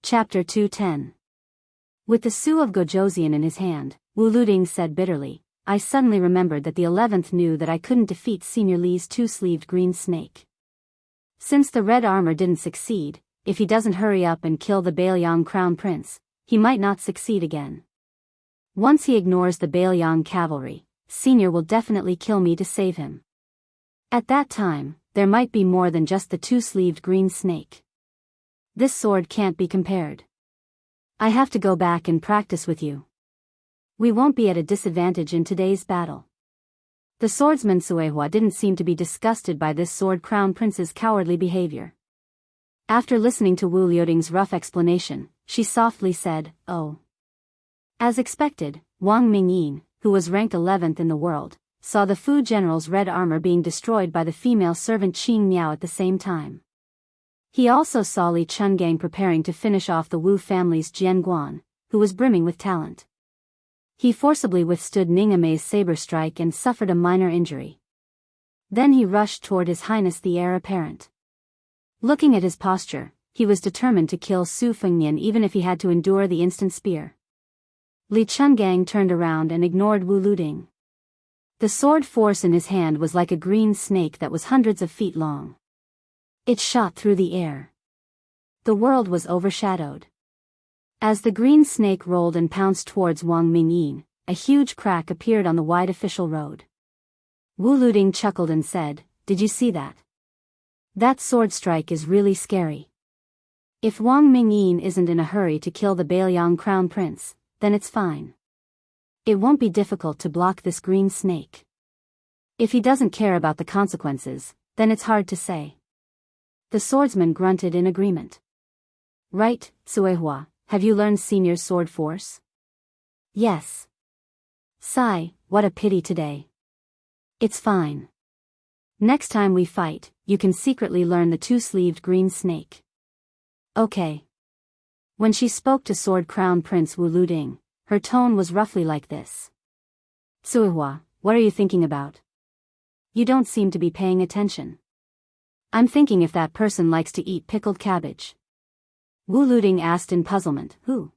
Chapter 210. With the Su of Gojosian in his hand, Wu Luding said bitterly, I suddenly remembered that the 11th knew that I couldn't defeat Senior Li's two-sleeved green snake. Since the red armor didn't succeed, if he doesn't hurry up and kill the Bailiang Crown Prince, he might not succeed again. Once he ignores the Bailiang cavalry, Senior will definitely kill me to save him. At that time, there might be more than just the two-sleeved green snake. This sword can't be compared. I have to go back and practice with you. We won't be at a disadvantage in today's battle. The swordsman Suehua didn't seem to be disgusted by this sword crown prince's cowardly behavior. After listening to Wu Liuding's rough explanation, she softly said, Oh. As expected, Wang Mingyin, who was ranked 11th in the world, saw the Fu general's red armor being destroyed by the female servant Qing Miao at the same time. He also saw Li Chungang preparing to finish off the Wu family's Jian Guan, who was brimming with talent. He forcibly withstood Ning Amei's saber strike and suffered a minor injury. Then he rushed toward His Highness the heir apparent. Looking at his posture, he was determined to kill Su Fengnian even if he had to endure the instant spear. Li Chungang turned around and ignored Wu Luding. The sword force in his hand was like a green snake that was hundreds of feet long. It shot through the air. The world was overshadowed. As the green snake rolled and pounced towards Wang Mingyin, a huge crack appeared on the wide official road. Wu Luding chuckled and said, Did you see that? That sword strike is really scary. If Wang Mingyin isn't in a hurry to kill the Bailiang Crown Prince, then it's fine. It won't be difficult to block this green snake. If he doesn't care about the consequences, then it's hard to say. The swordsman grunted in agreement. Right, Suehua, have you learned Senior's sword force? Yes. Sigh, what a pity today. It's fine. Next time we fight, you can secretly learn the two-sleeved green snake. Okay. When she spoke to Sword Crown Prince Wu Luding, her tone was roughly like this. Suehua, what are you thinking about? You don't seem to be paying attention. I'm thinking if that person likes to eat pickled cabbage. Wu Luding asked in puzzlement, Who?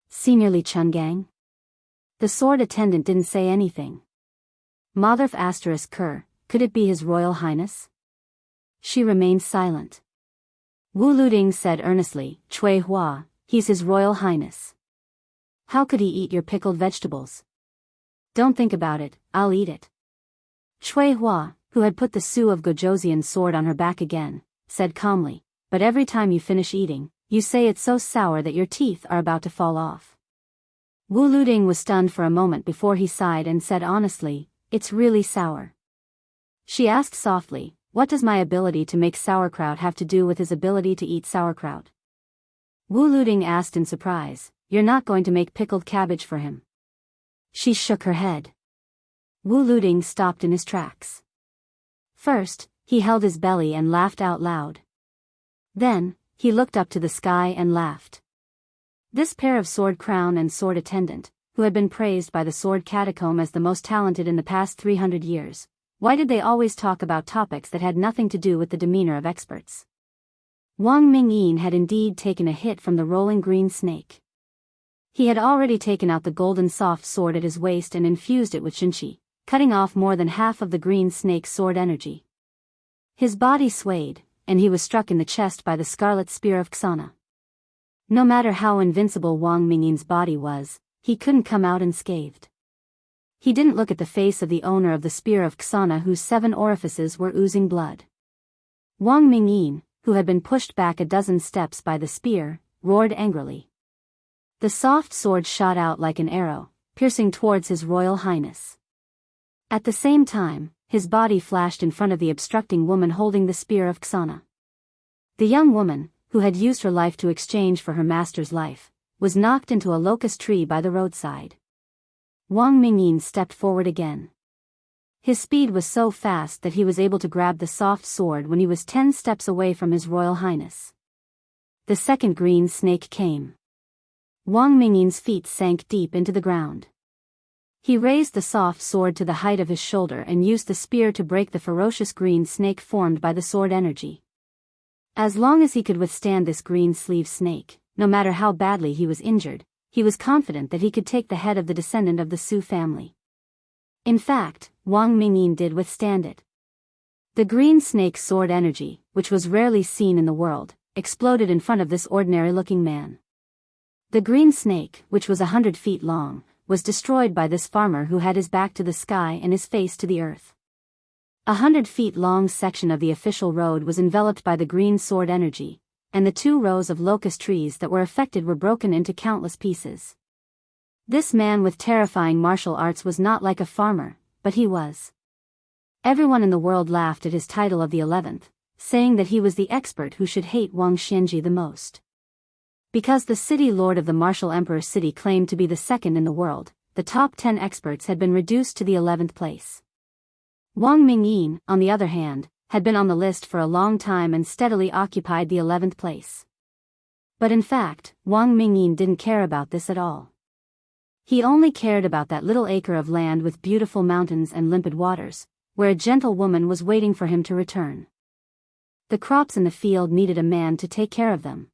Senior Li Chungang? The sword attendant didn't say anything. Motherf ***, could it be His Royal Highness? She remained silent. Wu Luding said earnestly, Cui Hua, he's His Royal Highness. How could he eat your pickled vegetables? Don't think about it, I'll eat it. Cui Hua, who had put the Su of Gojosian's sword on her back again, said calmly, But every time you finish eating, you say it's so sour that your teeth are about to fall off. Wu Luding was stunned for a moment before he sighed and said honestly, It's really sour. She asked softly, What does my ability to make sauerkraut have to do with his ability to eat sauerkraut? Wu Luding asked in surprise, You're not going to make pickled cabbage for him? She shook her head. Wu Luding stopped in his tracks. First, he held his belly and laughed out loud. Then, he looked up to the sky and laughed. This pair of sword crown and sword attendant, who had been praised by the sword catacomb as the most talented in the past 300 years, why did they always talk about topics that had nothing to do with the demeanor of experts? Wang Mingyin had indeed taken a hit from the rolling green snake. He had already taken out the golden soft sword at his waist and infused it with Xinqi, cutting off more than half of the green snake's sword energy. His body swayed, and he was struck in the chest by the scarlet spear of Xana. No matter how invincible Wang Mingyin's body was, he couldn't come out unscathed. He didn't look at the face of the owner of the spear of Xana whose 7 orifices were oozing blood. Wang Mingyin, who had been pushed back a dozen steps by the spear, roared angrily. The soft sword shot out like an arrow, piercing towards His Royal Highness. At the same time, his body flashed in front of the obstructing woman holding the spear of Xana. The young woman, who had used her life to exchange for her master's life, was knocked into a locust tree by the roadside. Wang Mingyin stepped forward again. His speed was so fast that he was able to grab the soft sword when he was 10 steps away from His Royal Highness. The second green snake came. Wang Mingyin's feet sank deep into the ground. He raised the soft sword to the height of his shoulder and used the spear to break the ferocious green snake formed by the sword energy. As long as he could withstand this green sleeve snake, no matter how badly he was injured, he was confident that he could take the head of the descendant of the Su family. In fact, Wang Mingyin did withstand it. The green snake's sword energy, which was rarely seen in the world, exploded in front of this ordinary-looking man. The green snake, which was 100 feet long, was destroyed by this farmer who had his back to the sky and his face to the earth. 100 feet long section of the official road was enveloped by the green sword energy, and the 2 rows of locust trees that were affected were broken into countless pieces. This man with terrifying martial arts was not like a farmer, but he was. Everyone in the world laughed at his title of the 11th, saying that he was the expert who should hate Wang Xianxia the most. Because the city lord of the martial emperor city claimed to be the second in the world, the top 10 experts had been reduced to the 11th place. Wang Mingyin, on the other hand, had been on the list for a long time and steadily occupied the 11th place. But in fact, Wang Mingyin didn't care about this at all. He only cared about that little acre of land with beautiful mountains and limpid waters, where a gentle woman was waiting for him to return. The crops in the field needed a man to take care of them.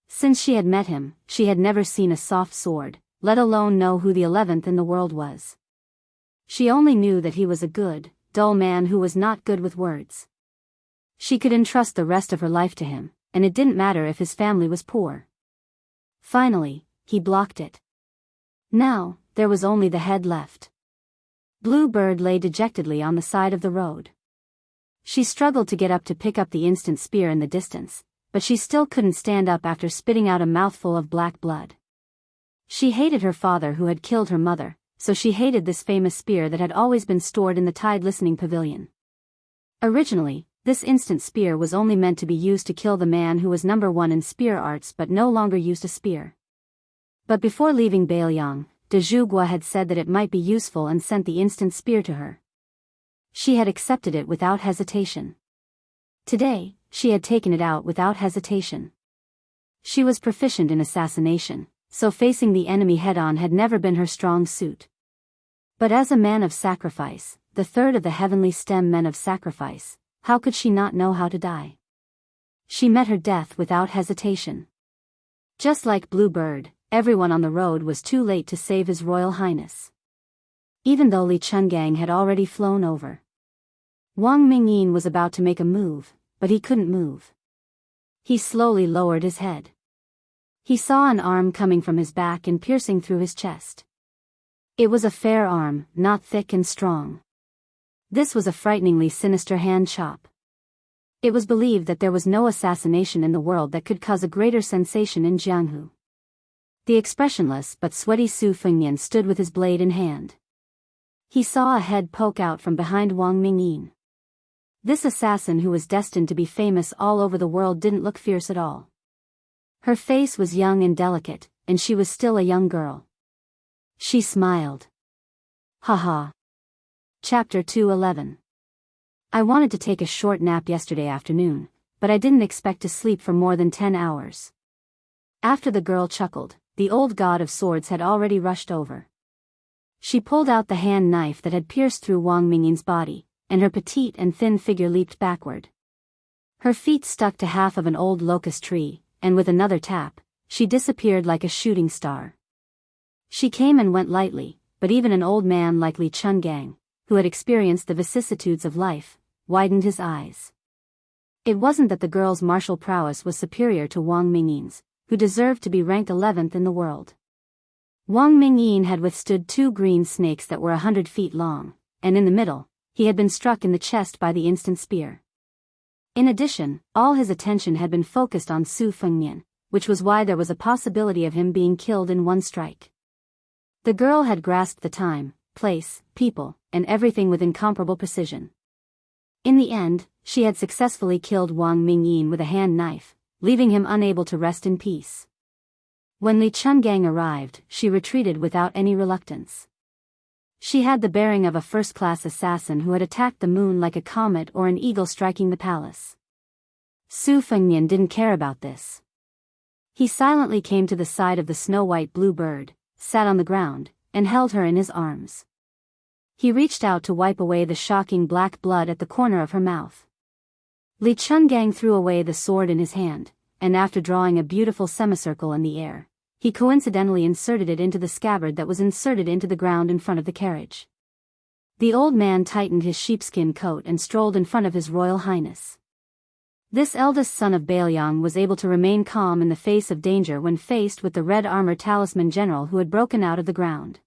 Since she had met him, she had never seen a soft sword, let alone know who the 11th in the world was. She only knew that he was a good, dull man who was not good with words. She could entrust the rest of her life to him, and it didn't matter if his family was poor. Finally, he blocked it. Now, there was only the head left. Blue Bird lay dejectedly on the side of the road. She struggled to get up to pick up the instant spear in the distance, but she still couldn't stand up after spitting out a mouthful of black blood. She hated her father who had killed her mother, so she hated this famous spear that had always been stored in the Tide Listening Pavilion. Originally, this instant spear was only meant to be used to kill the man who was number 1 in spear arts but no longer used a spear. But before leaving Bailiang, de Zhugua had said that it might be useful and sent the instant spear to her. She had accepted it without hesitation. Today, she had taken it out without hesitation. She was proficient in assassination, so facing the enemy head-on had never been her strong suit. But as a man of sacrifice, the third of the heavenly stem men of sacrifice, how could she not know how to die? She met her death without hesitation. Just like Blue Bird, everyone on the road was too late to save His Royal Highness. Even though Li Chungang had already flown over. Wang Mingyin was about to make a move, but he couldn't move. He slowly lowered his head. He saw an arm coming from his back and piercing through his chest. It was a fair arm, not thick and strong. This was a frighteningly sinister hand chop. It was believed that there was no assassination in the world that could cause a greater sensation in Jianghu. The expressionless but sweaty Su Fengnian stood with his blade in hand. He saw a head poke out from behind Wang Mingyin. This assassin who was destined to be famous all over the world didn't look fierce at all. Her face was young and delicate, and she was still a young girl. She smiled. Haha. Chapter 211. I wanted to take a short nap yesterday afternoon, but I didn't expect to sleep for more than 10 hours. After the girl chuckled, the old god of swords had already rushed over. She pulled out the hand knife that had pierced through Wang Mingyin's body, and her petite and thin figure leaped backward. Her feet stuck to half of an old locust tree, and with another tap, she disappeared like a shooting star. She came and went lightly, but even an old man like Li Chungang, who had experienced the vicissitudes of life, widened his eyes. It wasn't that the girl's martial prowess was superior to Wang Mingyin's, who deserved to be ranked 11th in the world. Wang Mingyin had withstood 2 green snakes that were 100 feet long, and in the middle, he had been struck in the chest by the instant spear. In addition, all his attention had been focused on Su Fengnian, which was why there was a possibility of him being killed in one strike. The girl had grasped the time, place, people, and everything with incomparable precision. In the end, she had successfully killed Wang Mingyin with a hand knife, leaving him unable to rest in peace. When Li Chungang arrived, she retreated without any reluctance. She had the bearing of a first-class assassin who had attacked the moon like a comet or an eagle striking the palace. Su Fengnian didn't care about this. He silently came to the side of the snow-white Blue Bird, sat on the ground, and held her in his arms. He reached out to wipe away the shocking black blood at the corner of her mouth. Li Chungang threw away the sword in his hand, and after drawing a beautiful semicircle in the air, he coincidentally inserted it into the scabbard that was inserted into the ground in front of the carriage. The old man tightened his sheepskin coat and strolled in front of His Royal Highness. This eldest son of Bailiang was able to remain calm in the face of danger when faced with the red armor talisman general who had broken out of the ground.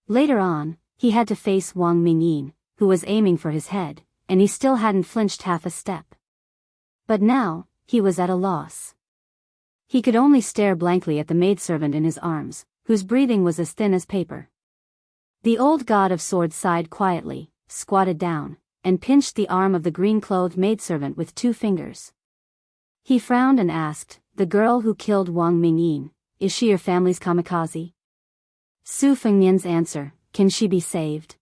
Later on, he had to face Wang Mingyin, who was aiming for his head, and he still hadn't flinched half a step. But now, he was at a loss. He could only stare blankly at the maidservant in his arms, whose breathing was as thin as paper. The old god of swords sighed quietly, squatted down, and pinched the arm of the green-clothed maidservant with 2 fingers. He frowned and asked, "The girl who killed Wang Mingyin, is she your family's kamikaze?" Su Fengnian's answer, "Can she be saved?"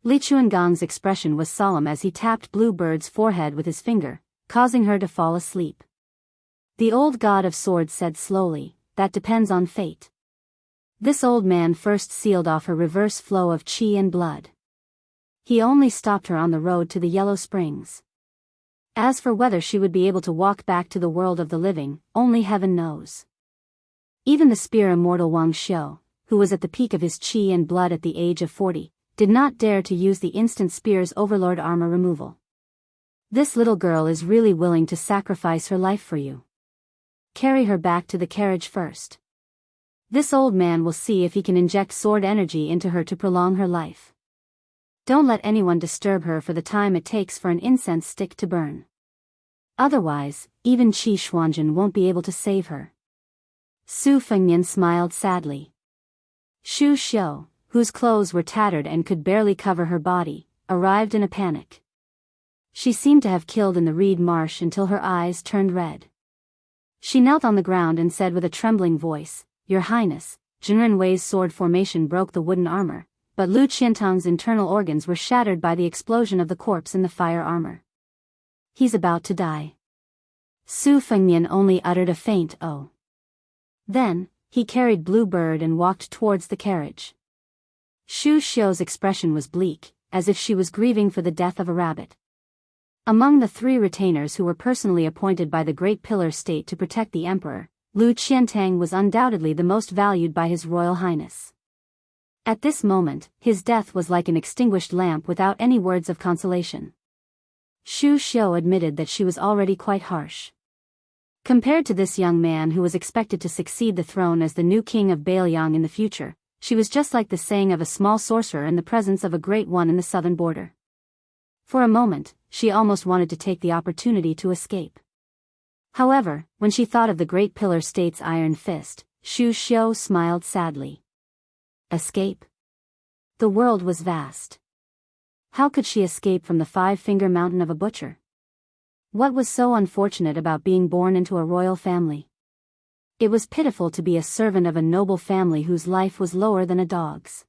Li Chuangong's expression was solemn as he tapped Blue Bird's forehead with his finger, causing her to fall asleep. The old god of swords said slowly, "That depends on fate." This old man first sealed off her reverse flow of qi and blood. He only stopped her on the road to the Yellow Springs. As for whether she would be able to walk back to the world of the living, only heaven knows. Even the spear immortal Wang Xiu, who was at the peak of his qi and blood at the age of 40, did not dare to use the instant spear's overlord armor removal. This little girl is really willing to sacrifice her life for you. Carry her back to the carriage first. This old man will see if he can inject sword energy into her to prolong her life. Don't let anyone disturb her for the time it takes for an incense stick to burn. Otherwise, even Qi Xuanjun won't be able to save her. Su Fengnian smiled sadly. Xu Xiu, whose clothes were tattered and could barely cover her body, arrived in a panic. She seemed to have killed in the reed marsh until her eyes turned red. She knelt on the ground and said with a trembling voice, "Your Highness, Jinren Wei's sword formation broke the wooden armor, but Lu Qiantang's internal organs were shattered by the explosion of the corpse in the fire armor. He's about to die." Su Fengnian only uttered a faint "oh." Then, he carried Blue Bird and walked towards the carriage. Xu Xiu's expression was bleak, as if she was grieving for the death of a rabbit. Among the 3 retainers who were personally appointed by the Great Pillar State to protect the emperor, Lu Qiantang was undoubtedly the most valued by His Royal Highness. At this moment, his death was like an extinguished lamp without any words of consolation. Xu Xiu admitted that she was already quite harsh. Compared to this young man who was expected to succeed the throne as the new king of Bailiang in the future, she was just like the saying of a small sorcerer in the presence of a great one in the southern border. For a moment, she almost wanted to take the opportunity to escape. However, when she thought of the Great Pillar State's iron fist, Xu Xiu smiled sadly. Escape? The world was vast. How could she escape from the 5-finger mountain of a butcher? What was so unfortunate about being born into a royal family? It was pitiful to be a servant of a noble family whose life was lower than a dog's.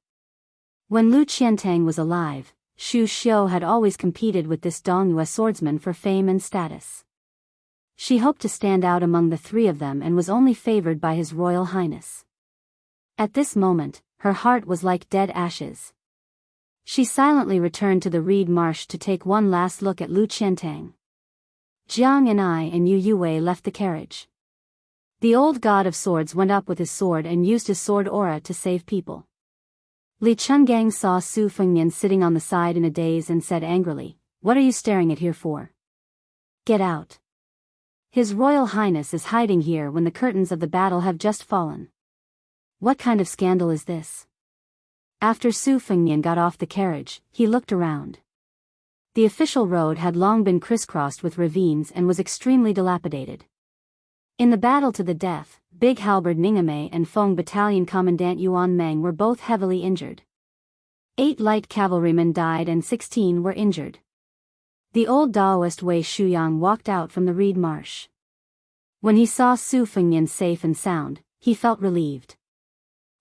When Lu Qiantang was alive, Xu Xiu had always competed with this Dongyue swordsman for fame and status. She hoped to stand out among the 3 of them and was only favored by His Royal Highness. At this moment, her heart was like dead ashes. She silently returned to the reed marsh to take one last look at Lu Qiantang. Jiang and I and Yu Yue left the carriage. The old god of swords went up with his sword and used his sword aura to save people. Li Chungang saw Su Fengnian sitting on the side in a daze and said angrily, "What are you staring at here for? Get out. His Royal Highness is hiding here when the curtains of the battle have just fallen. What kind of scandal is this?" After Su Fengnian got off the carriage, he looked around. The official road had long been crisscrossed with ravines and was extremely dilapidated. In the battle to the death, Big Halberd Ningame and Feng Battalion Commandant Yuan Meng were both heavily injured. 8 light cavalrymen died and 16 were injured. The old Daoist Wei Shuyang walked out from the reed marsh. When he saw Su Fengnian safe and sound, he felt relieved.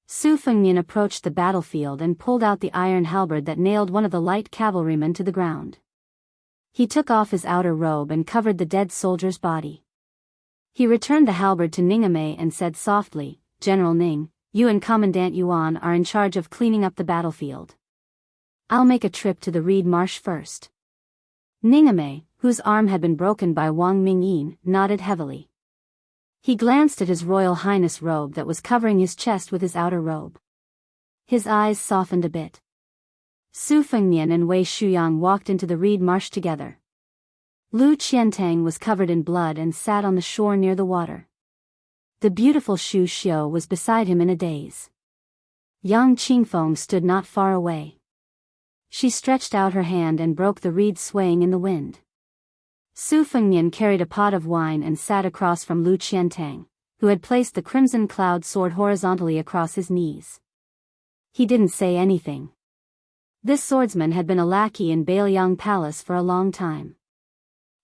Su Fengnian approached the battlefield and pulled out the iron halberd that nailed one of the light cavalrymen to the ground. He took off his outer robe and covered the dead soldier's body. He returned the halberd to Ningame and said softly, "General Ning, you and Commandant Yuan are in charge of cleaning up the battlefield. I'll make a trip to the reed marsh first." Ningame, whose arm had been broken by Wang Mingyin, nodded heavily. He glanced at his Royal Highness robe that was covering his chest with his outer robe. His eyes softened a bit. Su Fengnian and Wei Shuyang walked into the reed marsh together. Lu Qiantang was covered in blood and sat on the shore near the water. The beautiful Shu Xiao was beside him in a daze. Yang Qingfeng stood not far away. She stretched out her hand and broke the reed swaying in the wind. Su Fengnian carried a pot of wine and sat across from Lu Qiantang, who had placed the crimson cloud sword horizontally across his knees. He didn't say anything. This swordsman had been a lackey in Bailiang Palace for a long time.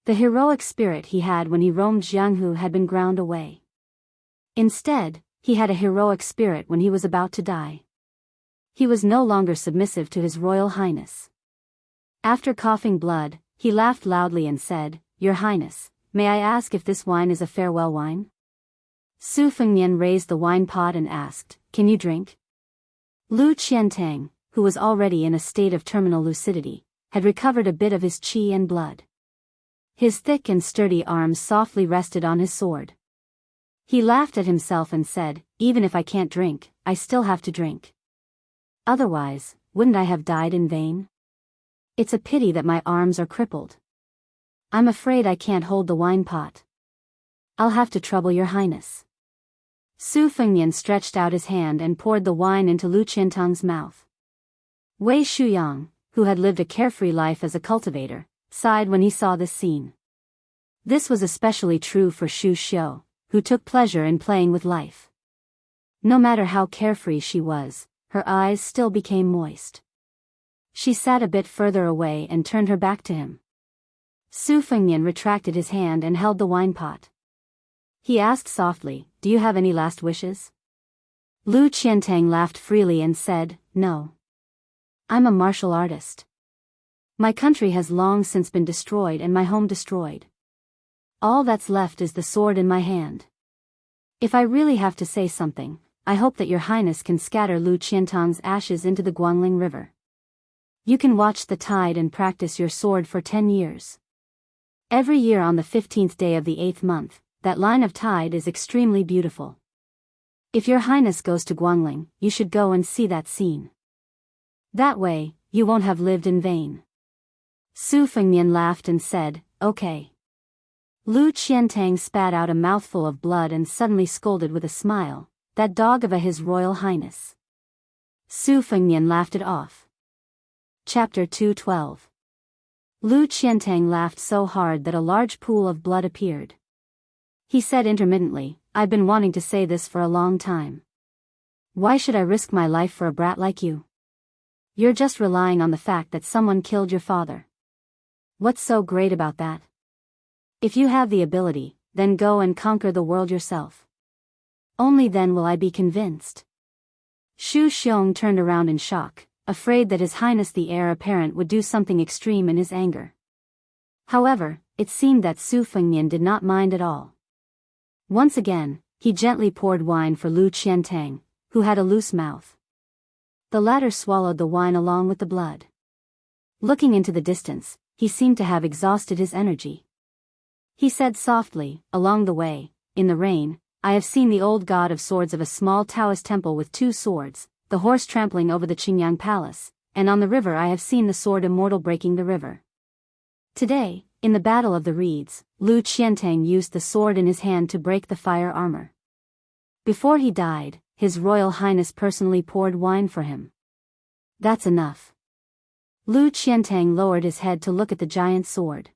The heroic spirit he had when he roamed Jianghu had been ground away. Instead, he had a heroic spirit when he was about to die. He was no longer submissive to his Royal Highness. After coughing blood, he laughed loudly and said, "Your Highness, may I ask if this wine is a farewell wine?" Su Fengnian raised the wine pot and asked, "Can you drink?" Lu Qiantang, who was already in a state of terminal lucidity, had recovered a bit of his qi and blood. His thick and sturdy arms softly rested on his sword. He laughed at himself and said, "Even if I can't drink, I still have to drink. Otherwise, wouldn't I have died in vain? It's a pity that my arms are crippled. I'm afraid I can't hold the wine pot. I'll have to trouble your highness." Su Fengnian stretched out his hand and poured the wine into Lu Qiantang's mouth. Wei Shuyang, who had lived a carefree life as a cultivator, sighed when he saw this scene. This was especially true for Shu Xiao, who took pleasure in playing with life. No matter how carefree she was, her eyes still became moist. She sat a bit further away and turned her back to him. Su Fengnian retracted his hand and held the wine pot. He asked softly, "Do you have any last wishes?" Lu Qiantang laughed freely and said, "No. I'm a martial artist. My country has long since been destroyed and my home destroyed. All that's left is the sword in my hand. If I really have to say something, I hope that your highness can scatter Lu Qiantang's ashes into the Guangling River. You can watch the tide and practice your sword for 10 years. Every year on the 15th day of the 8th month, that line of tide is extremely beautiful. If your highness goes to Guangling, you should go and see that scene. That way, you won't have lived in vain." Su Fengnian laughed and said, "Okay." Lu Qiantang spat out a mouthful of blood and suddenly scolded with a smile, "That dog of a His Royal Highness." Su Fengnian laughed it off. Chapter 212. Lu Qiantang laughed so hard that a large pool of blood appeared. He said intermittently, "I've been wanting to say this for a long time. Why should I risk my life for a brat like you? You're just relying on the fact that someone killed your father. What's so great about that? If you have the ability, then go and conquer the world yourself. Only then will I be convinced." Shu Xiong turned around in shock, afraid that His Highness the Heir Apparent would do something extreme in his anger. However, it seemed that Su Fengnian did not mind at all. Once again, he gently poured wine for Lu Qiantang, who had a loose mouth. The latter swallowed the wine along with the blood. Looking into the distance, he seemed to have exhausted his energy. He said softly, "Along the way, in the rain, I have seen the old god of swords of a small Taoist temple with 2 swords, the horse trampling over the Qingyang Palace, and on the river I have seen the sword immortal breaking the river. Today, in the Battle of the Reeds, Lu Qiantang used the sword in his hand to break the fire armor. Before he died, His Royal Highness personally poured wine for him. That's enough." Lu Qiantang lowered his head to look at the giant sword.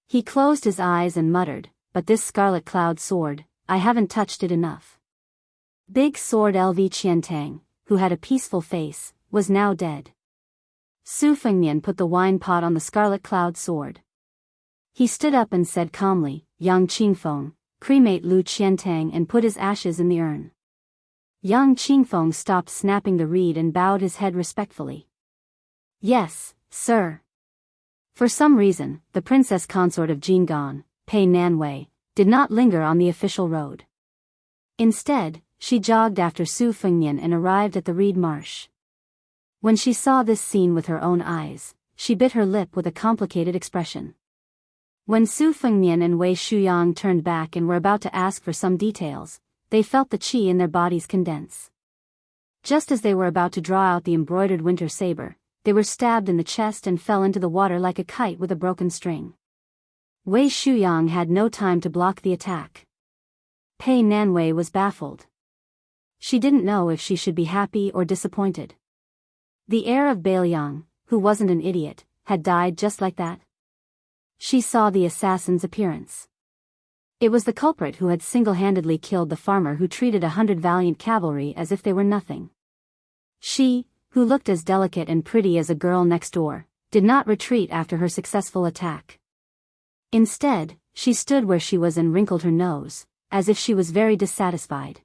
He closed his eyes and muttered, "But this scarlet cloud sword, I haven't touched it enough." Big Sword Lv Qiantang, who had a peaceful face, was now dead. Su Fengnian put the wine pot on the scarlet cloud sword. He stood up and said calmly, "Yang Qingfeng, cremate Lu Qiantang and put his ashes in the urn." Yang Qingfeng stopped snapping the reed and bowed his head respectfully. "Yes, sir." For some reason, the princess consort of Jinggan, Pei Nanwei, did not linger on the official road. Instead, she jogged after Su Fengnian and arrived at the reed marsh. When she saw this scene with her own eyes, she bit her lip with a complicated expression. When Su Fengnian and Wei Shuyang turned back and were about to ask for some details, they felt the qi in their bodies condense. Just as they were about to draw out the embroidered winter saber, they were stabbed in the chest and fell into the water like a kite with a broken string. Wei Shuyang had no time to block the attack. Pei Nanwei was baffled. She didn't know if she should be happy or disappointed. The heir of Bailiang, who wasn't an idiot, had died just like that. She saw the assassin's appearance. It was the culprit who had single-handedly killed the farmer who treated 100 valiant cavalry as if they were nothing. She, who looked as delicate and pretty as a girl next door, did not retreat after her successful attack. Instead, she stood where she was and wrinkled her nose, as if she was very dissatisfied.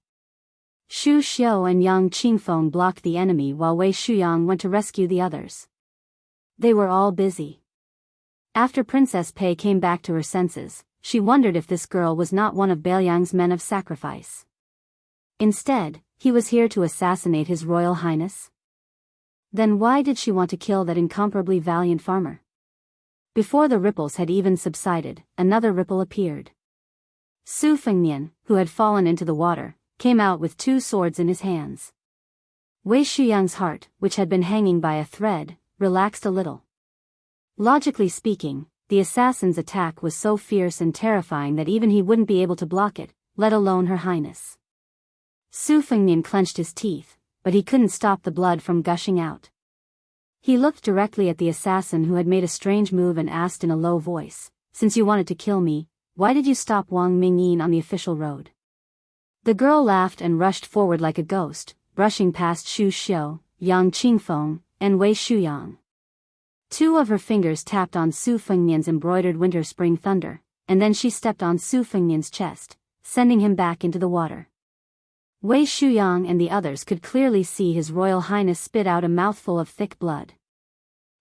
Xu Xiu and Yang Qingfeng blocked the enemy while Wei Shuyang went to rescue the others. They were all busy. After Princess Pei came back to her senses, she wondered if this girl was not one of Bailiang's men of sacrifice. Instead, he was here to assassinate His Royal Highness. Then why did she want to kill that incomparably valiant farmer? Before the ripples had even subsided, another ripple appeared. Su Fengnian, who had fallen into the water, came out with 2 swords in his hands. Wei Shuyang's heart, which had been hanging by a thread, relaxed a little. Logically speaking, the assassin's attack was so fierce and terrifying that even he wouldn't be able to block it, let alone Her Highness. Su Fengnian clenched his teeth, but he couldn't stop the blood from gushing out. He looked directly at the assassin who had made a strange move and asked in a low voice, "Since you wanted to kill me, why did you stop Wang Mingyin on the official road?" The girl laughed and rushed forward like a ghost, brushing past Xu Xiu, Yang Qingfeng, and Wei Shuyang. 2 of her fingers tapped on Su Fengnian's embroidered winter spring thunder, and then she stepped on Su Fengnian's chest, sending him back into the water. Wei Shuyang and the others could clearly see His Royal Highness spit out a mouthful of thick blood.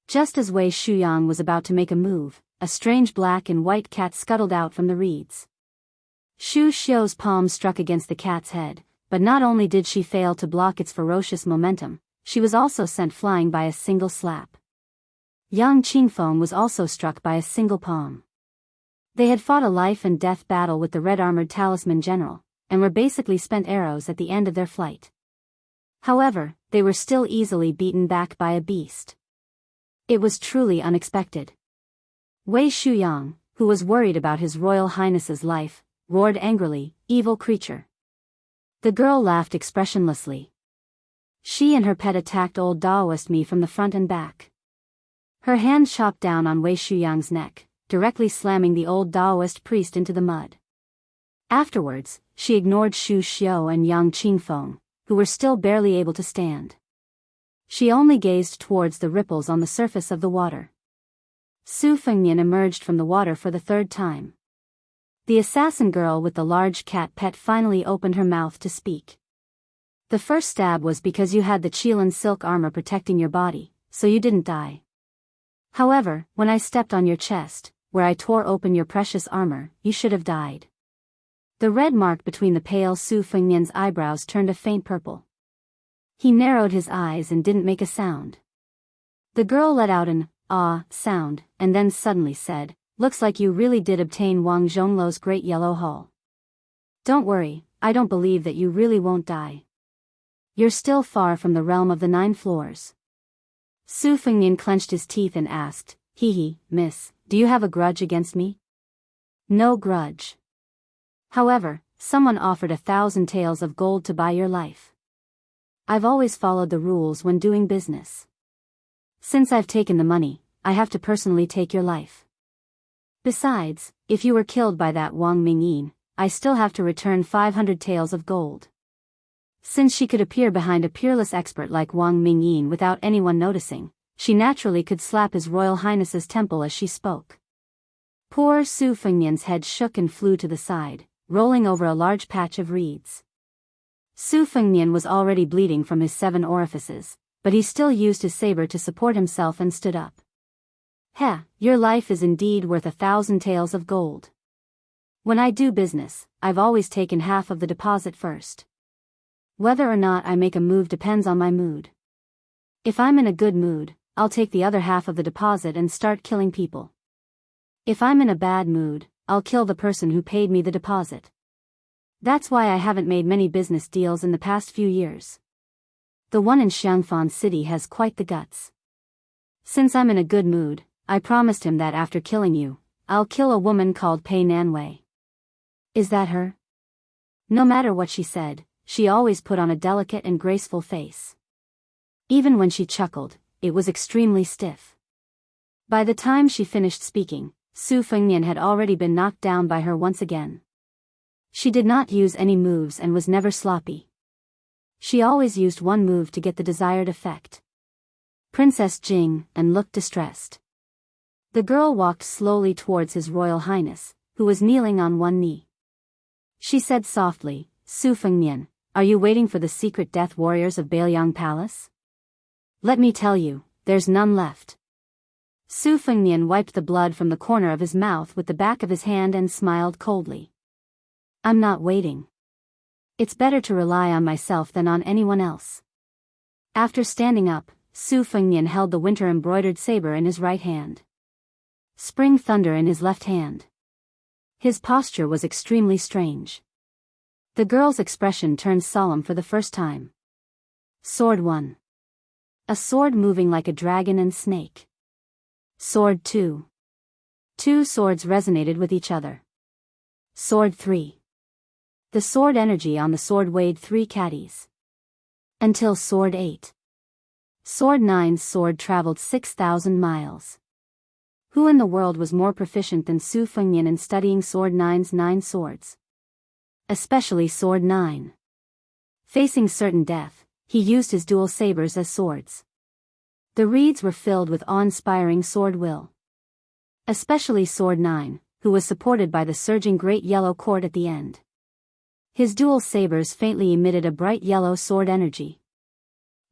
Just as Wei Shuyang was about to make a move, a strange black and white cat scuttled out from the reeds. Xu Xiu's palm struck against the cat's head, but not only did she fail to block its ferocious momentum, she was also sent flying by a single slap. Yang Qingfeng was also struck by a single palm. They had fought a life-and-death battle with the red-armored talisman general, and were basically spent arrows at the end of their flight. However, they were still easily beaten back by a beast. It was truly unexpected. Wei Shuyang, who was worried about His Royal Highness's life, roared angrily, "Evil creature." The girl laughed expressionlessly. She and her pet attacked old Daoist me from the front and back. Her hand chopped down on Wei Shuyang's neck, directly slamming the old Daoist priest into the mud. Afterwards, she ignored Xu Xiu and Yang Qingfeng, who were still barely able to stand. She only gazed towards the ripples on the surface of the water. Su Fengnian emerged from the water for the 3rd time. The assassin girl with the large cat pet finally opened her mouth to speak. "The first stab was because you had the Qilin silk armor protecting your body, so you didn't die. However, when I stepped on your chest, where I tore open your precious armor, you should have died." The red mark between the pale Su Fengnian's eyebrows turned a faint purple. He narrowed his eyes and didn't make a sound. The girl let out an "ah" sound, and then suddenly said, "Looks like you really did obtain Wang Zhonglou's great yellow hull. Don't worry, I don't believe that you really won't die. You're still far from the realm of the 9 floors." Su Fengnian clenched his teeth and asked, "Hee, miss, do you have a grudge against me?" "No grudge. However, someone offered 1,000 taels of gold to buy your life. I've always followed the rules when doing business. Since I've taken the money, I have to personally take your life. Besides, if you were killed by that Wang Mingyin, I still have to return 500 taels of gold." Since she could appear behind a peerless expert like Wang Mingyin without anyone noticing, she naturally could slap His Royal Highness's temple as she spoke. Poor Su Fengnian's head shook and flew to the side, rolling over a large patch of reeds. Su Fengnian was already bleeding from his 7 orifices, but he still used his saber to support himself and stood up. "Heh, your life is indeed worth 1,000 taels of gold. When I do business, I've always taken half of the deposit first. Whether or not I make a move depends on my mood. If I'm in a good mood, I'll take the other half of the deposit and start killing people." If I'm in a bad mood, I'll kill the person who paid me the deposit. That's why I haven't made many business deals in the past few years. The one in Xiangfan City has quite the guts. Since I'm in a good mood, I promised him that after killing you, I'll kill a woman called Pei Nanwei. Is that her? No matter what she said, she always put on a delicate and graceful face. Even when she chuckled, it was extremely stiff. By the time she finished speaking, Su Fengnian had already been knocked down by her once again. She did not use any moves and was never sloppy. She always used one move to get the desired effect. Princess Jing and looked distressed. The girl walked slowly towards His Royal Highness, who was kneeling on one knee. She said softly, Su Fengnian, are you waiting for the secret death warriors of Bailiang Palace? Let me tell you, there's none left. Su Fengnian wiped the blood from the corner of his mouth with the back of his hand and smiled coldly. I'm not waiting. It's better to rely on myself than on anyone else. After standing up, Su Fengnian held the winter-embroidered saber in his right hand. Spring thunder in his left hand. His posture was extremely strange. The girl's expression turned solemn for the first time. Sword 1. A sword moving like a dragon and snake. Sword 2. Two swords resonated with each other. Sword 3. The sword energy on the sword weighed 3 caddies. Until Sword 8. Sword 9's sword traveled 6,000 miles. Who in the world was more proficient than Su Fengnian in studying Sword 9's 9 swords? Especially Sword 9. Facing certain death, he used his dual sabers as swords. The reeds were filled with awe-inspiring sword will. Especially Sword 9, who was supported by the surging great yellow cord at the end. His dual sabers faintly emitted a bright yellow sword energy.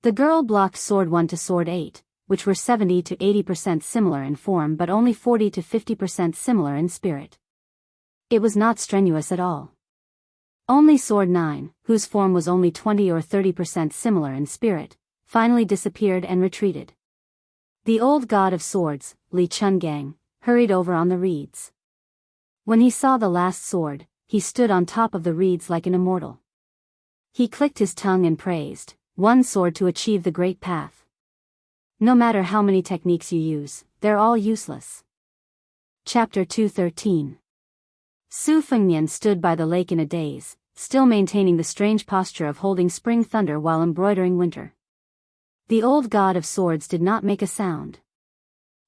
The girl blocked Sword 1 to Sword 8, which were 70 to 80% similar in form but only 40 to 50% similar in spirit. It was not strenuous at all. Only Sword 9, whose form was only 20 or 30% similar in spirit, finally disappeared and retreated. The old god of swords, Li Chungang, hurried over on the reeds. When he saw the last sword, he stood on top of the reeds like an immortal. He clicked his tongue and praised, one sword to achieve the great path. No matter how many techniques you use, they're all useless. Chapter 213. Su Fengnian stood by the lake in a daze, still maintaining the strange posture of holding spring thunder while embroidering winter. The old god of swords did not make a sound.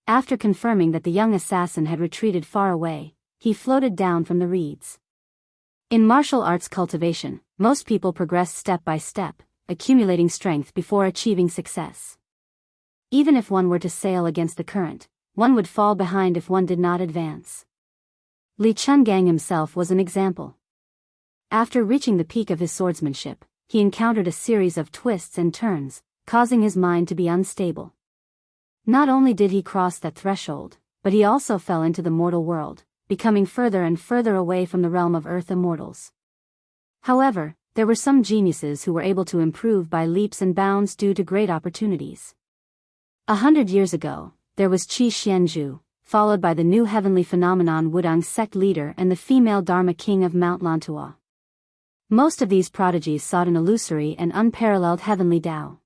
After confirming that the young assassin had retreated far away, he floated down from the reeds. In martial arts cultivation, most people progress step by step, accumulating strength before achieving success. Even if one were to sail against the current, one would fall behind if one did not advance. Li Chungang himself was an example. After reaching the peak of his swordsmanship, he encountered a series of twists and turns, causing his mind to be unstable. Not only did he cross that threshold, but he also fell into the mortal world, becoming further and further away from the realm of earth immortals. However, there were some geniuses who were able to improve by leaps and bounds due to great opportunities. 100 years ago, there was Qi Xianzhu, followed by the new heavenly phenomenon Wudang sect leader and the female Dharma king of Mount Lantua. Most of these prodigies sought an illusory and unparalleled heavenly Tao.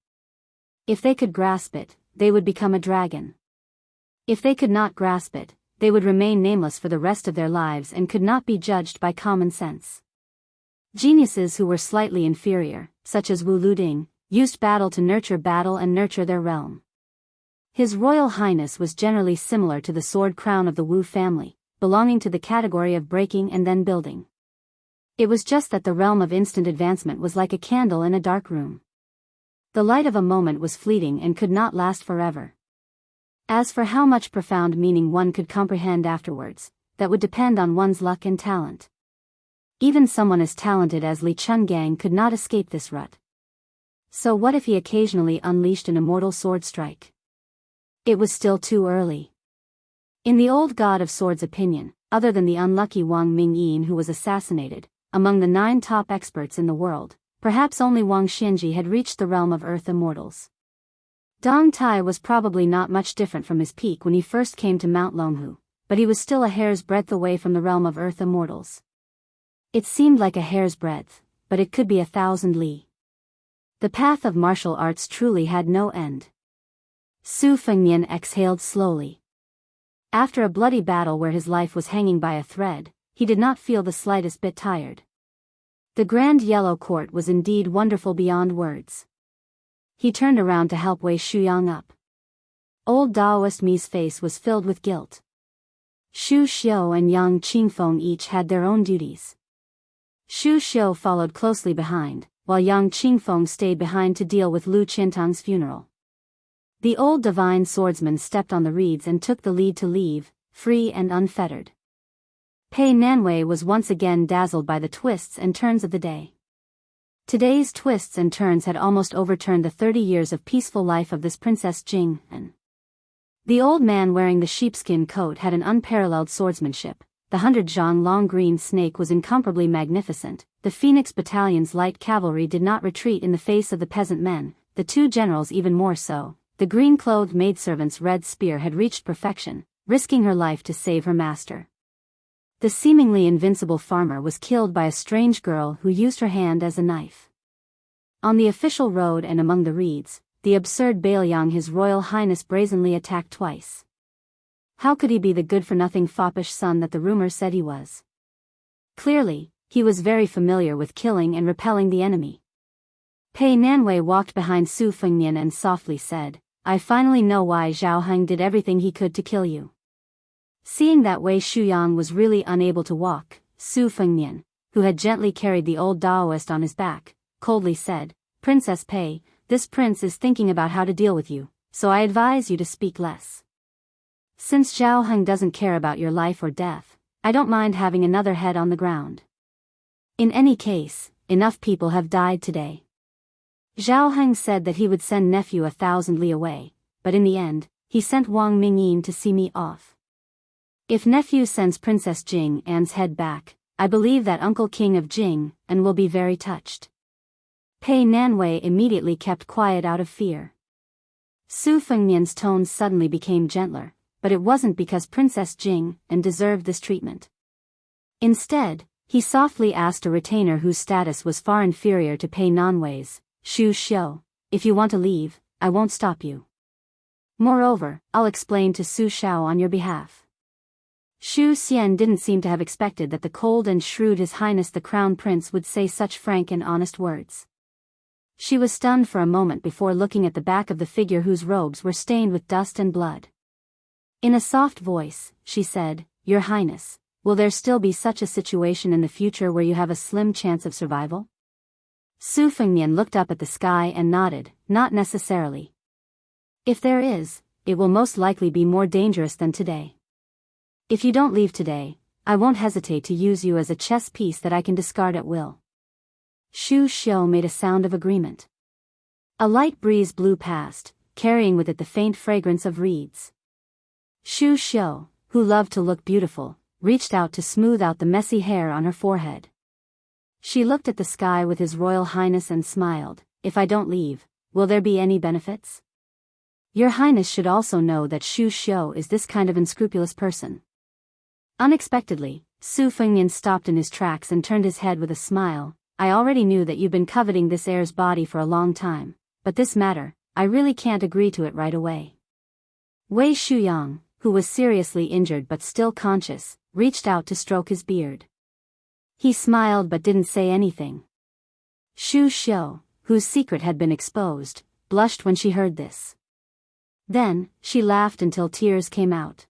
If they could grasp it, they would become a dragon. If they could not grasp it, they would remain nameless for the rest of their lives and could not be judged by common sense. Geniuses who were slightly inferior, such as Wu Luding, used battle to nurture battle and nurture their realm. His Royal Highness was generally similar to the sword crown of the Wu family, belonging to the category of breaking and then building. It was just that the realm of instant advancement was like a candle in a dark room. The light of a moment was fleeting and could not last forever. As for how much profound meaning one could comprehend afterwards, that would depend on one's luck and talent. Even someone as talented as Li Chungang could not escape this rut. So what if he occasionally unleashed an immortal sword strike? It was still too early. In the old god of swords' opinion, other than the unlucky Wang Mingyin who was assassinated, among the 9 top experts in the world, perhaps only Wang Xianji had reached the realm of earth immortals. Dong Tai was probably not much different from his peak when he first came to Mount Longhu, but he was still a hair's breadth away from the realm of earth immortals. It seemed like a hair's breadth, but it could be 1,000 li. The path of martial arts truly had no end. Su Fengmian exhaled slowly. After a bloody battle where his life was hanging by a thread, he did not feel the slightest bit tired. The Grand Yellow Court was indeed wonderful beyond words. He turned around to help Wei Shuyang up. Old Daoist Mi's face was filled with guilt. Xu Xiu and Yang Qingfeng each had their own duties. Xu Xiu followed closely behind, while Yang Qingfeng stayed behind to deal with Lu Qiantang's funeral. The old divine swordsman stepped on the reeds and took the lead to leave, free and unfettered. Pei Nanwei was once again dazzled by the twists and turns of the day. Today's twists and turns had almost overturned the 30 years of peaceful life of this Princess Jing. The old man wearing the sheepskin coat had an unparalleled swordsmanship. The 100-zhang long green snake was incomparably magnificent. The Phoenix Battalion's light cavalry did not retreat in the face of the peasant men, the two generals even more so. The green-clothed maidservant's red spear had reached perfection, risking her life to save her master. The seemingly invincible farmer was killed by a strange girl who used her hand as a knife. On the official road and among the reeds, the absurd Bailiang His Royal Highness brazenly attacked twice. How could he be the good-for-nothing foppish son that the rumor said he was? Clearly, he was very familiar with killing and repelling the enemy. Pei Nanwei walked behind Su Fengmian and softly said, "I finally know why Zhao Heng did everything he could to kill you." Seeing that Wei Shuyang was really unable to walk, Su Fengmian, who had gently carried the old Daoist on his back, coldly said, "Princess Pei, this prince is thinking about how to deal with you, so I advise you to speak less. Since Zhao Heng doesn't care about your life or death, I don't mind having another head on the ground. In any case, enough people have died today." Zhao Heng said that he would send nephew 1,000 li away, but in the end, he sent Wang Mingyin to see me off. If nephew sends Princess Jing Anne's head back, I believe that Uncle King of Jing and will be very touched. Pei Nanwei immediately kept quiet out of fear. Su Fengmian's tones suddenly became gentler, but it wasn't because Princess Jing and deserved this treatment. Instead, he softly asked a retainer whose status was far inferior to Pei Nanwei's, "Xu Xiu, if you want to leave, I won't stop you. Moreover, I'll explain to Su Xiao on your behalf." Xu Xian didn't seem to have expected that the cold and shrewd His Highness the Crown Prince would say such frank and honest words. She was stunned for a moment before looking at the back of the figure whose robes were stained with dust and blood. In a soft voice, she said, "Your Highness, will there still be such a situation in the future where you have a slim chance of survival?" Su Fengmian looked up at the sky and nodded, "Not necessarily. If there is, it will most likely be more dangerous than today. If you don't leave today, I won't hesitate to use you as a chess piece that I can discard at will." Xu Xiu made a sound of agreement. A light breeze blew past, carrying with it the faint fragrance of reeds. Xu Xiu, who loved to look beautiful, reached out to smooth out the messy hair on her forehead. She looked at the sky with His Royal Highness and smiled, "If I don't leave, will there be any benefits? Your Highness should also know that Xu Xiu is this kind of unscrupulous person." Unexpectedly, Su Fengmian stopped in his tracks and turned his head with a smile. "I already knew that you've been coveting this heir's body for a long time, but this matter, I really can't agree to it right away." Wei Shuyang, who was seriously injured but still conscious, reached out to stroke his beard. He smiled but didn't say anything. Xu Xiu, whose secret had been exposed, blushed when she heard this. Then, she laughed until tears came out.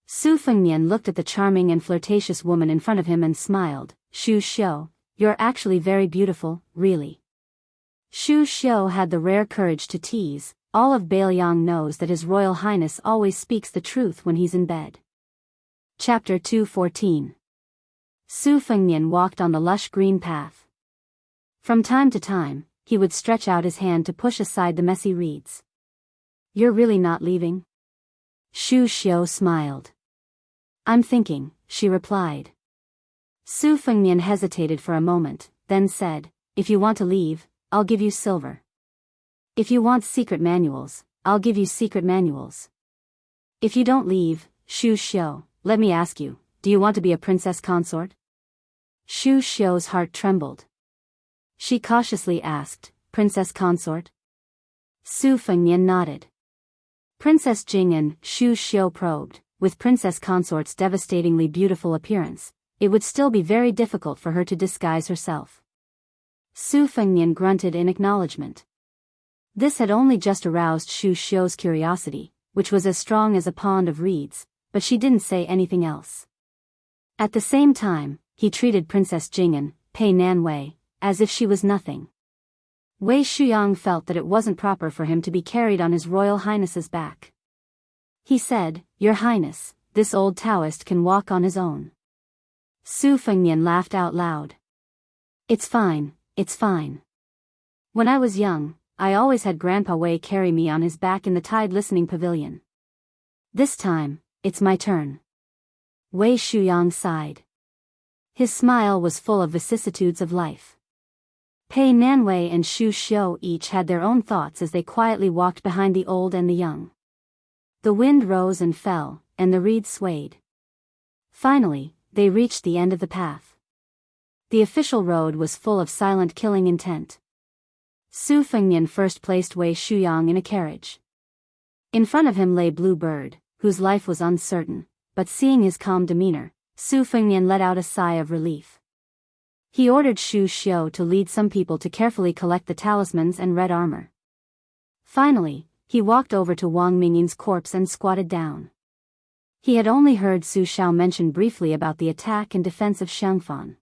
Su Fengmian looked at the charming and flirtatious woman in front of him and smiled, "Xu Xiu, you're actually very beautiful, really." Xu Xiu had the rare courage to tease. All of Bailiang knows that His Royal Highness always speaks the truth when he's in bed. Chapter 214. Su Fengmian walked on the lush green path. From time to time, he would stretch out his hand to push aside the messy reeds. "You're really not leaving?" Xu Xiu smiled. "I'm thinking," she replied. Su Fengmian hesitated for a moment, then said, "If you want to leave, I'll give you silver. If you want secret manuals, I'll give you secret manuals. If you don't leave, Xu Xiu, let me ask you, do you want to be a princess consort? Xu Xiu's heart trembled. She cautiously asked, Princess consort? Su Fengnian nodded. Princess Jing'an, Xu Xiu probed, with princess consort's devastatingly beautiful appearance, it would still be very difficult for her to disguise herself. Su Fengnian grunted in acknowledgement. This had only just aroused Xu Xiu's curiosity, which was as strong as a pond of reeds, but she didn't say anything else. At the same time, he treated Princess Jing'an, Pei Nanwei, as if she was nothing. Wei Shuyang felt that it wasn't proper for him to be carried on His Royal Highness's back. He said, Your Highness, this old Daoist can walk on his own. Su Fengnian laughed out loud. It's fine, it's fine. When I was young, I always had Grandpa Wei carry me on his back in the Tide Listening Pavilion. This time, it's my turn. Wei Shuyang sighed. His smile was full of vicissitudes of life. Pei Nanwei and Xu Xiu each had their own thoughts as they quietly walked behind the old and the young. The wind rose and fell, and the reeds swayed. Finally, they reached the end of the path. The official road was full of silent killing intent. Su Fengnian first placed Wei Shuyang in a carriage. In front of him lay Blue Bird, whose life was uncertain, but seeing his calm demeanor, Su Fengnian let out a sigh of relief. He ordered Xu Xiu to lead some people to carefully collect the talismans and red armor. Finally, he walked over to Wang Mingyin's corpse and squatted down. He had only heard Su Xiao mention briefly about the attack and defense of Xiangfan.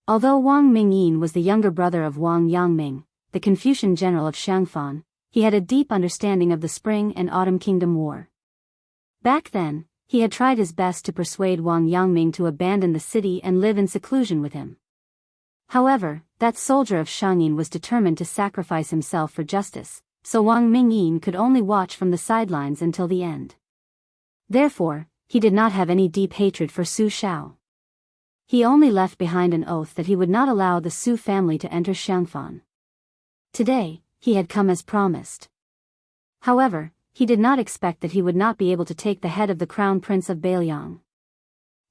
Although Wang Mingyin was the younger brother of Wang Yangming, the Confucian general of Xiangfan, he had a deep understanding of the Spring and Autumn Kingdom War. Back then, he had tried his best to persuade Wang Yangming to abandon the city and live in seclusion with him. However, that soldier of Shangyin was determined to sacrifice himself for justice, so Wang Mingyin could only watch from the sidelines until the end. Therefore, he did not have any deep hatred for Su Xiao. He only left behind an oath that he would not allow the Su family to enter Xiangfan. Today, he had come as promised. However, he did not expect that he would not be able to take the head of the Crown Prince of Beiliang.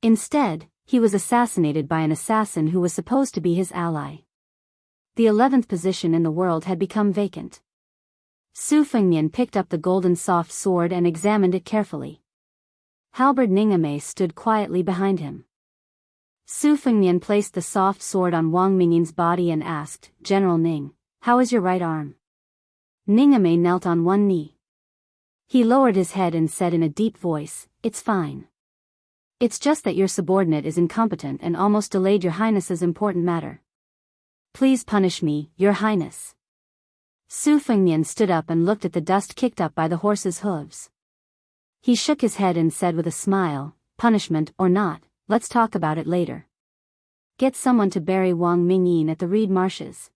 Instead, he was assassinated by an assassin who was supposed to be his ally. The 11th position in the world had become vacant. Su Fengnian picked up the golden soft sword and examined it carefully. Halberd Ningame stood quietly behind him. Su Fengnian placed the soft sword on Wang Mingyin's body and asked, General Ning, how is your right arm? Ningame knelt on one knee. He lowered his head and said in a deep voice, It's fine. It's just that your subordinate is incompetent and almost delayed your highness's important matter. Please punish me, your highness. Su Fengnian stood up and looked at the dust kicked up by the horse's hooves. He shook his head and said with a smile, Punishment or not, let's talk about it later. Get someone to bury Wang Mingyin at the reed marshes.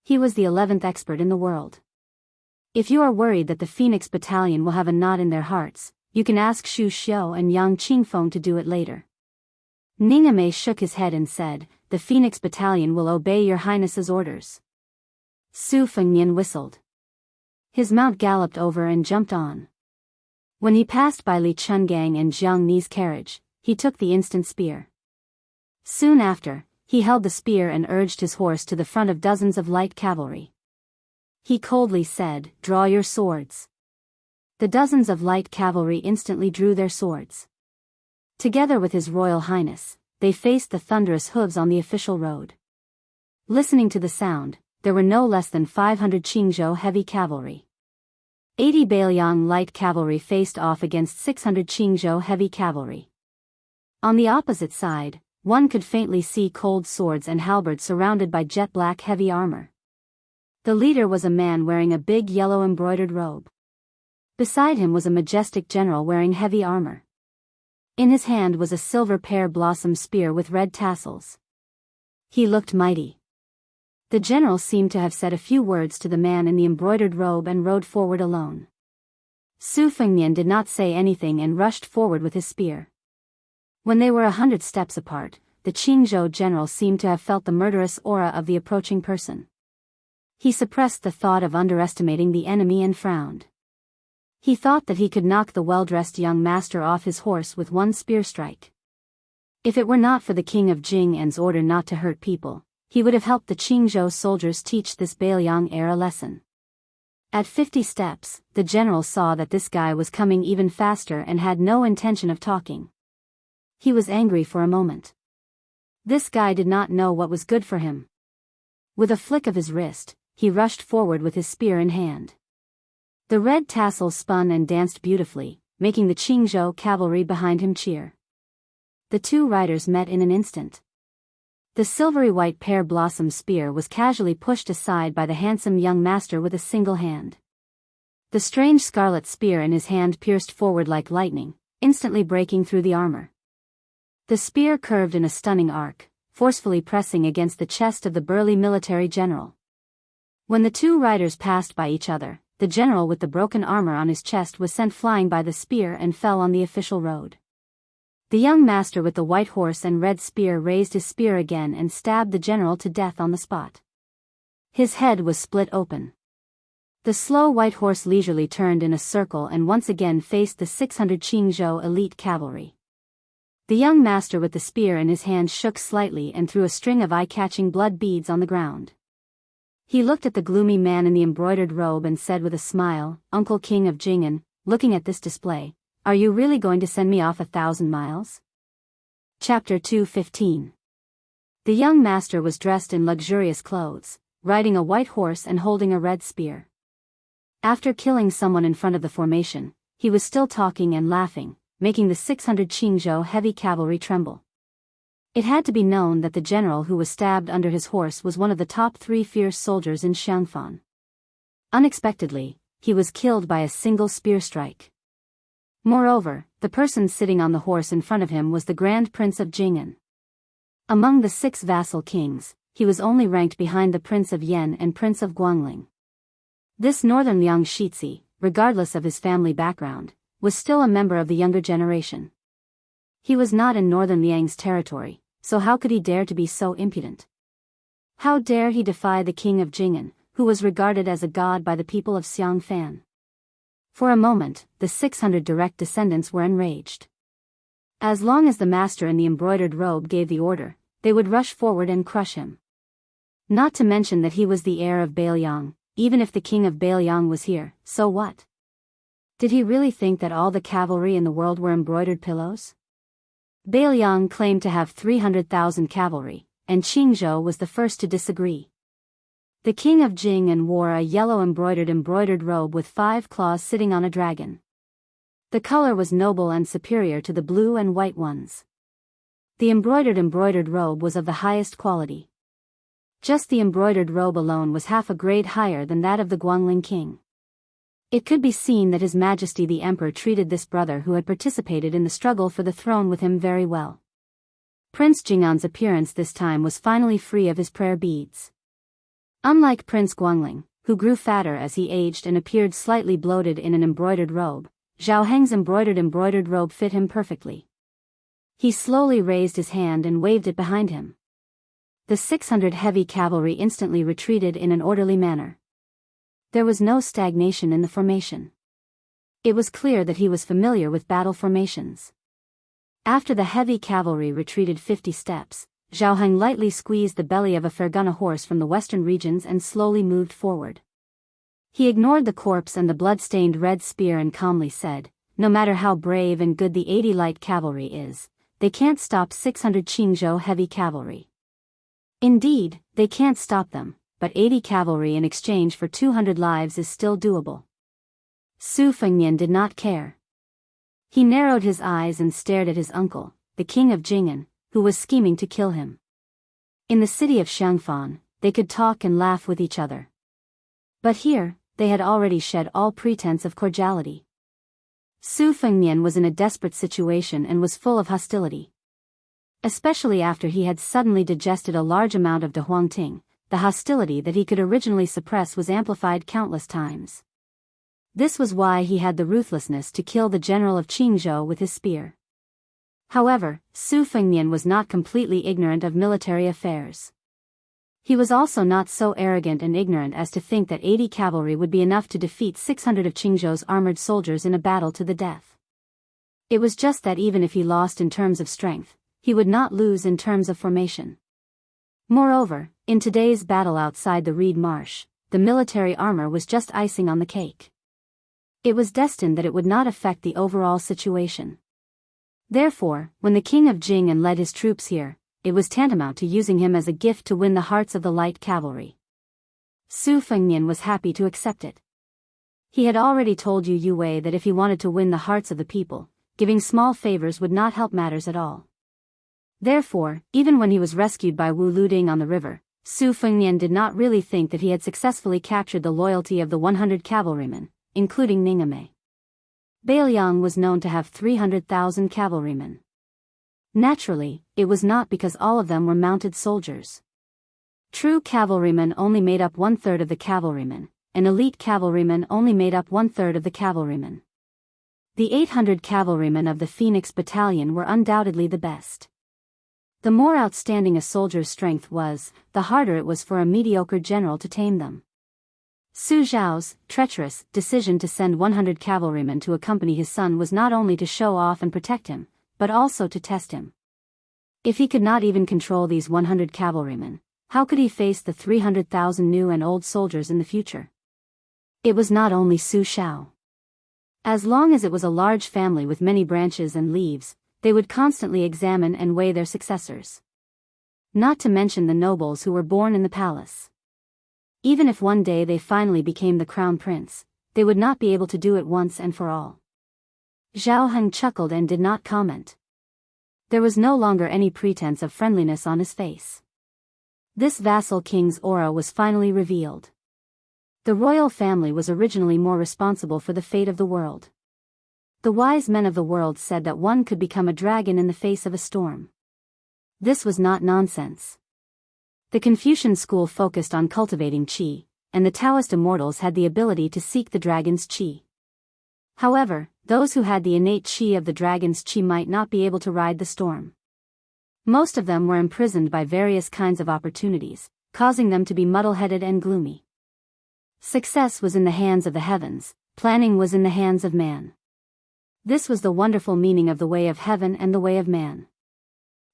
He was the 11th expert in the world. If you are worried that the Phoenix Battalion will have a knot in their hearts, you can ask Xu Xiu and Yang Qingfeng to do it later. Ningame shook his head and said, The Phoenix Battalion will obey your highness's orders. Su Fengnian whistled. His mount galloped over and jumped on. When he passed by Li Chungang and Jiang Ni's carriage, he took the instant spear. Soon after, he held the spear and urged his horse to the front of dozens of light cavalry. He coldly said, Draw your swords. The dozens of light cavalry instantly drew their swords. Together with His Royal Highness, they faced the thunderous hooves on the official road. Listening to the sound, there were no less than 500 Qingzhou heavy cavalry. 80 Beiliang light cavalry faced off against 600 Qingzhou heavy cavalry. On the opposite side, one could faintly see cold swords and halberds surrounded by jet-black heavy armor. The leader was a man wearing a big yellow embroidered robe. Beside him was a majestic general wearing heavy armor. In his hand was a silver pear blossom spear with red tassels. He looked mighty. The general seemed to have said a few words to the man in the embroidered robe and rode forward alone. Su Fengnian did not say anything and rushed forward with his spear. When they were 100 steps apart, the Qingzhou general seemed to have felt the murderous aura of the approaching person. He suppressed the thought of underestimating the enemy and frowned. He thought that he could knock the well-dressed young master off his horse with one spear strike. If it were not for the king of Jing'an's order not to hurt people, he would have helped the Qingzhou soldiers teach this Bailiang heir a lesson. At 50 steps, the general saw that this guy was coming even faster and had no intention of talking. He was angry for a moment. This guy did not know what was good for him. With a flick of his wrist, he rushed forward with his spear in hand. The red tassel spun and danced beautifully, making the Qingzhou cavalry behind him cheer. The two riders met in an instant. The silvery white pear blossom spear was casually pushed aside by the handsome young master with a single hand. The strange scarlet spear in his hand pierced forward like lightning, instantly breaking through the armor. The spear curved in a stunning arc, forcefully pressing against the chest of the burly military general. When the two riders passed by each other, the general with the broken armor on his chest was sent flying by the spear and fell on the official road. The young master with the white horse and red spear raised his spear again and stabbed the general to death on the spot. His head was split open. The slow white horse leisurely turned in a circle and once again faced the 600 Qingzhou elite cavalry. The young master with the spear in his hand shook slightly and threw a string of eye-catching blood beads on the ground. He looked at the gloomy man in the embroidered robe and said with a smile, "Uncle King of Jing'an, looking at this display, are you really going to send me off 1,000 miles?" Chapter 2:15. The young master was dressed in luxurious clothes, riding a white horse and holding a red spear. After killing someone in front of the formation, he was still talking and laughing, making the 600 Qingzhou heavy cavalry tremble. It had to be known that the general who was stabbed under his horse was one of the top 3 fierce soldiers in Xiangfan. Unexpectedly, he was killed by a single spear strike. Moreover, the person sitting on the horse in front of him was the Grand Prince of Jing'an. Among the 6 vassal kings, he was only ranked behind the Prince of Yan and Prince of Guangling. This northern Liang Shizi, regardless of his family background, was still a member of the younger generation. He was not in northern Liang's territory, so how could he dare to be so impudent? How dare he defy the king of Jing'an, who was regarded as a god by the people of Xiangfan? For a moment, the 600 direct descendants were enraged. As long as the master in the embroidered robe gave the order, they would rush forward and crush him. Not to mention that he was the heir of Bailiang. Even if the king of Bailiang was here, so what? Did he really think that all the cavalry in the world were embroidered pillows? Bailiang claimed to have 300,000 cavalry, and Qingzhou was the first to disagree. The king of Jing'an wore a yellow embroidered robe with 5 claws sitting on a dragon. The color was noble and superior to the blue and white ones. The embroidered robe was of the highest quality. Just the embroidered robe alone was half a grade higher than that of the Guangling king. It could be seen that His Majesty the Emperor treated this brother who had participated in the struggle for the throne with him very well. Prince Jing'an's appearance this time was finally free of his prayer beads. Unlike Prince Guangling, who grew fatter as he aged and appeared slightly bloated in an embroidered robe, Zhao Heng's embroidered robe fit him perfectly. He slowly raised his hand and waved it behind him. The 600 heavy cavalry instantly retreated in an orderly manner. There was no stagnation in the formation. It was clear that he was familiar with battle formations. After the heavy cavalry retreated 50 steps, Zhao Heng lightly squeezed the belly of a Fergana horse from the western regions and slowly moved forward. He ignored the corpse and the blood-stained red spear and calmly said, "No matter how brave and good the 80 light cavalry is, they can't stop 600 Qingzhou heavy cavalry. Indeed, they can't stop them, but 80 cavalry in exchange for 200 lives is still doable." Su Fengnian did not care. He narrowed his eyes and stared at his uncle, the king of Jing'an, who was scheming to kill him. In the city of Xiangfan, they could talk and laugh with each other. But here, they had already shed all pretense of cordiality. Su Fengnian was in a desperate situation and was full of hostility. Especially after he had suddenly digested a large amount of de Huangting, the hostility that he could originally suppress was amplified countless times. This was why he had the ruthlessness to kill the general of Qingzhou with his spear. However, Su Fengnian was not completely ignorant of military affairs. He was also not so arrogant and ignorant as to think that 80 cavalry would be enough to defeat 600 of Qingzhou's armored soldiers in a battle to the death. It was just that even if he lost in terms of strength, he would not lose in terms of formation. Moreover, in today's battle outside the Reed Marsh, the military armor was just icing on the cake. It was destined that it would not affect the overall situation. Therefore, when the king of Jing led his troops here, it was tantamount to using him as a gift to win the hearts of the light cavalry. Su Fengnian was happy to accept it. He had already told Yu Wei that if he wanted to win the hearts of the people, giving small favors would not help matters at all. Therefore, even when he was rescued by Wu Luding on the river, Su Fengnian did not really think that he had successfully captured the loyalty of the 100 cavalrymen, including Ningame. Bailiang was known to have 300,000 cavalrymen. Naturally, it was not because all of them were mounted soldiers. True cavalrymen only made up 1/3 of the cavalrymen, and elite cavalrymen only made up 1/3 of the cavalrymen. The 800 cavalrymen of the Phoenix Battalion were undoubtedly the best. The more outstanding a soldier's strength was, the harder it was for a mediocre general to tame them. Su Zhao's treacherous decision to send 100 cavalrymen to accompany his son was not only to show off and protect him, but also to test him. If he could not even control these 100 cavalrymen, how could he face the 300,000 new and old soldiers in the future? It was not only Su Zhao. As long as it was a large family with many branches and leaves, they would constantly examine and weigh their successors. Not to mention the nobles who were born in the palace. Even if one day they finally became the crown prince, they would not be able to do it once and for all. Zhao Heng chuckled and did not comment. There was no longer any pretense of friendliness on his face. This vassal king's aura was finally revealed. The royal family was originally more responsible for the fate of the world. The wise men of the world said that one could become a dragon in the face of a storm. This was not nonsense. The Confucian school focused on cultivating qi, and the Taoist immortals had the ability to seek the dragon's qi. However, those who had the innate qi of the dragon's qi might not be able to ride the storm. Most of them were imprisoned by various kinds of opportunities, causing them to be muddle-headed and gloomy. Success was in the hands of the heavens, planning was in the hands of man. This was the wonderful meaning of the way of heaven and the way of man.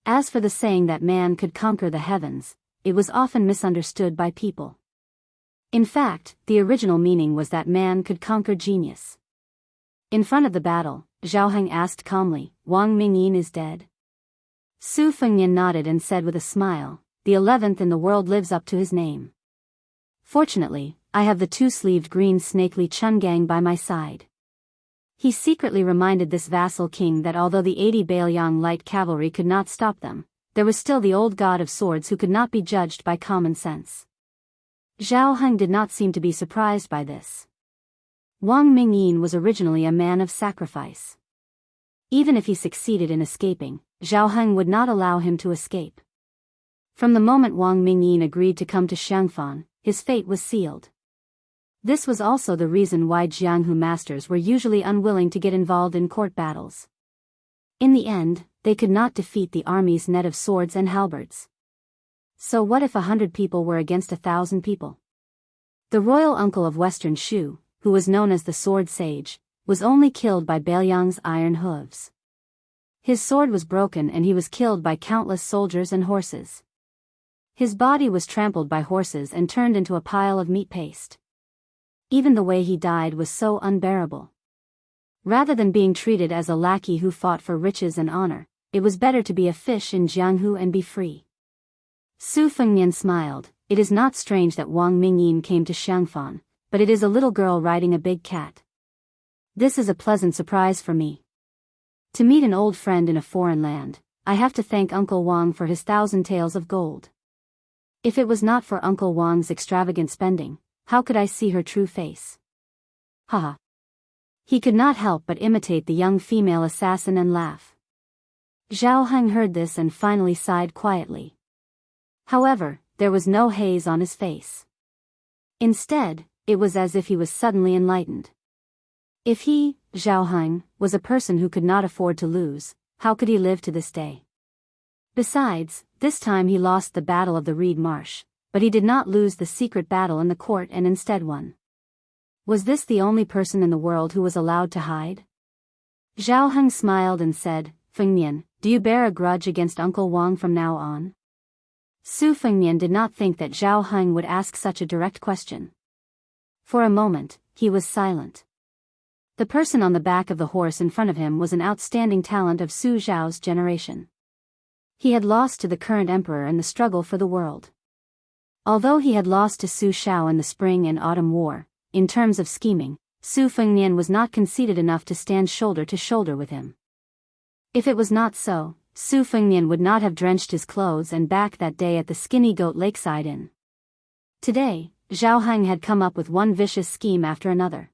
As for the saying that man could conquer the heavens, it was often misunderstood by people. In fact, the original meaning was that man could conquer genius. In front of the battle, Zhao Heng asked calmly, "Wang Mingyin is dead?" Su Fengnian nodded and said with a smile, "The 11th in the world lives up to his name. Fortunately, I have the two-sleeved green snake Li Chungang by my side." He secretly reminded this vassal king that although the 80 Bailiang light cavalry could not stop them, there was still the old god of swords who could not be judged by common sense. Zhao Heng did not seem to be surprised by this. Wang Mingyin was originally a man of sacrifice. Even if he succeeded in escaping, Zhao Heng would not allow him to escape. From the moment Wang Mingyin agreed to come to Xiangfan, his fate was sealed. This was also the reason why Jianghu masters were usually unwilling to get involved in court battles. In the end, they could not defeat the army's net of swords and halberds. So what if 100 people were against 1,000 people? The royal uncle of Western Shu, who was known as the Sword Sage, was only killed by Bailiang's iron hooves. His sword was broken and he was killed by countless soldiers and horses. His body was trampled by horses and turned into a pile of meat paste. Even the way he died was so unbearable. Rather than being treated as a lackey who fought for riches and honor, it was better to be a fish in Jianghu and be free. Su Fengnian smiled. It is not strange that Wang Mingyin came to Xiangfan, but it is a little girl riding a big cat. This is a pleasant surprise for me. To meet an old friend in a foreign land, I have to thank Uncle Wang for his 1,000 taels of gold. If it was not for Uncle Wang's extravagant spending, how could I see her true face? Haha. He could not help but imitate the young female assassin and laugh. Zhao Heng heard this and finally sighed quietly. However, there was no haze on his face. Instead, it was as if he was suddenly enlightened. If he, Zhao Heng, was a person who could not afford to lose, how could he live to this day? Besides, this time he lost the Battle of the Reed Marsh, but he did not lose the secret battle in the court and instead won. Was this the only person in the world who was allowed to hide? Zhao Heng smiled and said, Fengnian, do you bear a grudge against Uncle Wang from now on? Su Fengnian did not think that Zhao Heng would ask such a direct question. For a moment, he was silent. The person on the back of the horse in front of him was an outstanding talent of Su Zhao's generation. He had lost to the current emperor in the struggle for the world. Although he had lost to Su Shao in the Spring and Autumn War, in terms of scheming, Su Fengnian was not conceited enough to stand shoulder to shoulder with him. If it was not so, Su Fengnian would not have drenched his clothes and back that day at the Skinny Goat Lakeside Inn. Today, Zhao Heng had come up with one vicious scheme after another.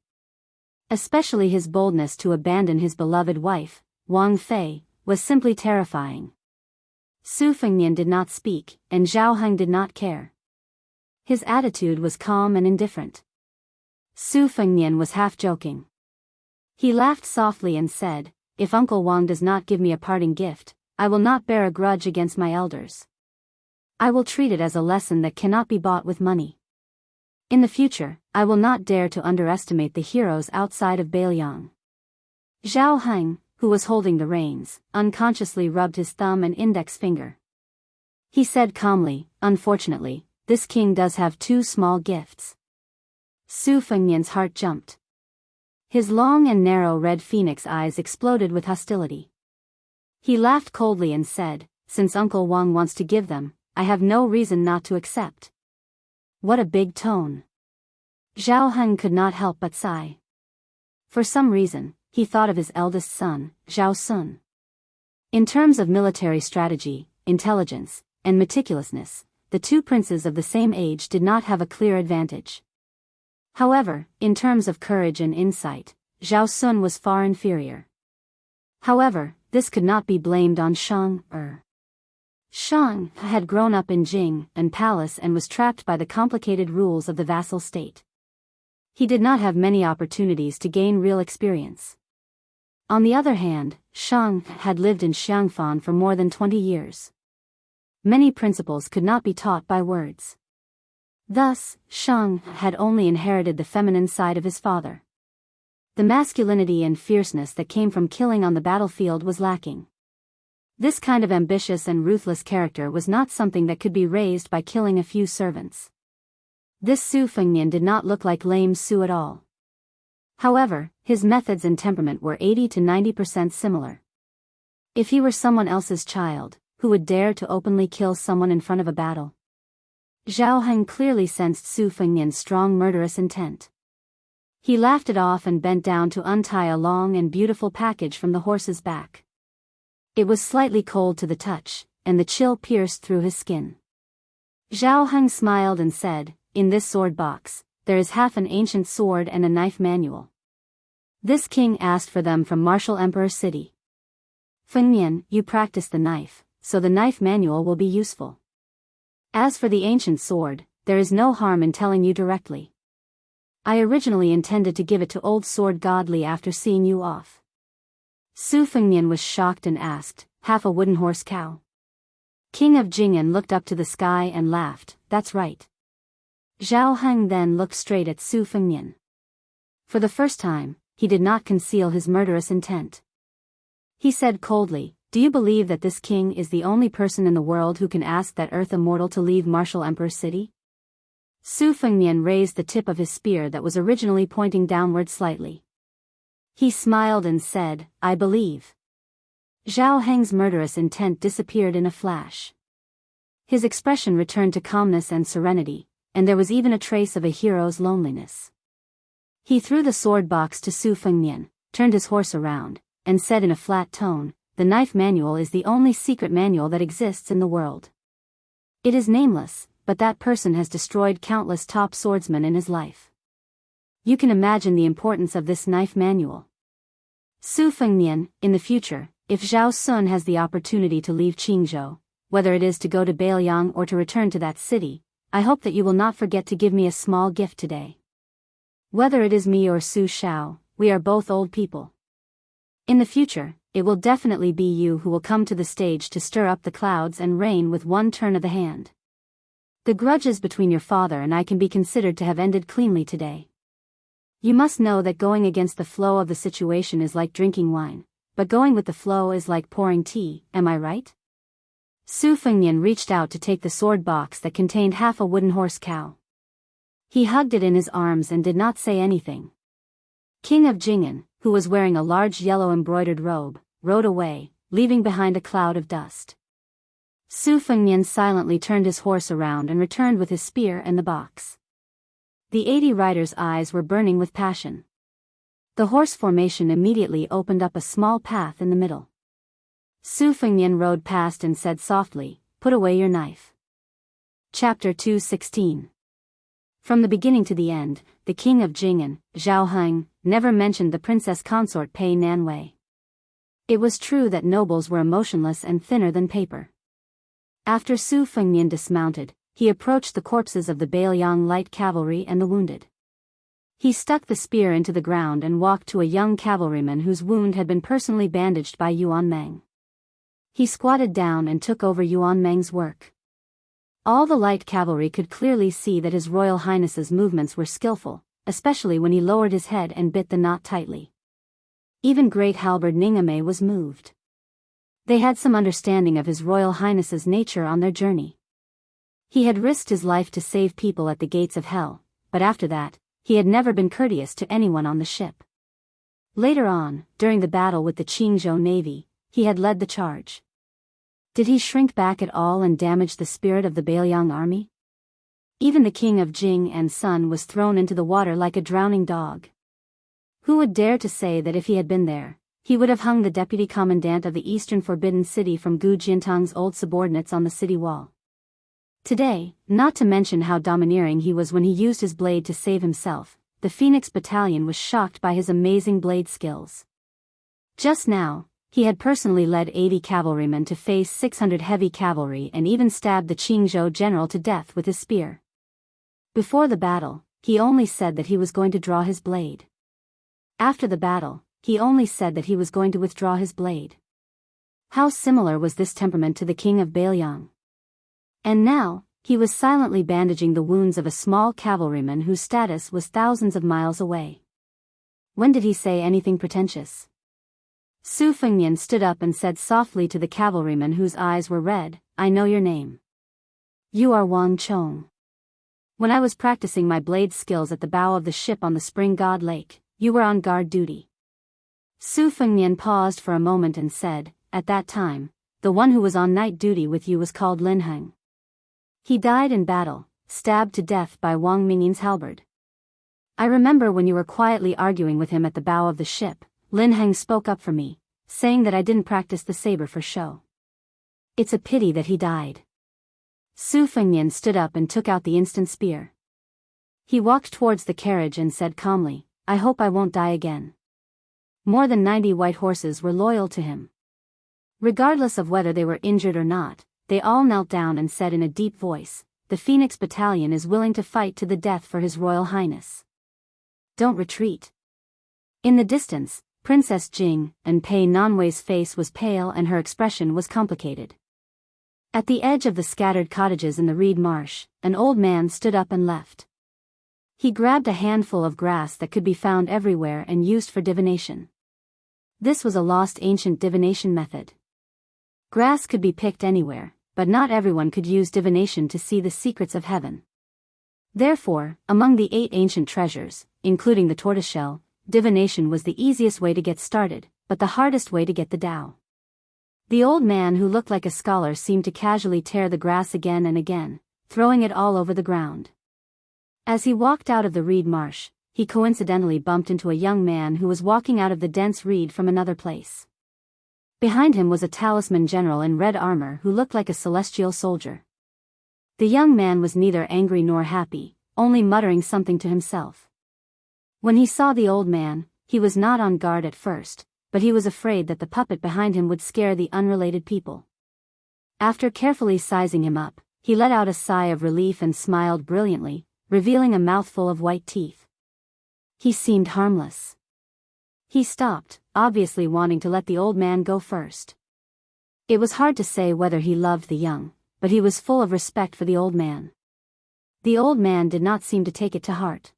Especially his boldness to abandon his beloved wife, Wang Fei, was simply terrifying. Su Fengnian did not speak, and Zhao Heng did not care. His attitude was calm and indifferent. Su Fengnian was half joking. He laughed softly and said, if Uncle Wang does not give me a parting gift, I will not bear a grudge against my elders. I will treat it as a lesson that cannot be bought with money. In the future, I will not dare to underestimate the heroes outside of Beiliang. Zhao Heng, who was holding the reins, unconsciously rubbed his thumb and index finger. He said calmly, unfortunately, this king does have 2 small gifts. Su Fengnian's heart jumped. His long and narrow red phoenix eyes exploded with hostility. He laughed coldly and said, since Uncle Wang wants to give them, I have no reason not to accept. What a big tone. Zhao Heng could not help but sigh. For some reason, he thought of his eldest son, Zhao Sun. In terms of military strategy, intelligence, and meticulousness, the 2 princes of the same age did not have a clear advantage. However, in terms of courage and insight, Zhao Sun was far inferior. However, this could not be blamed on Shang. Shang had grown up in Jing and Palace and was trapped by the complicated rules of the vassal state. He did not have many opportunities to gain real experience. On the other hand, Shang had lived in Xiangfan for more than 20 years. Many principles could not be taught by words. Thus, Shang had only inherited the feminine side of his father. The masculinity and fierceness that came from killing on the battlefield was lacking. This kind of ambitious and ruthless character was not something that could be raised by killing a few servants. This Su Fengnian did not look like lame Su at all. However, his methods and temperament were 80 to 90% similar. If he were someone else's child, who would dare to openly kill someone in front of a battle? Zhao Heng clearly sensed Su Fengnian's strong murderous intent. He laughed it off and bent down to untie a long and beautiful package from the horse's back. It was slightly cold to the touch, and the chill pierced through his skin. Zhao Heng smiled and said, in this sword box, there is half an ancient sword and a knife manual. This king asked for them from Martial Emperor City. Fengnian, you practice the knife, so the knife manual will be useful. As for the ancient sword, there is no harm in telling you directly. I originally intended to give it to old sword godly after seeing you off. Su Fengnian was shocked and asked, half a wooden horse cow? King of Jing'an looked up to the sky and laughed, that's right. Zhao Heng then looked straight at Su Fengnian. For the first time, he did not conceal his murderous intent. He said coldly, do you believe that this king is the only person in the world who can ask that earth immortal to leave Martial Emperor City? Su Fengnian raised the tip of his spear that was originally pointing downward slightly. He smiled and said, I believe. Zhao Heng's murderous intent disappeared in a flash. His expression returned to calmness and serenity, and there was even a trace of a hero's loneliness. He threw the sword box to Su Fengnian, turned his horse around, and said in a flat tone, the knife manual is the only secret manual that exists in the world. It is nameless, but that person has destroyed countless top swordsmen in his life. You can imagine the importance of this knife manual. Su Fengnian, in the future, if Zhao Sun has the opportunity to leave Qingzhou, whether it is to go to Beiliang or to return to that city, I hope that you will not forget to give me a small gift today. Whether it is me or Su Shao, we are both old people. In the future, it will definitely be you who will come to the stage to stir up the clouds and rain with one turn of the hand. The grudges between your father and I can be considered to have ended cleanly today. You must know that going against the flow of the situation is like drinking wine, but going with the flow is like pouring tea, am I right? Su Fengnian reached out to take the sword box that contained half a wooden horse cow. He hugged it in his arms and did not say anything. King of Jianghu, who was wearing a large yellow embroidered robe, rode away, leaving behind a cloud of dust. Su Fengnian silently turned his horse around and returned with his spear and the box. The 80 riders' eyes were burning with passion. The horse formation immediately opened up a small path in the middle. Su Fengnian rode past and said softly, "Put away your knife." Chapter 2:16. From the beginning to the end, the king of Jianghu, Zhao Heng, never mentioned the princess consort Pei Nanwei. It was true that nobles were emotionless and thinner than paper. After Su Fengnian dismounted, he approached the corpses of the Bailiang light cavalry and the wounded. He stuck the spear into the ground and walked to a young cavalryman whose wound had been personally bandaged by Yuan Meng. He squatted down and took over Yuan Meng's work. All the light cavalry could clearly see that His Royal Highness's movements were skillful, especially when he lowered his head and bit the knot tightly. Even Great Halberd Ningame was moved. They had some understanding of His Royal Highness's nature on their journey. He had risked his life to save people at the gates of hell, but after that, he had never been courteous to anyone on the ship. Later on, during the battle with the Qingzhou Navy, he had led the charge. Did he shrink back at all and damage the spirit of the Bailiang army? Even the king of Jing and Sun was thrown into the water like a drowning dog. Who would dare to say that if he had been there, he would have hung the deputy commandant of the Eastern Forbidden City from Gu Jintang's old subordinates on the city wall? Today, not to mention how domineering he was when he used his blade to save himself, the Phoenix Battalion was shocked by his amazing blade skills. Just now, he had personally led 80 cavalrymen to face 600 heavy cavalry and even stabbed the Qingzhou general to death with his spear. Before the battle, he only said that he was going to draw his blade. After the battle, he only said that he was going to withdraw his blade. How similar was this temperament to the king of Bailiang? And now, he was silently bandaging the wounds of a small cavalryman whose status was thousands of miles away. When did he say anything pretentious? Su Fengnian stood up and said softly to the cavalryman whose eyes were red, "I know your name. You are Wang Chong. When I was practicing my blade skills at the bow of the ship on the Spring God Lake, you were on guard duty." Su Fengnian paused for a moment and said, "At that time, the one who was on night duty with you was called Lin Heng. He died in battle, stabbed to death by Wang Mingyin's halberd. I remember when you were quietly arguing with him at the bow of the ship, Lin Heng spoke up for me, saying that I didn't practice the saber for show. It's a pity that he died." Su Fengnian stood up and took out the instant spear. He walked towards the carriage and said calmly, "I hope I won't die again." More than 90 white horses were loyal to him. Regardless of whether they were injured or not, they all knelt down and said in a deep voice, "The Phoenix Battalion is willing to fight to the death for His Royal Highness. Don't retreat." In the distance, Princess Jing and Pei Nanwei's face was pale and her expression was complicated. At the edge of the scattered cottages in the reed marsh, an old man stood up and left. He grabbed a handful of grass that could be found everywhere and used for divination. This was a lost ancient divination method. Grass could be picked anywhere, but not everyone could use divination to see the secrets of heaven. Therefore, among the 8 ancient treasures, including the tortoiseshell, divination was the easiest way to get started, but the hardest way to get the Tao. The old man who looked like a scholar seemed to casually tear the grass again and again, throwing it all over the ground. As he walked out of the reed marsh, he coincidentally bumped into a young man who was walking out of the dense reed from another place. Behind him was a talisman general in red armor who looked like a celestial soldier. The young man was neither angry nor happy, only muttering something to himself. When he saw the old man, he was not on guard at first, but he was afraid that the puppet behind him would scare the unrelated people. After carefully sizing him up, he let out a sigh of relief and smiled brilliantly, revealing a mouthful of white teeth. He seemed harmless. He stopped, obviously wanting to let the old man go first. It was hard to say whether he loved the young, but he was full of respect for the old man. The old man did not seem to take it to heart.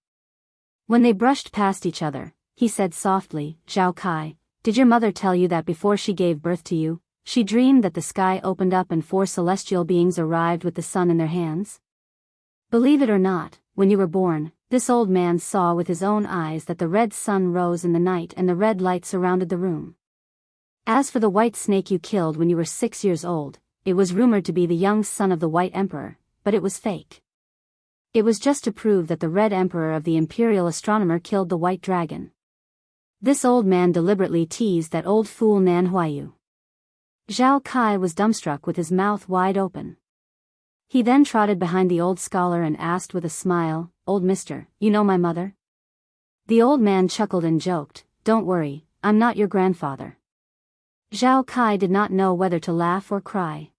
When they brushed past each other, he said softly, "Zhao Kai, did your mother tell you that before she gave birth to you, she dreamed that the sky opened up and 4 celestial beings arrived with the sun in their hands?" Believe it or not, when you were born, this old man saw with his own eyes that the red sun rose in the night and the red light surrounded the room. As for the white snake you killed when you were 6 years old, it was rumored to be the young son of the White Emperor, but it was fake. It was just to prove that the Red Emperor of the Imperial Astronomer killed the White Dragon. This old man deliberately teased that old fool Nan Huayu. Zhao Kai was dumbstruck with his mouth wide open. He then trotted behind the old scholar and asked with a smile, "Old mister, you know my mother?" The old man chuckled and joked, "Don't worry, I'm not your grandfather." Zhao Kai did not know whether to laugh or cry.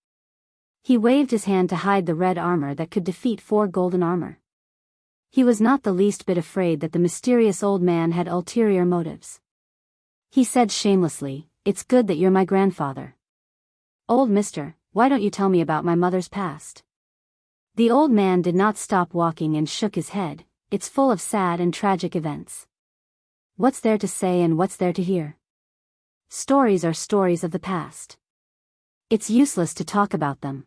He waved his hand to hide the red armor that could defeat 4 golden armor. He was not the least bit afraid that the mysterious old man had ulterior motives. He said shamelessly, "It's good that you're my grandfather. Old mister, why don't you tell me about my mother's past?" The old man did not stop walking and shook his head. "It's full of sad and tragic events. What's there to say and what's there to hear? Stories are stories of the past. It's useless to talk about them."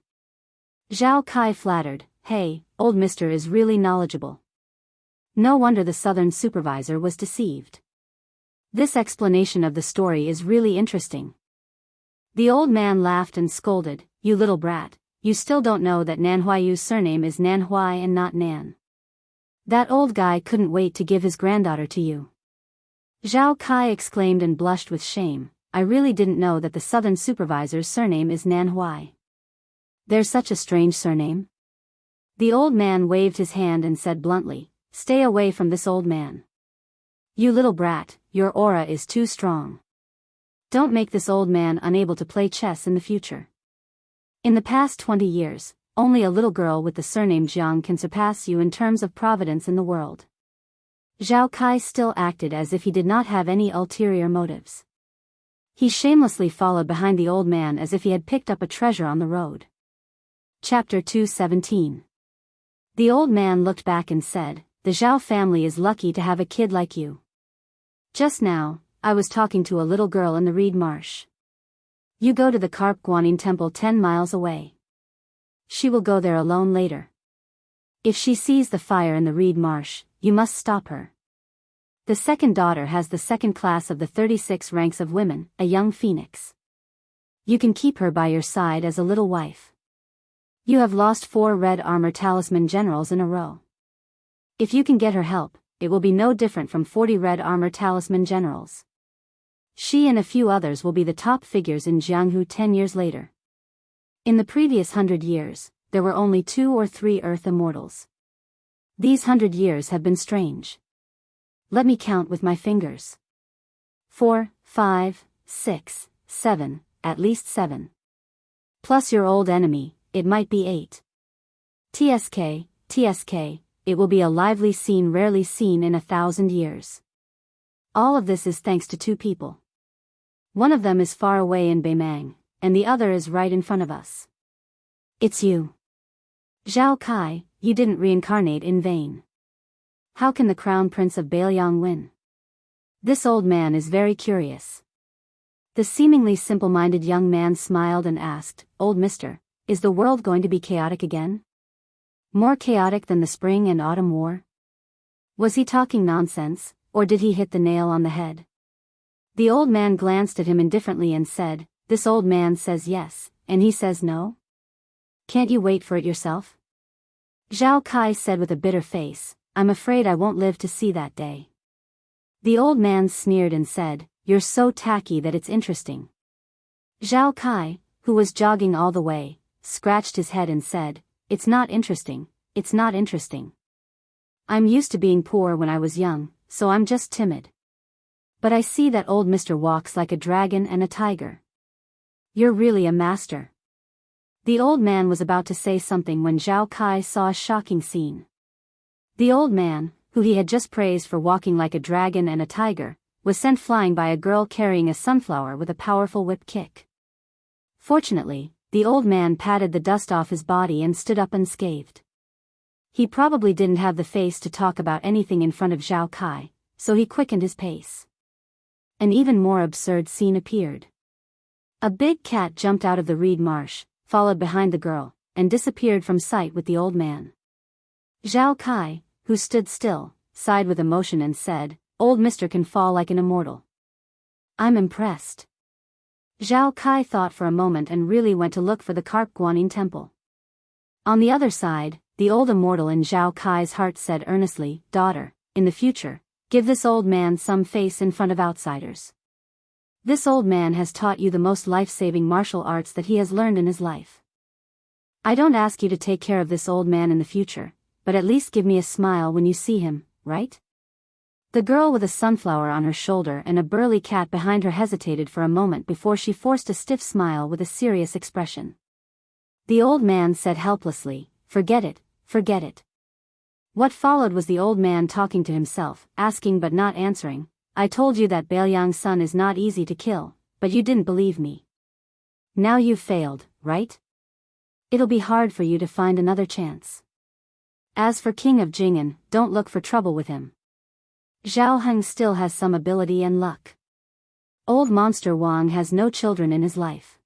Zhao Kai flattered, "Hey, old mister is really knowledgeable." No wonder the southern supervisor was deceived. This explanation of the story is really interesting. The old man laughed and scolded, "You little brat, you still don't know that Nan Huayu's surname is Nan Huai and not Nan. That old guy couldn't wait to give his granddaughter to you." Zhao Kai exclaimed and blushed with shame, "I really didn't know that the southern supervisor's surname is Nan Huai. There's such a strange surname." The old man waved his hand and said bluntly, "Stay away from this old man. You little brat, your aura is too strong. Don't make this old man unable to play chess in the future. In the past 20 years, only a little girl with the surname Jiang can surpass you in terms of providence in the world." Zhao Kai still acted as if he did not have any ulterior motives. He shamelessly followed behind the old man as if he had picked up a treasure on the road. Chapter 217. The old man looked back and said, "The Zhao family is lucky to have a kid like you. Just now, I was talking to a little girl in the reed marsh. You go to the Carp Guanyin temple 10 miles away. She will go there alone later. If she sees the fire in the reed marsh, you must stop her. The second daughter has the second class of the 36 ranks of women, a young phoenix. You can keep her by your side as a little wife. You have lost 4 red armor talisman generals in a row. If you can get her help, it will be no different from 40 red armor talisman generals. She and a few others will be the top figures in Jianghu 10 years later. In the previous 100 years, there were only 2 or 3 earth immortals. These 100 years have been strange. Let me count with my fingers. 4, 5, 6, 7, at least 7. Plus your old enemy, it might be 8. TSK, it will be a lively scene rarely seen in 1,000 years. All of this is thanks to 2 people. One of them is far away in Beimang, and the other is right in front of us. It's you. Zhao Kai, you didn't reincarnate in vain. How can the crown prince of Beiliang win? This old man is very curious." The seemingly simple-minded young man smiled and asked, "Old mister, is the world going to be chaotic again? More chaotic than the spring and autumn war?" Was he talking nonsense, or did he hit the nail on the head? The old man glanced at him indifferently and said, "This old man says yes, and he says no? Can't you wait for it yourself?" Zhao Kai said with a bitter face, "I'm afraid I won't live to see that day." The old man sneered and said, "You're so tacky that it's interesting." Zhao Kai, who was jogging all the way, scratched his head and said, "It's not interesting, it's not interesting. I'm used to being poor when I was young, so I'm just timid. But I see that old mister walks like a dragon and a tiger. You're really a master." The old man was about to say something when Zhao Kai saw a shocking scene. The old man, who he had just praised for walking like a dragon and a tiger, was sent flying by a girl carrying a sunflower with a powerful whip kick. Fortunately, the old man patted the dust off his body and stood up unscathed. He probably didn't have the face to talk about anything in front of Zhao Kai, so he quickened his pace. An even more absurd scene appeared. A big cat jumped out of the reed marsh, followed behind the girl, and disappeared from sight with the old man. Zhao Kai, who stood still, sighed with emotion and said, "Old Mister can fall like an immortal. I'm impressed." Zhao Kai thought for a moment and really went to look for the Carp Guanyin temple. On the other side, the old immortal in Zhao Kai's heart said earnestly, "Daughter, in the future, give this old man some face in front of outsiders. This old man has taught you the most life-saving martial arts that he has learned in his life. I don't ask you to take care of this old man in the future, but at least give me a smile when you see him, right?" The girl with a sunflower on her shoulder and a burly cat behind her hesitated for a moment before she forced a stiff smile with a serious expression. The old man said helplessly, "Forget it, forget it." What followed was the old man talking to himself, asking but not answering. "I told you that Bailiang's son is not easy to kill, but you didn't believe me. Now you've failed, right? It'll be hard for you to find another chance. As for King of Jing'an, don't look for trouble with him. Zhao Heng still has some ability and luck. Old Monster Wang has no children in his life.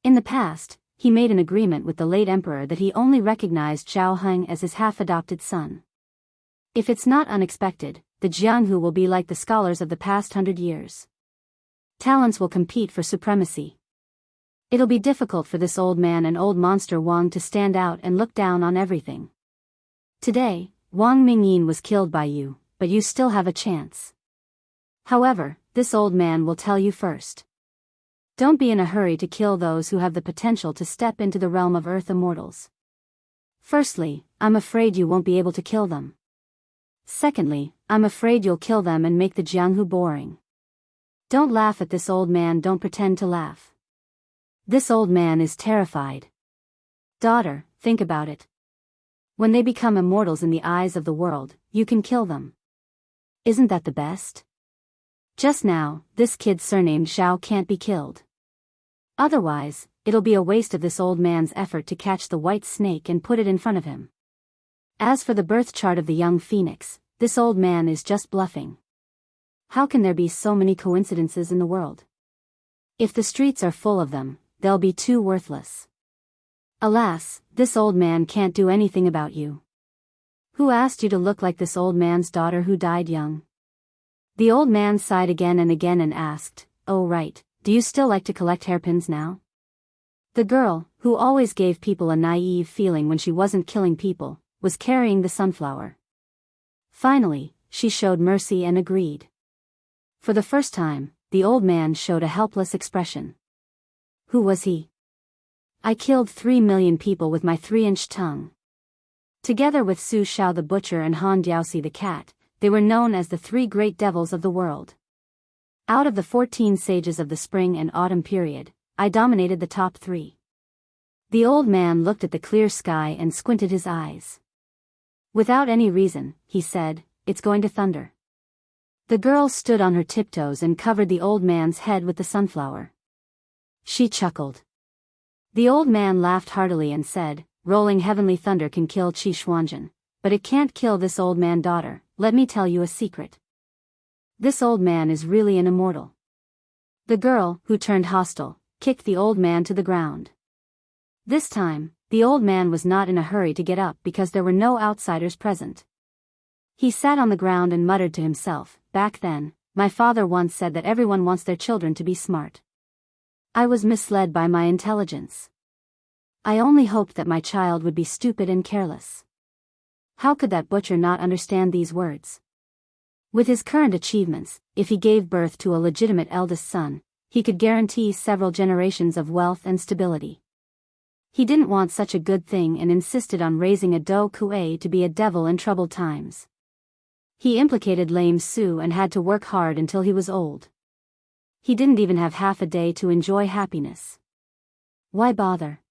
In the past, he made an agreement with the late emperor that he only recognized Zhao Heng as his half-adopted son. If it's not unexpected, the Jianghu will be like the scholars of the past 100 years. Talents will compete for supremacy. It'll be difficult for this old man and old Monster Wang to stand out and look down on everything. Today, Wang Mingyin was killed by you, but you still have a chance. However, this old man will tell you first. Don't be in a hurry to kill those who have the potential to step into the realm of Earth Immortals. Firstly, I'm afraid you won't be able to kill them. Secondly, I'm afraid you'll kill them and make the Jianghu boring. Don't laugh at this old man, don't pretend to laugh. This old man is terrified. Daughter, think about it. When they become immortals in the eyes of the world, you can kill them. Isn't that the best? Just now, this kid surnamed Zhao can't be killed. Otherwise, it'll be a waste of this old man's effort to catch the white snake and put it in front of him. As for the birth chart of the young phoenix, this old man is just bluffing. How can there be so many coincidences in the world? If the streets are full of them, they'll be too worthless. Alas, this old man can't do anything about you. Who asked you to look like this old man's daughter who died young? The old man sighed again and asked, "Oh right, do you still like to collect hairpins now?" The girl, who always gave people a naive feeling when she wasn't killing people, was carrying the sunflower. Finally, she showed mercy and agreed. For the first time, the old man showed a helpless expression. Who was he? I killed 3 million people with my 3-inch tongue. Together with Su Shao the butcher and Han Diaoxi the cat, they were known as the 3 great devils of the world. Out of the 14 sages of the spring and autumn period, I dominated the top 3. The old man looked at the clear sky and squinted his eyes. Without any reason, he said, "It's going to thunder." The girl stood on her tiptoes and covered the old man's head with the sunflower. She chuckled. The old man laughed heartily and said, "Rolling heavenly thunder can kill Qi Xuanzhen, but it can't kill this old man, daughter. Let me tell you a secret. This old man is really an immortal." The girl, who turned hostile, kicked the old man to the ground. This time, the old man was not in a hurry to get up because there were no outsiders present. He sat on the ground and muttered to himself, "Back then, my father once said that everyone wants their children to be smart. I was misled by my intelligence. I only hoped that my child would be stupid and careless." How could that butcher not understand these words? With his current achievements, if he gave birth to a legitimate eldest son, he could guarantee several generations of wealth and stability. He didn't want such a good thing and insisted on raising a Do Kue to be a devil in troubled times. He implicated lame Su and had to work hard until he was old. He didn't even have half a day to enjoy happiness. Why bother?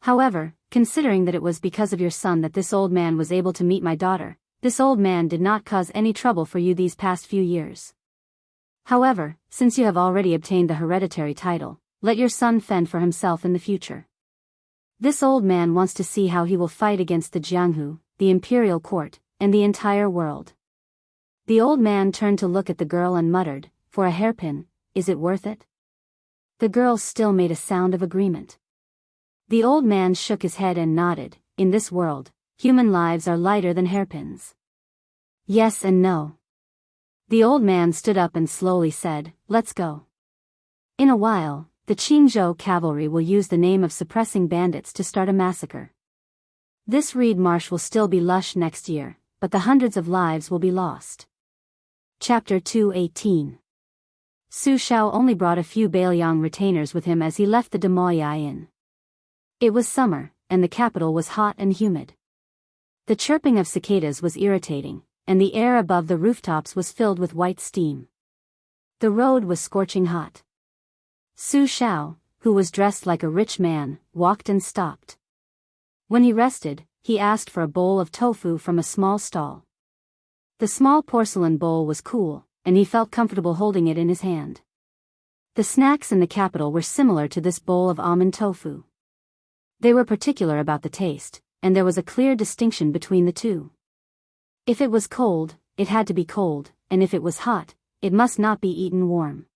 However, considering that it was because of your son that this old man was able to meet my daughter, this old man did not cause any trouble for you these past few years. However, since you have already obtained the hereditary title, let your son fend for himself in the future. This old man wants to see how he will fight against the Jianghu, the imperial court, and the entire world. The old man turned to look at the girl and muttered, "For a hairpin, is it worth it?" The girl still made a sound of agreement. The old man shook his head and nodded. In this world, human lives are lighter than hairpins. Yes and no. The old man stood up and slowly said, "Let's go." In a while, the Qingzhou cavalry will use the name of suppressing bandits to start a massacre. This reed marsh will still be lush next year, but the hundreds of lives will be lost. Chapter 218. Su Shao only brought a few Bailiang retainers with him as he left the Demoyi Inn. It was summer, and the capital was hot and humid. The chirping of cicadas was irritating, and the air above the rooftops was filled with white steam. The road was scorching hot. Su Shao, who was dressed like a rich man, walked and stopped. When he rested, he asked for a bowl of tofu from a small stall. The small porcelain bowl was cool, and he felt comfortable holding it in his hand. The snacks in the capital were similar to this bowl of almond tofu. They were particular about the taste, and there was a clear distinction between the two. If it was cold, it had to be cold, and if it was hot, it must not be eaten warm.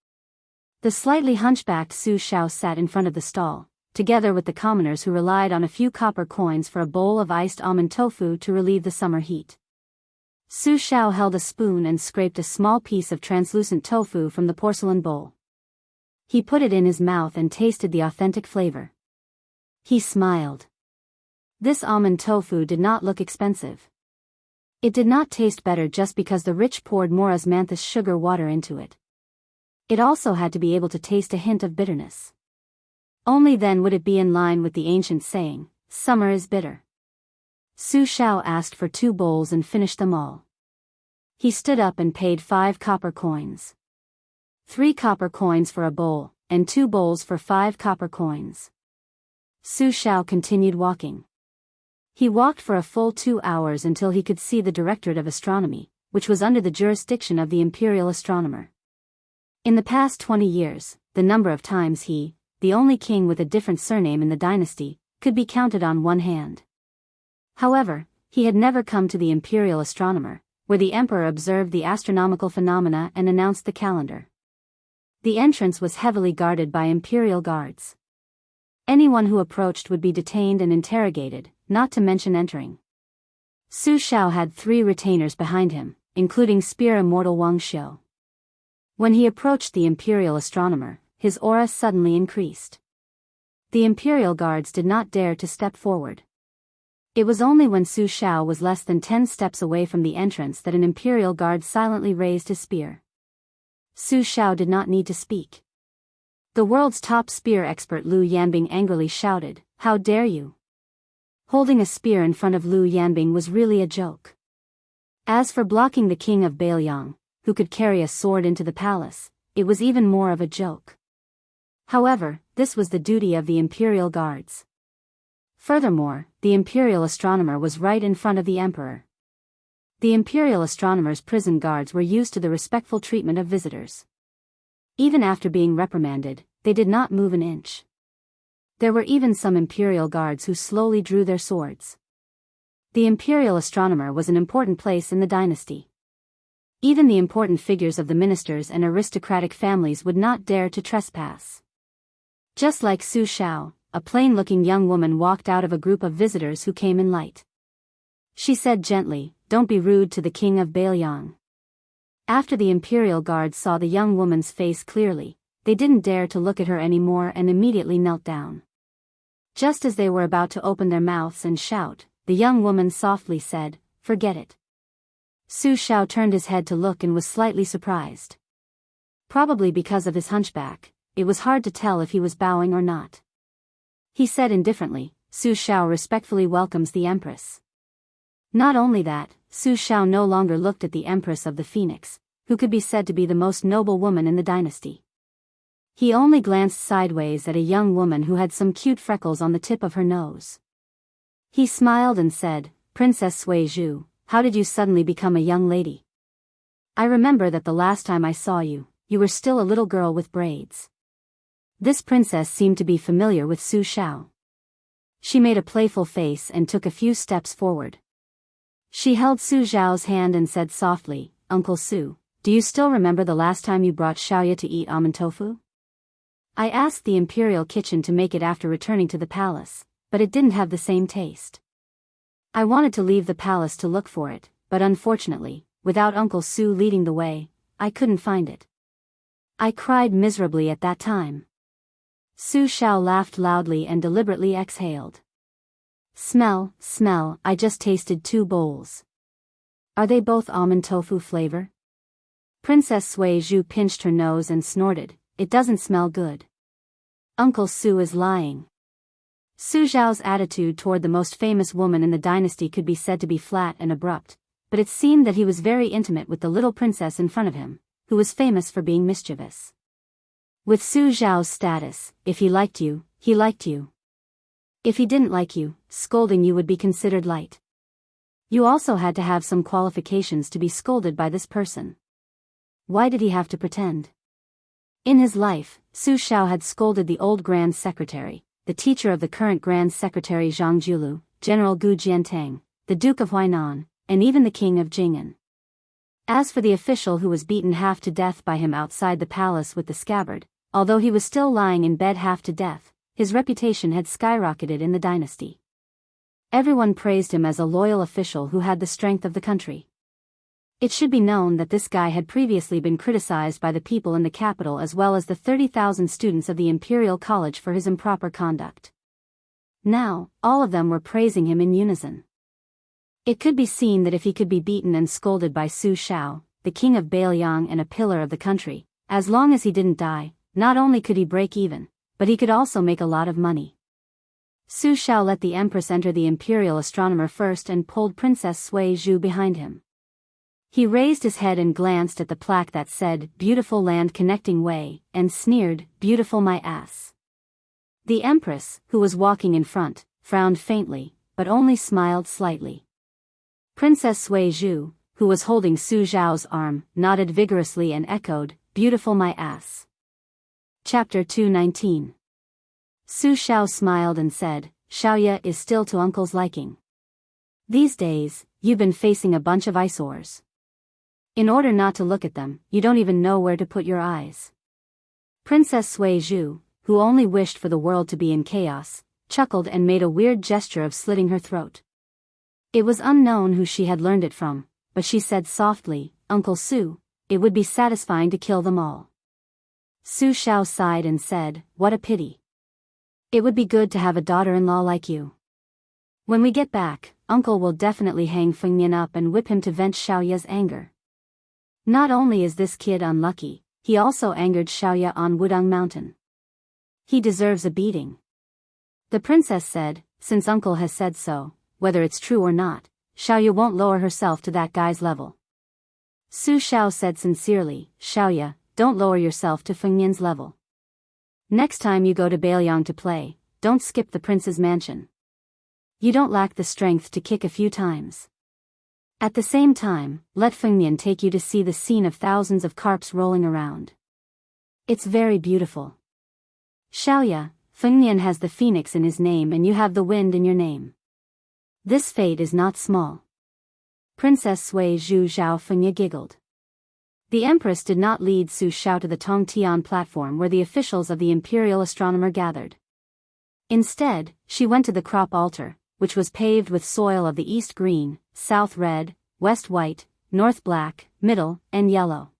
The slightly hunchbacked Su Shao sat in front of the stall, together with the commoners who relied on a few copper coins for a bowl of iced almond tofu to relieve the summer heat. Su Shao held a spoon and scraped a small piece of translucent tofu from the porcelain bowl. He put it in his mouth and tasted the authentic flavor. He smiled. This almond tofu did not look expensive. It did not taste better just because the rich poured more osmanthus sugar water into it. It also had to be able to taste a hint of bitterness. Only then would it be in line with the ancient saying, "Summer is bitter." Su Shao asked for 2 bowls and finished them all. He stood up and paid 5 copper coins. 3 copper coins for a bowl, and 2 bowls for 5 copper coins. Su Shao continued walking. He walked for a full 2 hours until he could see the Directorate of Astronomy, which was under the jurisdiction of the imperial astronomer. In the past 20 years, the number of times he, the only king with a different surname in the dynasty, could be counted on one hand. However, he had never come to the imperial astronomer, where the emperor observed the astronomical phenomena and announced the calendar. The entrance was heavily guarded by imperial guards. Anyone who approached would be detained and interrogated, not to mention entering. Su Shao had 3 retainers behind him, including spear immortal Wang Xiu. When he approached the imperial astronomer, his aura suddenly increased. The imperial guards did not dare to step forward. It was only when Su Shao was less than 10 steps away from the entrance that an imperial guard silently raised his spear. Su Shao did not need to speak. The world's top spear expert Lu Yanbing angrily shouted, "How dare you!" Holding a spear in front of Lu Yanbing was really a joke. As for blocking the king of Bailiang, who could carry a sword into the palace, it was even more of a joke. However, this was the duty of the imperial guards. Furthermore, the imperial astronomer was right in front of the emperor. The imperial astronomer's prison guards were used to the respectful treatment of visitors. Even after being reprimanded, they did not move an inch. There were even some imperial guards who slowly drew their swords. The imperial astronomer was an important place in the dynasty. Even the important figures of the ministers and aristocratic families would not dare to trespass. Just like Su Shao, a plain-looking young woman walked out of a group of visitors who came in light. She said gently, "Don't be rude to the king of Bailiang." After the imperial guards saw the young woman's face clearly, they didn't dare to look at her anymore and immediately knelt down. Just as they were about to open their mouths and shout, the young woman softly said, "Forget it." Su Shao turned his head to look and was slightly surprised. Probably because of his hunchback, it was hard to tell if he was bowing or not. He said indifferently, "Su Shao respectfully welcomes the Empress." Not only that, Su Shao no longer looked at the Empress of the Phoenix, who could be said to be the most noble woman in the dynasty. He only glanced sideways at a young woman who had some cute freckles on the tip of her nose. He smiled and said, "Princess Sui Zhu, how did you suddenly become a young lady? I remember that the last time I saw you, you were still a little girl with braids." This princess seemed to be familiar with Su Shao. She made a playful face and took a few steps forward. She held Su Zhao's hand and said softly, "Uncle Su, do you still remember the last time you brought Xiaoya to eat almond tofu? I asked the imperial kitchen to make it after returning to the palace, but it didn't have the same taste. I wanted to leave the palace to look for it, but unfortunately, without Uncle Su leading the way, I couldn't find it. I cried miserably at that time." Su Xiao laughed loudly and deliberately exhaled. Smell, I just tasted 2 bowls. Are they both almond tofu flavor?" Princess Sui Zhu pinched her nose and snorted, "It doesn't smell good. Uncle Su is lying." Su Zhao's attitude toward the most famous woman in the dynasty could be said to be flat and abrupt, but it seemed that he was very intimate with the little princess in front of him, who was famous for being mischievous. With Su Zhao's status, if he liked you, he liked you. If he didn't like you, scolding you would be considered light. You also had to have some qualifications to be scolded by this person. Why did he have to pretend? In his life, Su Xiao had scolded the old Grand Secretary, the teacher of the current Grand Secretary Zhang Julu, General Gu Jiantang, the Duke of Huainan, and even the King of Jing'an. As for the official who was beaten half to death by him outside the palace with the scabbard, although he was still lying in bed half to death, his reputation had skyrocketed in the dynasty. Everyone praised him as a loyal official who had the strength of the country. It should be known that this guy had previously been criticized by the people in the capital as well as the 30,000 students of the Imperial College for his improper conduct. Now, all of them were praising him in unison. It could be seen that if he could be beaten and scolded by Su Xiao, the king of Bailiang and a pillar of the country, as long as he didn't die, not only could he break even, but he could also make a lot of money. Su Xiao let the Empress enter the Imperial Astronomer first and pulled Princess Sui Zhu behind him. He raised his head and glanced at the plaque that said, "Beautiful Land Connecting Way," and sneered, "Beautiful my ass." The Empress, who was walking in front, frowned faintly, but only smiled slightly. Princess Sui Zhu, who was holding Su Zhao's arm, nodded vigorously and echoed, "Beautiful my ass." Chapter 219. Su Xiao smiled and said, "Xiaoya is still to Uncle's liking. These days, you've been facing a bunch of eyesores. In order not to look at them, you don't even know where to put your eyes." Princess Sui Zhu, who only wished for the world to be in chaos, chuckled and made a weird gesture of slitting her throat. It was unknown who she had learned it from, but she said softly, "Uncle Su, it would be satisfying to kill them all." Su Xiao sighed and said, "What a pity. It would be good to have a daughter-in-law like you. When we get back, Uncle will definitely hang Fengnian up and whip him to vent Xiaoya's anger. Not only is this kid unlucky, he also angered Xiaoya on Wudang Mountain. He deserves a beating." The princess said, "Since Uncle has said so, whether it's true or not, Xiaoya won't lower herself to that guy's level." Su Xiao said sincerely, "Xiaoya, don't lower yourself to Fengnian's level. Next time you go to Bailiang to play, don't skip the prince's mansion. You don't lack the strength to kick a few times. At the same time, let Fengnian take you to see the scene of thousands of carps rolling around. It's very beautiful. Xiaoya, Fengnian has the phoenix in his name and you have the wind in your name. This fate is not small." Princess Sui Zhu Zhao Fengnian giggled. The Empress did not lead Su Xiao to the Tongtian platform where the officials of the Imperial Astronomer gathered. Instead, she went to the crop altar, which was paved with soil of the east green, south red, west white, north black, middle, and yellow.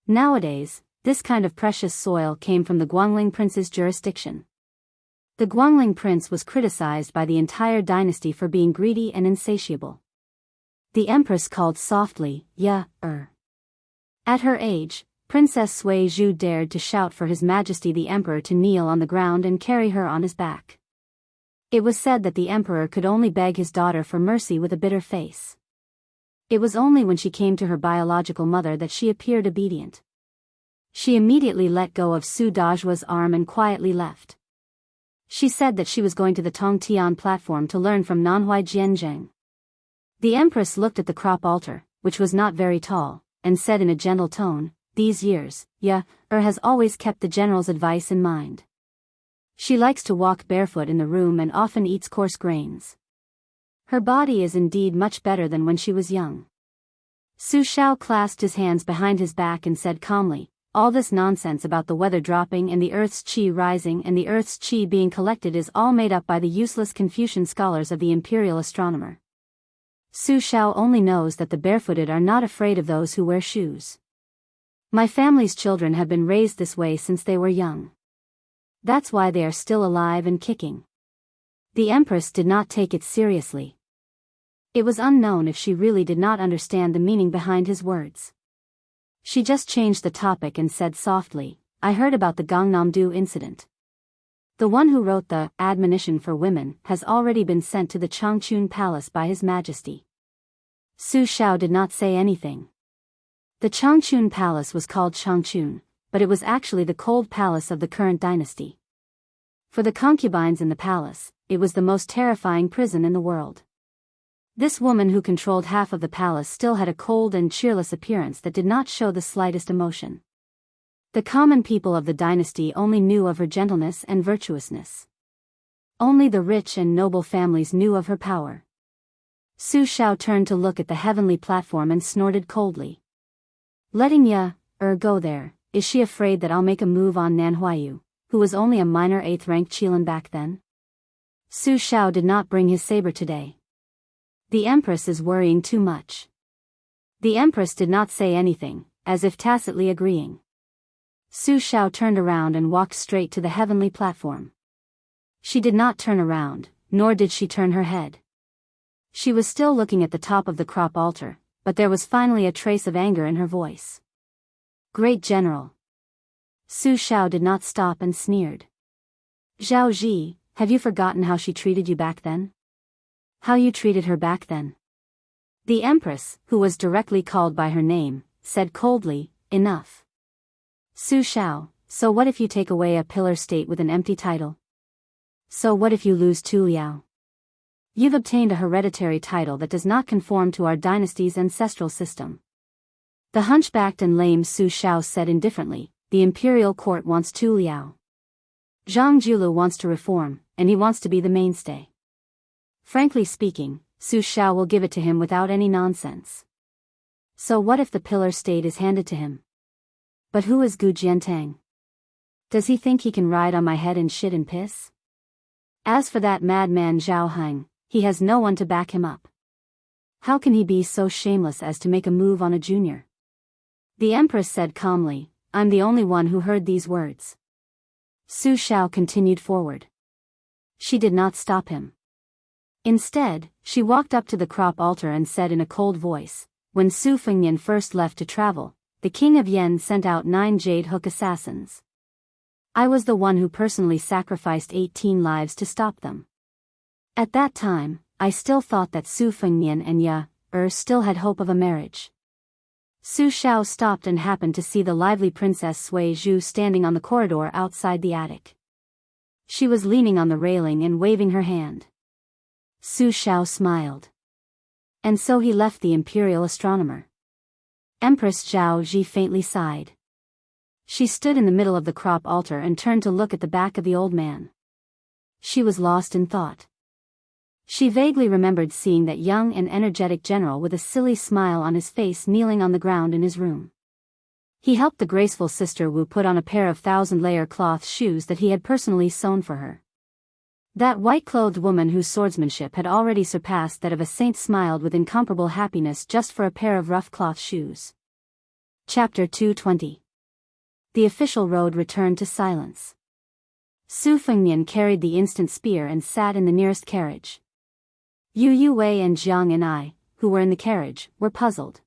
Nowadays, this kind of precious soil came from the Guangling prince's jurisdiction. The Guangling prince was criticized by the entire dynasty for being greedy and insatiable. The Empress called softly, "Ya, At her age, Princess Sui Zhu dared to shout for His Majesty the Emperor to kneel on the ground and carry her on his back. It was said that the Emperor could only beg his daughter for mercy with a bitter face. It was only when she came to her biological mother that she appeared obedient. She immediately let go of Su Dajua's arm and quietly left. She said that she was going to the Tongtian platform to learn from Nanhuai Jianzheng. The Empress looked at the crop altar, which was not very tall, and said in a gentle tone, "These years, has always kept the general's advice in mind. She likes to walk barefoot in the room and often eats coarse grains. Her body is indeed much better than when she was young. Su Xiao clasped his hands behind his back and said calmly, all this nonsense about the weather dropping and the earth's qi rising and the earth's qi being collected is all made up by the useless Confucian scholars of the imperial astronomer. Su Xiao only knows that the barefooted are not afraid of those who wear shoes. My family's children have been raised this way since they were young. That's why they are still alive and kicking. The Empress did not take it seriously. It was unknown if she really did not understand the meaning behind his words. She just changed the topic and said softly, I heard about the Gangnam-do incident. The one who wrote the admonition for women has already been sent to the Changchun Palace by His Majesty. Su Xiao did not say anything. The Changchun Palace was called Changchun, but it was actually the cold palace of the current dynasty. For the concubines in the palace, it was the most terrifying prison in the world. This woman who controlled half of the palace still had a cold and cheerless appearance that did not show the slightest emotion. The common people of the dynasty only knew of her gentleness and virtuousness. Only the rich and noble families knew of her power. Su Xiao turned to look at the heavenly platform and snorted coldly. Letting go there, is she afraid that I'll make a move on Nan Huayu, who was only a minor 8th-rank Qilin back then? Su Xiao did not bring his saber today. The Empress is worrying too much. The Empress did not say anything, as if tacitly agreeing. Su Xiao turned around and walked straight to the heavenly platform. She did not turn around, nor did she turn her head. She was still looking at the top of the crop altar, but there was finally a trace of anger in her voice. Great General. Su Xiao did not stop and sneered. Zhao Ji, have you forgotten how she treated you back then? How you treated her back then? The Empress, who was directly called by her name, said coldly, enough. Su Xiao, so what if you take away a pillar state with an empty title? So what if you lose Tu Liao? You've obtained a hereditary title that does not conform to our dynasty's ancestral system. The hunchbacked and lame Su Xiao said indifferently, the imperial court wants Tu Liao. Zhang Julu wants to reform, and he wants to be the mainstay. Frankly speaking, Su Xiao will give it to him without any nonsense. So what if the pillar state is handed to him? But who is Gu Jiantang? Does he think he can ride on my head and shit and piss? As for that madman Zhao Heng, he has no one to back him up. How can he be so shameless as to make a move on a junior? The Empress said calmly, I'm the only one who heard these words. Su Xiao continued forward. She did not stop him. Instead, she walked up to the crop altar and said in a cold voice, when Su Fengnian first left to travel, the king of Yen sent out 9 jade hook assassins. I was the one who personally sacrificed 18 lives to stop them. At that time, I still thought that Su Fengnian and still had hope of a marriage. Su Xiao stopped and happened to see the lively Princess Sui Zhu standing on the corridor outside the attic. She was leaning on the railing and waving her hand. Su Xiao smiled. And so he left the imperial astronomer. Empress Zhao Ji faintly sighed. She stood in the middle of the crop altar and turned to look at the back of the old man. She was lost in thought. She vaguely remembered seeing that young and energetic general with a silly smile on his face kneeling on the ground in his room. He helped the graceful Sister Wu put on a pair of 1,000-layer cloth shoes that he had personally sewn for her. That white-clothed woman whose swordsmanship had already surpassed that of a saint smiled with incomparable happiness just for a pair of rough cloth shoes. Chapter 220. The official road returned to silence. Su Fengnian carried the instant spear and sat in the nearest carriage. Yu Wei and Jiang and I, who were in the carriage, were puzzled.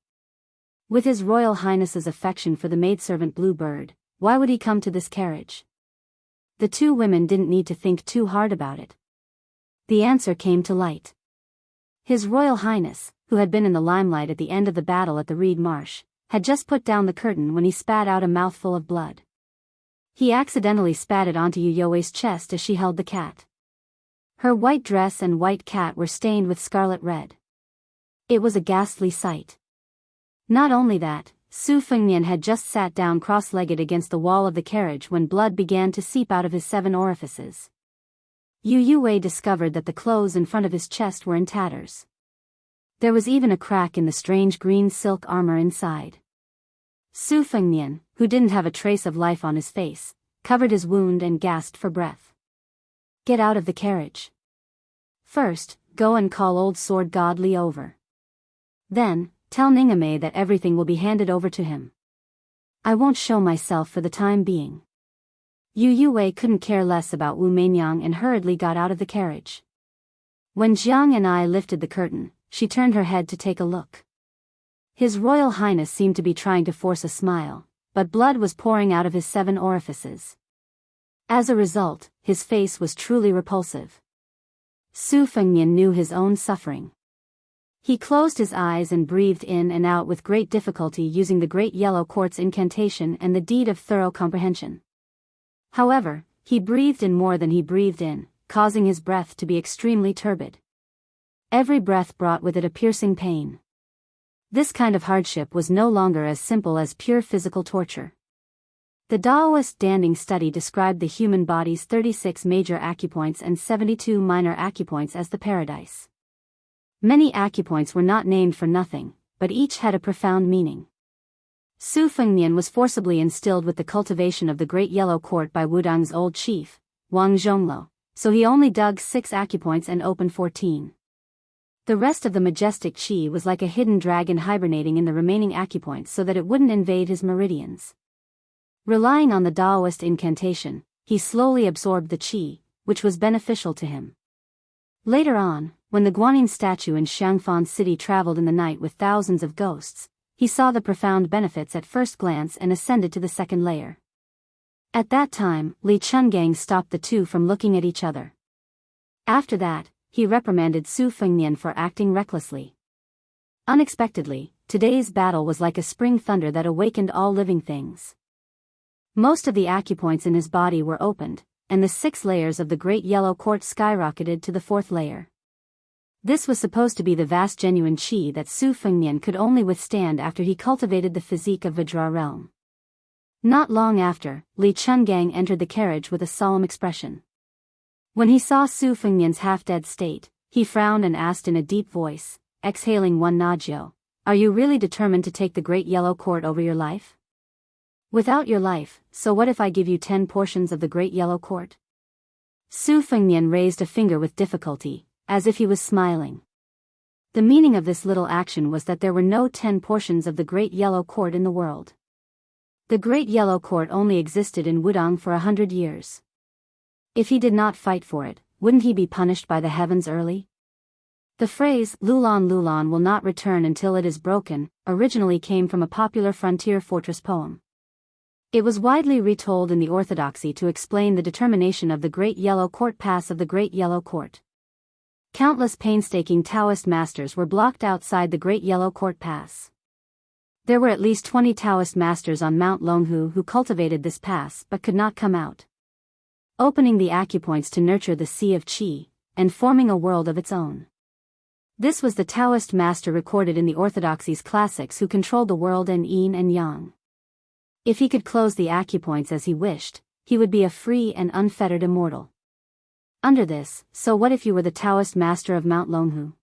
With His Royal Highness's affection for the maidservant Blue Bird, why would he come to this carriage? The two women didn't need to think too hard about it. The answer came to light. His Royal Highness, who had been in the limelight at the end of the battle at the Reed Marsh, had just put down the curtain when he spat out a mouthful of blood. He accidentally spat it onto Yu Wei's chest as she held the cat. Her white dress and white cat were stained with scarlet red. It was a ghastly sight. Not only that, Su Fengnian had just sat down cross-legged against the wall of the carriage when blood began to seep out of his 7 orifices. Yu Yue discovered that the clothes in front of his chest were in tatters. There was even a crack in the strange green silk armor inside. Su Fengnian, who didn't have a trace of life on his face, covered his wound and gasped for breath. Get out of the carriage. First, go and call old sword god Li over. Then, tell Ningame that everything will be handed over to him. I won't show myself for the time being. Yu Yue couldn't care less about Wu Meinyang and hurriedly got out of the carriage. When Jiang and I lifted the curtain, she turned her head to take a look. His Royal Highness seemed to be trying to force a smile, but blood was pouring out of his 7 orifices. As a result, his face was truly repulsive. Su Fengnian knew his own suffering. He closed his eyes and breathed in and out with great difficulty using the Great Yellow Quartz incantation and the deed of thorough comprehension. However, he breathed in more than he breathed in, causing his breath to be extremely turbid. Every breath brought with it a piercing pain. This kind of hardship was no longer as simple as pure physical torture. The Daoist Danding study described the human body's 36 major acupoints and 72 minor acupoints as the paradise. Many acupoints were not named for nothing, but each had a profound meaning. Su Fengnian was forcibly instilled with the cultivation of the Great Yellow Court by Wudang's old chief, Wang Zhongluo, so he only dug 6 acupoints and opened 14. The rest of the majestic qi was like a hidden dragon hibernating in the remaining acupoints so that it wouldn't invade his meridians. Relying on the Daoist incantation, he slowly absorbed the qi, which was beneficial to him. Later on, when the Guanyin statue in Xiangfan City traveled in the night with thousands of ghosts, he saw the profound benefits at first glance and ascended to the 2nd layer. At that time, Li Chungang stopped the two from looking at each other. After that, he reprimanded Su Fengnian for acting recklessly. Unexpectedly, today's battle was like a spring thunder that awakened all living things. Most of the acupoints in his body were opened, and the 6 layers of the Great Yellow Quartz skyrocketed to the 4th layer. This was supposed to be the vast genuine qi that Su Fengnian could only withstand after he cultivated the physique of Vajra realm. Not long after, Li Chungang entered the carriage with a solemn expression. When he saw Su Fengnian's half-dead state, he frowned and asked in a deep voice, exhaling one najio, "Are you really determined to take the Great Yellow Court over your life? Without your life, so what if I give you 10 portions of the Great Yellow Court?" Su Fengnian raised a finger with difficulty, as if he was smiling. The meaning of this little action was that there were no 10 portions of the Great Yellow Court in the world. The Great Yellow Court only existed in Wudang for 100 years. If he did not fight for it, wouldn't he be punished by the heavens early? The phrase, Lulan Lulan will not return until it is broken, originally came from a popular frontier fortress poem. It was widely retold in the Orthodoxy to explain the determination of the Great Yellow Court Pass of the Great Yellow Court. Countless painstaking Taoist masters were blocked outside the Great Yellow Court Pass. There were at least 20 Taoist masters on Mount Longhu who cultivated this pass but could not come out. Opening the acupoints to nurture the sea of qi, and forming a world of its own. This was the Taoist master recorded in the Orthodoxy's classics who controlled the world and yin and yang. If he could close the acupoints as he wished, he would be a free and unfettered immortal. Under this, so what if you were the Taoist master of Mount Longhu?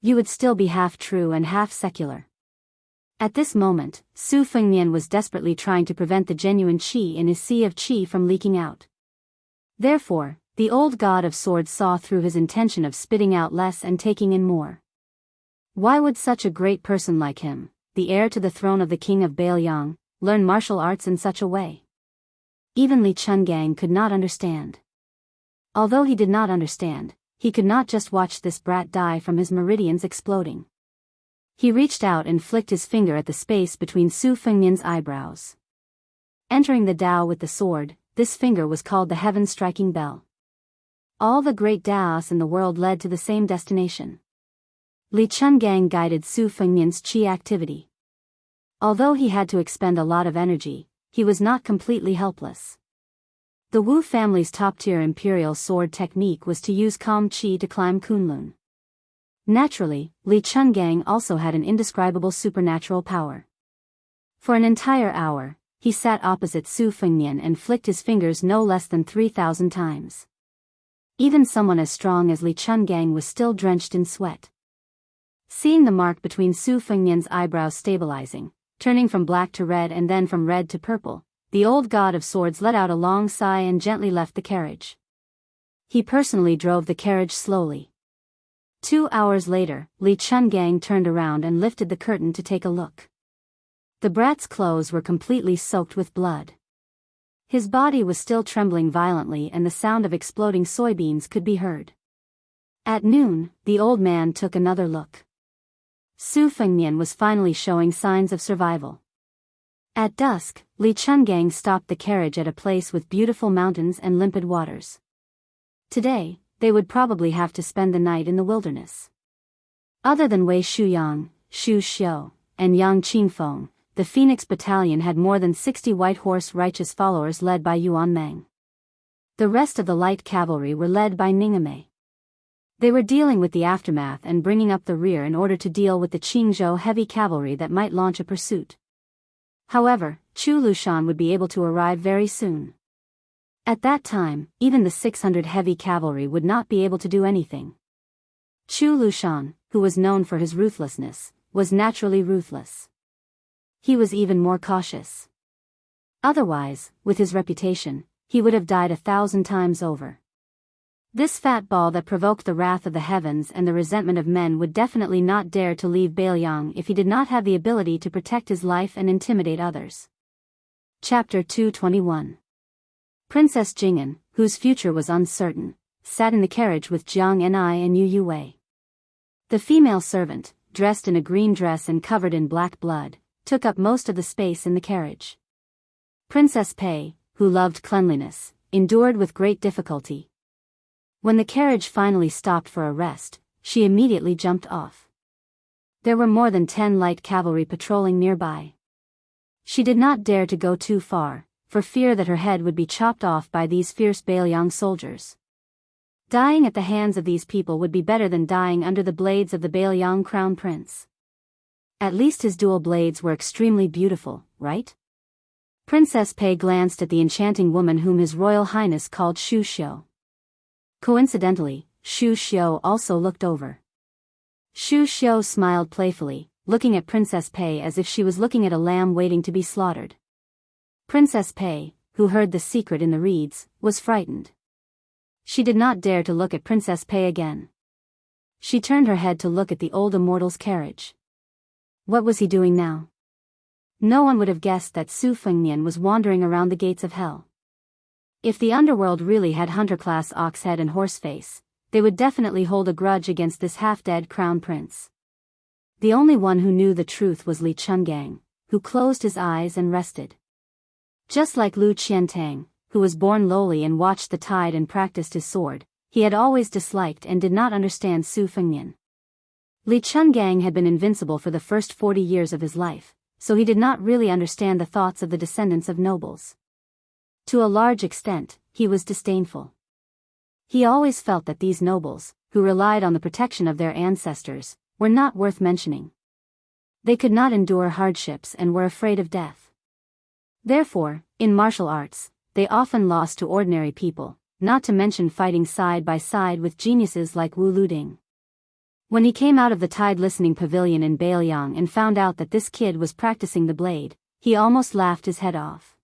You would still be half true and half secular. At this moment, Su Fengnian was desperately trying to prevent the genuine qi in his sea of qi from leaking out. Therefore, the old god of swords saw through his intention of spitting out less and taking in more. Why would such a great person like him, the heir to the throne of the king of Bailiang, learn martial arts in such a way? Even Li Chungang could not understand. Although he did not understand, he could not just watch this brat die from his meridians exploding. He reached out and flicked his finger at the space between Su Fengnian's eyebrows. Entering the Dao with the sword, this finger was called the heaven-striking bell. All the great Daos in the world led to the same destination. Li Chungang guided Su Fengnian's qi activity. Although he had to expend a lot of energy, he was not completely helpless. The Wu family's top-tier imperial sword technique was to use calm qi to climb Kunlun. Naturally, Li Chungang also had an indescribable supernatural power. For an entire hour, he sat opposite Su Fengnian and flicked his fingers no less than 3,000 times. Even someone as strong as Li Chungang was still drenched in sweat. Seeing the mark between Su Fengnian's eyebrows stabilizing, turning from black to red and then from red to purple, the old god of swords let out a long sigh and gently left the carriage. He personally drove the carriage slowly. 2 hours later, Li Chungang turned around and lifted the curtain to take a look. The brat's clothes were completely soaked with blood. His body was still trembling violently and the sound of exploding soybeans could be heard. At noon, the old man took another look. Su Fengnian was finally showing signs of survival. At dusk, Li Chungang stopped the carriage at a place with beautiful mountains and limpid waters. Today, they would probably have to spend the night in the wilderness. Other than Wei Shuyang, Xu Xiu, and Yang Qingfeng, the Phoenix Battalion had more than 60 white horse righteous followers led by Yuan Meng. The rest of the light cavalry were led by Ningame. They were dealing with the aftermath and bringing up the rear in order to deal with the Qingzhou heavy cavalry that might launch a pursuit. However, Chu Lushan would be able to arrive very soon. At that time, even the 600 heavy cavalry would not be able to do anything. Chu Lushan, who was known for his ruthlessness, was naturally ruthless. He was even more cautious. Otherwise, with his reputation, he would have died 1,000 times over. This fat ball that provoked the wrath of the heavens and the resentment of men would definitely not dare to leave Beiliang if he did not have the ability to protect his life and intimidate others. Chapter 221. Princess Jing'an, whose future was uncertain, sat in the carriage with Jiang Ni and Yu Wei. The female servant, dressed in a green dress and covered in black blood, took up most of the space in the carriage. Princess Pei, who loved cleanliness, endured with great difficulty. When the carriage finally stopped for a rest, she immediately jumped off. There were more than 10 light cavalry patrolling nearby. She did not dare to go too far, for fear that her head would be chopped off by these fierce Beiliang soldiers. Dying at the hands of these people would be better than dying under the blades of the Beiliang crown prince. At least his dual blades were extremely beautiful, right? Princess Pei glanced at the enchanting woman whom His Royal Highness called Xu Xiu. Coincidentally, Xu Xiu also looked over. Xu Xiu smiled playfully, looking at Princess Pei as if she was looking at a lamb waiting to be slaughtered. Princess Pei, who heard the secret in the reeds, was frightened. She did not dare to look at Princess Pei again. She turned her head to look at the old immortal's carriage. What was he doing now? No one would have guessed that Su Fengnian was wandering around the gates of hell. If the underworld really had hunter-class ox head and horse face, they would definitely hold a grudge against this half-dead crown prince. The only one who knew the truth was Li Chungang, who closed his eyes and rested. Just like Lu Qiantang, who was born lowly and watched the tide and practiced his sword, he had always disliked and did not understand Su Fengnian. Li Chungang had been invincible for the first 40 years of his life, so he did not really understand the thoughts of the descendants of nobles. To a large extent, he was disdainful. He always felt that these nobles, who relied on the protection of their ancestors, were not worth mentioning. They could not endure hardships and were afraid of death. Therefore, in martial arts, they often lost to ordinary people, not to mention fighting side by side with geniuses like Wu Luding. When he came out of the Tide Listening Pavilion in Beiliang and found out that this kid was practicing the blade, he almost laughed his head off.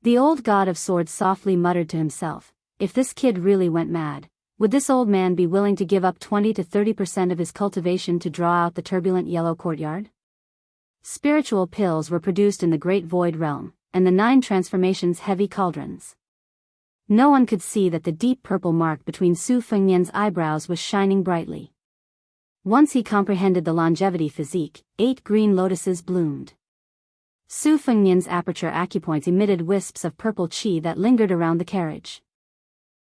The old god of swords softly muttered to himself, if this kid really went mad, would this old man be willing to give up 20 to 30% of his cultivation to draw out the turbulent yellow courtyard? Spiritual pills were produced in the Great Void Realm, and the 9 transformations heavy cauldrons. No one could see that the deep purple mark between Su Fengnian's eyebrows was shining brightly. Once he comprehended the longevity physique, 8 green lotuses bloomed. Su Fengnian's aperture acupoints emitted wisps of purple qi that lingered around the carriage.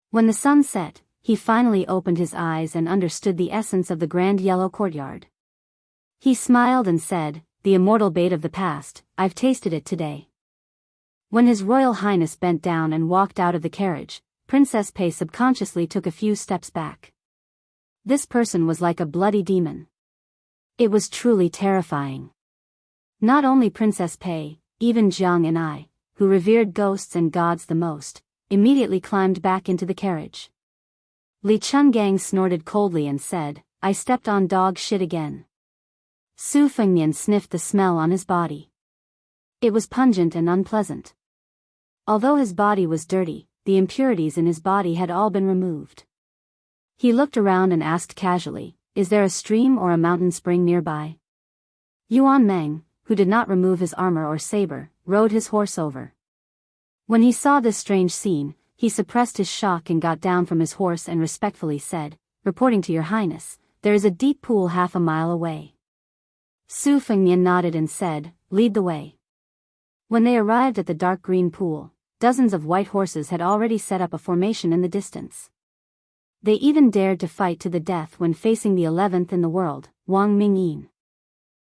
When the sun set, he finally opened his eyes and understood the essence of the grand yellow courtyard. He smiled and said, the immortal bait of the past, I've tasted it today. When His Royal Highness bent down and walked out of the carriage, Princess Pei subconsciously took a few steps back. This person was like a bloody demon. It was truly terrifying. Not only Princess Pei, even Jiang and I, who revered ghosts and gods the most, immediately climbed back into the carriage. Li Chungang snorted coldly and said, "I stepped on dog shit again." Su Fengnian sniffed the smell on his body. It was pungent and unpleasant. Although his body was dirty, the impurities in his body had all been removed. He looked around and asked casually, "Is there a stream or a mountain spring nearby?" Yuan Meng, who did not remove his armor or saber, rode his horse over. When he saw this strange scene, he suppressed his shock and got down from his horse and respectfully said, "Reporting to your highness, there is a deep pool half a mile away." Su Fengnian nodded and said, "Lead the way." When they arrived at the dark green pool, dozens of white horses had already set up a formation in the distance. They even dared to fight to the death when facing the 11th in the world, Wang Mingyin.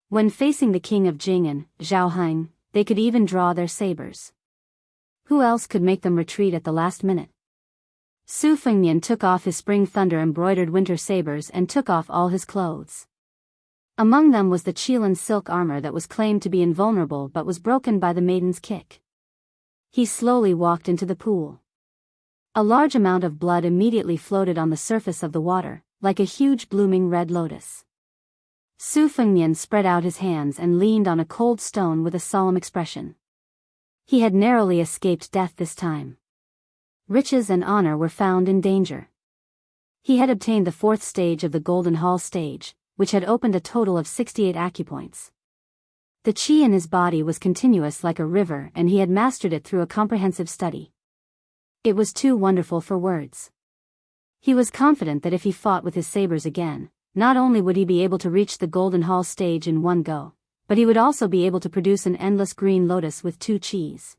When facing the king of Jing and Zhao Heng, they could even draw their sabers. Who else could make them retreat at the last minute? Su Fengnian took off his spring thunder embroidered winter sabers and took off all his clothes. Among them was the Qilin silk armor that was claimed to be invulnerable but was broken by the maiden's kick. He slowly walked into the pool. A large amount of blood immediately floated on the surface of the water, like a huge blooming red lotus. Su Fengnian spread out his hands and leaned on a cold stone with a solemn expression. He had narrowly escaped death this time. Riches and honor were found in danger. He had obtained the 4th stage of the Golden Hall stage, which had opened a total of 68 acupoints. The qi in his body was continuous like a river and he had mastered it through a comprehensive study. It was too wonderful for words. He was confident that if he fought with his sabers again, not only would he be able to reach the Golden Hall stage in one go, but he would also be able to produce an endless green lotus with 2 qis.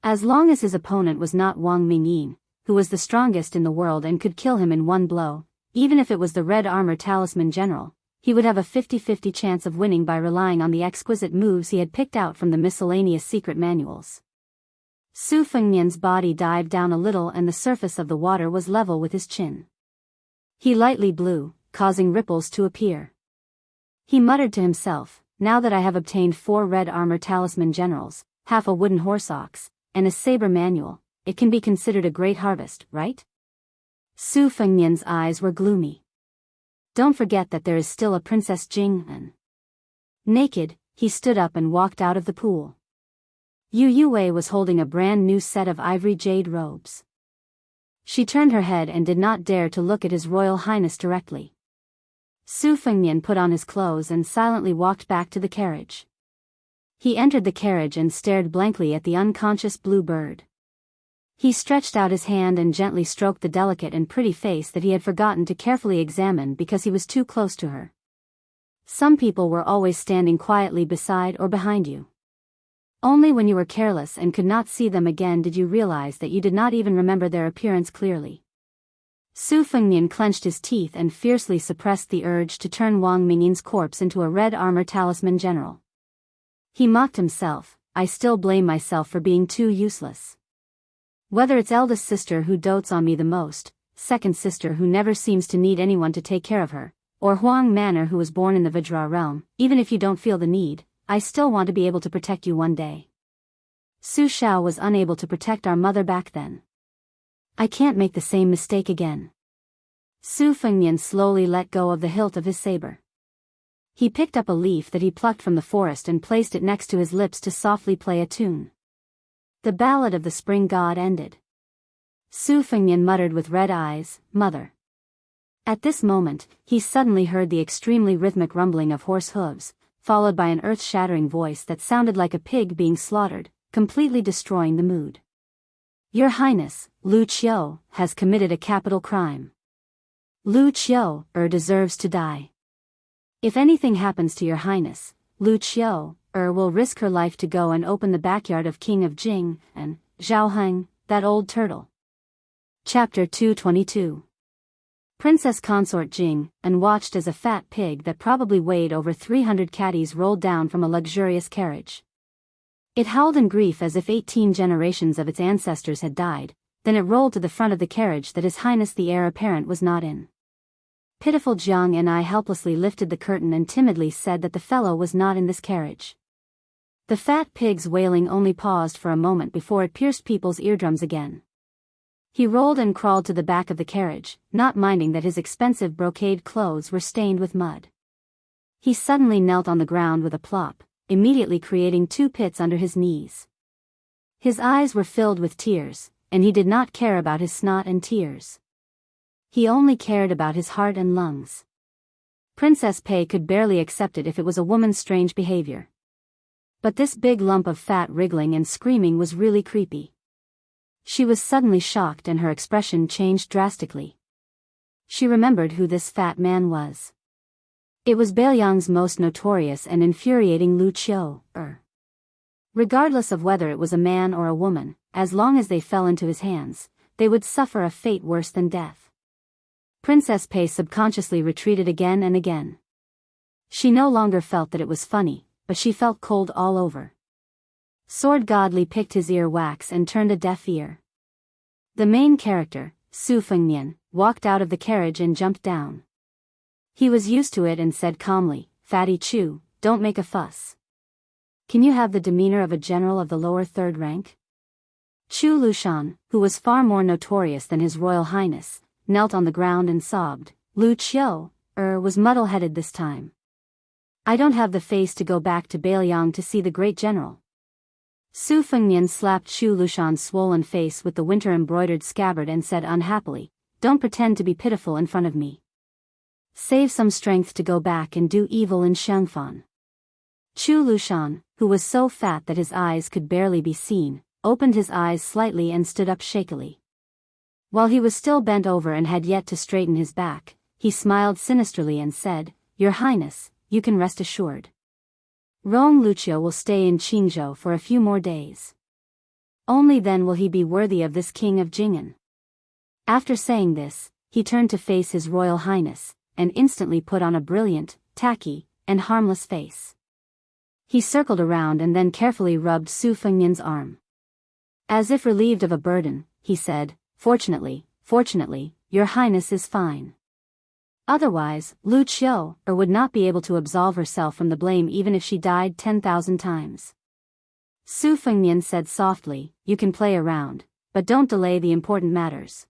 As long as his opponent was not Wang Mingyin, who was the strongest in the world and could kill him in one blow, even if it was the Red Armor Talisman General, he would have a 50-50 chance of winning by relying on the exquisite moves he had picked out from the miscellaneous secret manuals. Su Fengnian's body dived down a little and the surface of the water was level with his chin. He lightly blew, causing ripples to appear. He muttered to himself, "Now that I have obtained 4 Red Armor Talisman Generals, half a wooden horse ox, and a saber manual, it can be considered a great harvest, right?" Su Fengnian's eyes were gloomy. "Don't forget that there is still a Princess Jing." Naked, he stood up and walked out of the pool. Yu Yue was holding a brand new set of ivory jade robes. She turned her head and did not dare to look at His Royal Highness directly. Su Fengnian put on his clothes and silently walked back to the carriage. He entered the carriage and stared blankly at the unconscious blue bird. He stretched out his hand and gently stroked the delicate and pretty face that he had forgotten to carefully examine because he was too close to her. Some people were always standing quietly beside or behind you. Only when you were careless and could not see them again did you realize that you did not even remember their appearance clearly. Su Fengnian clenched his teeth and fiercely suppressed the urge to turn Wang Mingyin's corpse into a Red Armor Talisman General. He mocked himself, "I still blame myself for being too useless. Whether it's eldest sister who dotes on me the most, second sister who never seems to need anyone to take care of her, or Huang Manor who was born in the Vajra realm, even if you don't feel the need, I still want to be able to protect you one day. Su Xiao was unable to protect our mother back then. I can't make the same mistake again." Su Fengnian slowly let go of the hilt of his saber. He picked up a leaf that he plucked from the forest and placed it next to his lips to softly play a tune. The ballad of the spring god ended. Su Fengnian muttered with red eyes, "Mother." At this moment, he suddenly heard the extremely rhythmic rumbling of horse hooves, followed by an earth-shattering voice that sounded like a pig being slaughtered, completely destroying the mood. "Your Highness, Lu Qiu, has committed a capital crime. Lu Qiu, deserves to die. If anything happens to your Highness, Lu Qiu, will risk her life to go and open the backyard of King of Jing, and Zhao Heng, that old turtle." Chapter 222. Princess Consort Jing, and watched as a fat pig that probably weighed over 300 catties rolled down from a luxurious carriage. It howled in grief as if 18 generations of its ancestors had died, then it rolled to the front of the carriage that His Highness the heir apparent was not in. Pitiful Jiang and I helplessly lifted the curtain and timidly said that the fellow was not in this carriage. The fat pig's wailing only paused for a moment before it pierced people's eardrums again. He rolled and crawled to the back of the carriage, not minding that his expensive brocade clothes were stained with mud. He suddenly knelt on the ground with a plop, immediately creating 2 pits under his knees. His eyes were filled with tears, and he did not care about his snot and tears. He only cared about his heart and lungs. Princess Pei could barely accept it if it was a woman's strange behavior. But this big lump of fat wriggling and screaming was really creepy. She was suddenly shocked and her expression changed drastically. She remembered who this fat man was. It was Beiliang's most notorious and infuriating Lu Qiu. Regardless of whether it was a man or a woman, as long as they fell into his hands, they would suffer a fate worse than death. Princess Pei subconsciously retreated again and again. She no longer felt that it was funny, but she felt cold all over. Sword Godly picked his ear wax and turned a deaf ear. The main character, Su Fengnian, walked out of the carriage and jumped down. He was used to it and said calmly, "Fatty Chu, don't make a fuss. Can you have the demeanor of a general of the lower 3rd rank?" Chu Lushan, who was far more notorious than His Royal Highness, knelt on the ground and sobbed. Lu Qiu, was muddle-headed this time. "I don't have the face to go back to Beiliang to see the great general." Su Fengnian slapped Chu Lushan's swollen face with the winter-embroidered scabbard and said unhappily, "Don't pretend to be pitiful in front of me. Save some strength to go back and do evil in Xiangfan." Chu Lushan, who was so fat that his eyes could barely be seen, opened his eyes slightly and stood up shakily. While he was still bent over and had yet to straighten his back, he smiled sinisterly and said, "Your Highness, you can rest assured. Rong Lucio will stay in Qingzhou for a few more days. Only then will he be worthy of this king of Jing'an." After saying this, he turned to face His Royal Highness, and instantly put on a brilliant, tacky, and harmless face. He circled around and then carefully rubbed Su Fengnian's arm. As if relieved of a burden, he said, Fortunately, your Highness is fine. Otherwise, Lu Qiu would not be able to absolve herself from the blame even if she died 10,000 times. Su Fengnian said softly, "You can play around, but don't delay the important matters."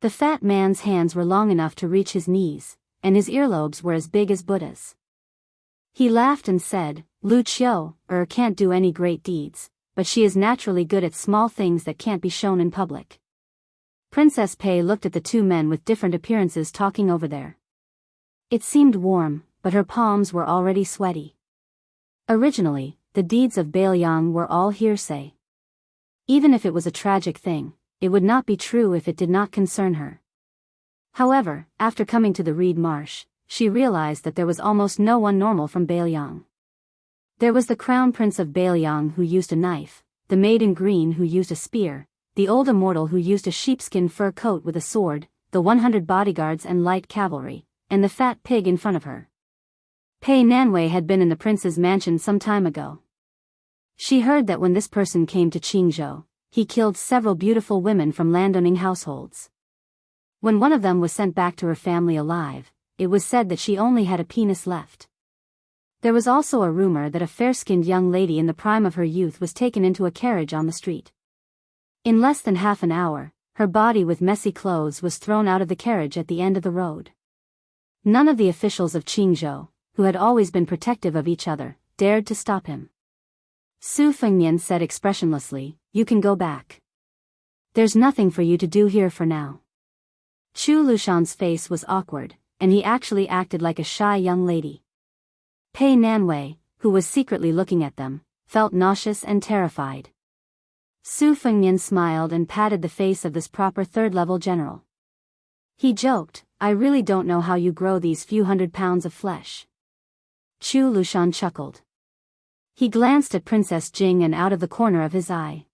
The fat man's hands were long enough to reach his knees, and his earlobes were as big as Buddha's. He laughed and said, "Lu Qiu can't do any great deeds, but she is naturally good at small things that can't be shown in public." Princess Pei looked at the 2 men with different appearances talking over there. It seemed warm, but her palms were already sweaty. Originally, the deeds of Beiliang were all hearsay. Even if it was a tragic thing, it would not be true if it did not concern her. However, after coming to the Reed Marsh, she realized that there was almost no one normal from Beiliang. There was the Crown Prince of Beiliang who used a knife, the maid in green who used a spear, the old immortal who used a sheepskin fur coat with a sword, the 100 bodyguards and light cavalry, and the fat pig in front of her. Pei Nanwei had been in the prince's mansion some time ago. She heard that when this person came to Qingzhou, he killed several beautiful women from landowning households. When one of them was sent back to her family alive, it was said that she only had a penis left. There was also a rumor that a fair-skinned young lady in the prime of her youth was taken into a carriage on the street. In less than half an hour, her body with messy clothes was thrown out of the carriage at the end of the road. None of the officials of Qingzhou, who had always been protective of each other, dared to stop him. Su Fengnian said expressionlessly, "You can go back. There's nothing for you to do here for now." Chu Lushan's face was awkward, and he actually acted like a shy young lady. Pei Nanwei, who was secretly looking at them, felt nauseous and terrified. Su Fengnian smiled and patted the face of this proper 3rd-level general. He joked, "I really don't know how you grow these few 100 pounds of flesh." Chu Lushan chuckled. He glanced at Princess Jing and out of the corner of his eye.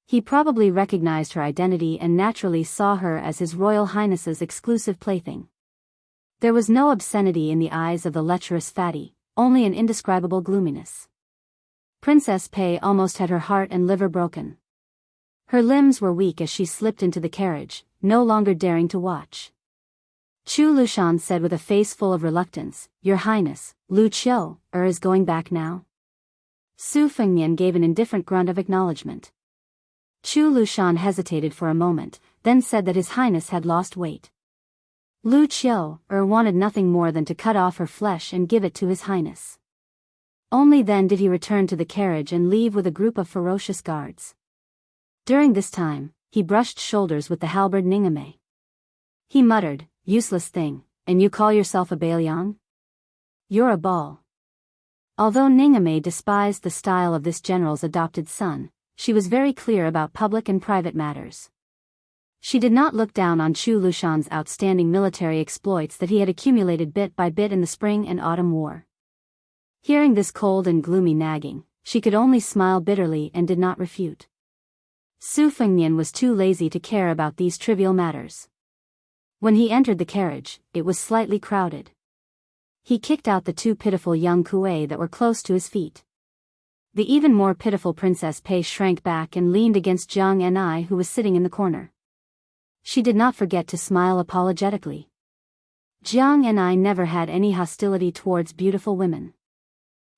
He probably recognized her identity and naturally saw her as His Royal Highness's exclusive plaything. There was no obscenity in the eyes of the lecherous fatty, only an indescribable gloominess. Princess Pei almost had her heart and liver broken. Her limbs were weak as she slipped into the carriage, no longer daring to watch. Chu Lushan said with a face full of reluctance, "Your Highness, Lu Qiu is going back now?" Su Fengnian gave an indifferent grunt of acknowledgement. Chu Lushan hesitated for a moment, then said that His Highness had lost weight. Lu Qiu wanted nothing more than to cut off her flesh and give it to His Highness. Only then did he return to the carriage and leave with a group of ferocious guards. During this time, he brushed shoulders with the halberd Ningame. He muttered, "Useless thing, and you call yourself a Bailiang? You're a ball." Although Ningame despised the style of this general's adopted son, she was very clear about public and private matters. She did not look down on Chu Lushan's outstanding military exploits that he had accumulated bit by bit in the spring and autumn war. Hearing this cold and gloomy nagging, she could only smile bitterly and did not refute. Su Fengnian was too lazy to care about these trivial matters. When he entered the carriage, it was slightly crowded. He kicked out the two pitiful young kuei that were close to his feet. The even more pitiful Princess Pei shrank back and leaned against Jiang Ni, who was sitting in the corner. She did not forget to smile apologetically. Jiang Ni never had any hostility towards beautiful women.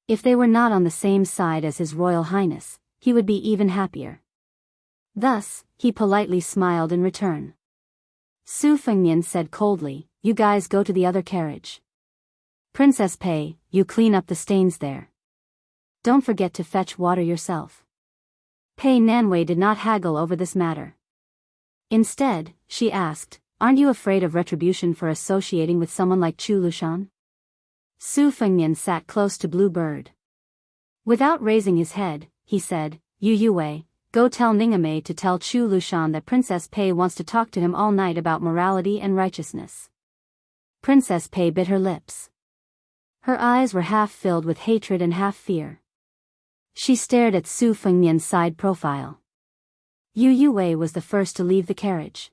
If they were not on the same side as His Royal Highness, he would be even happier. Thus, he politely smiled in return. Su Fengnian said coldly, "You guys go to the other carriage. Princess Pei, you clean up the stains there. Don't forget to fetch water yourself." Pei Nanwei did not haggle over this matter. Instead, she asked, "Aren't you afraid of retribution for associating with someone like Chu Lushan?" Su Fengnian sat close to Blue Bird. Without raising his head, he said, "Yu Yue, go tell Ningame to tell Chu Lushan that Princess Pei wants to talk to him all night about morality and righteousness." Princess Pei bit her lips. Her eyes were half filled with hatred and half fear. She stared at Su Fengnian's side profile. Yu Yue was the first to leave the carriage.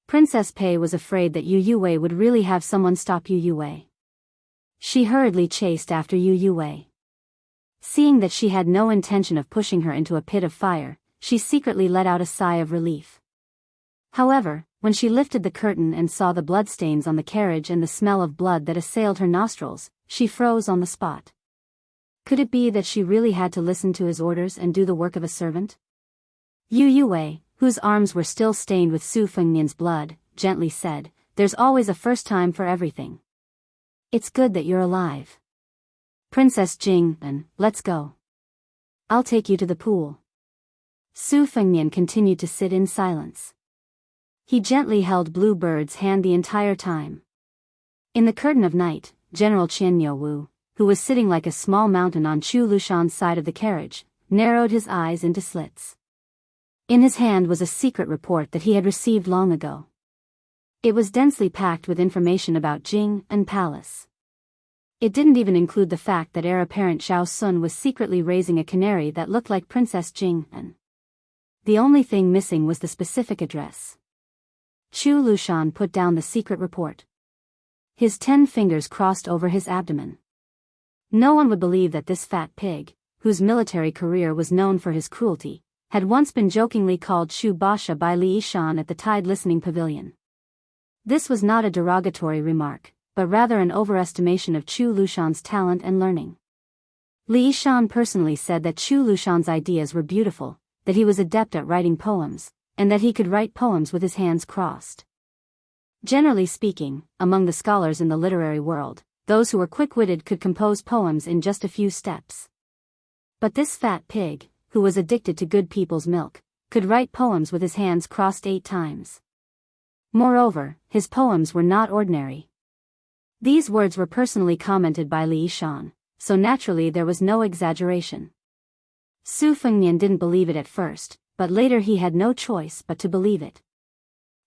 Princess Pei was afraid that Yu Yue would really have someone stop Yu Yue. She hurriedly chased after Yu Yue. Seeing that she had no intention of pushing her into a pit of fire, she secretly let out a sigh of relief. However, when she lifted the curtain and saw the bloodstains on the carriage and the smell of blood that assailed her nostrils, she froze on the spot. Could it be that she really had to listen to his orders and do the work of a servant? Yu Yue, whose arms were still stained with Su Fengnian's blood, gently said, "There's always a first time for everything. It's good that you're alive. Princess Jing, then, let's go. I'll take you to the pool." Su Fengnian continued to sit in silence. He gently held Blue Bird's hand the entire time. In the curtain of night, General Qian Wu, who was sitting like a small mountain on Chu Lushan's side of the carriage, narrowed his eyes into slits. In his hand was a secret report that he had received long ago. It was densely packed with information about Jing and Palace. It didn't even include the fact that heir apparent Xiao Sun was secretly raising a canary that looked like Princess Jing, and the only thing missing was the specific address. Chu Lushan put down the secret report. His 10 fingers crossed over his abdomen. No one would believe that this fat pig, whose military career was known for his cruelty, had once been jokingly called Shu Basha by Li Yishan at the Tide Listening Pavilion. This was not a derogatory remark, but rather an overestimation of Chu Lushan's talent and learning. Li Yishan personally said that Chu Lushan's ideas were beautiful, that he was adept at writing poems, and that he could write poems with his hands crossed. Generally speaking, among the scholars in the literary world, those who were quick-witted could compose poems in just a few steps. But this fat pig, who was addicted to good people's milk, could write poems with his hands crossed 8 times. Moreover, his poems were not ordinary. These words were personally commented by Li Yishan, so naturally there was no exaggeration. Su Fengnian didn't believe it at first, but later he had no choice but to believe it.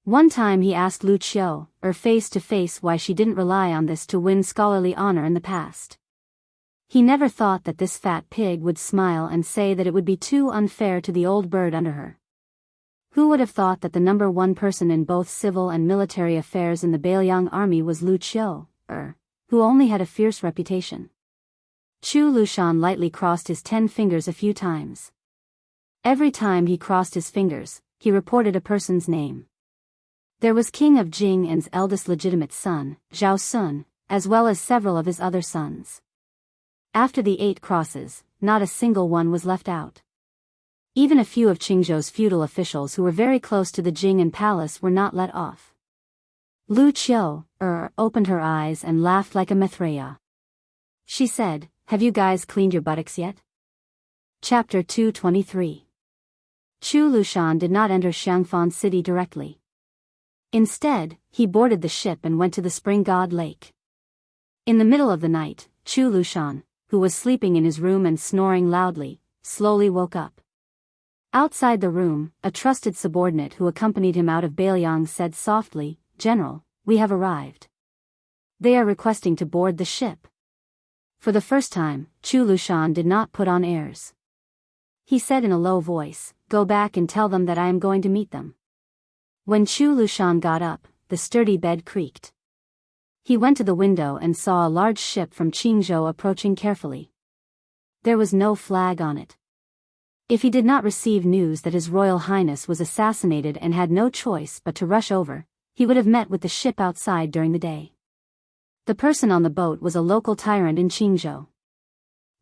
One time he asked Lu Qiu, face to face, why she didn't rely on this to win scholarly honor in the past. He never thought that this fat pig would smile and say that it would be too unfair to the old bird under her. Who would have thought that the number 1 person in both civil and military affairs in the Bailiang army was Lu Qiu, who only had a fierce reputation? Chu Lushan lightly crossed his 10 fingers a few times. Every time he crossed his fingers, he reported a person's name. There was King of Jing An's eldest legitimate son, Xiao Sun, as well as several of his other sons. After the 8 crosses, not a single one was left out. Even a few of Qingzhou's feudal officials who were very close to the Jing'an palace were not let off. Lu Qiu opened her eyes and laughed like a Mithraea. She said, "Have you guys cleaned your buttocks yet?" Chapter 223. Chu Lushan did not enter Xiangfan city directly. Instead, he boarded the ship and went to the Spring God Lake. In the middle of the night, Chu Lushan, who was sleeping in his room and snoring loudly, slowly woke up. Outside the room, a trusted subordinate who accompanied him out of Bailiang said softly, "General, we have arrived. They are requesting to board the ship." For the first time, Chu Lushan did not put on airs. He said in a low voice, "Go back and tell them that I am going to meet them." When Chu Lushan got up, the sturdy bed creaked. He went to the window and saw a large ship from Qingzhou approaching carefully. There was no flag on it. If he did not receive news that His Royal Highness was assassinated and had no choice but to rush over, he would have met with the ship outside during the day. The person on the boat was a local tyrant in Qingzhou.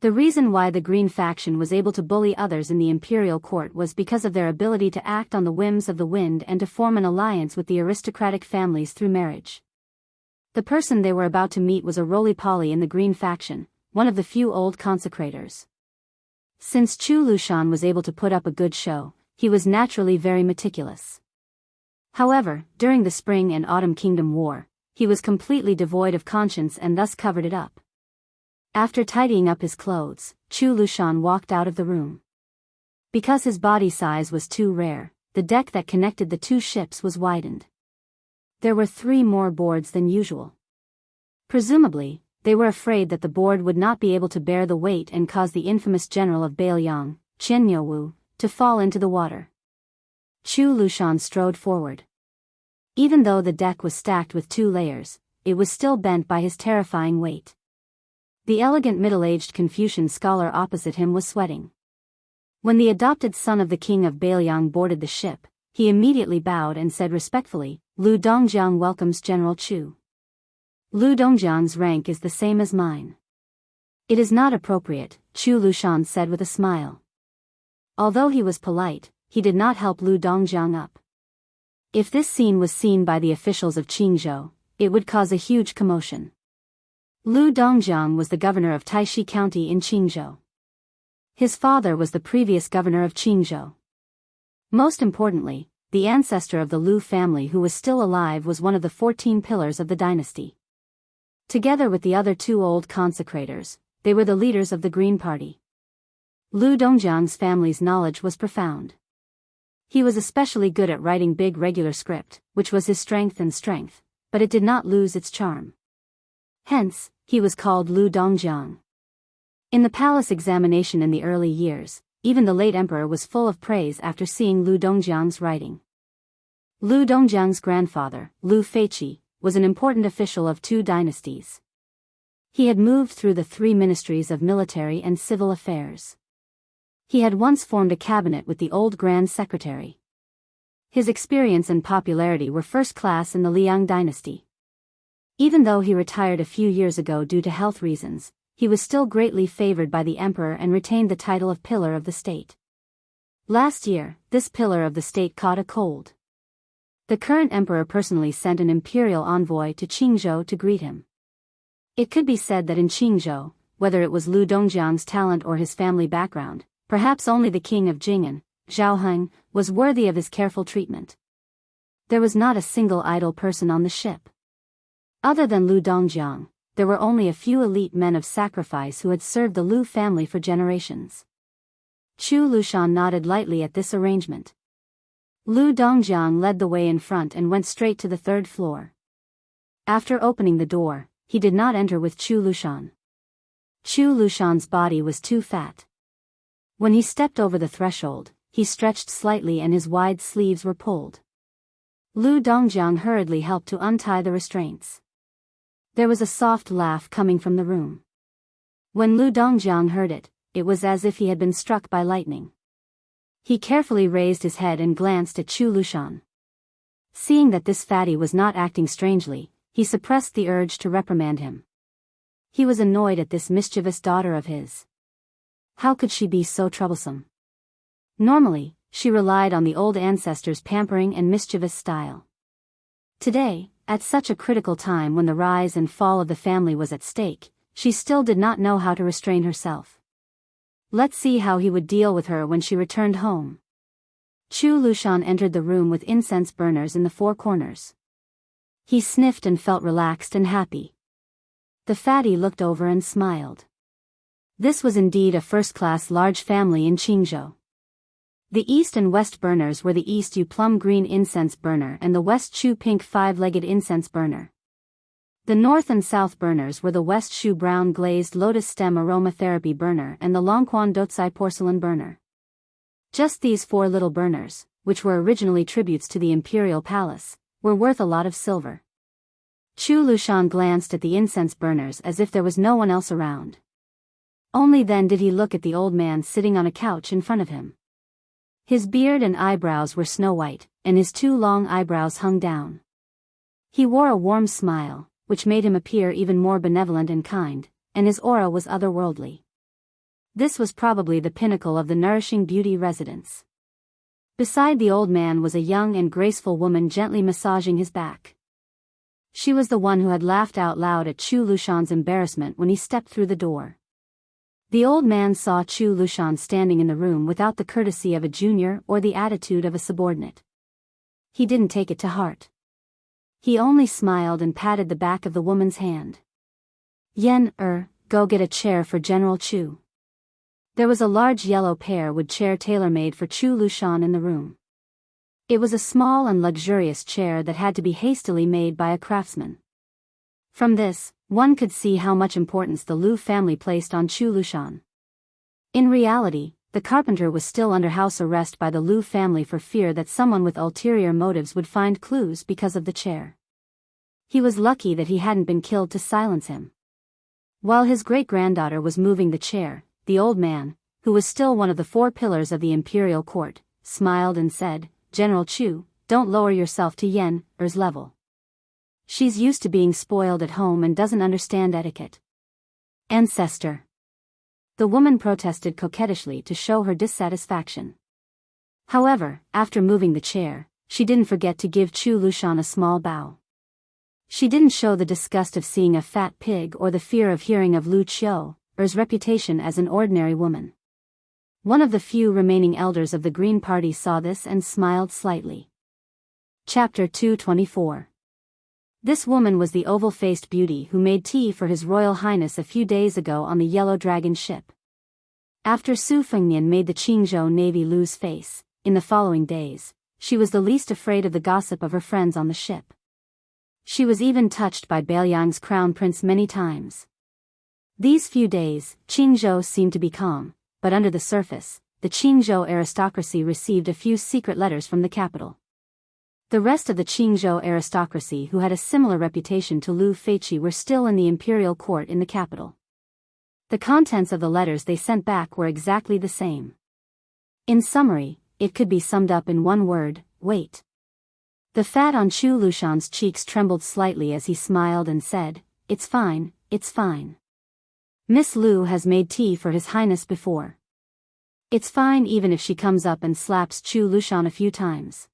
The reason why the Green faction was able to bully others in the imperial court was because of their ability to act on the whims of the wind and to form an alliance with the aristocratic families through marriage. The person they were about to meet was a roly-poly in the Green faction, one of the few old consecrators. Since Chu Lushan was able to put up a good show, he was naturally very meticulous. However, during the Spring and Autumn Kingdom War, he was completely devoid of conscience and thus covered it up. After tidying up his clothes, Chu Lushan walked out of the room. Because his body size was too rare, the deck that connected the two ships was widened. There were 3 more boards than usual. Presumably, they were afraid that the board would not be able to bear the weight and cause the infamous general of Bailiang, Chen Youwu, to fall into the water. Chu Lushan strode forward. Even though the deck was stacked with 2 layers, it was still bent by his terrifying weight. The elegant middle-aged Confucian scholar opposite him was sweating. When the adopted son of the king of Bailiang boarded the ship, he immediately bowed and said respectfully, "Lu Dongjiang welcomes General Chu. Lu Dongjiang's rank is the same as mine." "It is not appropriate," Chu Lushan said with a smile. Although he was polite, he did not help Lu Dongjiang up. If this scene was seen by the officials of Qingzhou, it would cause a huge commotion. Lu Dongjiang was the governor of Taishi County in Qingzhou. His father was the previous governor of Qingzhou. Most importantly, the ancestor of the Lu family who was still alive was one of the 14 pillars of the dynasty. Together with the other 2 old consecrators, they were the leaders of the Green Party. Lu Dongjiang's family's knowledge was profound. He was especially good at writing big regular script, which was his strength, but it did not lose its charm. Hence, he was called Lu Dongjiang. In the palace examination in the early years, even the late emperor was full of praise after seeing Lu Dongjiang's writing. Lu Dongjiang's grandfather, Lu Feiqi, was an important official of 2 dynasties. He had moved through the 3 ministries of military and civil affairs. He had once formed a cabinet with the old Grand Secretary. His experience and popularity were first class in the Liang dynasty. Even though he retired a few years ago due to health reasons, he was still greatly favored by the emperor and retained the title of Pillar of the State. Last year, this pillar of the state caught a cold. The current emperor personally sent an imperial envoy to Qingzhou to greet him. It could be said that in Qingzhou, whether it was Lu Dongjiang's talent or his family background, perhaps only the king of Jing'an, Zhao, was worthy of his careful treatment. There was not a single idle person on the ship. Other than Lu Dongjiang, there were only a few elite men of sacrifice who had served the Lu family for generations. Chu Lushan nodded lightly at this arrangement. Lu Dongjiang led the way in front and went straight to the 3rd floor. After opening the door, he did not enter with Chu Lushan. Chu Lushan's body was too fat. When he stepped over the threshold, he stretched slightly and his wide sleeves were pulled. Lu Dongjiang hurriedly helped to untie the restraints. There was a soft laugh coming from the room. When Lu Dongjiang heard it, it was as if he had been struck by lightning. He carefully raised his head and glanced at Chu Lushan. Seeing that this fatty was not acting strangely, he suppressed the urge to reprimand him. He was annoyed at this mischievous daughter of his. How could she be so troublesome? Normally, she relied on the old ancestors' pampering and mischievous style. Today, at such a critical time when the rise and fall of the family was at stake, she still did not know how to restrain herself. Let's see how he would deal with her when she returned home. Chu Lushan entered the room with incense burners in the four corners. He sniffed and felt relaxed and happy. The fatty looked over and smiled. This was indeed a first-class large family in Qingzhou. The east and west burners were the east Yu plum green incense burner and the west Shu pink five-legged incense burner. The north and south burners were the west Shu brown glazed lotus stem aromatherapy burner and the Longquan Dotsai porcelain burner. Just these four little burners, which were originally tributes to the imperial palace, were worth a lot of silver. Chu Lushan glanced at the incense burners as if there was no one else around. Only then did he look at the old man sitting on a couch in front of him. His beard and eyebrows were snow white, and his two long eyebrows hung down. He wore a warm smile, which made him appear even more benevolent and kind, and his aura was otherworldly. This was probably the pinnacle of the nourishing beauty residence. Beside the old man was a young and graceful woman gently massaging his back. She was the one who had laughed out loud at Chu Lushan's embarrassment when he stepped through the door. The old man saw Chu Lushan standing in the room without the courtesy of a junior or the attitude of a subordinate. He didn't take it to heart. He only smiled and patted the back of the woman's hand. Go get a chair for General Chu. There was a large yellow pear-wood chair tailor-made for Chu Lushan in the room. It was a small and luxurious chair that had to be hastily made by a craftsman. From this, one could see how much importance the Lu family placed on Chu Lushan. In reality, the carpenter was still under house arrest by the Lu family for fear that someone with ulterior motives would find clues because of the chair. He was lucky that he hadn't been killed to silence him. While his great-granddaughter was moving the chair, the old man, who was still one of the four pillars of the imperial court, smiled and said, "General Chu, don't lower yourself to Yen's level. She's used to being spoiled at home and doesn't understand etiquette." Ancestor. The woman protested coquettishly to show her dissatisfaction. However, after moving the chair, she didn't forget to give Chu Lushan a small bow. She didn't show the disgust of seeing a fat pig or the fear of hearing of Lu Qiu's reputation as an ordinary woman. One of the few remaining elders of the Green Party saw this and smiled slightly. Chapter 224. This woman was the oval-faced beauty who made tea for His Royal Highness a few days ago on the Yellow Dragon ship. After Su Fengnian made the Qingzhou Navy lose face, in the following days, she was the least afraid of the gossip of her friends on the ship. She was even touched by Beiliang's crown prince many times. These few days, Qingzhou seemed to be calm, but under the surface, the Qingzhou aristocracy received a few secret letters from the capital. The rest of the Qingzhou aristocracy who had a similar reputation to Lu Feiqi were still in the imperial court in the capital. The contents of the letters they sent back were exactly the same. In summary, it could be summed up in one word: wait. The fat on Chu Lushan's cheeks trembled slightly as he smiled and said, "It's fine, it's fine. Miss Lu has made tea for His Highness before. It's fine even if she comes up and slaps Chu Lushan a few times."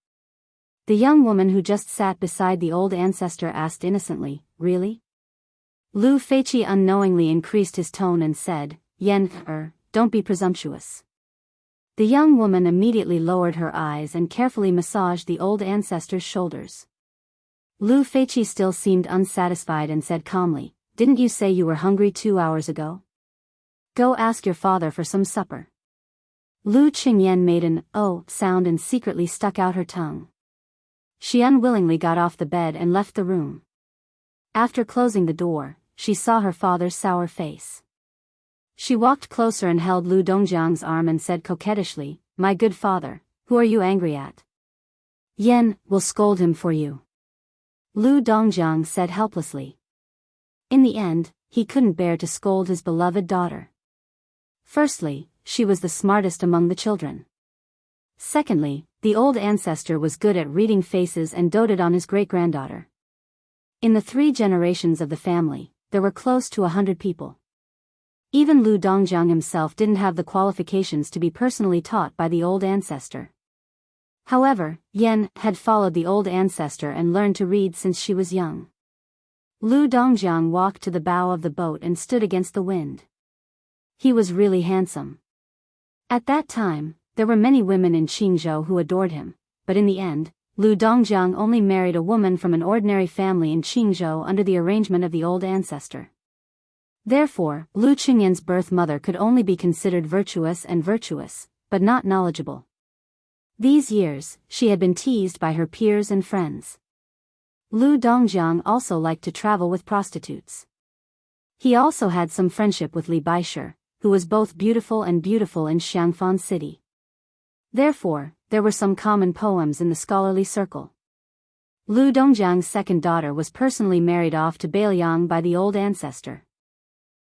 The young woman who just sat beside the old ancestor asked innocently, "Really?" Lu Feiqi unknowingly increased his tone and said, "Don't be presumptuous." The young woman immediately lowered her eyes and carefully massaged the old ancestor's shoulders. Lu Feiqi still seemed unsatisfied and said calmly, "Didn't you say you were hungry 2 hours ago? Go ask your father for some supper." Lu Qingyan made an "oh" sound and secretly stuck out her tongue. She unwillingly got off the bed and left the room. After closing the door, she saw her father's sour face. She walked closer and held Lu Dongjiang's arm and said coquettishly, "My good father, who are you angry at?" "Will scold him for you," Lu Dongjiang said helplessly. In the end, he couldn't bear to scold his beloved daughter. Firstly, she was the smartest among the children. Secondly, the old ancestor was good at reading faces and doted on his great-granddaughter. In the 3 generations of the family, there were close to 100 people. Even Lu Dongjiang himself didn't have the qualifications to be personally taught by the old ancestor. However, Yan had followed the old ancestor and learned to read since she was young. Lu Dongjiang walked to the bow of the boat and stood against the wind. He was really handsome. At that time, there were many women in Qingzhou who adored him, but in the end, Lu Dongjiang only married a woman from an ordinary family in Qingzhou under the arrangement of the old ancestor. Therefore, Lu Qingyan's birth mother could only be considered virtuous, but not knowledgeable. These years, she had been teased by her peers and friends. Lu Dongjiang also liked to travel with prostitutes. He also had some friendship with Li Baisher, who was both beautiful in Xiangfan city. Therefore, there were some common poems in the scholarly circle. Lu Dongjiang's second daughter was personally married off to Bailiang by the old ancestor.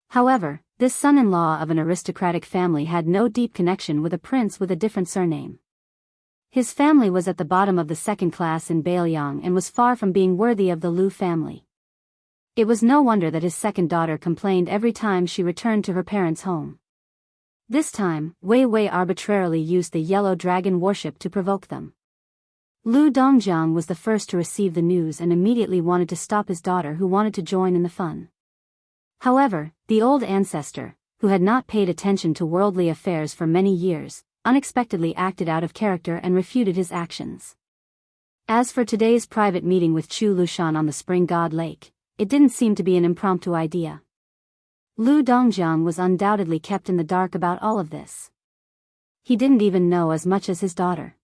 However, this son-in-law of an aristocratic family had no deep connection with a prince with a different surname. His family was at the bottom of the second class in Bailiang and was far from being worthy of the Lu family. It was no wonder that his second daughter complained every time she returned to her parents' home. This time, Wei Wei arbitrarily used the yellow dragon warship to provoke them. Lu Dongjiang was the first to receive the news and immediately wanted to stop his daughter who wanted to join in the fun. However, the old ancestor, who had not paid attention to worldly affairs for many years, unexpectedly acted out of character and refuted his actions. As for today's private meeting with Chu Lushan on the Spring God Lake, it didn't seem to be an impromptu idea. Lu Dongjiang was undoubtedly kept in the dark about all of this. He didn't even know as much as his daughter.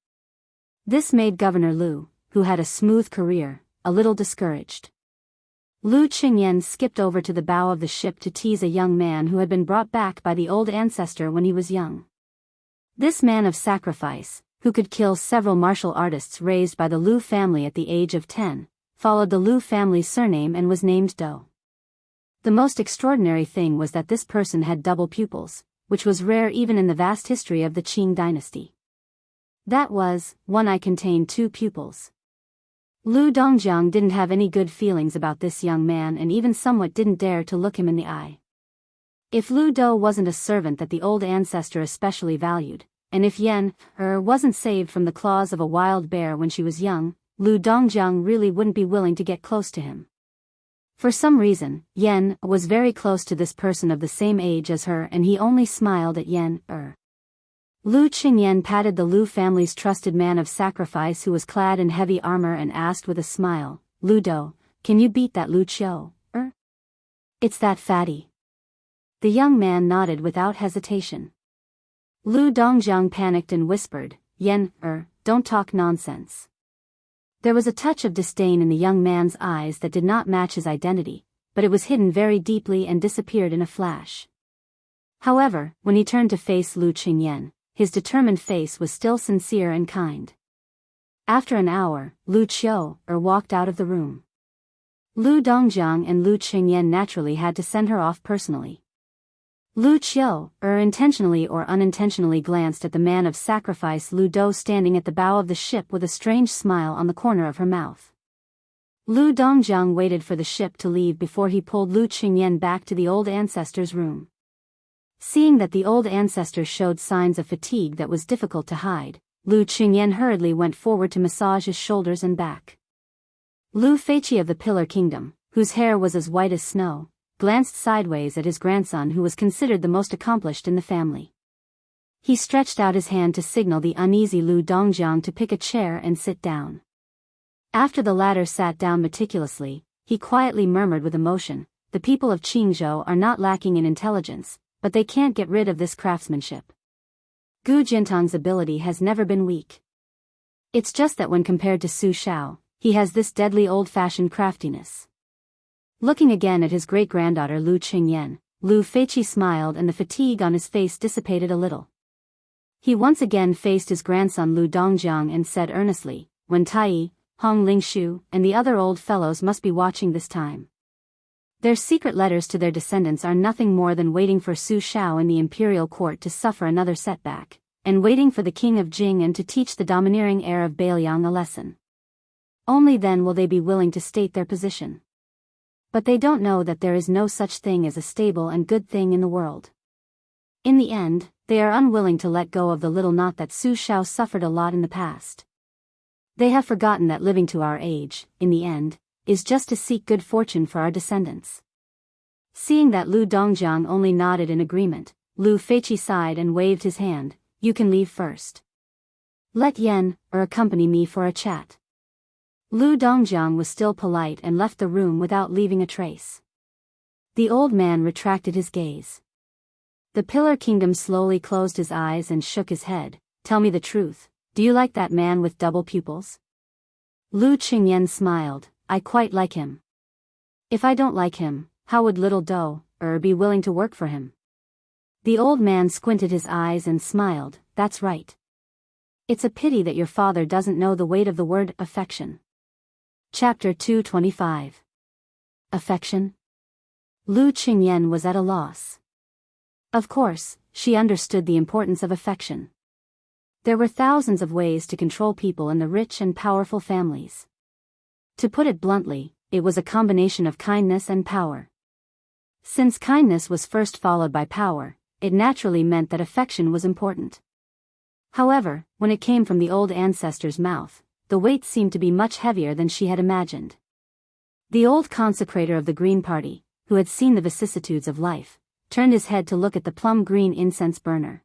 This made Governor Lu, who had a smooth career, a little discouraged. Lu Qingyan skipped over to the bow of the ship to tease a young man who had been brought back by the old ancestor when he was young. This man of sacrifice, who could kill several martial artists raised by the Lu family at the age of 10, followed the Lu family's surname and was named Do. The most extraordinary thing was that this person had double pupils, which was rare even in the vast history of the Qing dynasty. That was, one eye contained two pupils. Lu Dongjiang didn't have any good feelings about this young man and even somewhat didn't dare to look him in the eye. If Lu Do wasn't a servant that the old ancestor especially valued, and if Yan wasn't saved from the claws of a wild bear when she was young, Lu Dongjiang really wouldn't be willing to get close to him. For some reason, Yan was very close to this person of the same age as her and he only smiled at Yan. Lu Qingyan patted the Lu family's trusted man of sacrifice who was clad in heavy armor and asked with a smile, Lu Do, can you beat that Lu Qiu? It's that fatty. The young man nodded without hesitation. Lu Dongjiang panicked and whispered, Yan, don't talk nonsense. There was a touch of disdain in the young man's eyes that did not match his identity, but it was hidden very deeply and disappeared in a flash. However, when he turned to face Lu Qingyan, his determined face was still sincere and kind. After an hour, Lu Qiu walked out of the room. Lu Dongjiang and Lu Qingyan naturally had to send her off personally. Lu Qiu intentionally or unintentionally glanced at the man of sacrifice Lu Do standing at the bow of the ship with a strange smile on the corner of her mouth. Lu Dongjiang waited for the ship to leave before he pulled Lu Qingyan back to the old ancestor's room. Seeing that the old ancestor showed signs of fatigue that was difficult to hide, Lu Qingyan hurriedly went forward to massage his shoulders and back. Lu Feiqi of the Pillar Kingdom, whose hair was as white as snow, glanced sideways at his grandson who was considered the most accomplished in the family. He stretched out his hand to signal the uneasy Lu Dongjiang to pick a chair and sit down. After the latter sat down meticulously, he quietly murmured with emotion, the people of Qingzhou are not lacking in intelligence, but they can't get rid of this craftsmanship. Gu Jintang's ability has never been weak. It's just that when compared to Su Shao, he has this deadly old-fashioned craftiness. Looking again at his great-granddaughter Lu Qingyan, Lu Feiqi smiled and the fatigue on his face dissipated a little. He once again faced his grandson Lu Dongjiang and said earnestly, Wen Tai, Hong Lingshu, and the other old fellows must be watching this time. Their secret letters to their descendants are nothing more than waiting for Su Shao in the imperial court to suffer another setback, and waiting for the king of Jing to teach the domineering heir of Bailiang a lesson. Only then will they be willing to state their position. But they don't know that there is no such thing as a stable and good thing in the world. In the end, they are unwilling to let go of the little knot that Su Xiao suffered a lot in the past. They have forgotten that living to our age, in the end, is just to seek good fortune for our descendants. Seeing that Lu Dongjiang only nodded in agreement, Lu Feiqi sighed and waved his hand. You can leave first. Let Yan accompany me for a chat. Lu Dongjiang was still polite and left the room without leaving a trace. The old man retracted his gaze. The Pillar Kingdom slowly closed his eyes and shook his head. Tell me the truth, do you like that man with double pupils? Lu Qingyan smiled. I quite like him. If I don't like him, how would little Do be willing to work for him? The old man squinted his eyes and smiled. That's right. It's a pity that your father doesn't know the weight of the word affection. Chapter 225. Affection? Lu Qingyan was at a loss. Of course, she understood the importance of affection. There were thousands of ways to control people in the rich and powerful families. To put it bluntly, it was a combination of kindness and power. Since kindness was first followed by power, it naturally meant that affection was important. However, when it came from the old ancestor's mouth, the weight seemed to be much heavier than she had imagined. The old consecrator of the Green Party, who had seen the vicissitudes of life, turned his head to look at the plum-green incense burner.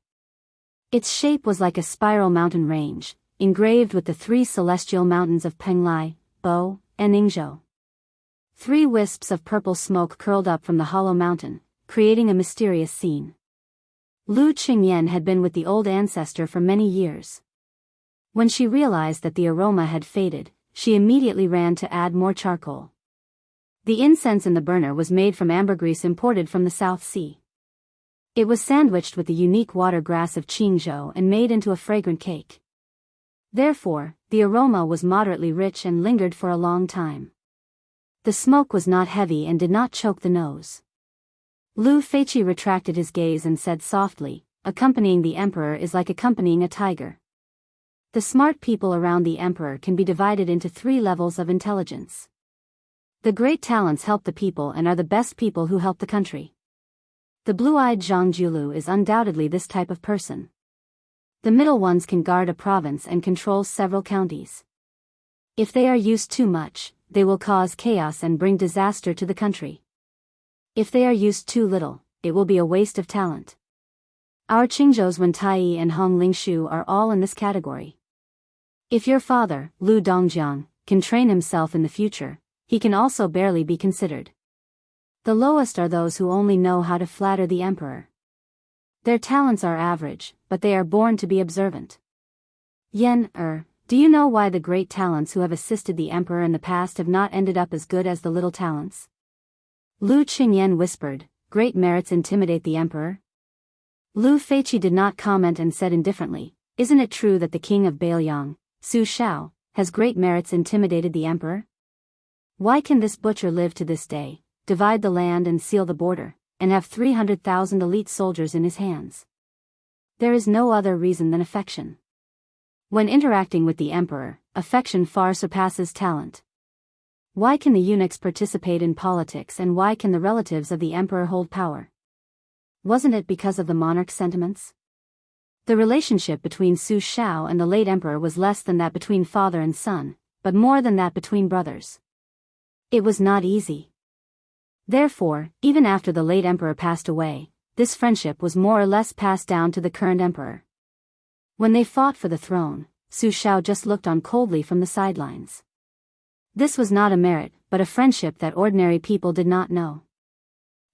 Its shape was like a spiral mountain range, engraved with the three celestial mountains of Penglai, Bo, and Ningzhou. 3 wisps of purple smoke curled up from the hollow mountain, creating a mysterious scene. Lu Qingyan had been with the old ancestor for many years. When she realized that the aroma had faded, she immediately ran to add more charcoal. The incense in the burner was made from ambergris imported from the South Sea. It was sandwiched with the unique water grass of Qingzhou and made into a fragrant cake. Therefore, the aroma was moderately rich and lingered for a long time. The smoke was not heavy and did not choke the nose. Lu Feiqi retracted his gaze and said softly, accompanying the emperor is like accompanying a tiger. The smart people around the emperor can be divided into 3 levels of intelligence. The great talents help the people and are the best people who help the country. The blue-eyed Zhang Julu is undoubtedly this type of person. The middle ones can guard a province and control several counties. If they are used too much, they will cause chaos and bring disaster to the country. If they are used too little, it will be a waste of talent. Our Qingzhou's Wen Taiyi and Hong Lingshu are all in this category. If your father, Lu Dongjiang, can train himself in the future, he can also barely be considered. The lowest are those who only know how to flatter the emperor. Their talents are average, but they are born to be observant. Yen, do you know why the great talents who have assisted the emperor in the past have not ended up as good as the little talents? Lu Qingyan whispered, great merits intimidate the emperor? Lu Feiqi did not comment and said indifferently, isn't it true that the king of Bailiang, Su Xiao, has great merits intimidated the emperor? Why can this butcher live to this day, divide the land and seal the border, and have 300,000 elite soldiers in his hands? There is no other reason than affection. When interacting with the emperor, affection far surpasses talent. Why can the eunuchs participate in politics and why can the relatives of the emperor hold power? Wasn't it because of the monarch's sentiments? The relationship between Su Xiao and the late emperor was less than that between father and son, but more than that between brothers. It was not easy. Therefore, even after the late emperor passed away, this friendship was more or less passed down to the current emperor. When they fought for the throne, Su Xiao just looked on coldly from the sidelines. This was not a merit, but a friendship that ordinary people did not know.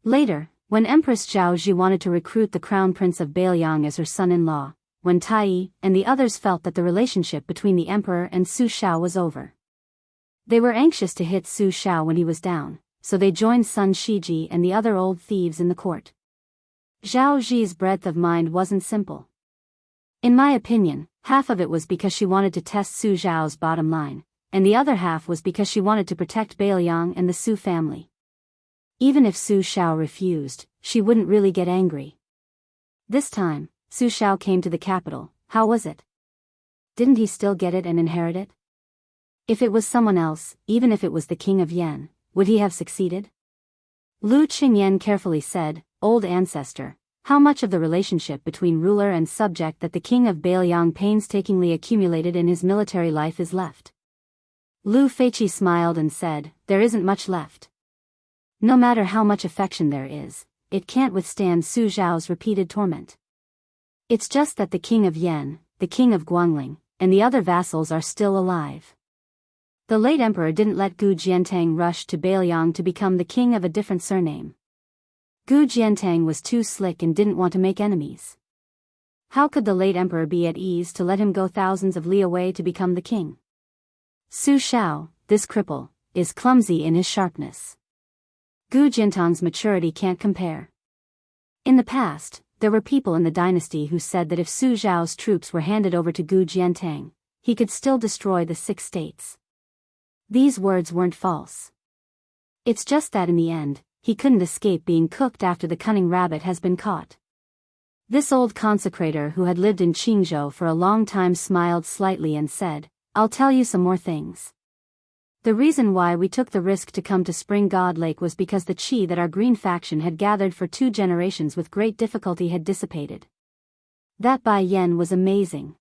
Later, when Empress Zhao Ji wanted to recruit the Crown Prince of Bailiang as her son-in-law, Wen Taiyi and the others felt that the relationship between the emperor and Su Xiao was over. They were anxious to hit Su Xiao when he was down, so they joined Sun Shiji and the other old thieves in the court. Zhao Ji's breadth of mind wasn't simple. In my opinion, half of it was because she wanted to test Su Zhao's bottom line, and the other half was because she wanted to protect Bailiang and the Su family. Even if Su Xiao refused, she wouldn't really get angry. This time, Su Xiao came to the capital. How was it? Didn't he still get it and inherit it? If it was someone else, even if it was the king of Yan, would he have succeeded? Lu Qingyan carefully said, "Old ancestor, how much of the relationship between ruler and subject that the king of Bailiang painstakingly accumulated in his military life is left?" Lu Feiqi smiled and said, "There isn't much left. No matter how much affection there is, it can't withstand Su Zhao's repeated torment. It's just that the king of Yan, the king of Guangling, and the other vassals are still alive. The late emperor didn't let Gu Jiantang rush to Bailiang to become the king of a different surname. Gu Jiantang was too slick and didn't want to make enemies. How could the late emperor be at ease to let him go thousands of li away to become the king? Su Xiao, this cripple, is clumsy in his sharpness. Gu Jiantang's maturity can't compare. In the past, there were people in the dynasty who said that if Su Zhao's troops were handed over to Gu Jiantang, he could still destroy the 6 states. These words weren't false. It's just that in the end, he couldn't escape being cooked after the cunning rabbit has been caught. This old consecrator who had lived in Qingzhou for a long time smiled slightly and said, "I'll tell you some more things. The reason why we took the risk to come to Spring God Lake was because the qi that our green faction had gathered for 2 generations with great difficulty had dissipated. That Bai Yan was amazing.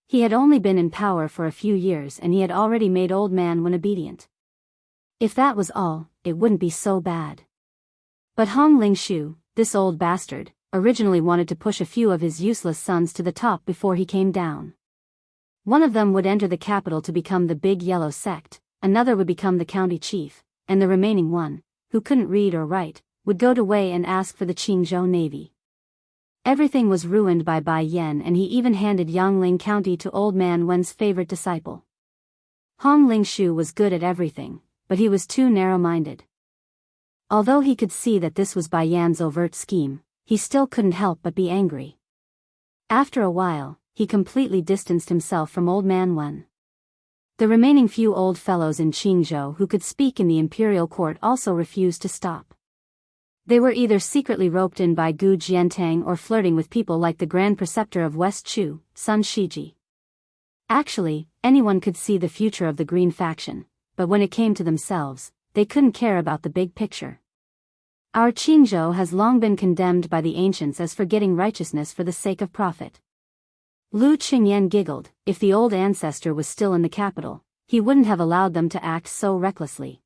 He had only been in power for a few years and he had already made Old Man Wen obedient. If that was all, it wouldn't be so bad. But Hong Lingshu, this old bastard, originally wanted to push a few of his useless sons to the top before he came down. One of them would enter the capital to become the Big Yellow Sect, another would become the county chief, and the remaining one, who couldn't read or write, would go to Wei and ask for the Qingzhou Navy. Everything was ruined by Bai Yan and he even handed Yangling County to Old Man Wen's favorite disciple. Hong Lingshu was good at everything, but he was too narrow-minded. Although he could see that this was Bai Yan's overt scheme, he still couldn't help but be angry. After a while, he completely distanced himself from Old Man Wen. The remaining few old fellows in Qingzhou who could speak in the imperial court also refused to stop. They were either secretly roped in by Gu Jiantang or flirting with people like the Grand Preceptor of West Chu, Sun Shiji. Actually, anyone could see the future of the Green faction, but when it came to themselves, they couldn't care about the big picture. Our Qingzhou has long been condemned by the ancients as forgetting righteousness for the sake of profit. Lu Qingyan giggled. If the old ancestor was still in the capital, he wouldn't have allowed them to act so recklessly.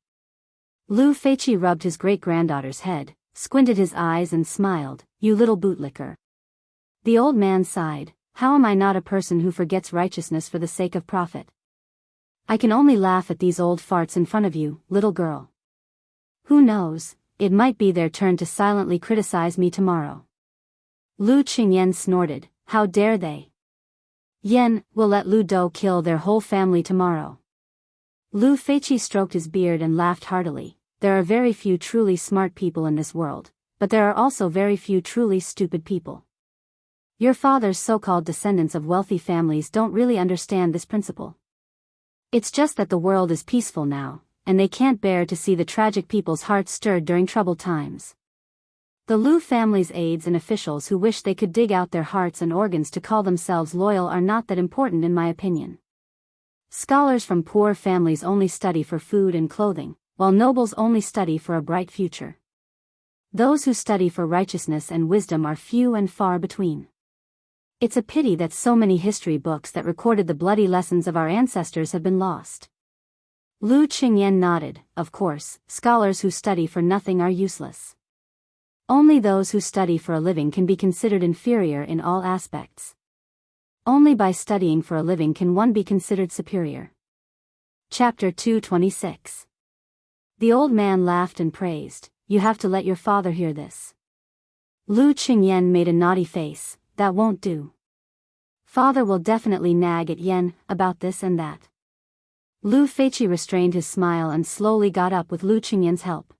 Lu Feiqi rubbed his great-granddaughter's head, squinted his eyes and smiled, "You little bootlicker." The old man sighed, "How am I not a person who forgets righteousness for the sake of profit? I can only laugh at these old farts in front of you, little girl. Who knows, it might be their turn to silently criticize me tomorrow." Lu Qingyan snorted, "How dare they? Yen will let Lu Dou kill their whole family tomorrow." Lu Feiqi stroked his beard and laughed heartily. There are very few truly smart people in this world, but there are also very few truly stupid people. Your father's so-called descendants of wealthy families don't really understand this principle. It's just that the world is peaceful now, and they can't bear to see the tragic people's hearts stirred during troubled times. The Lu family's aides and officials who wish they could dig out their hearts and organs to call themselves loyal are not that important in my opinion. Scholars from poor families only study for food and clothing, while nobles only study for a bright future. Those who study for righteousness and wisdom are few and far between. It's a pity that so many history books that recorded the bloody lessons of our ancestors have been lost. Lu Qingyan nodded. Of course, scholars who study for nothing are useless. Only those who study for a living can be considered inferior in all aspects. Only by studying for a living can one be considered superior. Chapter 226. The old man laughed and praised, "You have to let your father hear this." Lu Qingyan made a naughty face. "That won't do. Father will definitely nag at Yen about this and that." Lu Feiqi restrained his smile and slowly got up with Lu Qingyan's help.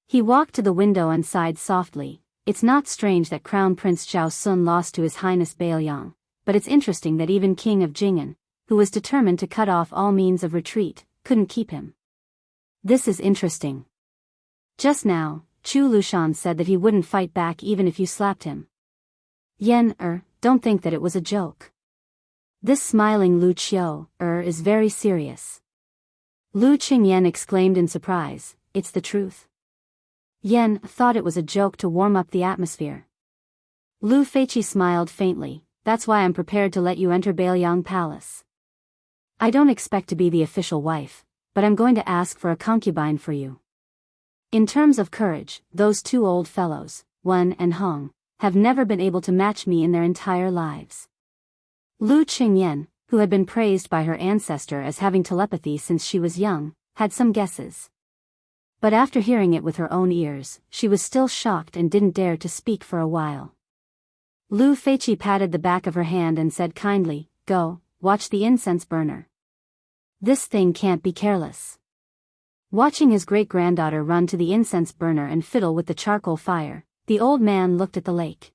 He walked to the window and sighed softly. It's not strange that Crown Prince Zhao Sun lost to His Highness Bailiang, but it's interesting that even King of Jing'an, who was determined to cut off all means of retreat, couldn't keep him. This is interesting. Just now, Chu Lushan said that he wouldn't fight back even if you slapped him. Yen, don't think that it was a joke. This smiling Lu Qiu, is very serious. Lu Qingyan exclaimed in surprise, "It's the truth." Yan thought it was a joke to warm up the atmosphere. Lu Feiqi smiled faintly. That's why I'm prepared to let you enter Bailiang Palace. I don't expect to be the official wife, but I'm going to ask for a concubine for you. In terms of courage, those two old fellows, Wen and Hong, have never been able to match me in their entire lives. Lu Qingyan, who had been praised by her ancestor as having telepathy since she was young, had some guesses. But after hearing it with her own ears, she was still shocked and didn't dare to speak for a while. Lu Feiqi patted the back of her hand and said kindly, "Go, watch the incense burner. This thing can't be careless." Watching his great-granddaughter run to the incense burner and fiddle with the charcoal fire, the old man looked at the lake.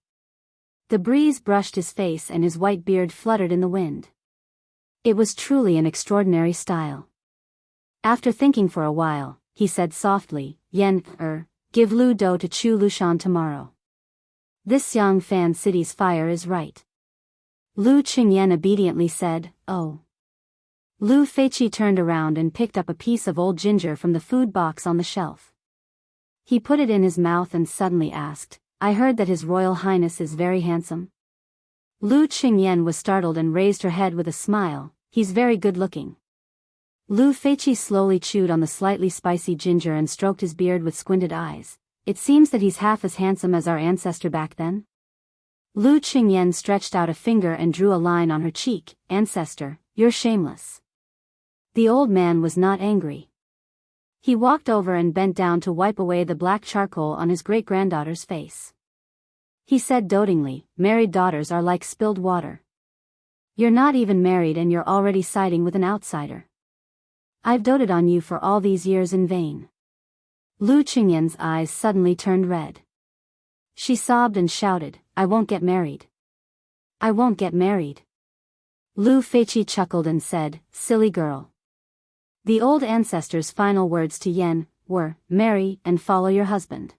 The breeze brushed his face and his white beard fluttered in the wind. It was truly an extraordinary style. After thinking for a while, he said softly, "Yan, give Lu Do to Chu Lushan tomorrow. This Yangfan city's fire is right." Lu Qingyan obediently said, "Oh." Lu Feiqi turned around and picked up a piece of old ginger from the food box on the shelf. He put it in his mouth and suddenly asked, "I heard that His Royal Highness is very handsome?" Lu Qingyan was startled and raised her head with a smile. "He's very good-looking." Lu Feiqi slowly chewed on the slightly spicy ginger and stroked his beard with squinted eyes. "It seems that he's half as handsome as our ancestor back then." Lu Qingyan stretched out a finger and drew a line on her cheek. "Ancestor, you're shameless." The old man was not angry. He walked over and bent down to wipe away the black charcoal on his great-granddaughter's face. He said dotingly, "Married daughters are like spilled water. You're not even married and you're already siding with an outsider. I've doted on you for all these years in vain." Lu Qingyan's eyes suddenly turned red. She sobbed and shouted, "I won't get married. I won't get married." Lu Feiqi chuckled and said, "Silly girl." The old ancestor's final words to Yan were, "Marry and follow your husband.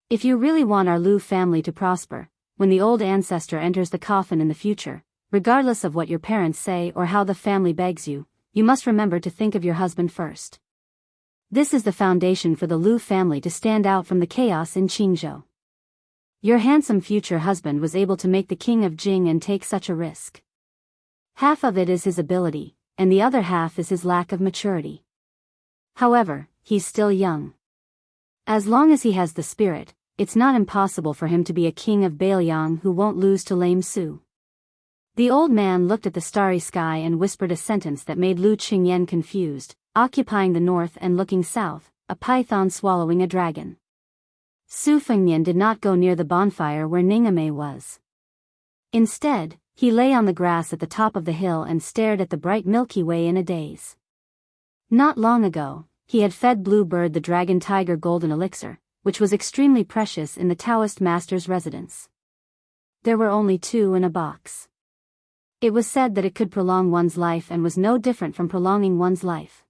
If you really want our Lu family to prosper, when the old ancestor enters the coffin in the future, regardless of what your parents say or how the family begs you, you must remember to think of your husband first. This is the foundation for the Lu family to stand out from the chaos in Qingzhou. Your handsome future husband was able to make the king of Jing and take such a risk. Half of it is his ability, and the other half is his lack of maturity. However, he's still young. As long as he has the spirit, it's not impossible for him to be a king of Bailiang who won't lose to lame Su." The old man looked at the starry sky and whispered a sentence that made Lu Qingyan confused, "Occupying the north and looking south, a python swallowing a dragon." Su Fengnian did not go near the bonfire where Ningame was. Instead, he lay on the grass at the top of the hill and stared at the bright Milky Way in a daze. Not long ago, he had fed Blue Bird the Dragon Tiger Golden Elixir, which was extremely precious in the Daoist master's residence. There were only 2 in a box. It was said that it could prolong one's life and was no different from prolonging one's life.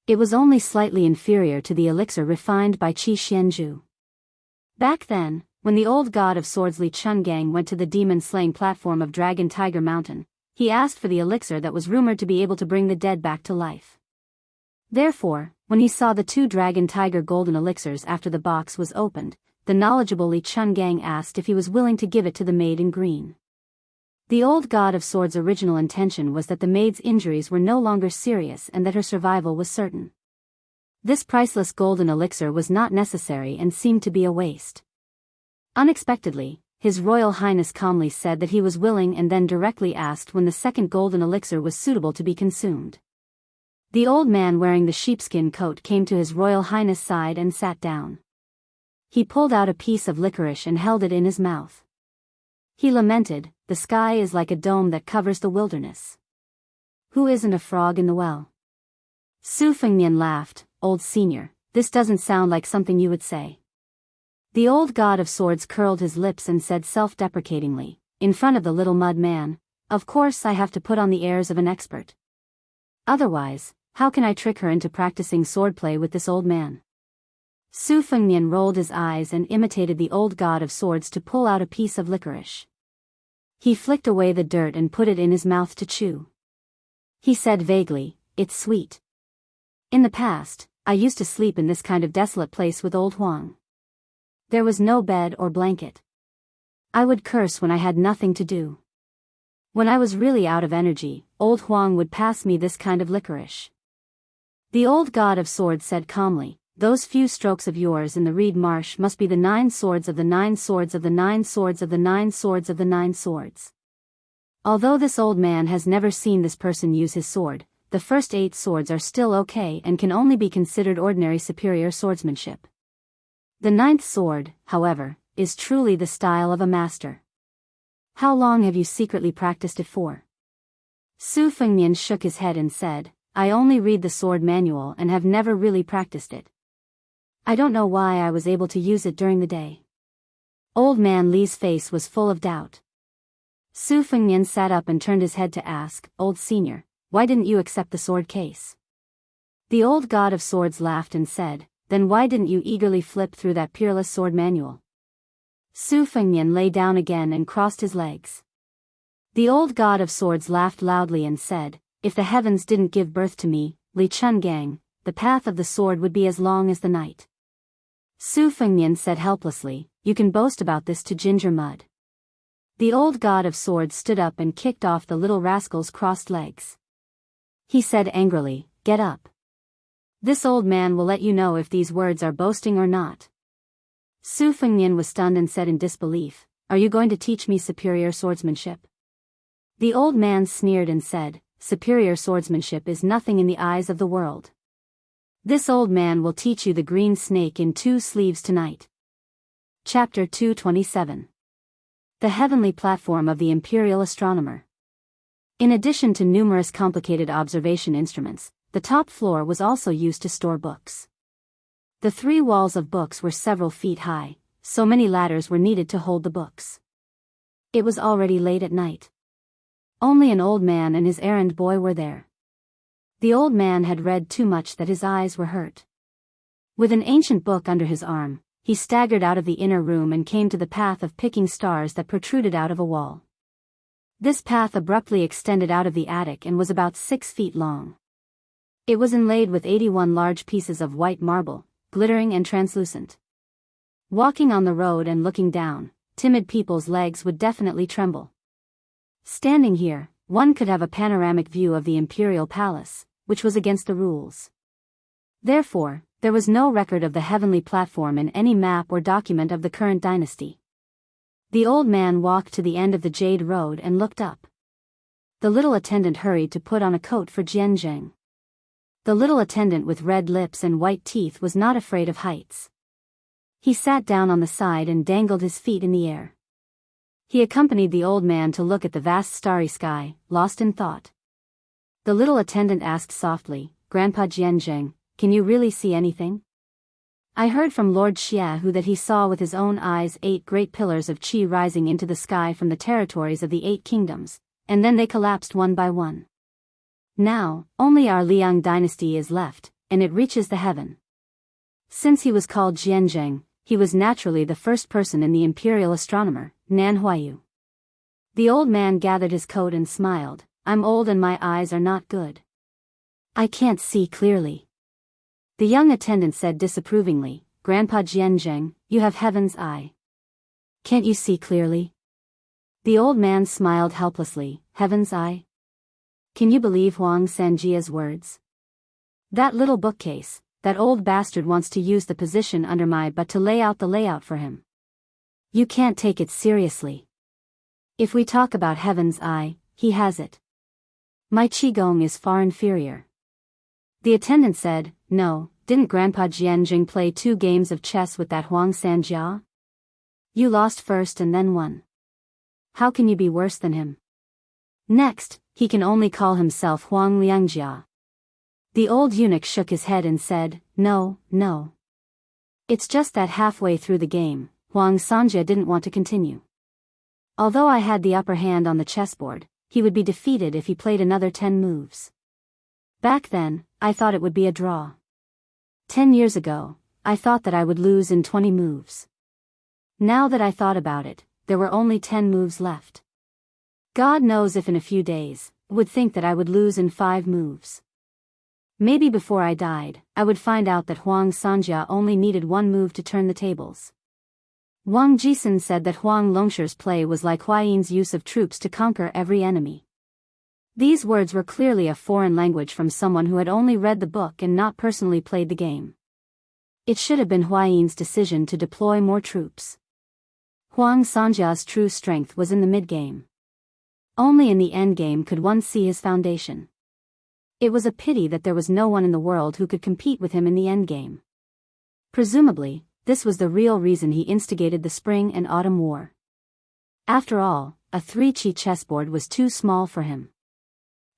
It was only slightly inferior to the elixir refined by Qi Xianzhu. Back then, when the old god of swords Li Chungang went to the demon-slaying platform of Dragon Tiger Mountain, he asked for the elixir that was rumored to be able to bring the dead back to life. Therefore, when he saw the 2 Dragon Tiger Golden Elixirs after the box was opened, the knowledgeable Li Chungang asked if he was willing to give it to the maid in green. The old god of swords' original intention was that the maid's injuries were no longer serious and that her survival was certain. This priceless golden elixir was not necessary and seemed to be a waste. Unexpectedly, His Royal Highness calmly said that he was willing and then directly asked when the second golden elixir was suitable to be consumed. The old man wearing the sheepskin coat came to His Royal Highness' side and sat down. He pulled out a piece of licorice and held it in his mouth. He lamented, "The sky is like a dome that covers the wilderness. Who isn't a frog in the well?" Su Fengnian laughed, "Old senior, this doesn't sound like something you would say." The old god of swords curled his lips and said self-deprecatingly, in front of the little mud man, "Of course I have to put on the airs of an expert. Otherwise, how can I trick her into practicing swordplay with this old man?" Su Fengnian rolled his eyes and imitated the old god of swords to pull out a piece of licorice. He flicked away the dirt and put it in his mouth to chew. He said vaguely, "It's sweet." In the past, I used to sleep in this kind of desolate place with old Huang. There was no bed or blanket. I would curse when I had nothing to do. When I was really out of energy, old Huang would pass me this kind of licorice. The old god of swords said calmly, those few strokes of yours in the reed marsh must be the 9 swords of the 9 swords of the 9 swords of the 9 swords of the 9 swords. Although this old man has never seen this person use his sword, the first 8 swords are still okay and can only be considered ordinary superior swordsmanship. The 9th sword, however, is truly the style of a master. How long have you secretly practiced it for? Su Fengnian shook his head and said, I only read the sword manual and have never really practiced it. I don't know why I was able to use it during the day. Old man Li's face was full of doubt. Su Fengnian sat up and turned his head to ask, Old senior, why didn't you accept the sword case? The old god of swords laughed and said, then why didn't you eagerly flip through that peerless sword manual? Su Fengnian lay down again and crossed his legs. The old god of swords laughed loudly and said, if the heavens didn't give birth to me, Li Chungang, the path of the sword would be as long as the night. Su Fengnian said helplessly, you can boast about this to ginger mud. The old god of swords stood up and kicked off the little rascal's crossed legs. He said angrily, get up. This old man will let you know if these words are boasting or not. Su Fengnian was stunned and said in disbelief, are you going to teach me superior swordsmanship? The old man sneered and said, superior swordsmanship is nothing in the eyes of the world. This old man will teach you the green snake in 2 sleeves tonight. Chapter 227. The Heavenly Platform of the Imperial Astronomer. In addition to numerous complicated observation instruments, the top floor was also used to store books. The 3 walls of books were several feet high, so many ladders were needed to hold the books. It was already late at night. Only an old man and his errand boy were there. The old man had read too much that his eyes were hurt. With an ancient book under his arm, he staggered out of the inner room and came to the path of picking stars that protruded out of a wall. This path abruptly extended out of the attic and was about 6 feet long. It was inlaid with 81 large pieces of white marble, glittering and translucent. Walking on the road and looking down, timid people's legs would definitely tremble. Standing here, one could have a panoramic view of the imperial palace, which was against the rules. Therefore, there was no record of the heavenly platform in any map or document of the current dynasty. The old man walked to the end of the Jade Road and looked up. The little attendant hurried to put on a coat for Jianzheng. The little attendant with red lips and white teeth was not afraid of heights. He sat down on the side and dangled his feet in the air. He accompanied the old man to look at the vast starry sky, lost in thought. The little attendant asked softly, Grandpa Jianzheng, can you really see anything? I heard from Lord Xiaohu that he saw with his own eyes 8 great pillars of qi rising into the sky from the territories of the 8 kingdoms, and then they collapsed one by one. Now, only our Liang dynasty is left, and it reaches the heaven. Since he was called Jianzheng, he was naturally the first person in the imperial astronomer, Nan Huayu. The old man gathered his coat and smiled, I'm old and my eyes are not good. I can't see clearly. The young attendant said disapprovingly, Grandpa Jianzheng, you have heaven's eye. Can't you see clearly? The old man smiled helplessly, heaven's eye? Can you believe Huang Sanjia's words? That little bookcase, that old bastard wants to use the position under my butt to lay out the layout for him. You can't take it seriously. If we talk about heaven's eye, he has it. My qigong is far inferior. The attendant said, no, didn't Grandpa Jianjing play 2 games of chess with that Huang Sanjia? You lost first and then won. How can you be worse than him? Next, he can only call himself Huang Liangjia. The old eunuch shook his head and said, no, no. It's just that halfway through the game, Huang Sanjia didn't want to continue. Although I had the upper hand on the chessboard, he would be defeated if he played another 10 moves. Back then, I thought it would be a draw. 10 years ago, I thought that I would lose in 20 moves. Now that I thought about it, there were only 10 moves left. God knows if in a few days, I would think that I would lose in 5 moves. Maybe before I died, I would find out that Huang Sanjia only needed one move to turn the tables. Wang Jisun said that Huang Longshi's play was like Huayan's use of troops to conquer every enemy. These words were clearly a foreign language from someone who had only read the book and not personally played the game. It should have been Huayan's decision to deploy more troops. Huang Sanjia's true strength was in the mid-game. Only in the endgame could one see his foundation. It was a pity that there was no one in the world who could compete with him in the endgame. Presumably, this was the real reason he instigated the Spring and Autumn War. After all, a 3-chi chessboard was too small for him.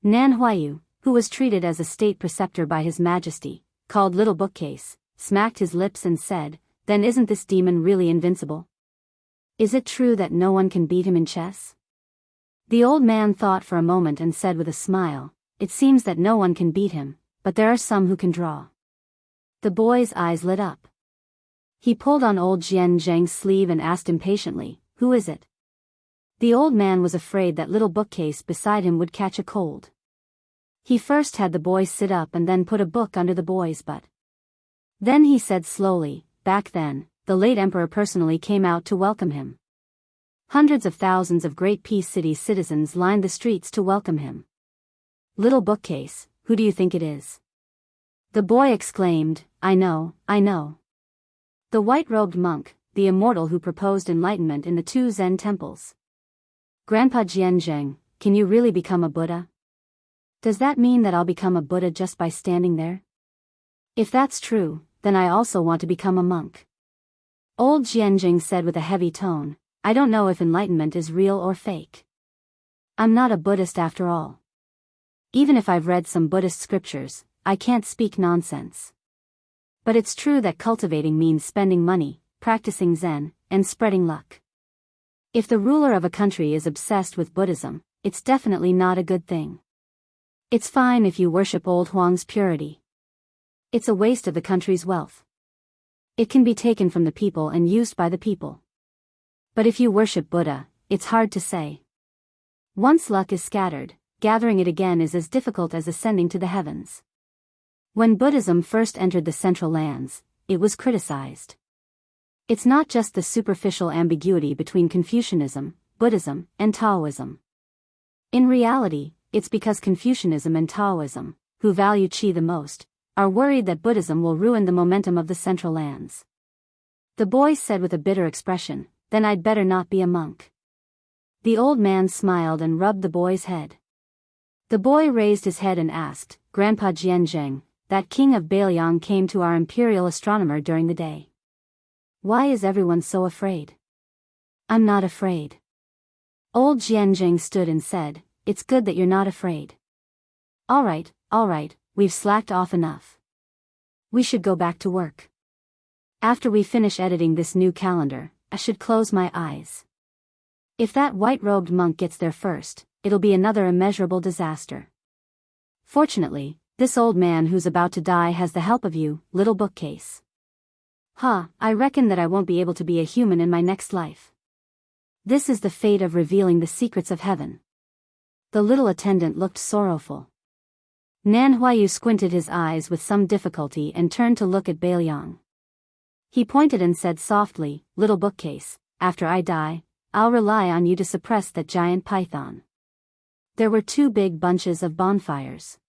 Nan Huayu, who was treated as a state preceptor by His Majesty, called Little Bookcase, smacked his lips and said, "Then isn't this demon really invincible? Is it true that no one can beat him in chess?" The old man thought for a moment and said with a smile, "It seems that no one can beat him, but there are some who can draw." The boy's eyes lit up. He pulled on old Jian Zheng's sleeve and asked impatiently, "Who is it?" The old man was afraid that Little Bookcase beside him would catch a cold. He first had the boy sit up and then put a book under the boy's butt. Then he said slowly, "Back then, the late emperor personally came out to welcome him. Hundreds of thousands of Great Peace City citizens lined the streets to welcome him." "Little Bookcase, who do you think it is?" The boy exclaimed, I know. The white-robed monk, the immortal who proposed enlightenment in the 2 Zen temples." "Grandpa Jianzheng, can you really become a Buddha? Does that mean that I'll become a Buddha just by standing there? If that's true, then I also want to become a monk." Old Jianzheng said with a heavy tone, "I don't know if enlightenment is real or fake. I'm not a Buddhist after all. Even if I've read some Buddhist scriptures, I can't speak nonsense. But it's true that cultivating means spending money, practicing Zen, and spreading luck. If the ruler of a country is obsessed with Buddhism, it's definitely not a good thing. It's fine if you worship old Huang's purity. It's a waste of the country's wealth. It can be taken from the people and used by the people. But if you worship Buddha, it's hard to say. Once luck is scattered, gathering it again is as difficult as ascending to the heavens. When Buddhism first entered the Central Lands, it was criticized. It's not just the superficial ambiguity between Confucianism, Buddhism, and Taoism. In reality, it's because Confucianism and Taoism, who value qi the most, are worried that Buddhism will ruin the momentum of the Central Lands. The boy said with a bitter expression, "Then I'd better not be a monk." The old man smiled and rubbed the boy's head. The boy raised his head and asked, "Grandpa Jianzheng, that king of Bailiang came to our imperial astronomer during the day. Why is everyone so afraid?" "I'm not afraid." Old Jianzheng stood and said, "It's good that you're not afraid. All right, we've slacked off enough. We should go back to work. After we finish editing this new calendar, I should close my eyes. If that white-robed monk gets there first, it'll be another immeasurable disaster. Fortunately, this old man who's about to die has the help of you, Little Bookcase. I reckon that I won't be able to be a human in my next life. This is the fate of revealing the secrets of heaven." The little attendant looked sorrowful. Nan Huayu squinted his eyes with some difficulty and turned to look at Bailiang. He pointed and said softly, "Little Bookcase, after I die, I'll rely on you to suppress that giant python." There were 2 big bunches of bonfires.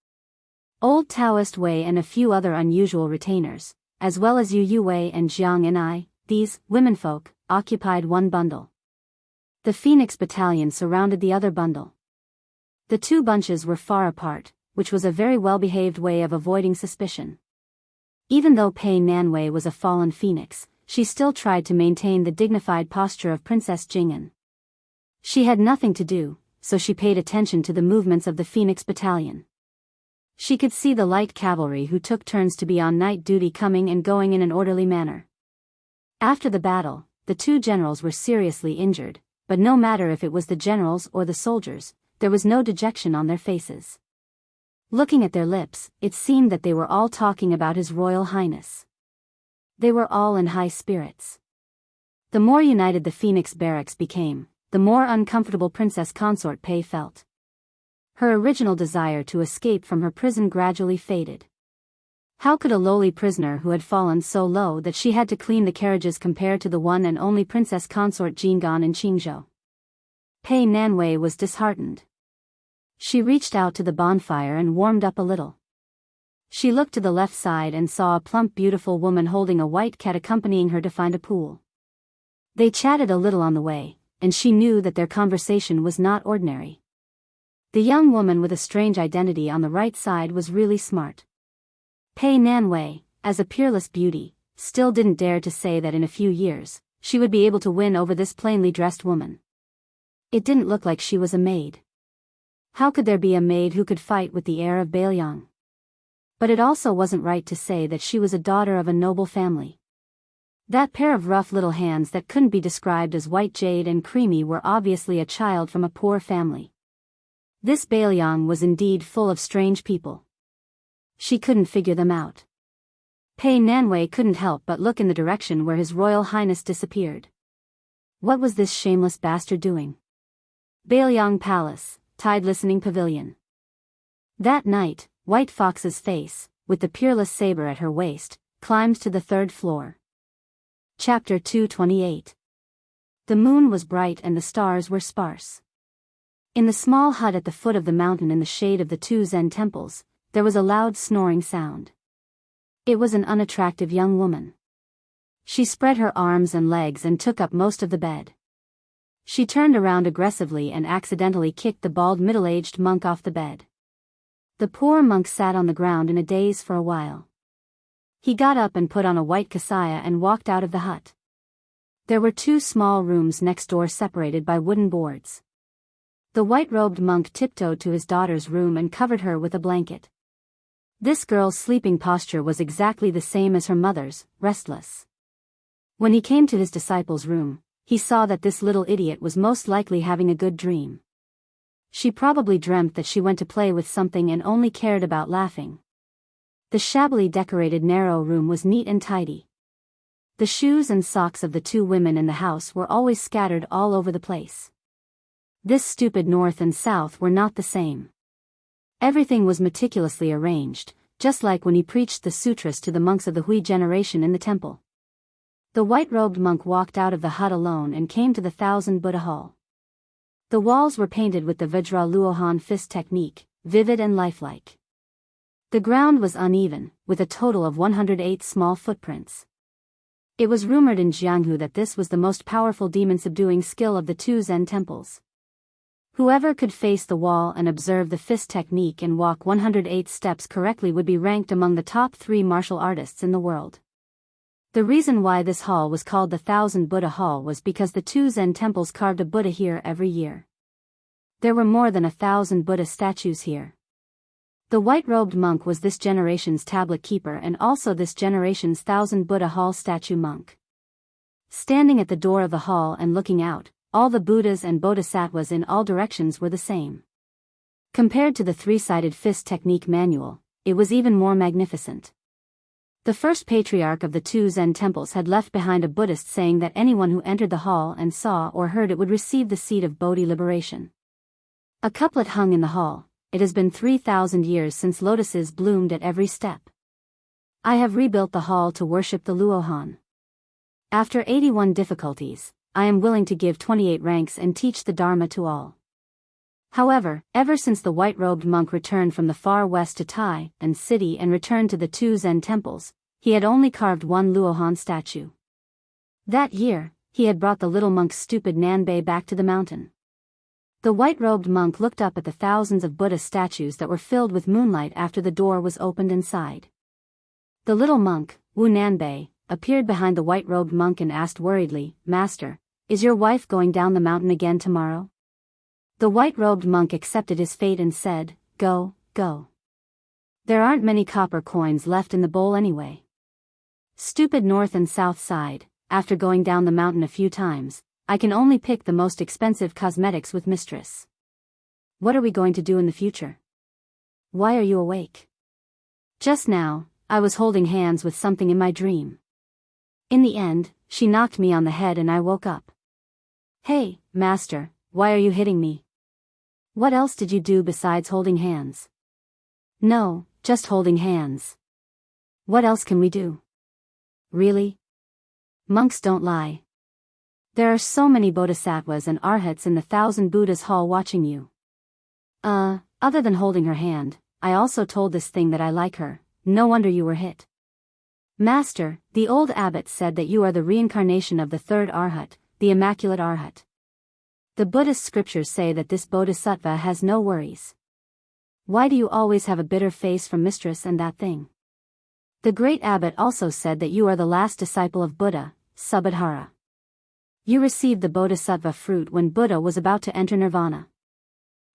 Old Taoist Wei and a few other unusual retainers, as well as Yu Wei and Jiang and I, these womenfolk, occupied one bundle. The Phoenix Battalion surrounded the other bundle. The 2 bunches were far apart, which was a very well-behaved way of avoiding suspicion. Even though Pei Nanwei was a fallen phoenix, she still tried to maintain the dignified posture of Princess Jing'an. She had nothing to do, so she paid attention to the movements of the Phoenix Battalion. She could see the light cavalry who took turns to be on night duty coming and going in an orderly manner. After the battle, the 2 generals were seriously injured, but no matter if it was the generals or the soldiers, there was no dejection on their faces. Looking at their lips, it seemed that they were all talking about His Royal Highness. They were all in high spirits. The more united the Phoenix barracks became, the more uncomfortable Princess Consort Pei felt. Her original desire to escape from her prison gradually faded. How could a lowly prisoner who had fallen so low that she had to clean the carriages compare to the one and only princess consort Jingan in Qingzhou? Pei Nanwei was disheartened. She reached out to the bonfire and warmed up a little. She looked to the left side and saw a plump beautiful woman holding a white cat accompanying her to find a pool. They chatted a little on the way, and she knew that their conversation was not ordinary. The young woman with a strange identity on the right side was really smart. Pei Nanwei, as a peerless beauty, still didn't dare to say that in a few years, she would be able to win over this plainly dressed woman. It didn't look like she was a maid. How could there be a maid who could fight with the heir of Bailiang? But it also wasn't right to say that she was a daughter of a noble family. That pair of rough little hands that couldn't be described as white jade and creamy were obviously a child from a poor family. This Bailiang was indeed full of strange people. She couldn't figure them out. Pei Nanwei couldn't help but look in the direction where His Royal Highness disappeared. What was this shameless bastard doing? Bailiang Palace, Tide Listening Pavilion. That night, White Fox's face, with the peerless saber at her waist, climbed to the 3rd floor. Chapter 228. The moon was bright and the stars were sparse. In the small hut at the foot of the mountain in the shade of the 2 Zen temples, there was a loud snoring sound. It was an unattractive young woman. She spread her arms and legs and took up most of the bed. She turned around aggressively and accidentally kicked the bald middle-aged monk off the bed. The poor monk sat on the ground in a daze for a while. He got up and put on a white kasaya and walked out of the hut. There were 2 small rooms next door separated by wooden boards. The white-robed monk tiptoed to his daughter's room and covered her with a blanket. This girl's sleeping posture was exactly the same as her mother's, restless. When he came to his disciple's room, he saw that this little idiot was most likely having a good dream. She probably dreamt that she went to play with something and only cared about laughing. The shabbily decorated narrow room was neat and tidy. The shoes and socks of the 2 women in the house were always scattered all over the place. This stupid north and south were not the same. Everything was meticulously arranged, just like when he preached the sutras to the monks of the Hui generation in the temple. The white-robed monk walked out of the hut alone and came to the 1000 Buddha Hall. The walls were painted with the Vajra Luohan fist technique, vivid and lifelike. The ground was uneven, with a total of 108 small footprints. It was rumored in Jianghu that this was the most powerful demon-subduing skill of the 2 Zen temples. Whoever could face the wall and observe the fist technique and walk 108 steps correctly would be ranked among the top 3 martial artists in the world. The reason why this hall was called the 1000 Buddha Hall was because the 2 Zen temples carved a Buddha here every year. There were more than 1,000 Buddha statues here. The white-robed monk was this generation's tablet keeper and also this generation's 1000 Buddha Hall statue monk. Standing at the door of the hall and looking out, all the Buddhas and Bodhisattvas in all directions were the same. Compared to the 3-sided fist technique manual, it was even more magnificent. The first patriarch of the 2 Zen temples had left behind a Buddhist saying that anyone who entered the hall and saw or heard it would receive the seed of Bodhi liberation. A couplet hung in the hall: "It has been 3,000 years since lotuses bloomed at every step. I have rebuilt the hall to worship the Luohan. After 81 difficulties, I am willing to give 28 ranks and teach the Dharma to all." However, ever since the white-robed monk returned from the far west to Tai and city and returned to the 2 Zen temples, he had only carved 1 Luohan statue. That year, he had brought the little monk's stupid Nanbei back to the mountain. The white-robed monk looked up at the thousands of Buddha statues that were filled with moonlight after the door was opened inside. The little monk, Wu Nanbei, appeared behind the white-robed monk and asked worriedly, "Master, is your wife going down the mountain again tomorrow?" The white-robed monk accepted his fate and said, "Go, go. There aren't many copper coins left in the bowl anyway. Stupid north and south side, after going down the mountain a few times, I can only pick the most expensive cosmetics with mistress. What are we going to do in the future? Why are you awake? Just now, I was holding hands with something in my dream. In the end, she knocked me on the head and I woke up. Hey, master, why are you hitting me? What else did you do besides holding hands?" "No, just holding hands." What else can we do? Really? Monks don't lie. There are so many bodhisattvas and arhats in the 1,000 Buddhas hall watching you. Other than holding her hand, I also told this thing that I like her. No wonder you were hit. Master, the old abbot said that you are the reincarnation of the third arhat, the immaculate arhat. The Buddhist scriptures say that this bodhisattva has no worries. Why do you always have a bitter face from mistress and that thing? The great abbot also said that you are the last disciple of Buddha, Subhadhara. You received the bodhisattva fruit when Buddha was about to enter nirvana.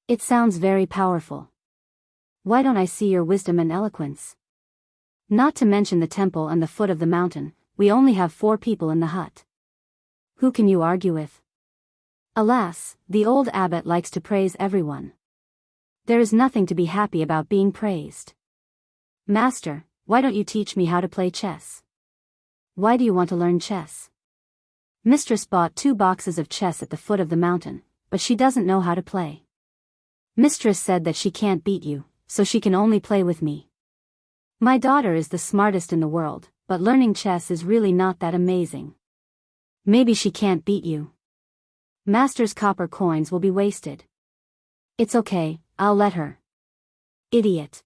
It sounds very powerful. Why don't I see your wisdom and eloquence? Not to mention the temple and the foot of the mountain, we only have 4 people in the hut. Who can you argue with? Alas, the old abbot likes to praise everyone. There is nothing to be happy about being praised. Master, why don't you teach me how to play chess? Why do you want to learn chess? Mistress bought 2 boxes of chess at the foot of the mountain, but she doesn't know how to play. Mistress said that she can't beat you, so she can only play with me. My daughter is the smartest in the world, but learning chess is really not that amazing. Maybe she can't beat you. Master's copper coins will be wasted. It's okay, I'll let her. Idiot.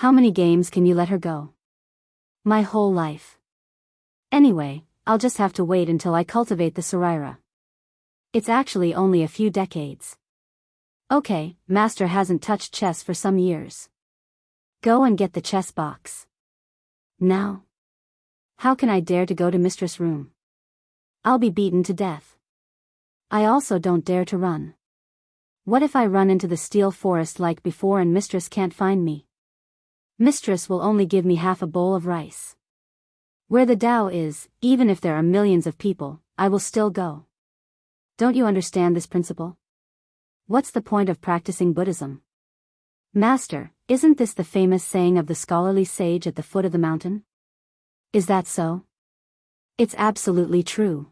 How many games can you let her go? My whole life. Anyway, I'll just have to wait until I cultivate the Saraira. It's actually only a few decades. Okay, Master hasn't touched chess for some years. Go and get the chess box. Now. How can I dare to go to Mistress' room? I'll be beaten to death. I also don't dare to run. What if I run into the steel forest like before and Mistress can't find me? Mistress will only give me half a bowl of rice. Where the Tao is, even if there are millions of people, I will still go. Don't you understand this principle? What's the point of practicing Buddhism? Master, isn't this the famous saying of the scholarly sage at the foot of the mountain? Is that so? It's absolutely true.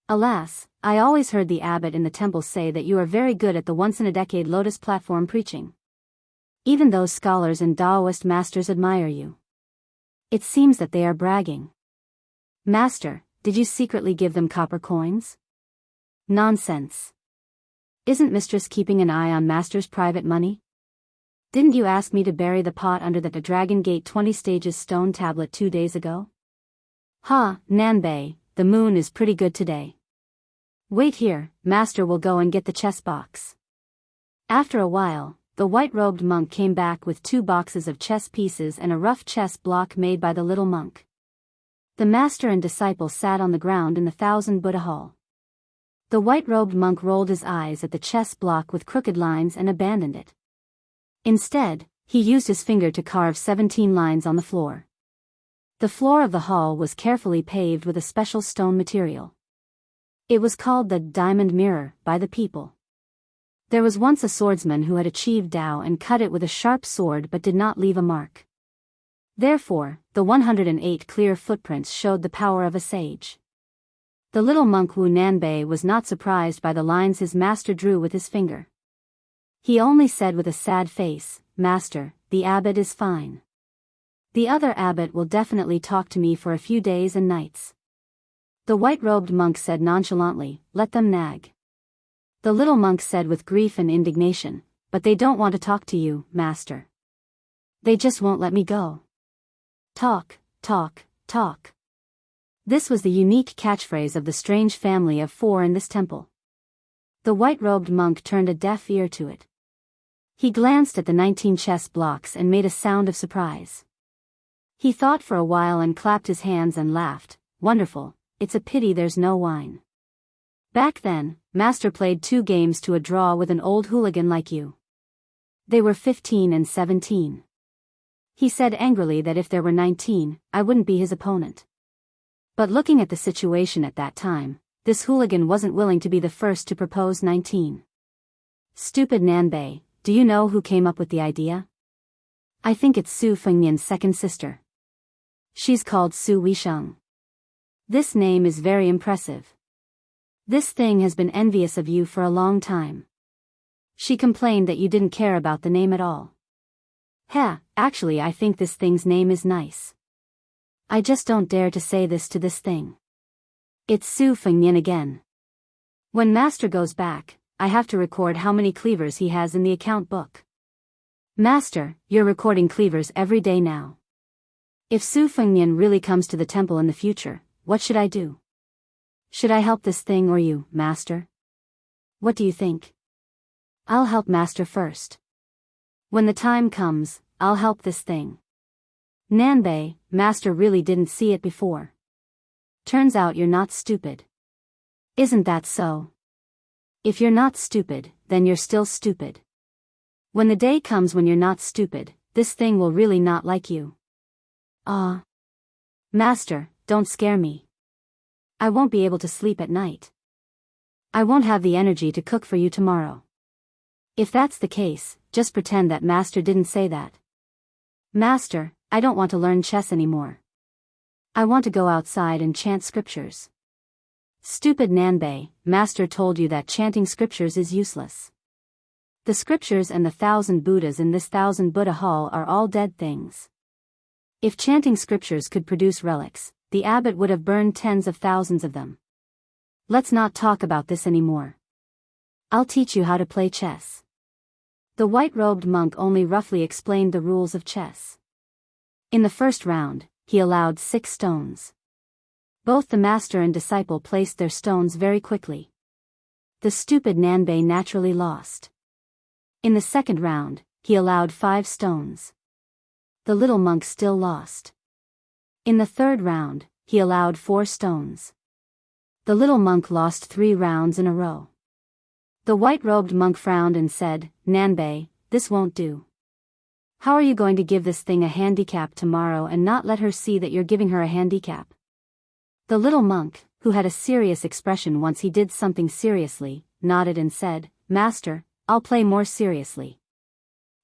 Alas, I always heard the abbot in the temple say that you are very good at the once-in-a-decade lotus platform preaching. Even those scholars and Daoist masters admire you. It seems that they are bragging. Master, did you secretly give them copper coins? Nonsense. Isn't Mistress keeping an eye on Master's private money? Didn't you ask me to bury the pot under the Dragon Gate 20 stages stone tablet 2 days ago? Ha, Nanbei, the moon is pretty good today. Wait here, Master will go and get the chess box. After a while, the white-robed monk came back with 2 boxes of chess pieces and a rough chess block made by the little monk. The master and disciple sat on the ground in the 1,000 Buddha hall. The white-robed monk rolled his eyes at the chess block with crooked lines and abandoned it. Instead, he used his finger to carve 17 lines on the floor. The floor of the hall was carefully paved with a special stone material. It was called the diamond mirror by the people. There was once a swordsman who had achieved Tao and cut it with a sharp sword but did not leave a mark. Therefore, the 108 clear footprints showed the power of a sage. The little monk Wu Nanbei was not surprised by the lines his master drew with his finger. He only said with a sad face, "Master, the abbot is fine. The other abbot will definitely talk to me for a few days and nights." The white-robed monk said nonchalantly, "Let them nag." The little monk said with grief and indignation, "But they don't want to talk to you, Master. They just won't let me go. Talk, talk, talk." This was the unique catchphrase of the strange family of 4 in this temple. The white-robed monk turned a deaf ear to it. He glanced at the 19 chess blocks and made a sound of surprise. He thought for a while and clapped his hands and laughed. "Wonderful, it's a pity there's no wine. Back then, Master played 2 games to a draw with an old hooligan like you. They were 15 and 17. He said angrily that if there were 19, I wouldn't be his opponent. But looking at the situation at that time, this hooligan wasn't willing to be the first to propose 19. Stupid Nanbei, do you know who came up with the idea? I think it's Su Fengnian's second sister. She's called Su Weisheng. This name is very impressive. This thing has been envious of you for a long time. She complained that you didn't care about the name at all. Actually I think this thing's name is nice. I just don't dare to say this to this thing. It's Su Fengnian again. When Master goes back, I have to record how many cleavers he has in the account book. Master, you're recording cleavers every day now. If Su Fengnian really comes to the temple in the future, what should I do? Should I help this thing or you, Master? What do you think? I'll help Master first. When the time comes, I'll help this thing. Nanbei, Master really didn't see it before. Turns out you're not stupid. Isn't that so? If you're not stupid, then you're still stupid. When the day comes when you're not stupid, this thing will really not like you. Master, don't scare me. I won't be able to sleep at night. I won't have the energy to cook for you tomorrow. If that's the case, just pretend that Master didn't say that. Master, I don't want to learn chess anymore. I want to go outside and chant scriptures. Stupid Nanbei, Master told you that chanting scriptures is useless. The scriptures and the 1,000 Buddhas in this 1,000 Buddha hall are all dead things. If chanting scriptures could produce relics, the abbot would have burned tens of thousands of them. Let's not talk about this anymore. I'll teach you how to play chess. The white-robed monk only roughly explained the rules of chess. In the first round, he allowed 6 stones. Both the master and disciple placed their stones very quickly. The stupid Nanbei naturally lost. In the second round, he allowed 5 stones. The little monk still lost. In the third round, he allowed 4 stones. The little monk lost 3 rounds in a row. The white-robed monk frowned and said, Nanbei, this won't do. How are you going to give this thing a handicap tomorrow and not let her see that you're giving her a handicap? The little monk, who had a serious expression once he did something seriously, nodded and said, Master, I'll play more seriously.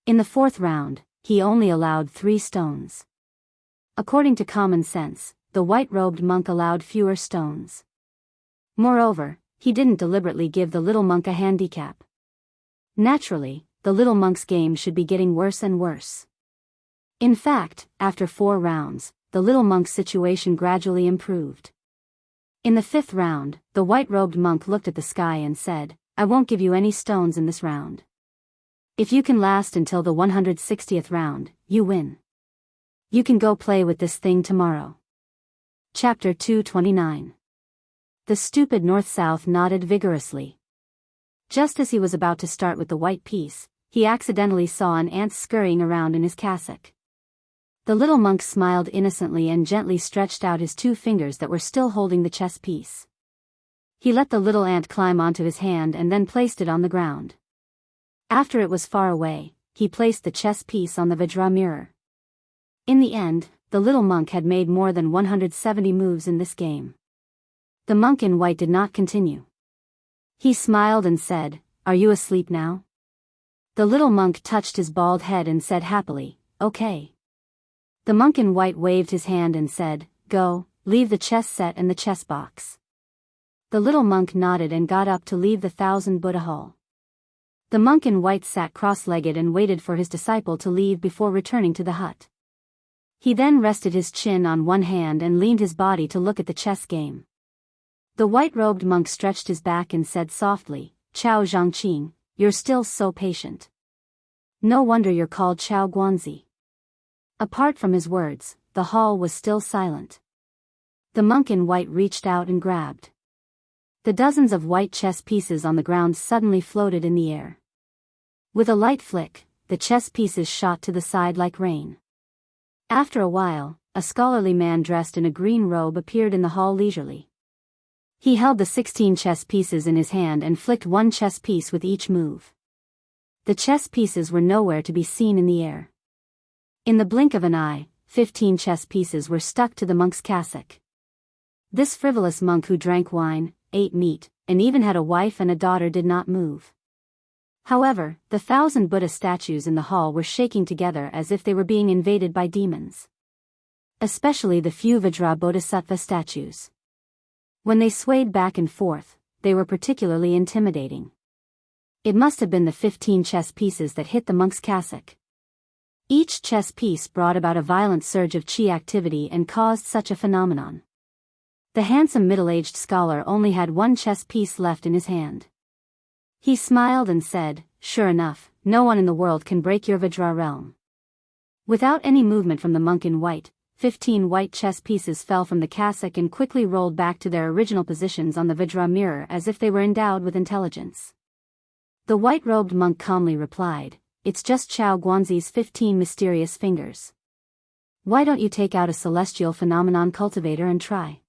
In the fourth round, he only allowed 3 stones. According to common sense, the white-robed monk allowed fewer stones. Moreover, he didn't deliberately give the little monk a handicap. Naturally, the little monk's game should be getting worse and worse. In fact, after 4 rounds, the little monk's situation gradually improved. In the 5th round, the white-robed monk looked at the sky and said, I won't give you any stones in this round. If you can last until the 160th round, you win. You can go play with this thing tomorrow. Chapter 229. The stupid North-South nodded vigorously. Just as he was about to start with the white piece, he accidentally saw an ant scurrying around in his cassock. The little monk smiled innocently and gently stretched out his 2 fingers that were still holding the chess piece. He let the little ant climb onto his hand and then placed it on the ground. After it was far away, he placed the chess piece on the Vajra mirror. In the end, the little monk had made more than 170 moves in this game. The monk in white did not continue. He smiled and said, Are you asleep now? The little monk touched his bald head and said happily, Okay. The monk in white waved his hand and said, Go, leave the chess set and the chess box. The little monk nodded and got up to leave the 1,000 Buddha hall. The monk in white sat cross-legged and waited for his disciple to leave before returning to the hut. He then rested his chin on one hand and leaned his body to look at the chess game. The white-robed monk stretched his back and said softly, Chao Zhangqing, you're still so patient. No wonder you're called Chao Guanzi. Apart from his words, the hall was still silent. The monk in white reached out and grabbed. The dozens of white chess pieces on the ground suddenly floated in the air. With a light flick, the chess pieces shot to the side like rain. After a while, a scholarly man dressed in a green robe appeared in the hall leisurely. He held the 16 chess pieces in his hand and flicked one chess piece with each move. The chess pieces were nowhere to be seen in the air. In the blink of an eye, 15 chess pieces were stuck to the monk's cassock. This frivolous monk who drank wine, ate meat, and even had a wife and a daughter did not move. However, the 1,000 Buddha statues in the hall were shaking together as if they were being invaded by demons. Especially the few Vajra Bodhisattva statues. When they swayed back and forth, they were particularly intimidating. It must have been the 15 chess pieces that hit the monk's cassock. Each chess piece brought about a violent surge of qi activity and caused such a phenomenon. The handsome middle-aged scholar only had one chess piece left in his hand. He smiled and said, "Sure enough, no one in the world can break your Vajra realm." Without any movement from the monk in white, 15 white chess pieces fell from the cassock and quickly rolled back to their original positions on the Vajra mirror as if they were endowed with intelligence. The white-robed monk calmly replied, "It's just Chao Guanzi's 15 mysterious fingers. Why don't you take out a celestial phenomenon cultivator and try?"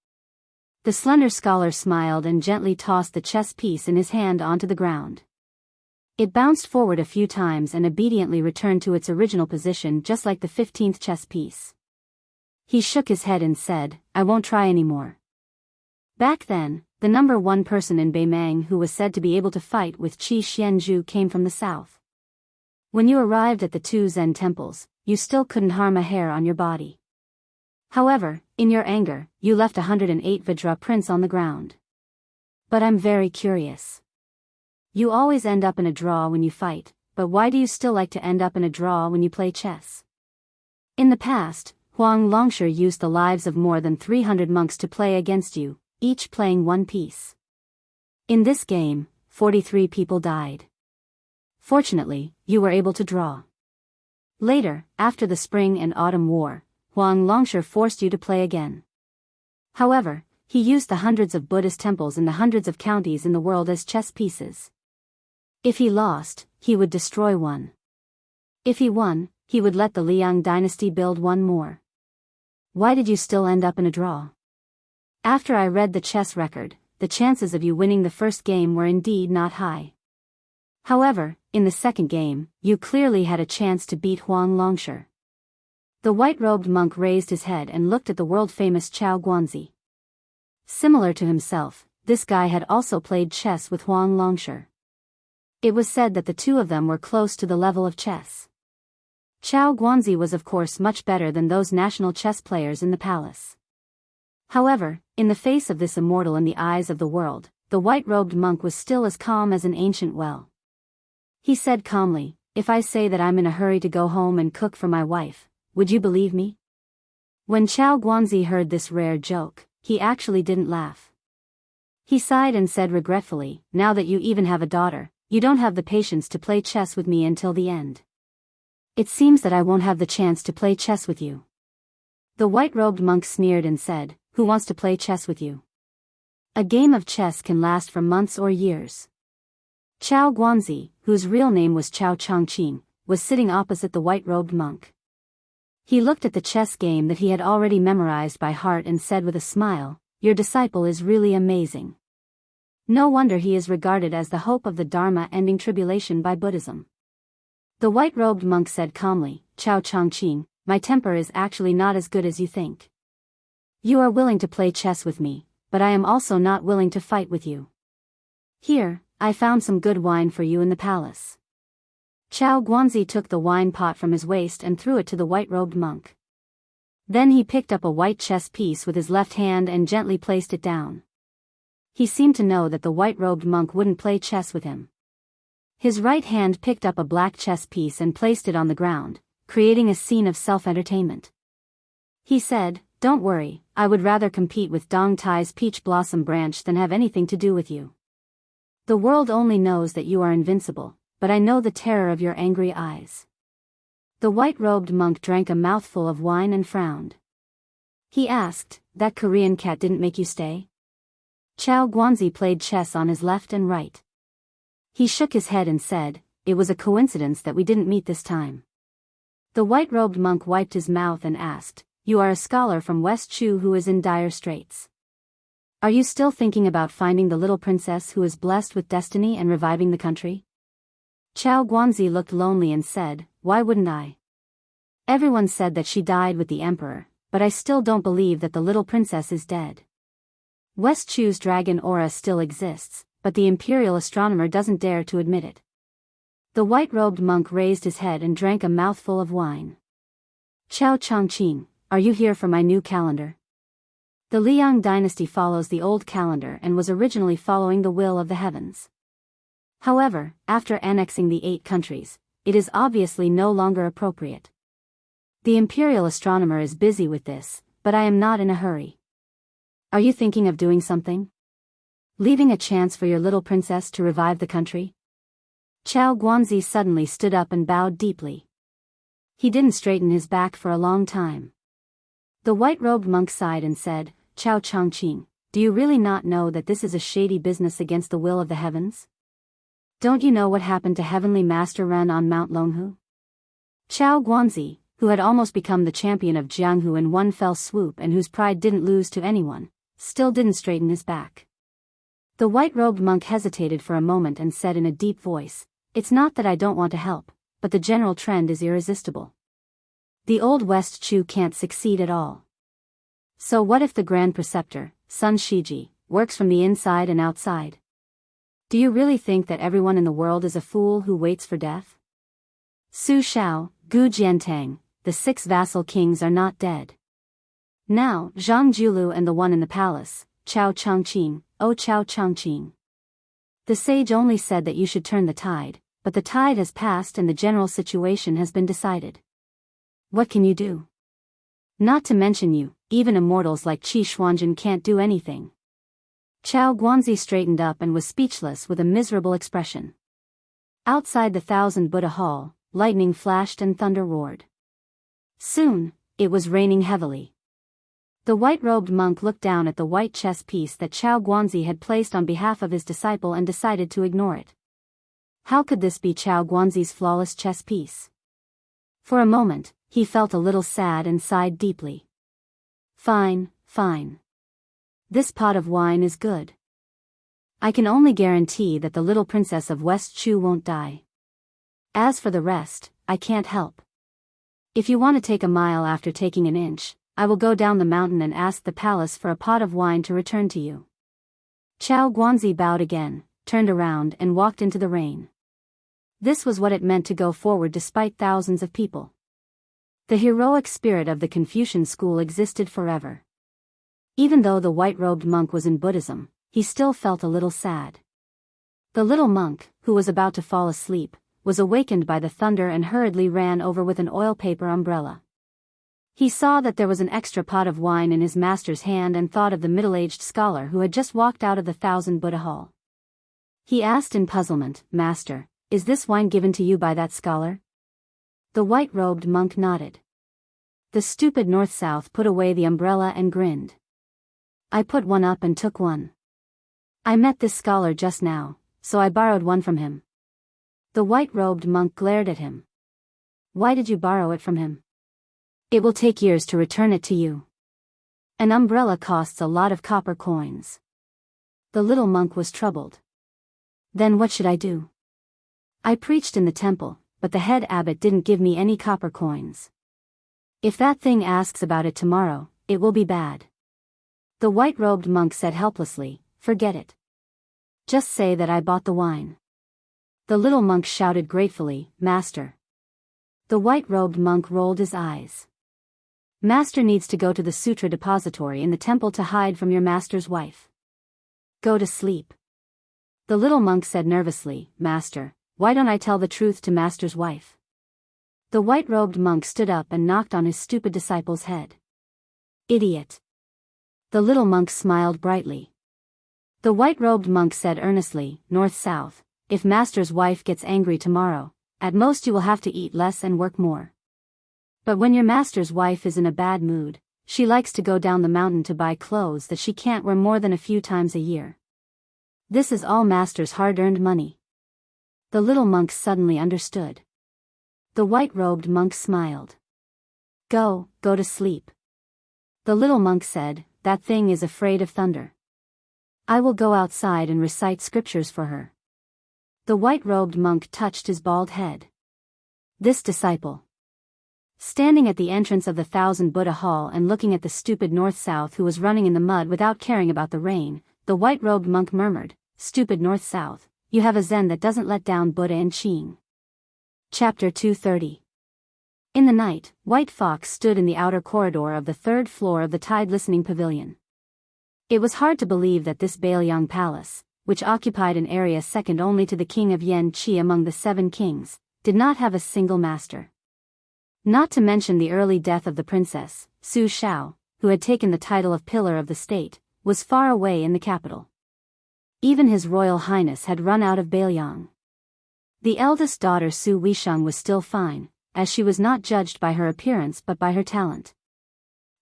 The slender scholar smiled and gently tossed the chess piece in his hand onto the ground. It bounced forward a few times and obediently returned to its original position just like the 15th chess piece. He shook his head and said, "I won't try anymore." Back then, the number one person in Beimang who was said to be able to fight with Qi Xianxia came from the south. When you arrived at the two Zen temples, you still couldn't harm a hair on your body. However, in your anger, you left 108 Vajra prints on the ground. But I'm very curious. You always end up in a draw when you fight, but why do you still like to end up in a draw when you play chess? In the past, Huang Longsha used the lives of more than 300 monks to play against you, each playing one piece. In this game, 43 people died. Fortunately, you were able to draw. Later, after the Spring and Autumn War, Huang Longsha forced you to play again. However, he used the hundreds of Buddhist temples in the hundreds of counties in the world as chess pieces. If he lost, he would destroy one. If he won, he would let the Liang dynasty build one more. Why did you still end up in a draw? After I read the chess record, the chances of you winning the first game were indeed not high. However, in the second game, you clearly had a chance to beat Huang Longsha. The white-robed monk raised his head and looked at the world-famous Chao Guanzi. Similar to himself, this guy had also played chess with Huang Longsha. It was said that the two of them were close to the level of chess. Chao Guanzi was of course much better than those national chess players in the palace. However, in the face of this immortal in the eyes of the world, the white-robed monk was still as calm as an ancient well. He said calmly, "If I say that I'm in a hurry to go home and cook for my wife, would you believe me?" When Chao Guanzi heard this rare joke, he actually didn't laugh. He sighed and said regretfully, "Now that you even have a daughter, you don't have the patience to play chess with me until the end. It seems that I won't have the chance to play chess with you." The white-robed monk sneered and said, "Who wants to play chess with you? A game of chess can last for months or years." Chao Guanzi, whose real name was Chao Changqing, was sitting opposite the white-robed monk. He looked at the chess game that he had already memorized by heart and said with a smile, "Your disciple is really amazing. No wonder he is regarded as the hope of the Dharma ending tribulation by Buddhism." The white-robed monk said calmly, "Chao Changqing, my temper is actually not as good as you think. You are willing to play chess with me, but I am also not willing to fight with you. Here, I found some good wine for you in the palace." Chao Guanzi took the wine pot from his waist and threw it to the white-robed monk. Then he picked up a white chess piece with his left hand and gently placed it down. He seemed to know that the white-robed monk wouldn't play chess with him. His right hand picked up a black chess piece and placed it on the ground, creating a scene of self-entertainment. He said, "Don't worry, I would rather compete with Dong Tai's peach blossom branch than have anything to do with you. The world only knows that you are invincible, but I know the terror of your angry eyes." The white-robed monk drank a mouthful of wine and frowned. He asked, "That Korean cat didn't make you stay?" Chao Guanzi played chess on his left and right. He shook his head and said, "It was a coincidence that we didn't meet this time." The white-robed monk wiped his mouth and asked, "You are a scholar from West Chu who is in dire straits. Are you still thinking about finding the little princess who is blessed with destiny and reviving the country?" Chao Guanzi looked lonely and said, "Why wouldn't I? Everyone said that she died with the emperor, but I still don't believe that the little princess is dead. West Chu's dragon aura still exists, but the imperial astronomer doesn't dare to admit it." The white-robed monk raised his head and drank a mouthful of wine. "Chao Changqing, are you here for my new calendar?" The Liang dynasty follows the old calendar and was originally following the will of the heavens. However, after annexing the 8 countries, it is obviously no longer appropriate. The imperial astronomer is busy with this, but I am not in a hurry. Are you thinking of doing something? Leaving a chance for your little princess to revive the country? Chao Guanzi suddenly stood up and bowed deeply. He didn't straighten his back for a long time. The white-robed monk sighed and said, Chao Changqing, do you really not know that this is a shady business against the will of the heavens? Don't you know what happened to Heavenly Master Ren on Mount Longhu? Chao Guanzi, who had almost become the champion of Jianghu in one fell swoop and whose pride didn't lose to anyone, still didn't straighten his back. The white-robed monk hesitated for a moment and said in a deep voice, It's not that I don't want to help, but the general trend is irresistible. The Old West Chu can't succeed at all. So what if the Grand Preceptor, Sun Shiji, works from the inside and outside? Do you really think that everyone in the world is a fool who waits for death? Su Shao, Gu Jiantang, the 6 vassal kings are not dead. Now, Zhang Julu and the one in the palace, Chao Changqing, O Chao Changqing. The sage only said that you should turn the tide, but the tide has passed and the general situation has been decided. What can you do? Not to mention you, even immortals like Qi Xuanjin can't do anything. Chao Guanzi straightened up and was speechless with a miserable expression. Outside the 1000 Buddha Hall, lightning flashed and thunder roared. Soon, it was raining heavily. The white-robed monk looked down at the white chess piece that Chao Guanzi had placed on behalf of his disciple and decided to ignore it. How could this be Chao Guanzi's flawless chess piece? For a moment, he felt a little sad and sighed deeply. Fine, fine. This pot of wine is good. I can only guarantee that the little princess of West Chu won't die. As for the rest, I can't help. If you want to take a mile after taking an inch, I will go down the mountain and ask the palace for a pot of wine to return to you. Chao Guanzi bowed again, turned around and walked into the rain. This was what it meant to go forward despite thousands of people. The heroic spirit of the Confucian school existed forever. Even though the white-robed monk was in Buddhism, he still felt a little sad. The little monk, who was about to fall asleep, was awakened by the thunder and hurriedly ran over with an oil paper umbrella. He saw that there was an extra pot of wine in his master's hand and thought of the middle-aged scholar who had just walked out of the 1000 Buddha Hall. He asked in puzzlement, Master, is this wine given to you by that scholar? The white-robed monk nodded. The stupid north-south put away the umbrella and grinned. I put one up and took one. I met this scholar just now, so I borrowed one from him. The white-robed monk glared at him. Why did you borrow it from him? It will take years to return it to you. An umbrella costs a lot of copper coins. The little monk was troubled. Then what should I do? I preached in the temple, but the head abbot didn't give me any copper coins. If that thing asks about it tomorrow, it will be bad. The white-robed monk said helplessly, forget it. Just say that I bought the wine. The little monk shouted gratefully, Master. The white-robed monk rolled his eyes. Master needs to go to the sutra depository in the temple to hide from your master's wife. Go to sleep. The little monk said nervously, Master, why don't I tell the truth to master's wife? The white-robed monk stood up and knocked on his stupid disciple's head. Idiot. The little monk smiled brightly. The white-robed monk said earnestly, North-south, if master's wife gets angry tomorrow, at most you will have to eat less and work more. But when your master's wife is in a bad mood, she likes to go down the mountain to buy clothes that she can't wear more than a few times a year. This is all master's hard-earned money. The little monk suddenly understood. The white-robed monk smiled. Go to sleep. The little monk said, that thing is afraid of thunder. I will go outside and recite scriptures for her. The white-robed monk touched his bald head. This disciple. Standing at the entrance of the 1000 Buddha Hall and looking at the stupid north-south who was running in the mud without caring about the rain, the white-robed monk murmured, Stupid north-south, you have a zen that doesn't let down Buddha and Qing. Chapter 230. In the night, White Fox stood in the outer corridor of the 3rd floor of the Tide Listening Pavilion. It was hard to believe that this Bailiang Palace, which occupied an area second only to the king of Yan Qi among the 7 kings, did not have a single master. Not to mention the early death of the princess, Su Shao, who had taken the title of pillar of the state, was far away in the capital. Even His Royal Highness had run out of Beiliang. The eldest daughter Su Weisheng was still fine, as she was not judged by her appearance but by her talent.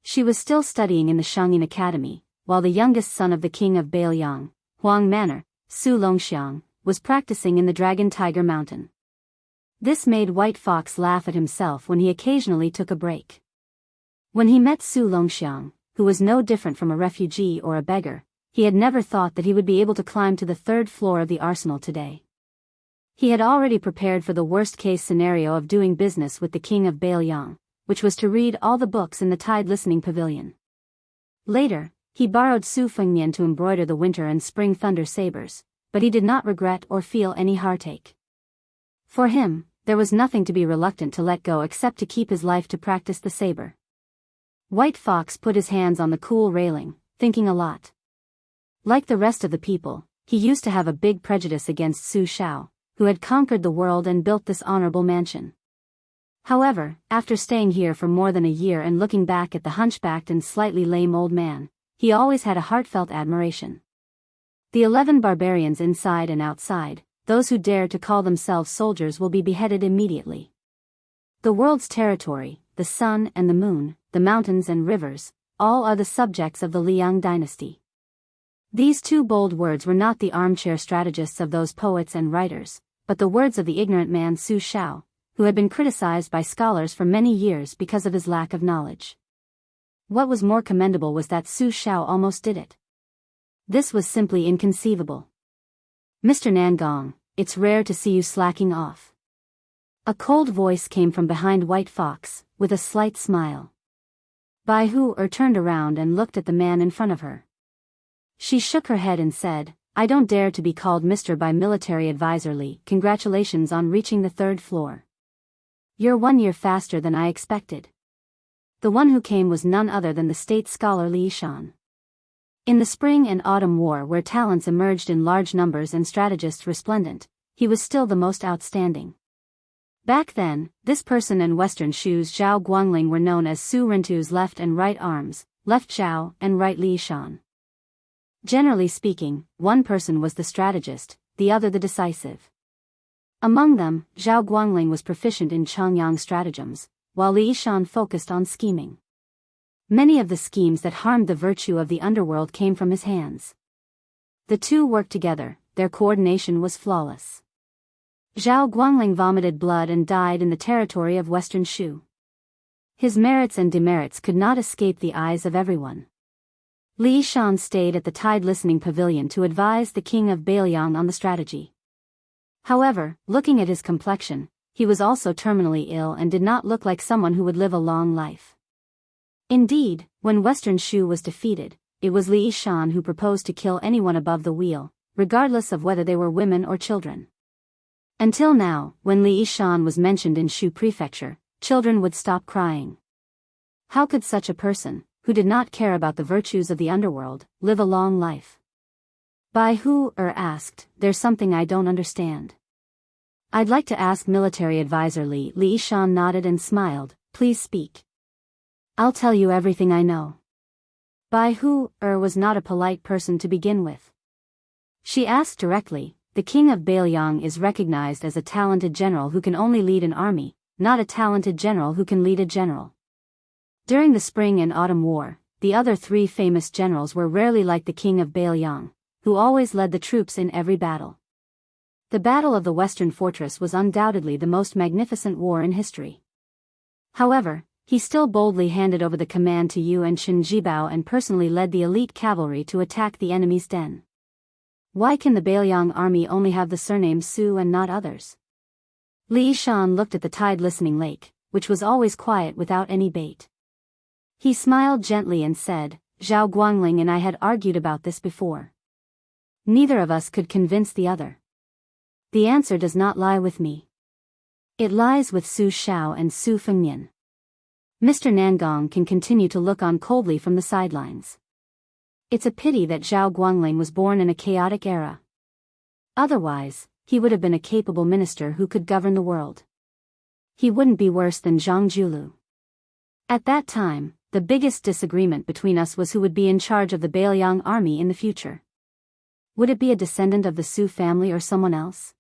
She was still studying in the Shangyin Academy, while the youngest son of the king of Beiliang, Huang Manor, Su Longxiang, was practicing in the Dragon Tiger Mountain. This made White Fox laugh at himself when he occasionally took a break. When he met Su Longxiang, who was no different from a refugee or a beggar, he had never thought that he would be able to climb to the third floor of the arsenal today. He had already prepared for the worst-case scenario of doing business with the king of Beiliang, which was to read all the books in the Tide Listening Pavilion. Later, he borrowed Su Fengmian to embroider the winter and spring thunder sabers, but he did not regret or feel any heartache. For him, there was nothing to be reluctant to let go except to keep his life to practice the saber. White Fox put his hands on the cool railing, thinking a lot. Like the rest of the people, he used to have a big prejudice against Su Shao, who had conquered the world and built this honorable mansion. However, after staying here for more than a year and looking back at the hunchbacked and slightly lame old man, he always had a heartfelt admiration. The 11 barbarians inside and outside, those who dare to call themselves soldiers, will be beheaded immediately. The world's territory, the sun and the moon, the mountains and rivers, all are the subjects of the Liang dynasty. These two bold words were not the armchair strategists of those poets and writers, but the words of the ignorant man Su Shao, who had been criticized by scholars for many years because of his lack of knowledge. What was more commendable was that Su Shao almost did it. This was simply inconceivable. Mr. Nangong, it's rare to see you slacking off. A cold voice came from behind White Fox, with a slight smile. Bai Hu turned around and looked at the man in front of her. She shook her head and said, I don't dare to be called Mr. by military advisor Li. Congratulations on reaching the third floor. You're 1 year faster than I expected. The one who came was none other than the state scholar Li Shan. In the spring and autumn war, where talents emerged in large numbers and strategists resplendent, he was still the most outstanding. Back then, this person and Western Shu's Zhao Guangling were known as Su Rintu's left and right arms, left Zhao and right Li Shan. Generally speaking, one person was the strategist, the other the decisive. Among them, Zhao Guangling was proficient in Changyang stratagems, while Li Shan focused on scheming. Many of the schemes that harmed the virtue of the underworld came from his hands. The two worked together, their coordination was flawless. Zhao Guangling vomited blood and died in the territory of Western Shu. His merits and demerits could not escape the eyes of everyone. Li Shan stayed at the Tide Listening Pavilion to advise the king of Beiliang on the strategy. However, looking at his complexion, he was also terminally ill and did not look like someone who would live a long life. Indeed, when Western Shu was defeated, it was Li Shan who proposed to kill anyone above the wheel, regardless of whether they were women or children. Until now, when Li Shan was mentioned in Shu Prefecture, children would stop crying. How could such a person, who did not care about the virtues of the underworld, live a long life? Bai Hu asked, There's something I don't understand. I'd like to ask military advisor Li. Li Shan nodded and smiled, Please speak. I'll tell you everything I know. Bai Hu was not a polite person to begin with. She asked directly, The king of Beiliang is recognized as a talented general who can only lead an army, not a talented general who can lead a general. During the spring and autumn war, the other 3 famous generals were rarely like the king of Beiliang, who always led the troops in every battle. The Battle of the Western Fortress was undoubtedly the most magnificent war in history. However, he still boldly handed over the command to Yuan Chen Jibao and personally led the elite cavalry to attack the enemy's den. Why can the Beiliang army only have the surname Su and not others? Li Shan looked at the Tide Listening Lake, which was always quiet without any bait. He smiled gently and said, Zhao Guangling and I had argued about this before. Neither of us could convince the other. The answer does not lie with me. It lies with Su Shao and Su Fengmian. Mr. Nangong can continue to look on coldly from the sidelines. It's a pity that Zhao Guangling was born in a chaotic era. Otherwise, he would have been a capable minister who could govern the world. he wouldn't be worse than Zhang Julu. At that time, the biggest disagreement between us was who would be in charge of the Bailiang army in the future. Would it be a descendant of the Su family or someone else?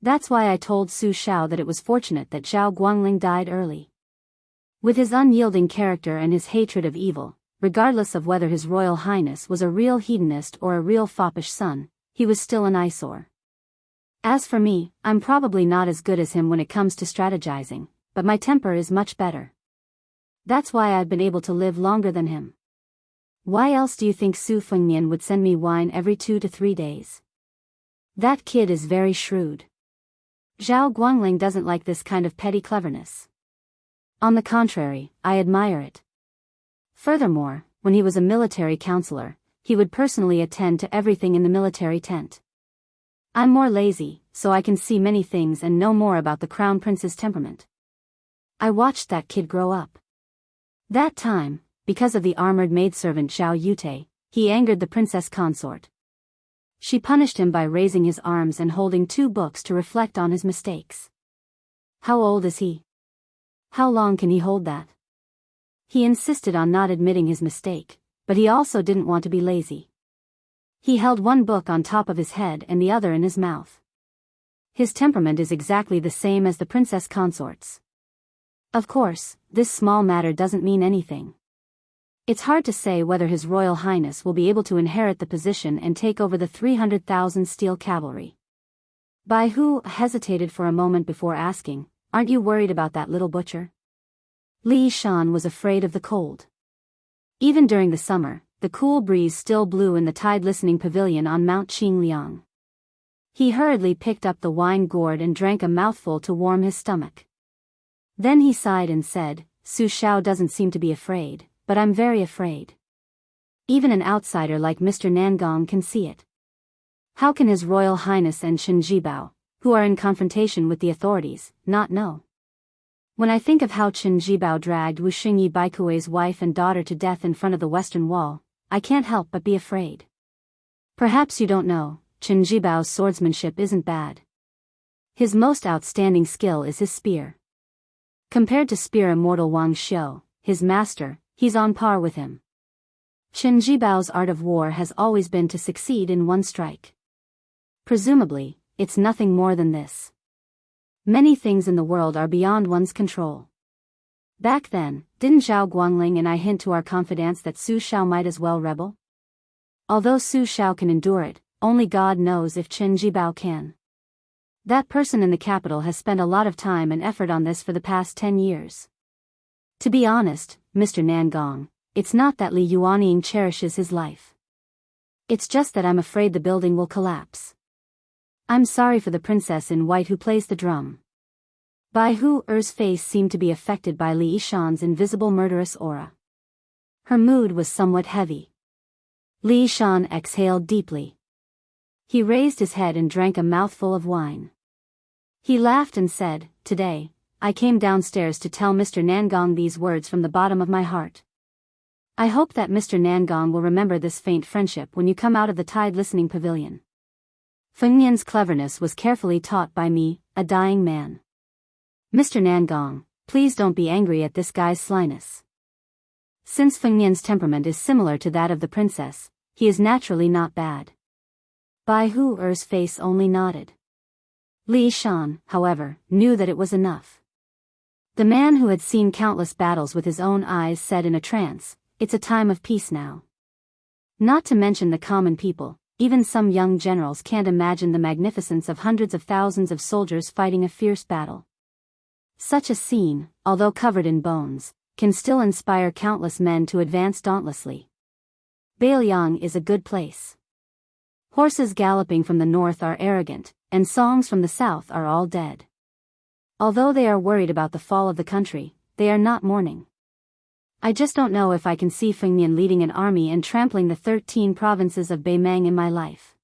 That's why I told Su Shao that it was fortunate that Zhao Guangling died early. With his unyielding character and his hatred of evil, regardless of whether His Royal Highness was a real hedonist or a real foppish son, he was still an eyesore. As for me, I'm probably not as good as him when it comes to strategizing, but my temper is much better. That's why I've been able to live longer than him. Why else do you think Su Fengnian would send me wine every 2 to 3 days? That kid is very shrewd. Zhao Guangling doesn't like this kind of petty cleverness. On the contrary, I admire it. Furthermore, when he was a military counselor, he would personally attend to everything in the military tent. I'm more lazy, so I can see many things and know more about the crown prince's temperament. I watched that kid grow up. That time, because of the armored maidservant Zhao Yute, he angered the princess consort. She punished him by raising his arms and holding 2 books to reflect on his mistakes. How old is he? How long can he hold that? He insisted on not admitting his mistake, but he also didn't want to be lazy. He held one book on top of his head and the other in his mouth. His temperament is exactly the same as the princess consort's. Of course, this small matter doesn't mean anything. It's hard to say whether His Royal Highness will be able to inherit the position and take over the 300,000 steel cavalry. Bai Hu hesitated for a moment before asking, "Aren't you worried about that little butcher?" Li Shan was afraid of the cold. Even during the summer, the cool breeze still blew in the tide-listening pavilion on Mount Qingliang. He hurriedly picked up the wine gourd and drank a mouthful to warm his stomach. Then he sighed and said, "Su Shao doesn't seem to be afraid, but I'm very afraid. Even an outsider like Mr. Nangong can see it. How can His Royal Highness and Chen Jibao, who are in confrontation with the authorities, not know? When I think of how Chen Jibao dragged Wu Xingyi Baikui's wife and daughter to death in front of the Western Wall, I can't help but be afraid. Perhaps you don't know, Chen Jibao's swordsmanship isn't bad. His most outstanding skill is his spear. Compared to spear immortal Wang Xiu, his master, he's on par with him. Chen Jibao's art of war has always been to succeed in one strike. Presumably, it's nothing more than this. Many things in the world are beyond one's control. Back then, didn't Zhao Guangling and I hint to our confidants that Su Shao might as well rebel? Although Su Shao can endure it, only God knows if Chen Jibao can. That person in the capital has spent a lot of time and effort on this for the past 10 years. To be honest, Mr. Nangong, it's not that Li Yuanying cherishes his life. It's just that I'm afraid the building will collapse. I'm sorry for the princess in white who plays the drum." Bai Hu Er's face seemed to be affected by Li Yishan's invisible murderous aura. Her mood was somewhat heavy. Li Yishan exhaled deeply. He raised his head and drank a mouthful of wine. He laughed and said, "Today, I came downstairs to tell Mr. Nangong these words from the bottom of my heart. I hope that Mr. Nangong will remember this faint friendship when you come out of the tide-listening pavilion. Fengnian's cleverness was carefully taught by me, a dying man. Mr. Nangong, please don't be angry at this guy's slyness. Since Fengnian's temperament is similar to that of the princess, he is naturally not bad." Bai Hu Er's face only nodded. Li Shan, however, knew that it was enough. The man who had seen countless battles with his own eyes said in a trance, "It's a time of peace now." Not to mention the common people, even some young generals can't imagine the magnificence of hundreds of thousands of soldiers fighting a fierce battle. Such a scene, although covered in bones, can still inspire countless men to advance dauntlessly. Bailiang is a good place. Horses galloping from the north are arrogant, and songs from the south are all dead. Although they are worried about the fall of the country, they are not mourning. I just don't know if I can see Fengnian leading an army and trampling the 13 provinces of Beimang in my life.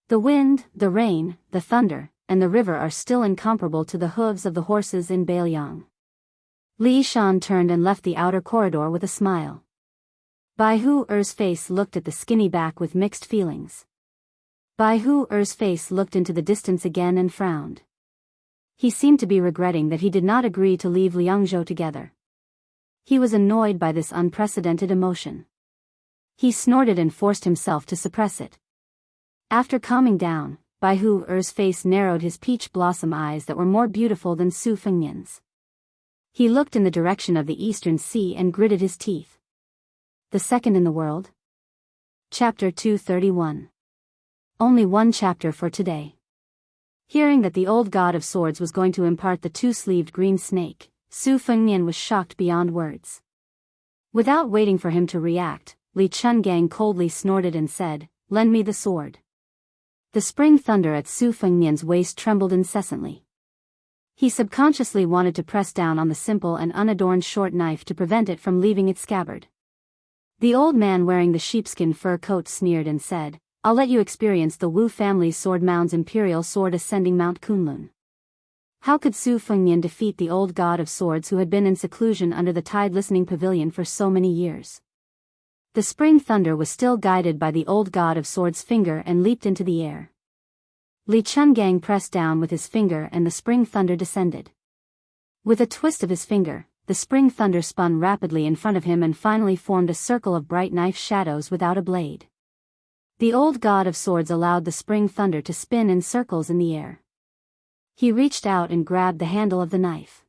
The wind, the rain, the thunder, and the river are still incomparable to the hooves of the horses in Bailiang. Li Shan turned and left the outer corridor with a smile. Bai Hu Er's face looked at the skinny back with mixed feelings. Bai Hu Er's face looked into the distance again and frowned. He seemed to be regretting that he did not agree to leave Liangzhou together. He was annoyed by this unprecedented emotion. He snorted and forced himself to suppress it. After calming down, Bai Hu-er's face narrowed his peach blossom eyes that were more beautiful than Su Fengnian's. He looked in the direction of the eastern sea and gritted his teeth. The second in the world? Chapter 231. Only one chapter for today. Hearing that the old god of swords was going to impart the two-sleeved green snake, Su Fengnian was shocked beyond words. Without waiting for him to react, Li Chungang coldly snorted and said, "Lend me the sword." The spring thunder at Su Fengnian's waist trembled incessantly. He subconsciously wanted to press down on the simple and unadorned short knife to prevent it from leaving its scabbard. The old man wearing the sheepskin fur coat sneered and said, "I'll let you experience the Wu family's sword mound's imperial sword ascending Mount Kunlun." How could Su Fengnian defeat the old god of swords who had been in seclusion under the tide-listening pavilion for so many years? The spring thunder was still guided by the old god of swords' finger and leaped into the air. Li Chungang pressed down with his finger and the spring thunder descended. With a twist of his finger, the spring thunder spun rapidly in front of him and finally formed a circle of bright knife shadows without a blade. The old god of swords allowed the spring thunder to spin in circles in the air. He reached out and grabbed the handle of the knife.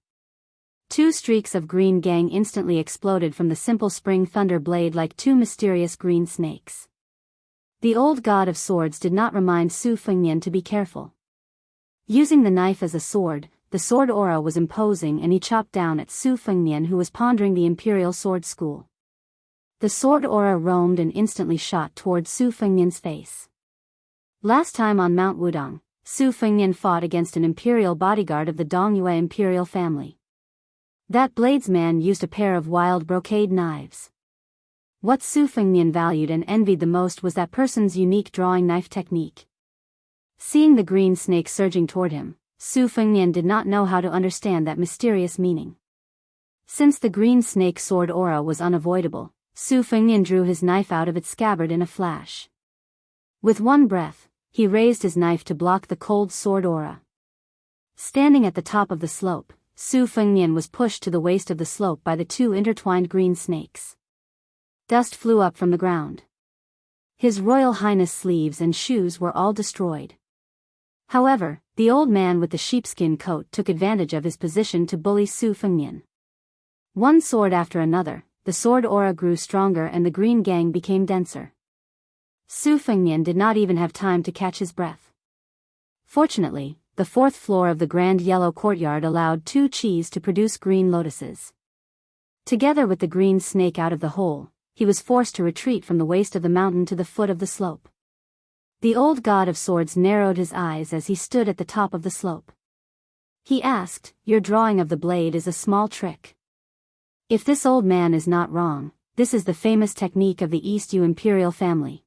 Two streaks of green gang instantly exploded from the simple spring thunder blade like two mysterious green snakes. The old god of swords did not remind Su Fengnian to be careful. Using the knife as a sword, the sword aura was imposing and he chopped down at Su Fengnian who was pondering the imperial sword school. The sword aura roamed and instantly shot towards Su Fengnian's face. Last time on Mount Wudong, Su Fengnian fought against an imperial bodyguard of the Dongyue imperial family. That bladesman used a pair of wild brocade knives. What Su Fengnian valued and envied the most was that person's unique drawing knife technique. Seeing the green snake surging toward him, Su Fengnian did not know how to understand that mysterious meaning. Since the green snake sword aura was unavoidable, Su Fengnian drew his knife out of its scabbard in a flash. With one breath, he raised his knife to block the cold sword aura. Standing at the top of the slope, Su Fengnian was pushed to the waist of the slope by the two intertwined green snakes. Dust flew up from the ground. His Royal Highness sleeves and shoes were all destroyed. However, the old man with the sheepskin coat took advantage of his position to bully Su Fengnian. One sword after another, the sword aura grew stronger and the green gang became denser. Su Fengnian did not even have time to catch his breath. Fortunately, the fourth floor of the grand yellow courtyard allowed two chis to produce green lotuses. Together with the green snake out of the hole, he was forced to retreat from the waist of the mountain to the foot of the slope. The old god of swords narrowed his eyes as he stood at the top of the slope. He asked, "Your drawing of the blade is a small trick." If this old man is not wrong, this is the famous technique of the East Yu imperial family.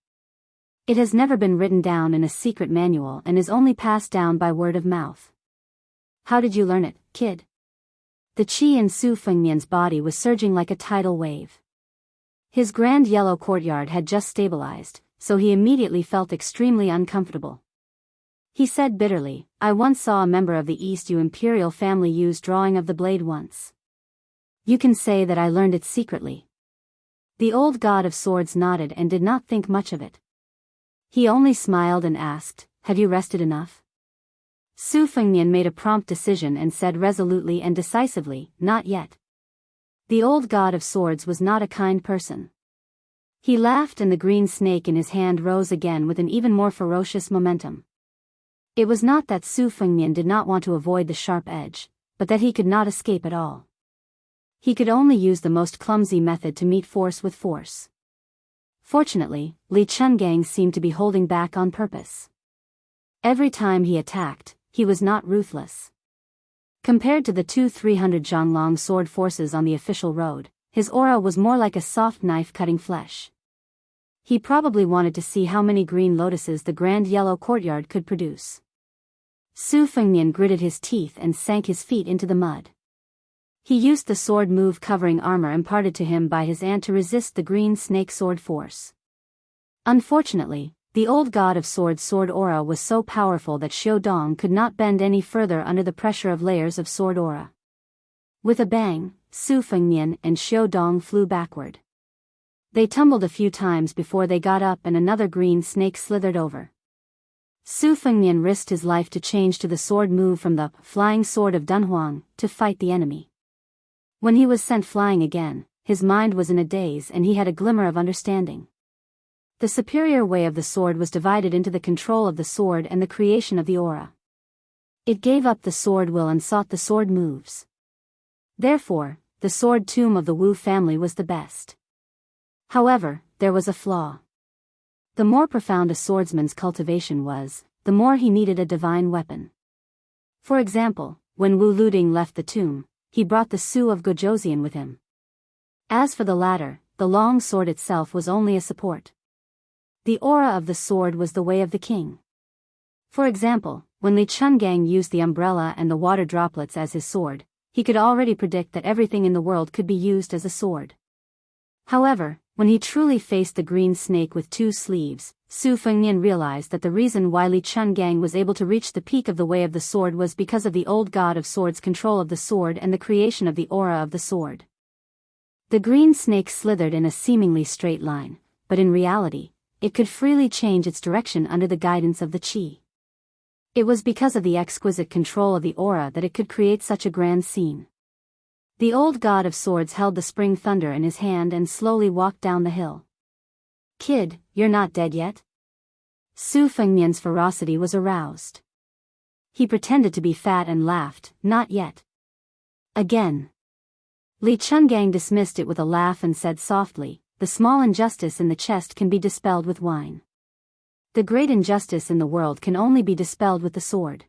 It has never been written down in a secret manual and is only passed down by word of mouth. How did you learn it, kid? The chi in Su Fengnian's body was surging like a tidal wave. His grand yellow courtyard had just stabilized, so he immediately felt extremely uncomfortable. He said bitterly, "I once saw a member of the East Yu imperial family use drawing of the blade once. You can say that I learned it secretly." The old god of swords nodded and did not think much of it. He only smiled and asked, "Have you rested enough?" Su Fengnian made a prompt decision and said resolutely and decisively, "Not yet." The old god of swords was not a kind person. He laughed and the green snake in his hand rose again with an even more ferocious momentum. It was not that Su Fengnian did not want to avoid the sharp edge, but that he could not escape at all. He could only use the most clumsy method to meet force with force. Fortunately, Li Chungang seemed to be holding back on purpose. Every time he attacked, he was not ruthless. Compared to the 300 Zhonglong sword forces on the official road, his aura was more like a soft knife cutting flesh. He probably wanted to see how many green lotuses the grand yellow courtyard could produce. Su Fengnian gritted his teeth and sank his feet into the mud. He used the sword move covering armor imparted to him by his aunt to resist the green snake sword force. Unfortunately, The old god of swords' sword aura was so powerful that Xiu Dong could not bend any further under the pressure of layers of sword aura. With a bang, Su Fengnian and Xiu Dong flew backward. They tumbled a few times before they got up and another green snake slithered over. Su Fengnian risked his life to change to the sword move from the flying sword of Dunhuang to fight the enemy. When he was sent flying again, his mind was in a daze and he had a glimmer of understanding. The superior way of the sword was divided into the control of the sword and the creation of the aura. It gave up the sword will and sought the sword moves. Therefore, the sword tomb of the Wu family was the best. However, there was a flaw. The more profound a swordsman's cultivation was, the more he needed a divine weapon. For example, when Wu Luding left the tomb, he brought the Su of Gojosian with him. As for the latter, the long sword itself was only a support. The aura of the sword was the way of the king. For example, when Li Chungang used the umbrella and the water droplets as his sword, he could already predict that everything in the world could be used as a sword. However, when he truly faced the green snake with 2 sleeves, Su Fengnian realized that the reason why Li Chungang was able to reach the peak of the way of the sword was because of the old god of swords' control of the sword and the creation of the aura of the sword. The green snake slithered in a seemingly straight line, but in reality, it could freely change its direction under the guidance of the qi. It was because of the exquisite control of the aura that it could create such a grand scene. The old god of swords held the spring thunder in his hand and slowly walked down the hill. "Kid, you're not dead yet?" Su Fengnian's ferocity was aroused. He pretended to be fat and laughed, "Not yet." Again. Li Chungang dismissed it with a laugh and said softly, "The small injustice in the chest can be dispelled with wine. The great injustice in the world can only be dispelled with the sword.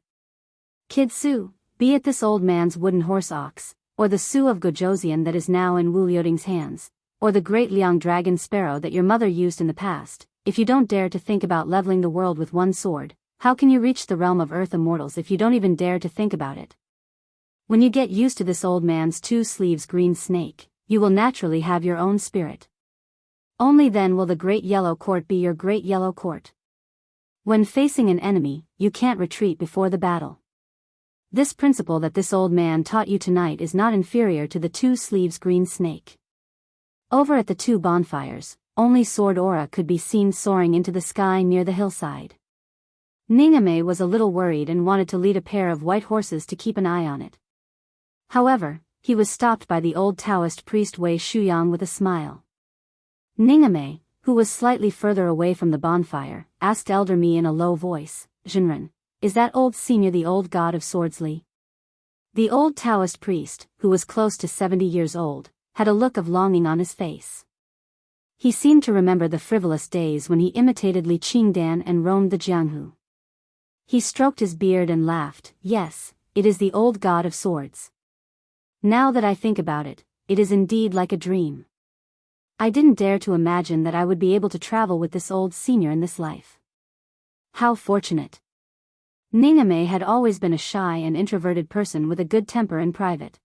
Kid Su, be it this old man's wooden horse ox, or the Su of Gojosian that is now in Wu Liuding's hands, or the great Liang dragon sparrow that your mother used in the past, if you don't dare to think about leveling the world with one sword, how can you reach the realm of earth immortals if you don't even dare to think about it? When you get used to this old man's 2 sleeves green snake, you will naturally have your own spirit. Only then will the Great Yellow Court be your Great Yellow Court. When facing an enemy, you can't retreat before the battle. This principle that this old man taught you tonight is not inferior to the 2 sleeves green snake." Over at the 2 bonfires, only sword aura could be seen soaring into the sky near the hillside. Ningame was a little worried and wanted to lead a pair of white horses to keep an eye on it. However, he was stopped by the old Taoist priest Wei Shuyang with a smile. Ningame, who was slightly further away from the bonfire, asked Elder Mi in a low voice, "Zhenren, is that old senior the old god of swords Li?" The old Taoist priest, who was close to 70 years old, had a look of longing on his face. He seemed to remember the frivolous days when he imitated Li Qingdan and roamed the Jianghu. He stroked his beard and laughed, "Yes, it is the old god of swords. Now that I think about it, it is indeed like a dream. I didn't dare to imagine that I would be able to travel with this old senior in this life. How fortunate." Ningame had always been a shy and introverted person with a good temper in private.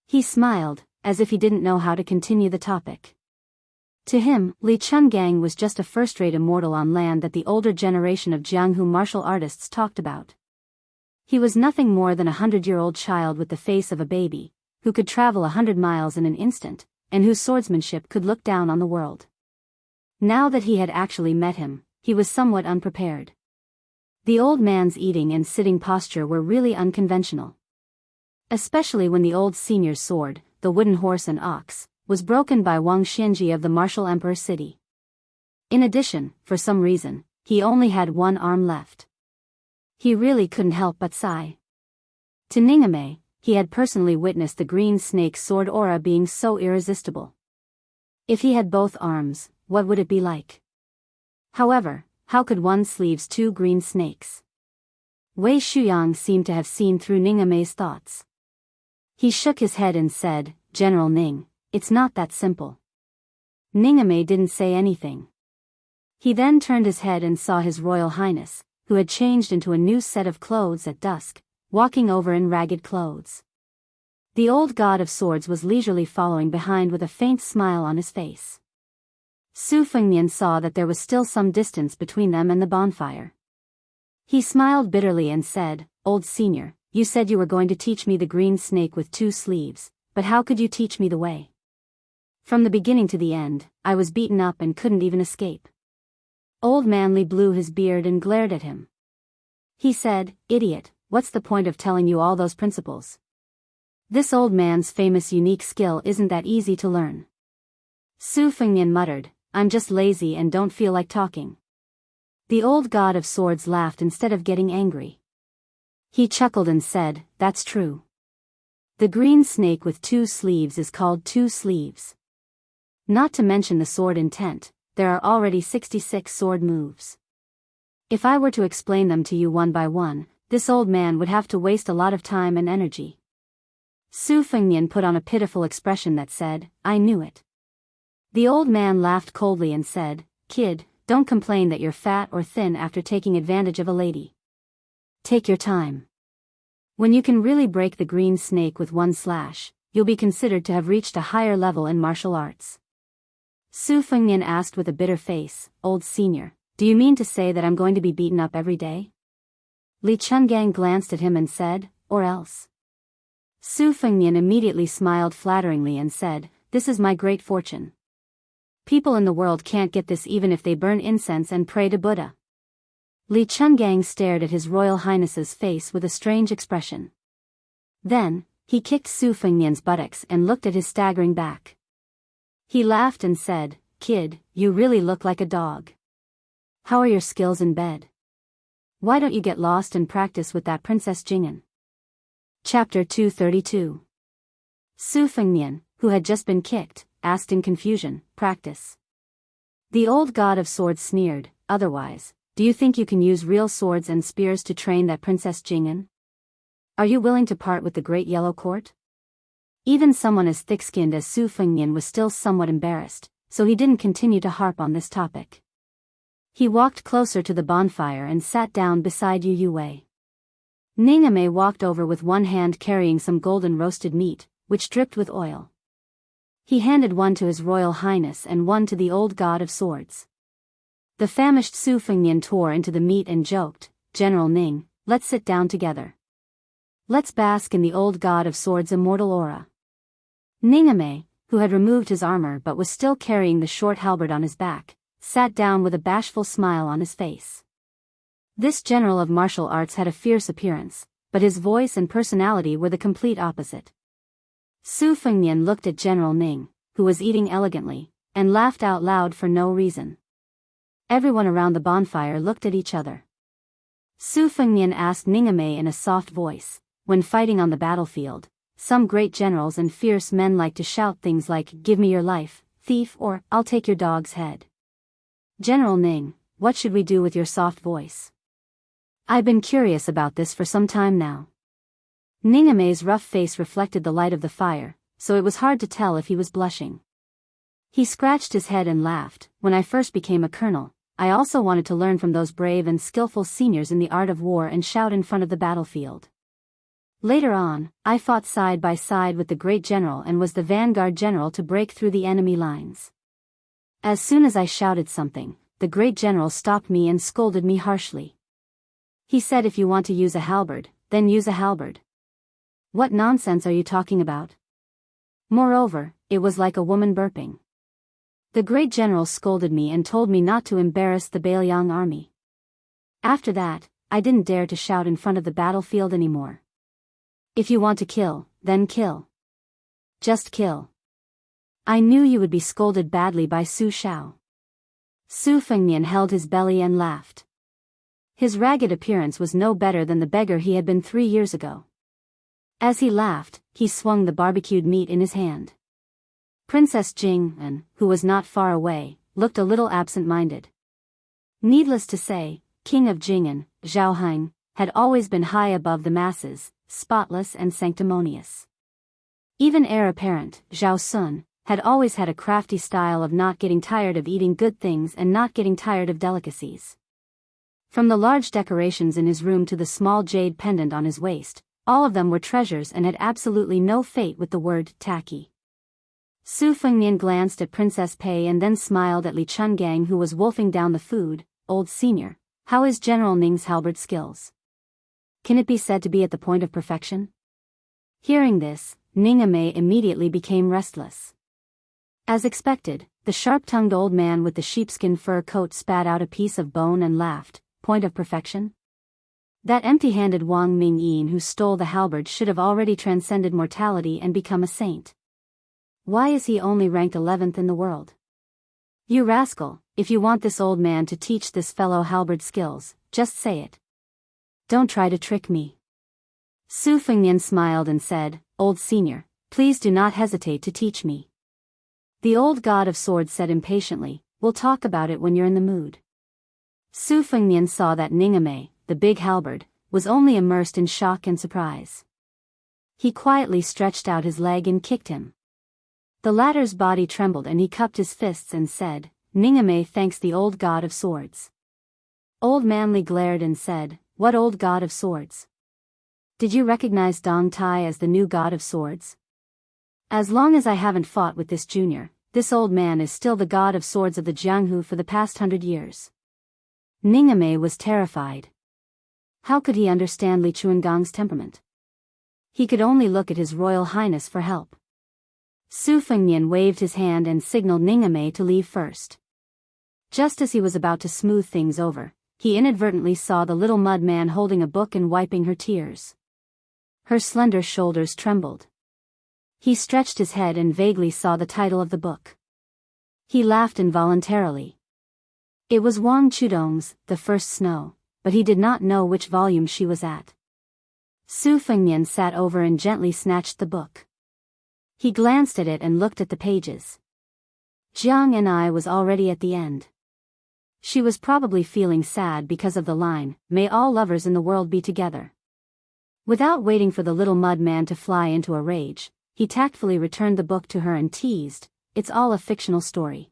He smiled, as if he didn't know how to continue the topic. To him, Li Chungang was just a first-rate immortal on land that the older generation of Jianghu martial artists talked about. He was nothing more than a 100-year-old child with the face of a baby, who could travel 100 miles in an instant, and whose swordsmanship could look down on the world. Now that he had actually met him, he was somewhat unprepared. The old man's eating and sitting posture were really unconventional. Especially when the old senior's sword, the wooden horse and ox, was broken by Wang Xianji of the martial emperor city. In addition, for some reason, he only had one arm left. He really couldn't help but sigh. To Ningame, he had personally witnessed the green snake's sword aura being so irresistible. If he had both arms, what would it be like? However, how could one sleeves 2 green snakes? Wei Shuyang seemed to have seen through Ningame's thoughts. He shook his head and said, "General Ning, it's not that simple." Ningame didn't say anything. He then turned his head and saw His Royal Highness, who had changed into a new set of clothes at dusk, walking over in ragged clothes. The old god of swords was leisurely following behind with a faint smile on his face. Su Fengnian saw that there was still some distance between them and the bonfire. He smiled bitterly and said, "Old senior, you said you were going to teach me the green snake with 2 sleeves, but how could you teach me the way? From the beginning to the end, I was beaten up and couldn't even escape." Old man Li blew his beard and glared at him. He said, "Idiot, what's the point of telling you all those principles? This old man's famous unique skill isn't that easy to learn." Su Fengnian muttered, "I'm just lazy and don't feel like talking." The old god of swords laughed instead of getting angry. He chuckled and said, "That's true. The green snake with 2 sleeves is called 2 sleeves. Not to mention the sword intent, there are already 66 sword moves. If I were to explain them to you one by one, this old man would have to waste a lot of time and energy." Su Fengnian put on a pitiful expression that said, "I knew it." The old man laughed coldly and said, "Kid, don't complain that you're fat or thin after taking advantage of a lady. Take your time. When you can really break the green snake with 1 slash, you'll be considered to have reached a higher level in martial arts." Su Fengnian asked with a bitter face, "Old senior, do you mean to say that I'm going to be beaten up every day?" Li Chungang glanced at him and said, "Or else." Su Fengnian immediately smiled flatteringly and said, "This is my great fortune. People in the world can't get this even if they burn incense and pray to Buddha." Li Chungang stared at His Royal Highness's face with a strange expression. Then, he kicked Su Fengnian's buttocks and looked at his staggering back. He laughed and said, "Kid, you really look like a dog. How are your skills in bed? Why don't you get lost and practice with that Princess Jing'an?" Chapter 232. Su Fengnian, who had just been kicked, asked in confusion, "Practice?" The old god of swords sneered, "Otherwise, do you think you can use real swords and spears to train that Princess Jing'an? Are you willing to part with the Great Yellow Court?" Even someone as thick-skinned as Su Fengnian was still somewhat embarrassed, so he didn't continue to harp on this topic. He walked closer to the bonfire and sat down beside Yu Wei. Ningame walked over with one hand carrying some golden roasted meat, which dripped with oil. He handed one to His Royal Highness and one to the old god of swords. The famished Su Fengnian tore into the meat and joked, "General Ning, let's sit down together. Let's bask in the old god of swords' immortal aura." Ningame, who had removed his armor but was still carrying the short halberd on his back, sat down with a bashful smile on his face. This general of martial arts had a fierce appearance, but his voice and personality were the complete opposite. Su Fengnian looked at General Ning, who was eating elegantly, and laughed out loud for no reason. Everyone around the bonfire looked at each other. Su Fengnian asked Ningame in a soft voice, "When fighting on the battlefield, some great generals and fierce men like to shout things like, 'Give me your life, thief,' or 'I'll take your dog's head.' General Ning, what should we do with your soft voice? I've been curious about this for some time now." Ningame's rough face reflected the light of the fire, so it was hard to tell if he was blushing. He scratched his head and laughed. "When I first became a colonel, I also wanted to learn from those brave and skillful seniors in the art of war and shout in front of the battlefield. Later on, I fought side by side with the great general and was the vanguard general to break through the enemy lines. As soon as I shouted something, the great general stopped me and scolded me harshly. He said, 'If you want to use a halberd, then use a halberd.' What nonsense are you talking about?" Moreover, it was like a woman burping. The great general scolded me and told me not to embarrass the Bailiang army. After that, I didn't dare to shout in front of the battlefield anymore. If you want to kill, then kill. Just kill. I knew you would be scolded badly by Su Shao. Su Fengnian held his belly and laughed. His ragged appearance was no better than the beggar he had been 3 years ago. As he laughed, he swung the barbecued meat in his hand. Princess Jing'an, who was not far away, looked a little absent-minded. Needless to say, King of Jing'an, Zhao Hain, had always been high above the masses, spotless and sanctimonious. Even heir apparent, Zhao Sun, had always had a crafty style of not getting tired of eating good things and not getting tired of delicacies. From the large decorations in his room to the small jade pendant on his waist, all of them were treasures and had absolutely no fate with the word tacky. Su Fengnian glanced at Princess Pei and then smiled at Li Chungang, who was wolfing down the food. Old senior, how is General Ning's halberd skills? Can it be said to be at the point of perfection? Hearing this, Ning Amei immediately became restless. As expected, the sharp-tongued old man with the sheepskin fur coat spat out a piece of bone and laughed. Point of perfection? That empty-handed Wang Mingyin who stole the halberd should have already transcended mortality and become a saint. Why is he only ranked 11th in the world? You rascal, if you want this old man to teach this fellow halberd skills, just say it. Don't try to trick me. Su Fengnian smiled and said, Old senior, please do not hesitate to teach me. The old god of swords said impatiently, we'll talk about it when you're in the mood. Su Fengnian saw that Ning Amei, the big halberd, was only immersed in shock and surprise. He quietly stretched out his leg and kicked him. The latter's body trembled and he cupped his fists and said, Ning Amei thanks the old god of swords. Old Manly glared and said, What old god of swords? Did you recognize Dong Tai as the new god of swords? As long as I haven't fought with this junior, this old man is still the god of swords of the Jianghu for the past 100 years. Ning Amei was terrified. How could he understand Li Chuangang's temperament? He could only look at His Royal Highness for help. Su Fengnian waved his hand and signaled Ning Amei to leave first. Just as he was about to smooth things over, he inadvertently saw the little mud man holding a book and wiping her tears. Her slender shoulders trembled. He stretched his head and vaguely saw the title of the book. He laughed involuntarily. It was Wang Chudong's The First Snow, but he did not know which volume she was at. Su Fengnian sat over and gently snatched the book. He glanced at it and looked at the pages. Jiang and I was already at the end. She was probably feeling sad because of the line, May all lovers in the world be together. Without waiting for the little mud man to fly into a rage, he tactfully returned the book to her and teased, It's all a fictional story.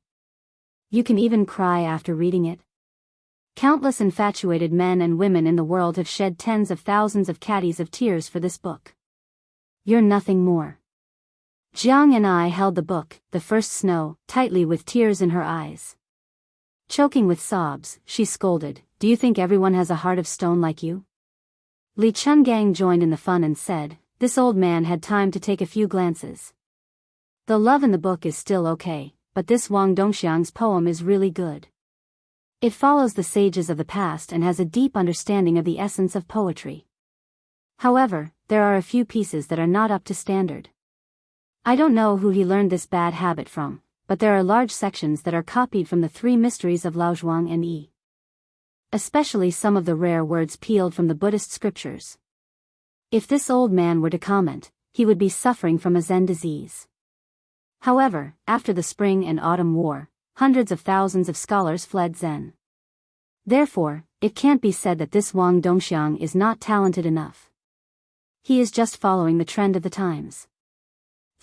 You can even cry after reading it. Countless infatuated men and women in the world have shed tens of thousands of caddies of tears for this book. You're nothing more. Jiang and I held the book, The First Snow, tightly with tears in her eyes. Choking with sobs, she scolded, Do you think everyone has a heart of stone like you? Li Chungang joined in the fun and said, This old man had time to take a few glances. The love in the book is still okay, but this Wang Dongxiang's poem is really good. It follows the sages of the past and has a deep understanding of the essence of poetry. However, there are a few pieces that are not up to standard. I don't know who he learned this bad habit from, but there are large sections that are copied from the three mysteries of Lao Zhuang and Yi. Especially some of the rare words peeled from the Buddhist scriptures. If this old man were to comment, he would be suffering from a Zen disease. However, after the Spring and Autumn War, hundreds of thousands of scholars fled Zen. Therefore, it can't be said that this Wang Dongxiang is not talented enough. He is just following the trend of the times.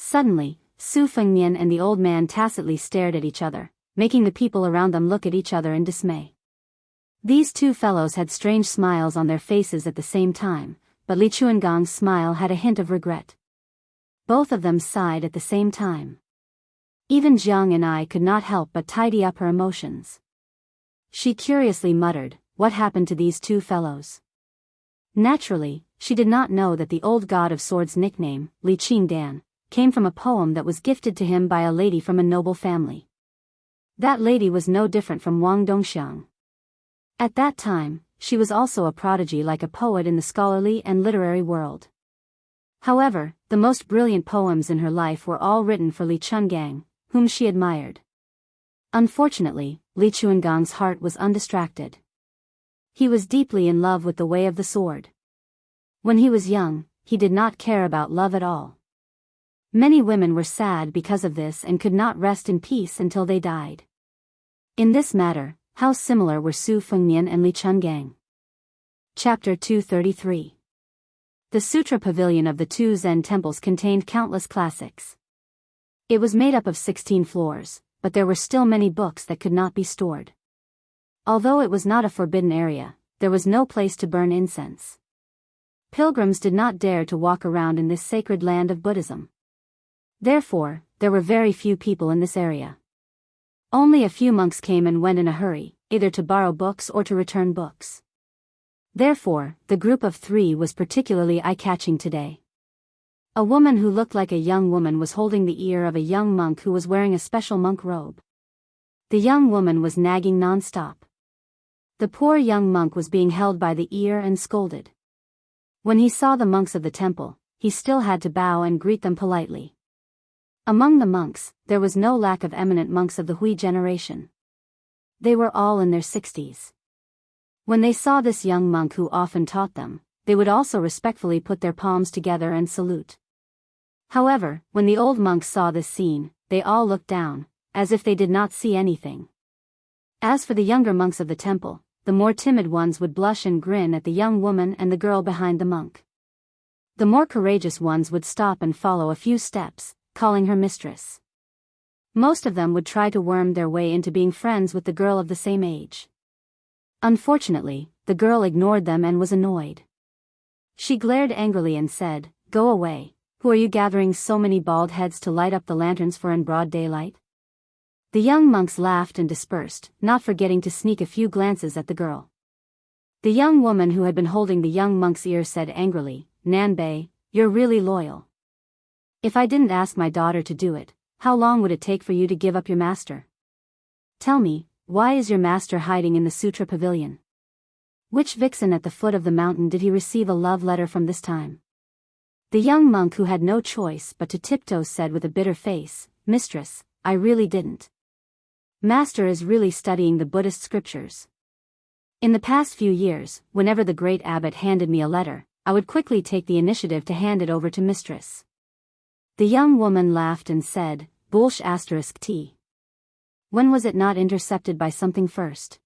Suddenly, Su Fengnian and the old man tacitly stared at each other, making the people around them look at each other in dismay. These two fellows had strange smiles on their faces at the same time, but Li Chuangang's smile had a hint of regret. Both of them sighed at the same time. Even Jiang and I could not help but tidy up her emotions. She curiously muttered, What happened to these two fellows? Naturally, she did not know that the old god of swords' nickname, Li Qingdan, came from a poem that was gifted to him by a lady from a noble family. That lady was no different from Wang Dongxiang. At that time, she was also a prodigy like a poet in the scholarly and literary world. However, the most brilliant poems in her life were all written for Li Chungang, whom she admired. Unfortunately, Li Chuangang's heart was undistracted. He was deeply in love with the way of the sword. When he was young, he did not care about love at all. Many women were sad because of this and could not rest in peace until they died. In this matter, how similar were Su Fengnian and Li Chungang. Chapter 233. The Sutra Pavilion of the two Zen temples contained countless classics. It was made up of 16 floors, but there were still many books that could not be stored. Although it was not a forbidden area, there was no place to burn incense. Pilgrims did not dare to walk around in this sacred land of Buddhism. Therefore, there were very few people in this area. Only a few monks came and went in a hurry, either to borrow books or to return books. Therefore, the group of 3 was particularly eye-catching today. A woman who looked like a young woman was holding the ear of a young monk who was wearing a special monk robe. The young woman was nagging non-stop. The poor young monk was being held by the ear and scolded. When he saw the monks of the temple, he still had to bow and greet them politely. Among the monks, there was no lack of eminent monks of the Hui generation. They were all in their 60s. When they saw this young monk who often taught them, they would also respectfully put their palms together and salute. However, when the old monks saw this scene, they all looked down, as if they did not see anything. As for the younger monks of the temple, the more timid ones would blush and grin at the young woman and the girl behind the monk. The more courageous ones would stop and follow a few steps, calling her mistress. Most of them would try to worm their way into being friends with the girl of the same age. Unfortunately, the girl ignored them and was annoyed. She glared angrily and said, "Go away, who are you gathering so many bald heads to light up the lanterns for in broad daylight?" The young monks laughed and dispersed, not forgetting to sneak a few glances at the girl. The young woman who had been holding the young monk's ear said angrily, "Nanbei, you're really loyal. If I didn't ask my daughter to do it, how long would it take for you to give up your master? Tell me, why is your master hiding in the Sutra Pavilion? Which vixen at the foot of the mountain did he receive a love letter from this time?" The young monk who had no choice but to tiptoe said with a bitter face, "Mistress, I really didn't. Master is really studying the Buddhist scriptures. In the past few years, whenever the great abbot handed me a letter, I would quickly take the initiative to hand it over to mistress." The young woman laughed and said, "Bullsh *t. When was it not intercepted by something first?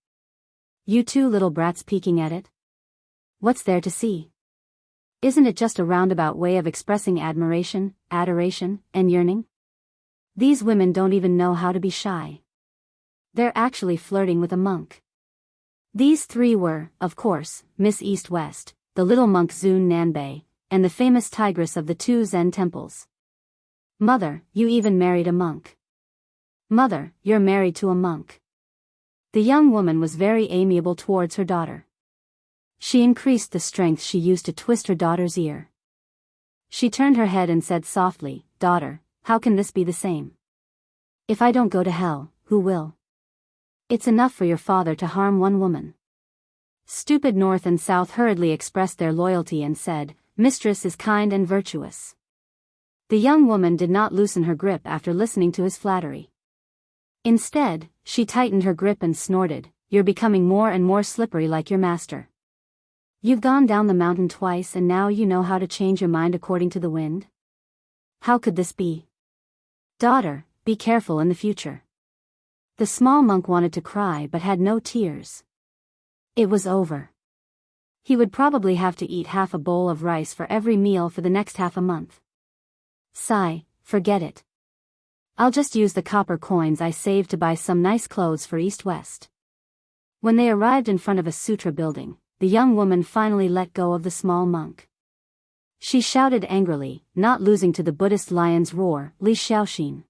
You 2 little brats peeking at it? What's there to see? Isn't it just a roundabout way of expressing admiration, adoration, and yearning? These women don't even know how to be shy. They're actually flirting with a monk." These 3 were, of course, Miss East-West, the little monk Zun Nanbei, and the famous tigress of the 2 Zen temples. "Mother, you even married a monk. Mother, you're married to a monk." The young woman was very amiable towards her daughter. She increased the strength she used to twist her daughter's ear. She turned her head and said softly, "Daughter, how can this be the same? If I don't go to hell, who will? It's enough for your father to harm one woman." Stupid North and South hurriedly expressed their loyalty and said, "Mistress is kind and virtuous." The young woman did not loosen her grip after listening to his flattery. Instead, she tightened her grip and snorted, "You're becoming more and more slippery like your master. You've gone down the mountain twice and now you know how to change your mind according to the wind? How could this be? Daughter, be careful in the future." The small monk wanted to cry but had no tears. It was over. He would probably have to eat half a bowl of rice for every meal for the next half a month. Sigh, forget it. I'll just use the copper coins I saved to buy some nice clothes for East-West. When they arrived in front of a sutra building, the young woman finally let go of the small monk. She shouted angrily, not losing to the Buddhist lion's roar, "Li Xiaoxin."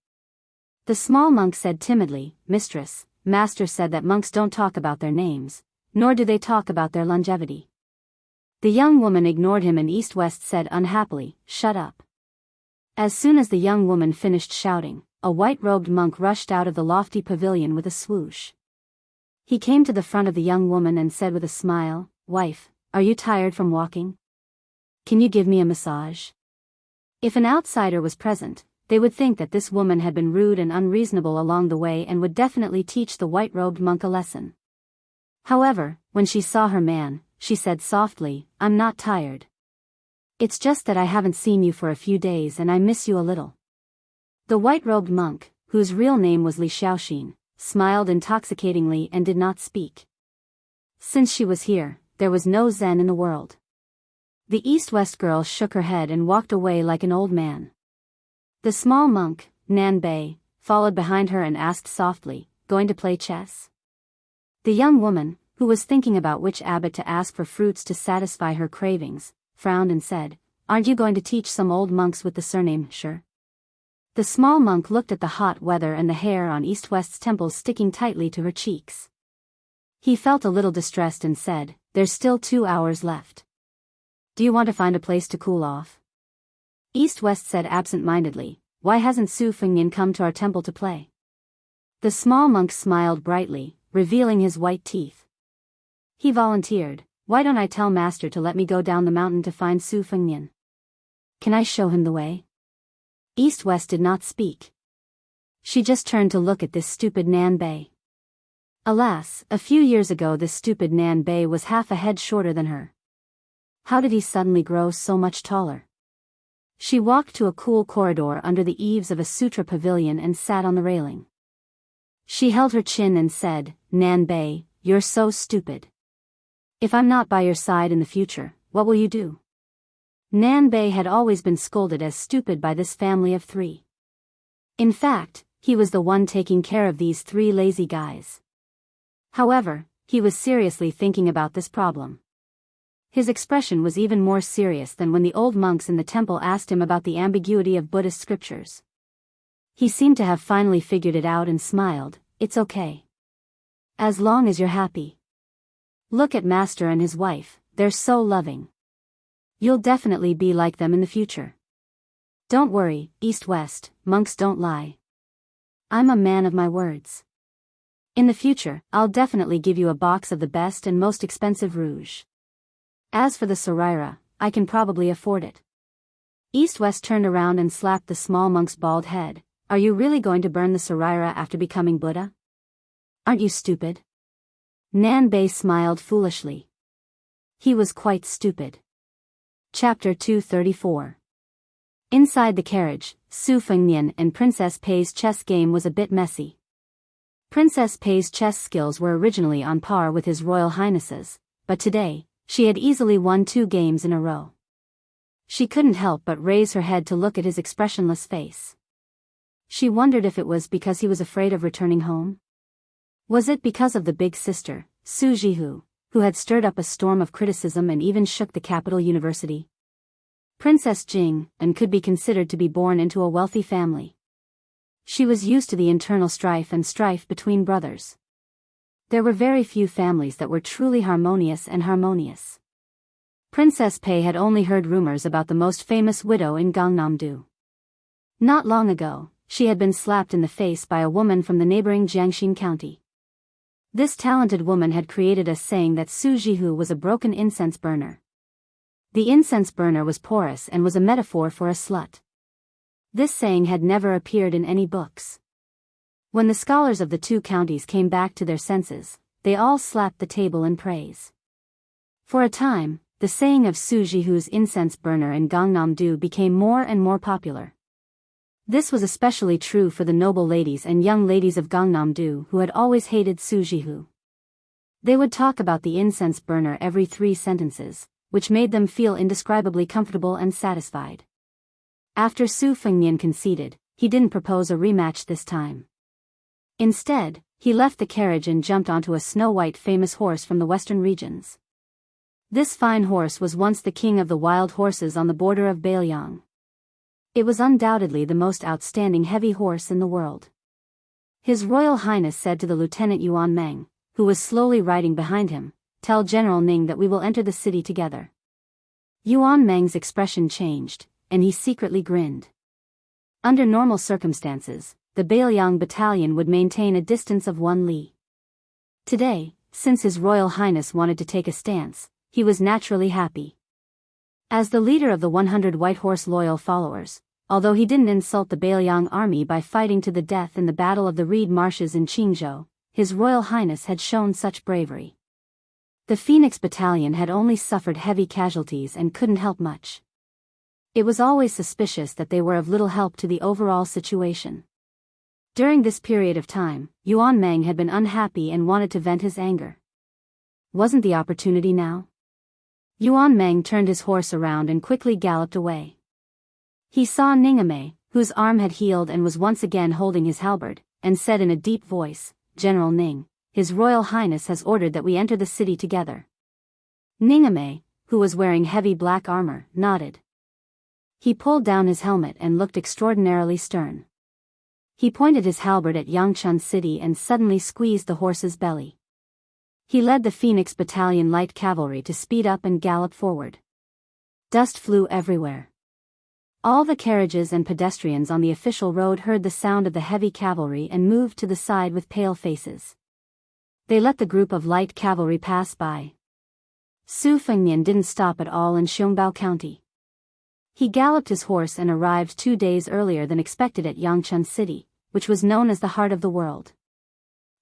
The small monk said timidly, "Mistress, master said that monks don't talk about their names, nor do they talk about their longevity." The young woman ignored him and East-West said unhappily, "Shut up." As soon as the young woman finished shouting, a white-robed monk rushed out of the lofty pavilion with a swoosh. He came to the front of the young woman and said with a smile, "Wife, are you tired from walking? Can you give me a massage?" If an outsider was present, they would think that this woman had been rude and unreasonable along the way and would definitely teach the white-robed monk a lesson. However, when she saw her man, she said softly, "I'm not tired. It's just that I haven't seen you for a few days and I miss you a little." The white-robed monk, whose real name was Li Xiaoxin, smiled intoxicatingly and did not speak. Since she was here, there was no Zen in the world. The East-West girl shook her head and walked away like an old man. The small monk, Nanbei, followed behind her and asked softly, "Going to play chess?" The young woman, who was thinking about which abbot to ask for fruits to satisfy her cravings, frowned and said, "Aren't you going to teach some old monks with the surname Sure?" The small monk looked at the hot weather and the hair on East-West's temples sticking tightly to her cheeks. He felt a little distressed and said, "There's still 2 hours left. Do you want to find a place to cool off?" East-West said absent-mindedly, "Why hasn't Su Fengnian come to our temple to play?" The small monk smiled brightly, revealing his white teeth. He volunteered, "Why don't I tell Master to let me go down the mountain to find Su Fengnian? Can I show him the way?" East-West did not speak. She just turned to look at this stupid Nan Bei. Alas, a few years ago this stupid Nan Bei was half a head shorter than her. How did he suddenly grow so much taller? She walked to a cool corridor under the eaves of a sutra pavilion and sat on the railing. She held her chin and said, "Nan Bei, you're so stupid. If I'm not by your side in the future, what will you do?" Nan Bei had always been scolded as stupid by this family of 3. In fact, he was the one taking care of these 3 lazy guys. However, he was seriously thinking about this problem. His expression was even more serious than when the old monks in the temple asked him about the ambiguity of Buddhist scriptures. He seemed to have finally figured it out and smiled, "It's okay. As long as you're happy. Look at Master and his wife, they're so loving. You'll definitely be like them in the future. Don't worry, East-West, monks don't lie. I'm a man of my words. In the future, I'll definitely give you a box of the best and most expensive rouge. As for the saraira, I can probably afford it." East-West turned around and slapped the small monk's bald head. "Are you really going to burn the saraira after becoming Buddha? Aren't you stupid?" Nan Bei smiled foolishly. He was quite stupid. Chapter 234. Inside the carriage, Su Fengnian and Princess Pei's chess game was a bit messy. Princess Pei's chess skills were originally on par with His Royal Highness's, but today, she had easily won 2 games in a row. She couldn't help but raise her head to look at his expressionless face. She wondered if it was because he was afraid of returning home. Was it because of the big sister, Su Jianghu, who had stirred up a storm of criticism and even shook the capital university? Princess Jing, and could be considered to be born into a wealthy family. She was used to the internal strife between brothers. There were very few families that were truly harmonious. Princess Pei had only heard rumors about the most famous widow in Gangnam-do. Not long ago, she had been slapped in the face by a woman from the neighboring Jiangxin county. This talented woman had created a saying that Su Jianghu was a broken incense burner. The incense burner was porous and was a metaphor for a slut. This saying had never appeared in any books. When the scholars of the 2 counties came back to their senses, they all slapped the table in praise. For a time, the saying of Su Jianghu's incense burner in Gangnam-do became more and more popular. This was especially true for the noble ladies and young ladies of Gangnam-do who had always hated Su Jianghu. They would talk about the incense burner every 3 sentences, which made them feel indescribably comfortable and satisfied. After Su Fengnian conceded, he didn't propose a rematch this time. Instead, he left the carriage and jumped onto a snow-white famous horse from the western regions. This fine horse was once the king of the wild horses on the border of Beiliang. It was undoubtedly the most outstanding heavy horse in the world. His Royal Highness said to the Lieutenant Yuan Meng, who was slowly riding behind him, "Tell General Ning that we will enter the city together." Yuan Meng's expression changed, and he secretly grinned. Under normal circumstances, the Beiliang battalion would maintain a distance of 1 li. Today, since His Royal Highness wanted to take a stance, he was naturally happy. As the leader of the 100 White Horse loyal followers, although he didn't insult the Beiliang army by fighting to the death in the Battle of the Reed Marshes in Qingzhou, His Royal Highness had shown such bravery. The Phoenix Battalion had only suffered heavy casualties and couldn't help much. It was always suspicious that they were of little help to the overall situation. During this period of time, Yuan Meng had been unhappy and wanted to vent his anger. Wasn't the opportunity now? Yuan Meng turned his horse around and quickly galloped away. He saw Ningame, whose arm had healed and was once again holding his halberd, and said in a deep voice, "General Ning, His Royal Highness has ordered that we enter the city together." Ningame, who was wearing heavy black armor, nodded. He pulled down his helmet and looked extraordinarily stern. He pointed his halberd at Yangchun City and suddenly squeezed the horse's belly. He led the Phoenix Battalion light cavalry to speed up and gallop forward. Dust flew everywhere. All the carriages and pedestrians on the official road heard the sound of the heavy cavalry and moved to the side with pale faces. They let the group of light cavalry pass by. Su Fengnian didn't stop at all in Xiongbao County. He galloped his horse and arrived 2 days earlier than expected at Yangchun City, which was known as the heart of the world.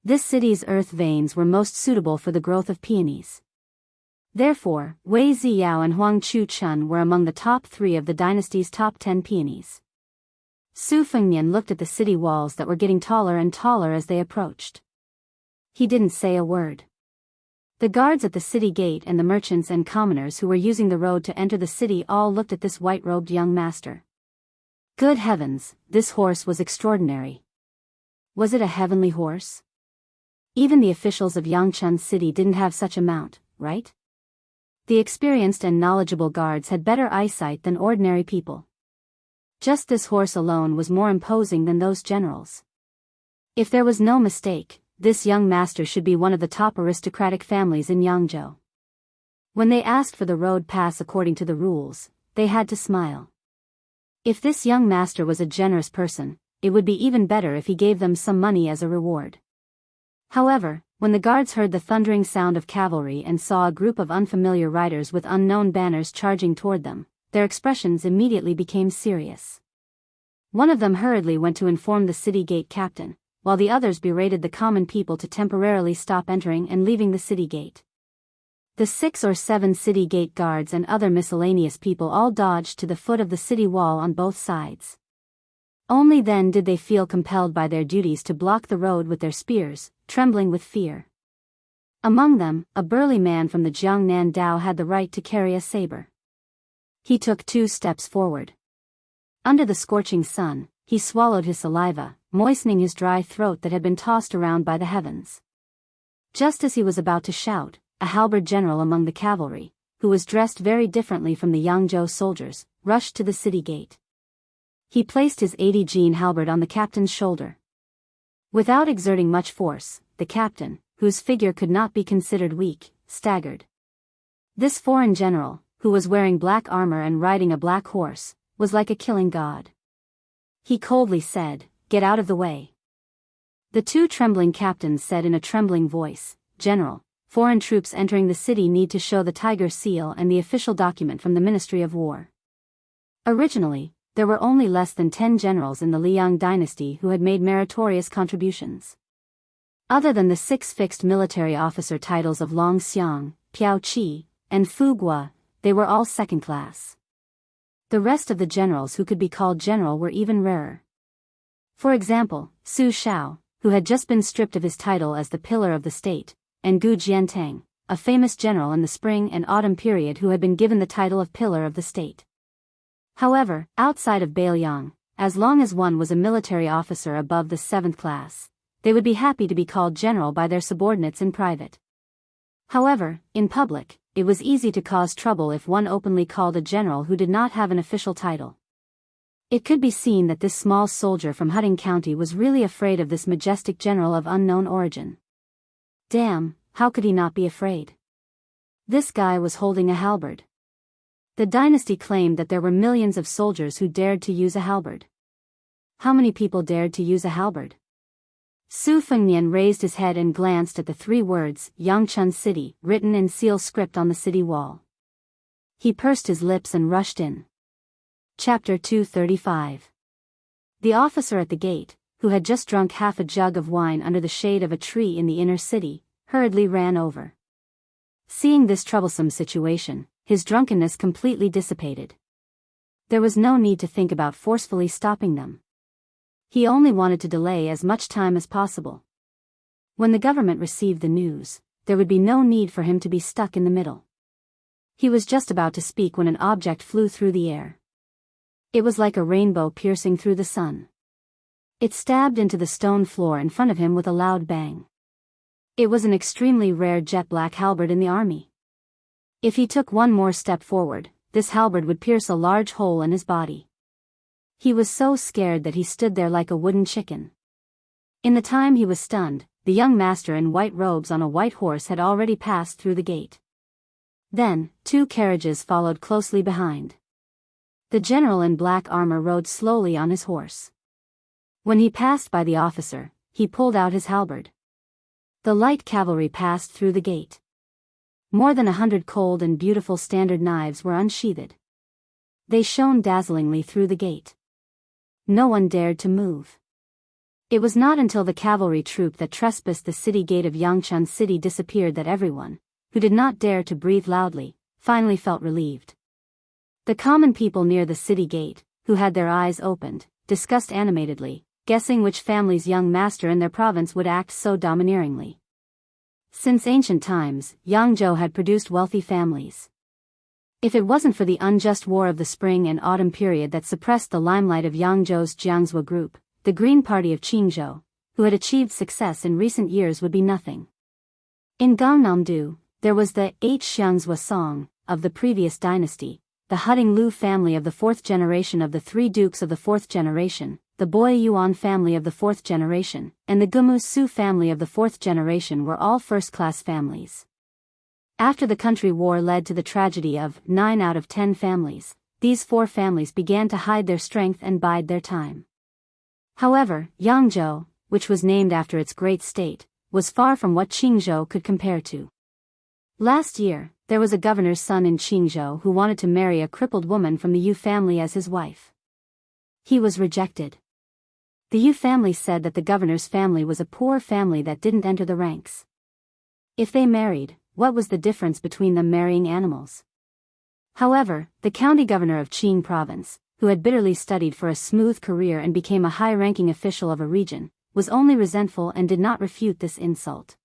This city's earth veins were most suitable for the growth of peonies. Therefore, Wei Ziyao and Huang Chu-chun were among the top 3 of the dynasty's top 10 peonies. Su Fengnian looked at the city walls that were getting taller and taller as they approached. He didn't say a word. The guards at the city gate and the merchants and commoners who were using the road to enter the city all looked at this white-robed young master. Good heavens, this horse was extraordinary. Was it a heavenly horse? Even the officials of Yangchun City didn't have such a mount, right? The experienced and knowledgeable guards had better eyesight than ordinary people. Just this horse alone was more imposing than those generals. If there was no mistake, this young master should be one of the top aristocratic families in Yangzhou. When they asked for the road pass according to the rules, they had to smile. If this young master was a generous person, it would be even better if he gave them some money as a reward. However, when the guards heard the thundering sound of cavalry and saw a group of unfamiliar riders with unknown banners charging toward them, their expressions immediately became serious. One of them hurriedly went to inform the city gate captain, while the others berated the common people to temporarily stop entering and leaving the city gate. The 6 or 7 city gate guards and other miscellaneous people all dodged to the foot of the city wall on both sides. Only then did they feel compelled by their duties to block the road with their spears, trembling with fear. Among them, a burly man from the Jiangnan Dao had the right to carry a saber. He took 2 steps forward. Under the scorching sun, he swallowed his saliva, moistening his dry throat that had been tossed around by the heavens. Just as he was about to shout, a halberd general among the cavalry, who was dressed very differently from the Yangzhou soldiers, rushed to the city gate. He placed his 80-gene halberd on the captain's shoulder. Without exerting much force, the captain, whose figure could not be considered weak, staggered. This foreign general, who was wearing black armor and riding a black horse, was like a killing god. He coldly said, "Get out of the way." The 2 trembling captains said in a trembling voice, "General, foreign troops entering the city need to show the tiger seal and the official document from the Ministry of War." Originally, there were only less than 10 generals in the Liang dynasty who had made meritorious contributions. Other than the 6 fixed military officer titles of Long Xiang, Piao Qi, and Fu Gua, they were all second class. The rest of the generals who could be called general were even rarer. For example, Su Shao, who had just been stripped of his title as the pillar of the state, and Gu Jiantang, a famous general in the spring and autumn period who had been given the title of pillar of the state. However, outside of Beiliang, as long as one was a military officer above the 7th class, they would be happy to be called general by their subordinates in private. However, in public, it was easy to cause trouble if one openly called a general who did not have an official title. It could be seen that this small soldier from Hutting County was really afraid of this majestic general of unknown origin. Damn, how could he not be afraid? This guy was holding a halberd. The dynasty claimed that there were millions of soldiers who dared to use a halberd. How many people dared to use a halberd? Su Fengnian raised his head and glanced at the 3 words, Yangchun City, written in seal script on the city wall. He pursed his lips and rushed in. Chapter 235. The officer at the gate, who had just drunk half a jug of wine under the shade of a tree in the inner city, hurriedly ran over. Seeing this troublesome situation, his drunkenness completely dissipated. There was no need to think about forcefully stopping them. He only wanted to delay as much time as possible. When the government received the news, there would be no need for him to be stuck in the middle. He was just about to speak when an object flew through the air. It was like a rainbow piercing through the sun. It stabbed into the stone floor in front of him with a loud bang. It was an extremely rare jet black halberd in the army. If he took one more step forward, this halberd would pierce a large hole in his body. He was so scared that he stood there like a wooden chicken. In the time he was stunned, the young master in white robes on a white horse had already passed through the gate. Then, 2 carriages followed closely behind. The general in black armor rode slowly on his horse. When he passed by the officer, he pulled out his halberd. The light cavalry passed through the gate. More than 100 cold and beautiful standard knives were unsheathed. They shone dazzlingly through the gate. No one dared to move. It was not until the cavalry troop that trespassed the city gate of Yangchun City disappeared that everyone, who did not dare to breathe loudly, finally felt relieved. The common people near the city gate, who had their eyes opened, discussed animatedly, guessing which family's young master in their province would act so domineeringly. Since ancient times, Yangzhou had produced wealthy families. If it wasn't for the unjust war of the spring and autumn period that suppressed the limelight of Yangzhou's Jianghu group, the Green Party of Qingzhou, who had achieved success in recent years, would be nothing. In Gangnam-do, there was the Xianxia song of the previous dynasty, the Hutting Lu family of the 4th generation of the 3 dukes of the 4th generation, the Boi Yuan family of the 4th generation, and the Gumu Su family of the 4th generation were all first-class families. After the country war led to the tragedy of 9 out of 10 families, these 4 families began to hide their strength and bide their time. However, Yangzhou, which was named after its great state, was far from what Qingzhou could compare to. Last year, there was a governor's son in Qingzhou who wanted to marry a crippled woman from the Yu family as his wife. He was rejected. The Yu family said that the governor's family was a poor family that didn't enter the ranks. If they married, what was the difference between them marrying animals? However, the county governor of Qing province, who had bitterly studied for a smooth career and became a high-ranking official of a region, was only resentful and did not refute this insult.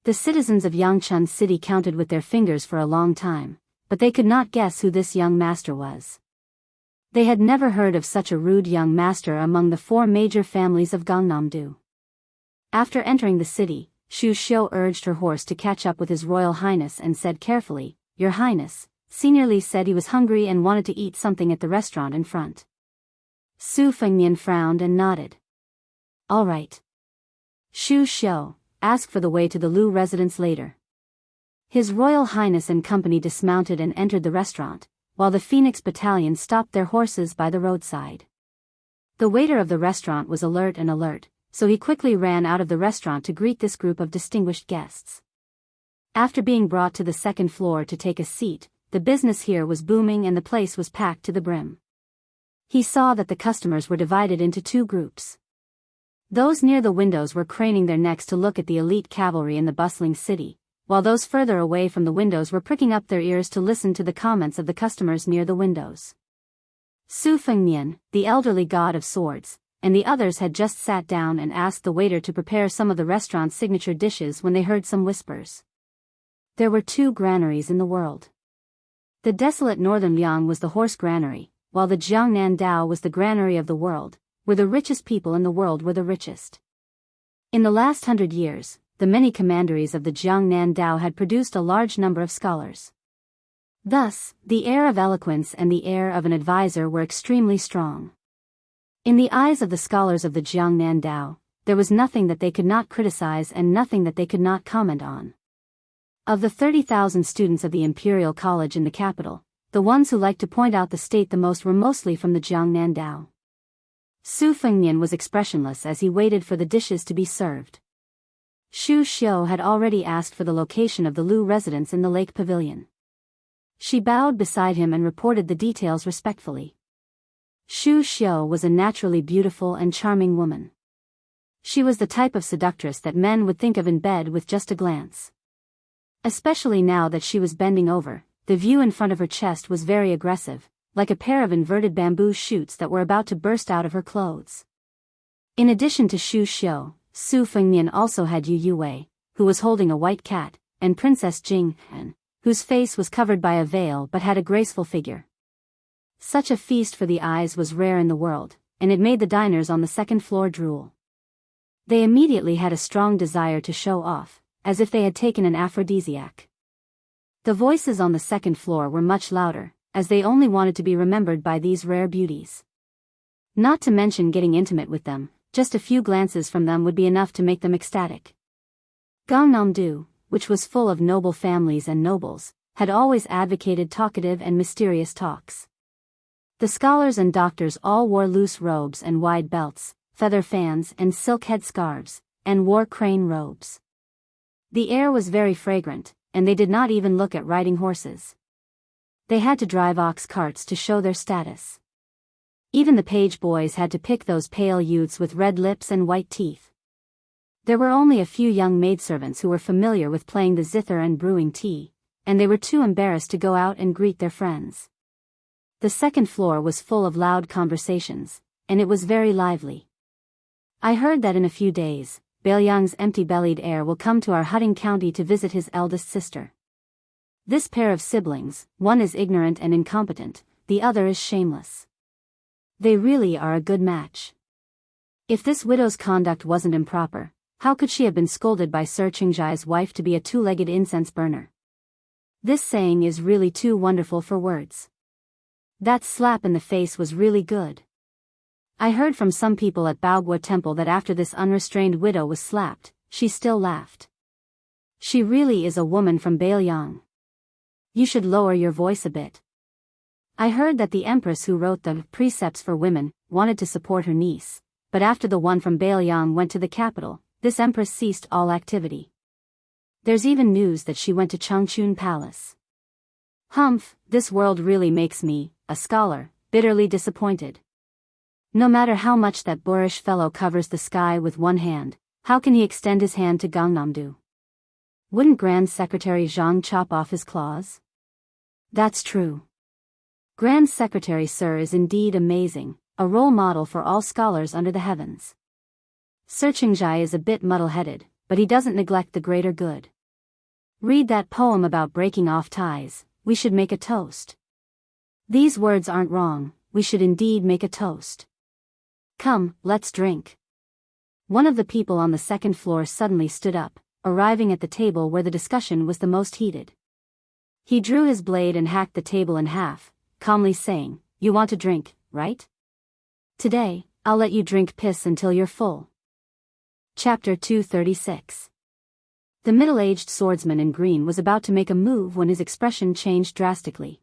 The citizens of Yangchun City counted with their fingers for a long time, but they could not guess who this young master was. They had never heard of such a rude young master among the 4 major families of Gangnam-do. After entering the city, Xu Xiu urged her horse to catch up with His Royal Highness and said carefully, "Your Highness." Senior Li said he was hungry and wanted to eat something at the restaurant in front. Su Fengnian frowned and nodded. "All right. Xu Xiu, ask for the way to the Lu residence later." His Royal Highness and company dismounted and entered the restaurant, while the Phoenix Battalion stopped their horses by the roadside. The waiter of the restaurant was alert, so he quickly ran out of the restaurant to greet this group of distinguished guests. After being brought to the 2nd floor to take a seat, the business here was booming and the place was packed to the brim. He saw that the customers were divided into 2 groups. Those near the windows were craning their necks to look at the elite cavalry in the bustling city, while those further away from the windows were pricking up their ears to listen to the comments of the customers near the windows. Su Fengnian, the elderly god of swords, and the others had just sat down and asked the waiter to prepare some of the restaurant's signature dishes when they heard some whispers. There were 2 granaries in the world. The desolate northern Liang was the horse granary, while the Jiangnan Dao was the granary of the world, where the richest people in the world were the richest. In the last 100 years, the many commanderies of the Jiangnan Dao had produced a large number of scholars. Thus, the air of eloquence and the air of an advisor were extremely strong. In the eyes of the scholars of the Jiangnan Dao, there was nothing that they could not criticize and nothing that they could not comment on. Of the 30,000 students of the Imperial College in the capital, the ones who liked to point out the state the most were mostly from the Jiangnan Dao. Su Fengnian was expressionless as he waited for the dishes to be served. Xu Xiu had already asked for the location of the Lu residence in the lake pavilion. She bowed beside him and reported the details respectfully. Xu Xiu was a naturally beautiful and charming woman. She was the type of seductress that men would think of in bed with just a glance. Especially now that she was bending over, the view in front of her chest was very aggressive, like a pair of inverted bamboo shoots that were about to burst out of her clothes. In addition to Xu Xiu, Su Fengnian also had Yu Yue, who was holding a white cat, and Princess Jing, whose face was covered by a veil but had a graceful figure. Such a feast for the eyes was rare in the world, and it made the diners on the 2nd floor drool. They immediately had a strong desire to show off, as if they had taken an aphrodisiac. The voices on the 2nd floor were much louder, as they only wanted to be remembered by these rare beauties. Not to mention getting intimate with them, just a few glances from them would be enough to make them ecstatic. Gangnam-do, which was full of noble families and nobles, had always advocated talkative and mysterious talks. The scholars and doctors all wore loose robes and wide belts, feather fans and silk headscarves, and wore crane robes. The air was very fragrant, and they did not even look at riding horses. They had to drive ox carts to show their status. Even the page boys had to pick those pale youths with red lips and white teeth. There were only a few young maidservants who were familiar with playing the zither and brewing tea, and they were too embarrassed to go out and greet their friends. The second floor was full of loud conversations, and it was very lively. I heard that in a few days, Bailiang's empty-bellied heir will come to our Hutting County to visit his eldest sister. This pair of siblings, one is ignorant and incompetent, the other is shameless. They really are a good match. If this widow's conduct wasn't improper, how could she have been scolded by Sir Qianxia's wife to be a two-legged incense burner? This saying is really too wonderful for words. That slap in the face was really good. I heard from some people at Baogua Temple that after this unrestrained widow was slapped, she still laughed. She really is a woman from Bailiang. You should lower your voice a bit. I heard that the empress who wrote the precepts for women wanted to support her niece, but after the one from Bailiang went to the capital, this empress ceased all activity. There's even news that she went to Changchun Palace. Humph, this world really makes me, a scholar, bitterly disappointed. No matter how much that boorish fellow covers the sky with one hand, how can he extend his hand to Gangnam-do? Wouldn't Grand Secretary Zhang chop off his claws? That's true. Grand Secretary Sir is indeed amazing, a role model for all scholars under the heavens. Sir Qianxia is a bit muddle-headed, but he doesn't neglect the greater good. Read that poem about breaking off ties. We should make a toast. These words aren't wrong, we should indeed make a toast. Come, let's drink. One of the people on the second floor suddenly stood up, arriving at the table where the discussion was the most heated. He drew his blade and hacked the table in half, calmly saying, "You want to drink, right? Today, I'll let you drink piss until you're full." Chapter 236. The middle-aged swordsman in green was about to make a move when his expression changed drastically.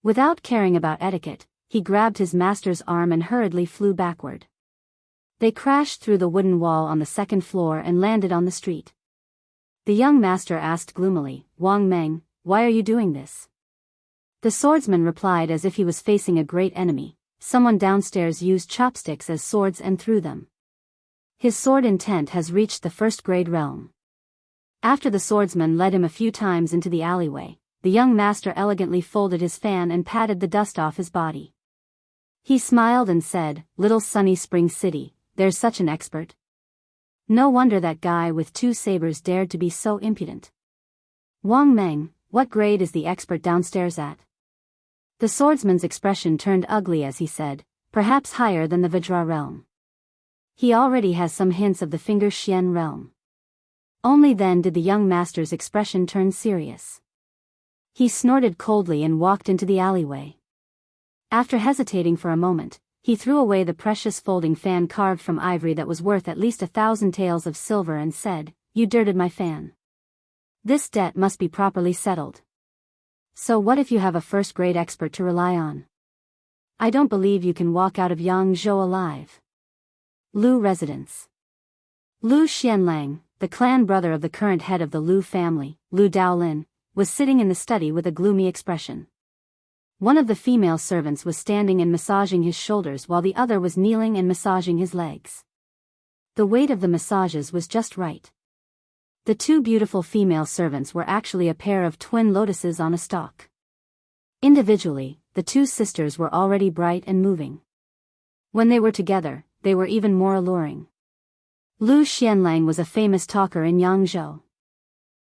Without caring about etiquette, he grabbed his master's arm and hurriedly flew backward. They crashed through the wooden wall on the second floor and landed on the street. The young master asked gloomily, "Wang Meng, why are you doing this?" The swordsman replied as if he was facing a great enemy. Someone downstairs used chopsticks as swords and threw them. His sword intent has reached the first-grade realm. After the swordsman led him a few times into the alleyway, the young master elegantly folded his fan and patted the dust off his body. He smiled and said, "Little sunny spring city, there's such an expert. No wonder that guy with 2 sabers dared to be so impudent. Wang Meng, what grade is the expert downstairs at?" The swordsman's expression turned ugly as he said, "Perhaps higher than the Vajra realm. He already has some hints of the finger Xian realm." Only then did the young master's expression turn serious. He snorted coldly and walked into the alleyway. After hesitating for a moment, he threw away the precious folding fan carved from ivory that was worth at least 1,000 taels of silver and said, "You dirted my fan. This debt must be properly settled. So what if you have a first-grade expert to rely on? I don't believe you can walk out of Yangzhou alive." Lu residence. Lu Xianlang, the clan brother of the current head of the Lu family, Lu Daolin, was sitting in the study with a gloomy expression. One of the female servants was standing and massaging his shoulders while the other was kneeling and massaging his legs. The weight of the massages was just right. The 2 beautiful female servants were actually a pair of twin lotuses on a stalk. Individually, the 2 sisters were already bright and moving. When they were together, they were even more alluring. Lu Xianlang was a famous talker in Yangzhou.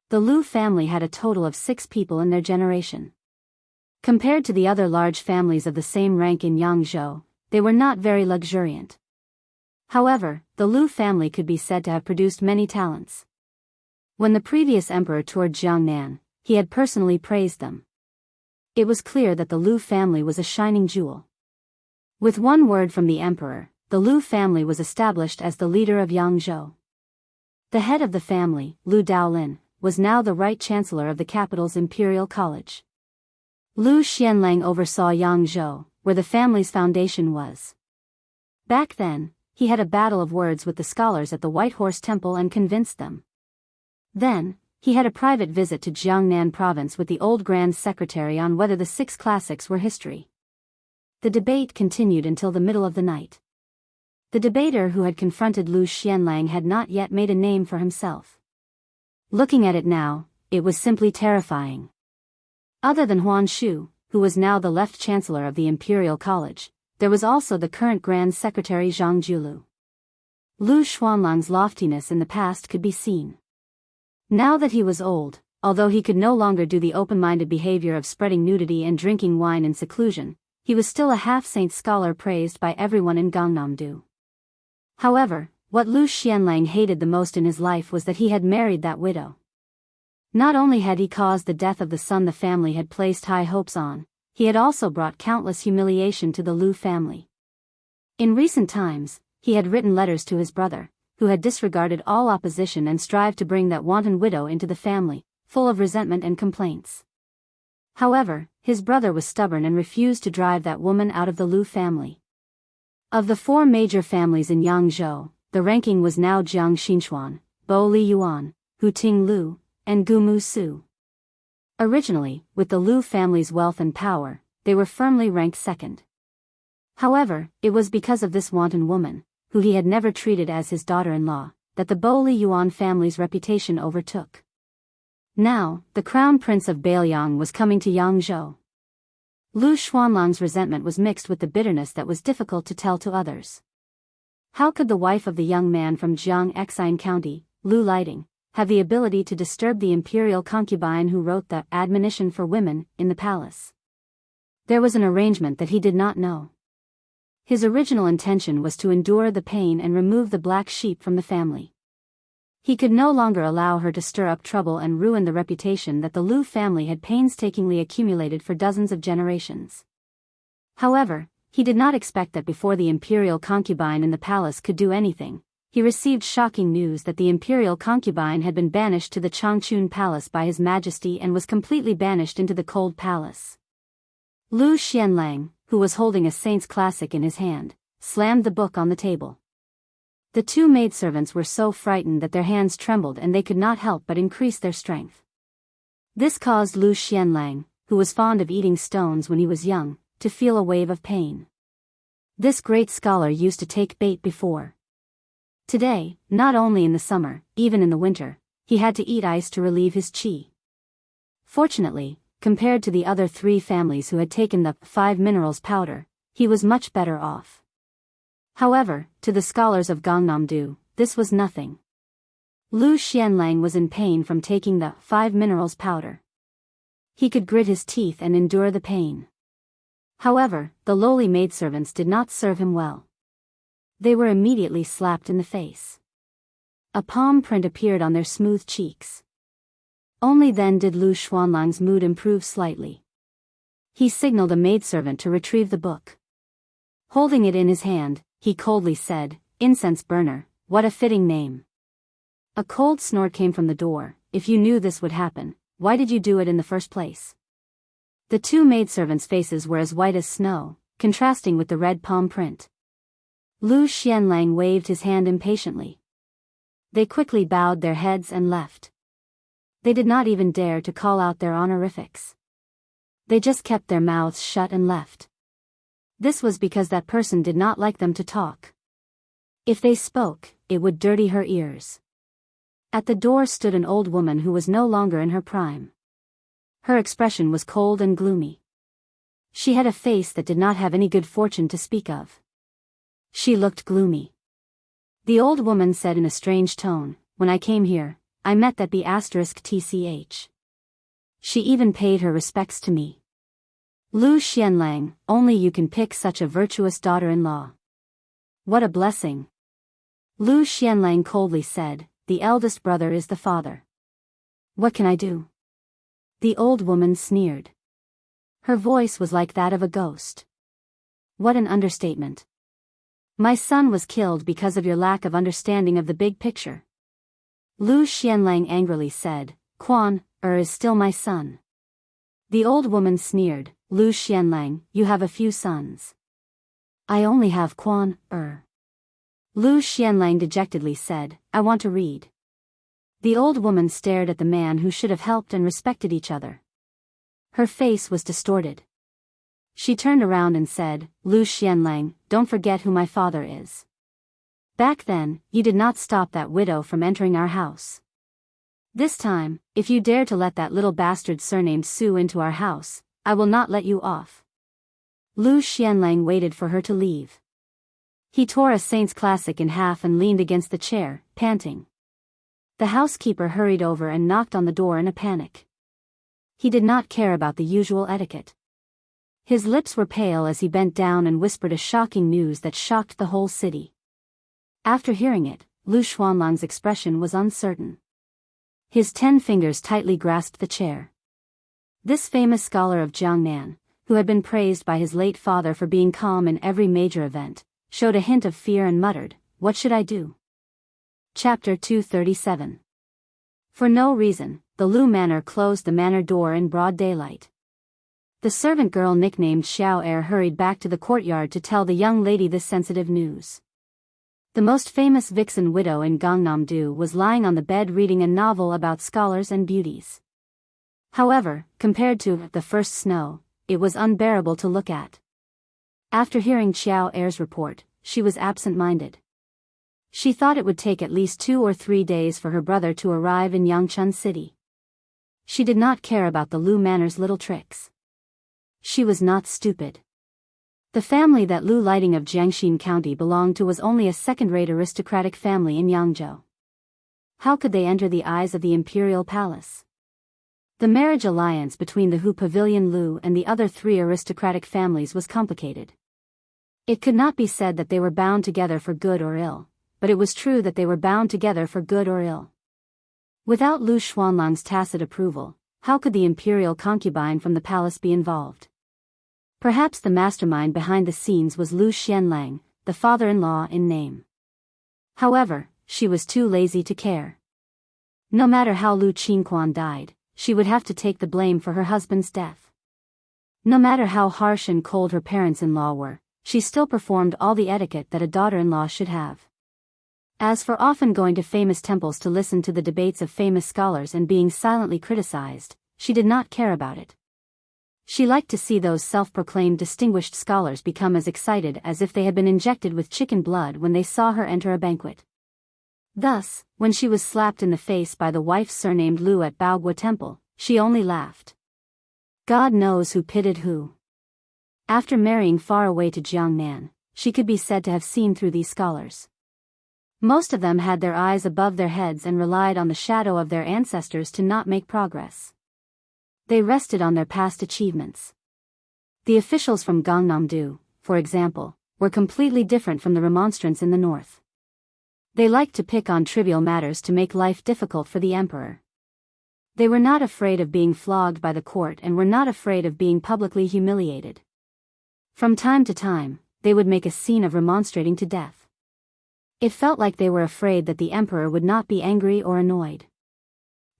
The Lu family had a total of 6 people in their generation. Compared to the other large families of the same rank in Yangzhou, they were not very luxuriant. However, the Lu family could be said to have produced many talents. When the previous emperor toured Jiangnan, he had personally praised them. It was clear that the Lu family was a shining jewel. With one word from the emperor, the Lu family was established as the leader of Yangzhou. The head of the family, Lu Daolin, was now the right chancellor of the capital's imperial college. Lu Xianlang oversaw Yangzhou, where the family's foundation was. Back then, he had a battle of words with the scholars at the White Horse Temple and convinced them. Then, he had a private visit to Jiangnan province with the old Grand Secretary on whether the 6 classics were history. The debate continued until the middle of the night. The debater who had confronted Lu Xianlang had not yet made a name for himself. Looking at it now, it was simply terrifying. Other than Huan Shu, who was now the left chancellor of the Imperial College, there was also the current Grand Secretary Zhang Julu. Lu Xuanlang's loftiness in the past could be seen. Now that he was old, although he could no longer do the open-minded behavior of spreading nudity and drinking wine in seclusion, he was still a half-saint scholar praised by everyone in Gangnam-do. However, what Lu Xianlang hated the most in his life was that he had married that widow. Not only had he caused the death of the son the family had placed high hopes on, he had also brought countless humiliation to the Lu family. In recent times, he had written letters to his brother, who had disregarded all opposition and strived to bring that wanton widow into the family, full of resentment and complaints. However, his brother was stubborn and refused to drive that woman out of the Lu family. Of the 4 major families in Yangzhou, the ranking was now Jiang Xinxuan, Bo Li Yuan, Hu Ting Lu, and Gu Mu Su. Originally, with the Lu family's wealth and power, they were firmly ranked second. However, it was because of this wanton woman, who he had never treated as his daughter-in-law, that the Bo Li Yuan family's reputation overtook. Now, the crown prince of Bailiang was coming to Yangzhou. Lu Xuanlang's resentment was mixed with the bitterness that was difficult to tell to others. How could the wife of the young man from Jiangxi County, Lu Lighting, have the ability to disturb the imperial concubine who wrote the admonition for women in the palace? There was an arrangement that he did not know. His original intention was to endure the pain and remove the black sheep from the family. He could no longer allow her to stir up trouble and ruin the reputation that the Lu family had painstakingly accumulated for dozens of generations. However, he did not expect that before the imperial concubine in the palace could do anything, he received shocking news that the imperial concubine had been banished to the Changchun Palace by His Majesty and was completely banished into the Cold Palace. Lu Xianlang, who was holding a saint's classic in his hand, slammed the book on the table. The 2 maidservants were so frightened that their hands trembled and they could not help but increase their strength. This caused Lu Xianlang, who was fond of eating stones when he was young, to feel a wave of pain. This great scholar used to take bait before. Today, not only in the summer, even in the winter, he had to eat ice to relieve his qi. Fortunately, compared to the other 3 families who had taken the 5 minerals powder, he was much better off. However, to the scholars of Gangnam-do, this was nothing. Lu Xianlang was in pain from taking the 5 minerals powder. He could grit his teeth and endure the pain. However, the lowly maidservants did not serve him well. They were immediately slapped in the face. A palm print appeared on their smooth cheeks. Only then did Lu Xuanlang's mood improve slightly. He signaled a maidservant to retrieve the book. Holding it in his hand, he coldly said, "Incense burner, what a fitting name." A cold snort came from the door. "If you knew this would happen, why did you do it in the first place?" The 2 maidservants' faces were as white as snow, contrasting with the red palm print. Lu Xianlang waved his hand impatiently. They quickly bowed their heads and left. They did not even dare to call out their honorifics. They just kept their mouths shut and left. This was because that person did not like them to talk. If they spoke, it would dirty her ears. At the door stood an old woman who was no longer in her prime. Her expression was cold and gloomy. She had a face that did not have any good fortune to speak of. She looked gloomy. The old woman said in a strange tone, "When I came here, I met that B*tch. She even paid her respects to me. Lu Xianlang, only you can pick such a virtuous daughter-in-law. What a blessing." Lu Xianlang coldly said, "The eldest brother is the father. What can I do?" The old woman sneered. Her voice was like that of a ghost. What an understatement. My son was killed because of your lack of understanding of the big picture. Lu Xianlang angrily said, Quan is still my son. The old woman sneered, Lu Xianlang, you have a few sons. I only have Quan Lu Xianlang dejectedly said, I want to read. The old woman stared at the man who should have helped and respected each other. Her face was distorted. She turned around and said, Lu Xianlang, don't forget who my father is. Back then, you did not stop that widow from entering our house. This time, if you dare to let that little bastard surnamed Su into our house, I will not let you off. Lu Xianlang waited for her to leave. He tore a Saint's Classic in half and leaned against the chair, panting. The housekeeper hurried over and knocked on the door in a panic. He did not care about the usual etiquette. His lips were pale as he bent down and whispered a shocking news that shocked the whole city. After hearing it, Lu Xuanlang's expression was uncertain. His 10 fingers tightly grasped the chair. This famous scholar of Jiangnan, who had been praised by his late father for being calm in every major event, showed a hint of fear and muttered, What should I do? Chapter 237. For no reason, the Lu Manor closed the manor door in broad daylight. The servant girl nicknamed Xiao Er hurried back to the courtyard to tell the young lady this sensitive news. The most famous vixen widow in Gangnam-do was lying on the bed reading a novel about scholars and beauties. However, compared to the first snow, it was unbearable to look at. After hearing Xiao Er's report, she was absent-minded. She thought it would take at least 2 or 3 days for her brother to arrive in Yangchun City. She did not care about the Lu Manor's little tricks. She was not stupid. The family that Lu Lighting of Jiangxin County belonged to was only a second-rate aristocratic family in Yangzhou. How could they enter the eyes of the imperial palace? The marriage alliance between the Hu Pavilion Lu and the other 3 aristocratic families was complicated. It could not be said that they were bound together for good or ill, but it was true that they were bound together for good or ill. Without Lu Xuanlang's tacit approval, how could the imperial concubine from the palace be involved? Perhaps the mastermind behind the scenes was Lu Xianlang, the father-in-law in name. However, she was too lazy to care. No matter how Lu Qingquan died, she would have to take the blame for her husband's death. No matter how harsh and cold her parents-in-law were, she still performed all the etiquette that a daughter-in-law should have. As for often going to famous temples to listen to the debates of famous scholars and being silently criticized, she did not care about it. She liked to see those self-proclaimed distinguished scholars become as excited as if they had been injected with chicken blood when they saw her enter a banquet. Thus, when she was slapped in the face by the wife surnamed Lu at Baogua Temple, she only laughed. God knows who pitted who. After marrying far away to Jiangnan, she could be said to have seen through these scholars. Most of them had their eyes above their heads and relied on the shadow of their ancestors to not make progress. They rested on their past achievements. The officials from Gangnam-do, for example, were completely different from the remonstrants in the north. They liked to pick on trivial matters to make life difficult for the emperor. They were not afraid of being flogged by the court and were not afraid of being publicly humiliated. From time to time, they would make a scene of remonstrating to death. It felt like they were afraid that the emperor would not be angry or annoyed.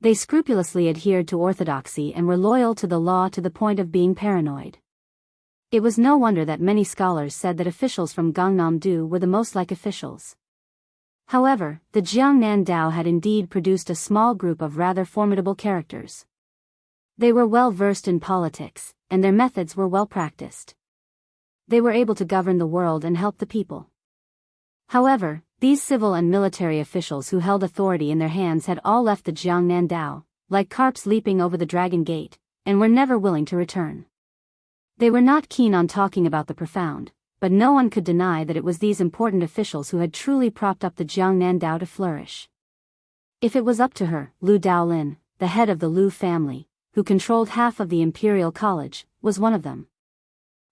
They scrupulously adhered to orthodoxy and were loyal to the law to the point of being paranoid. It was no wonder that many scholars said that officials from Gangnam-do were the most like officials. However, the Jiangnan Dao had indeed produced a small group of rather formidable characters. They were well versed in politics, and their methods were well practiced. They were able to govern the world and help the people. However, these civil and military officials who held authority in their hands had all left the Jiangnan Dao, like carps leaping over the Dragon Gate, and were never willing to return. They were not keen on talking about the profound, but no one could deny that it was these important officials who had truly propped up the Jiangnan Dao to flourish. If it was up to her, Lu Daolin, the head of the Lu family, who controlled half of the Imperial College, was one of them.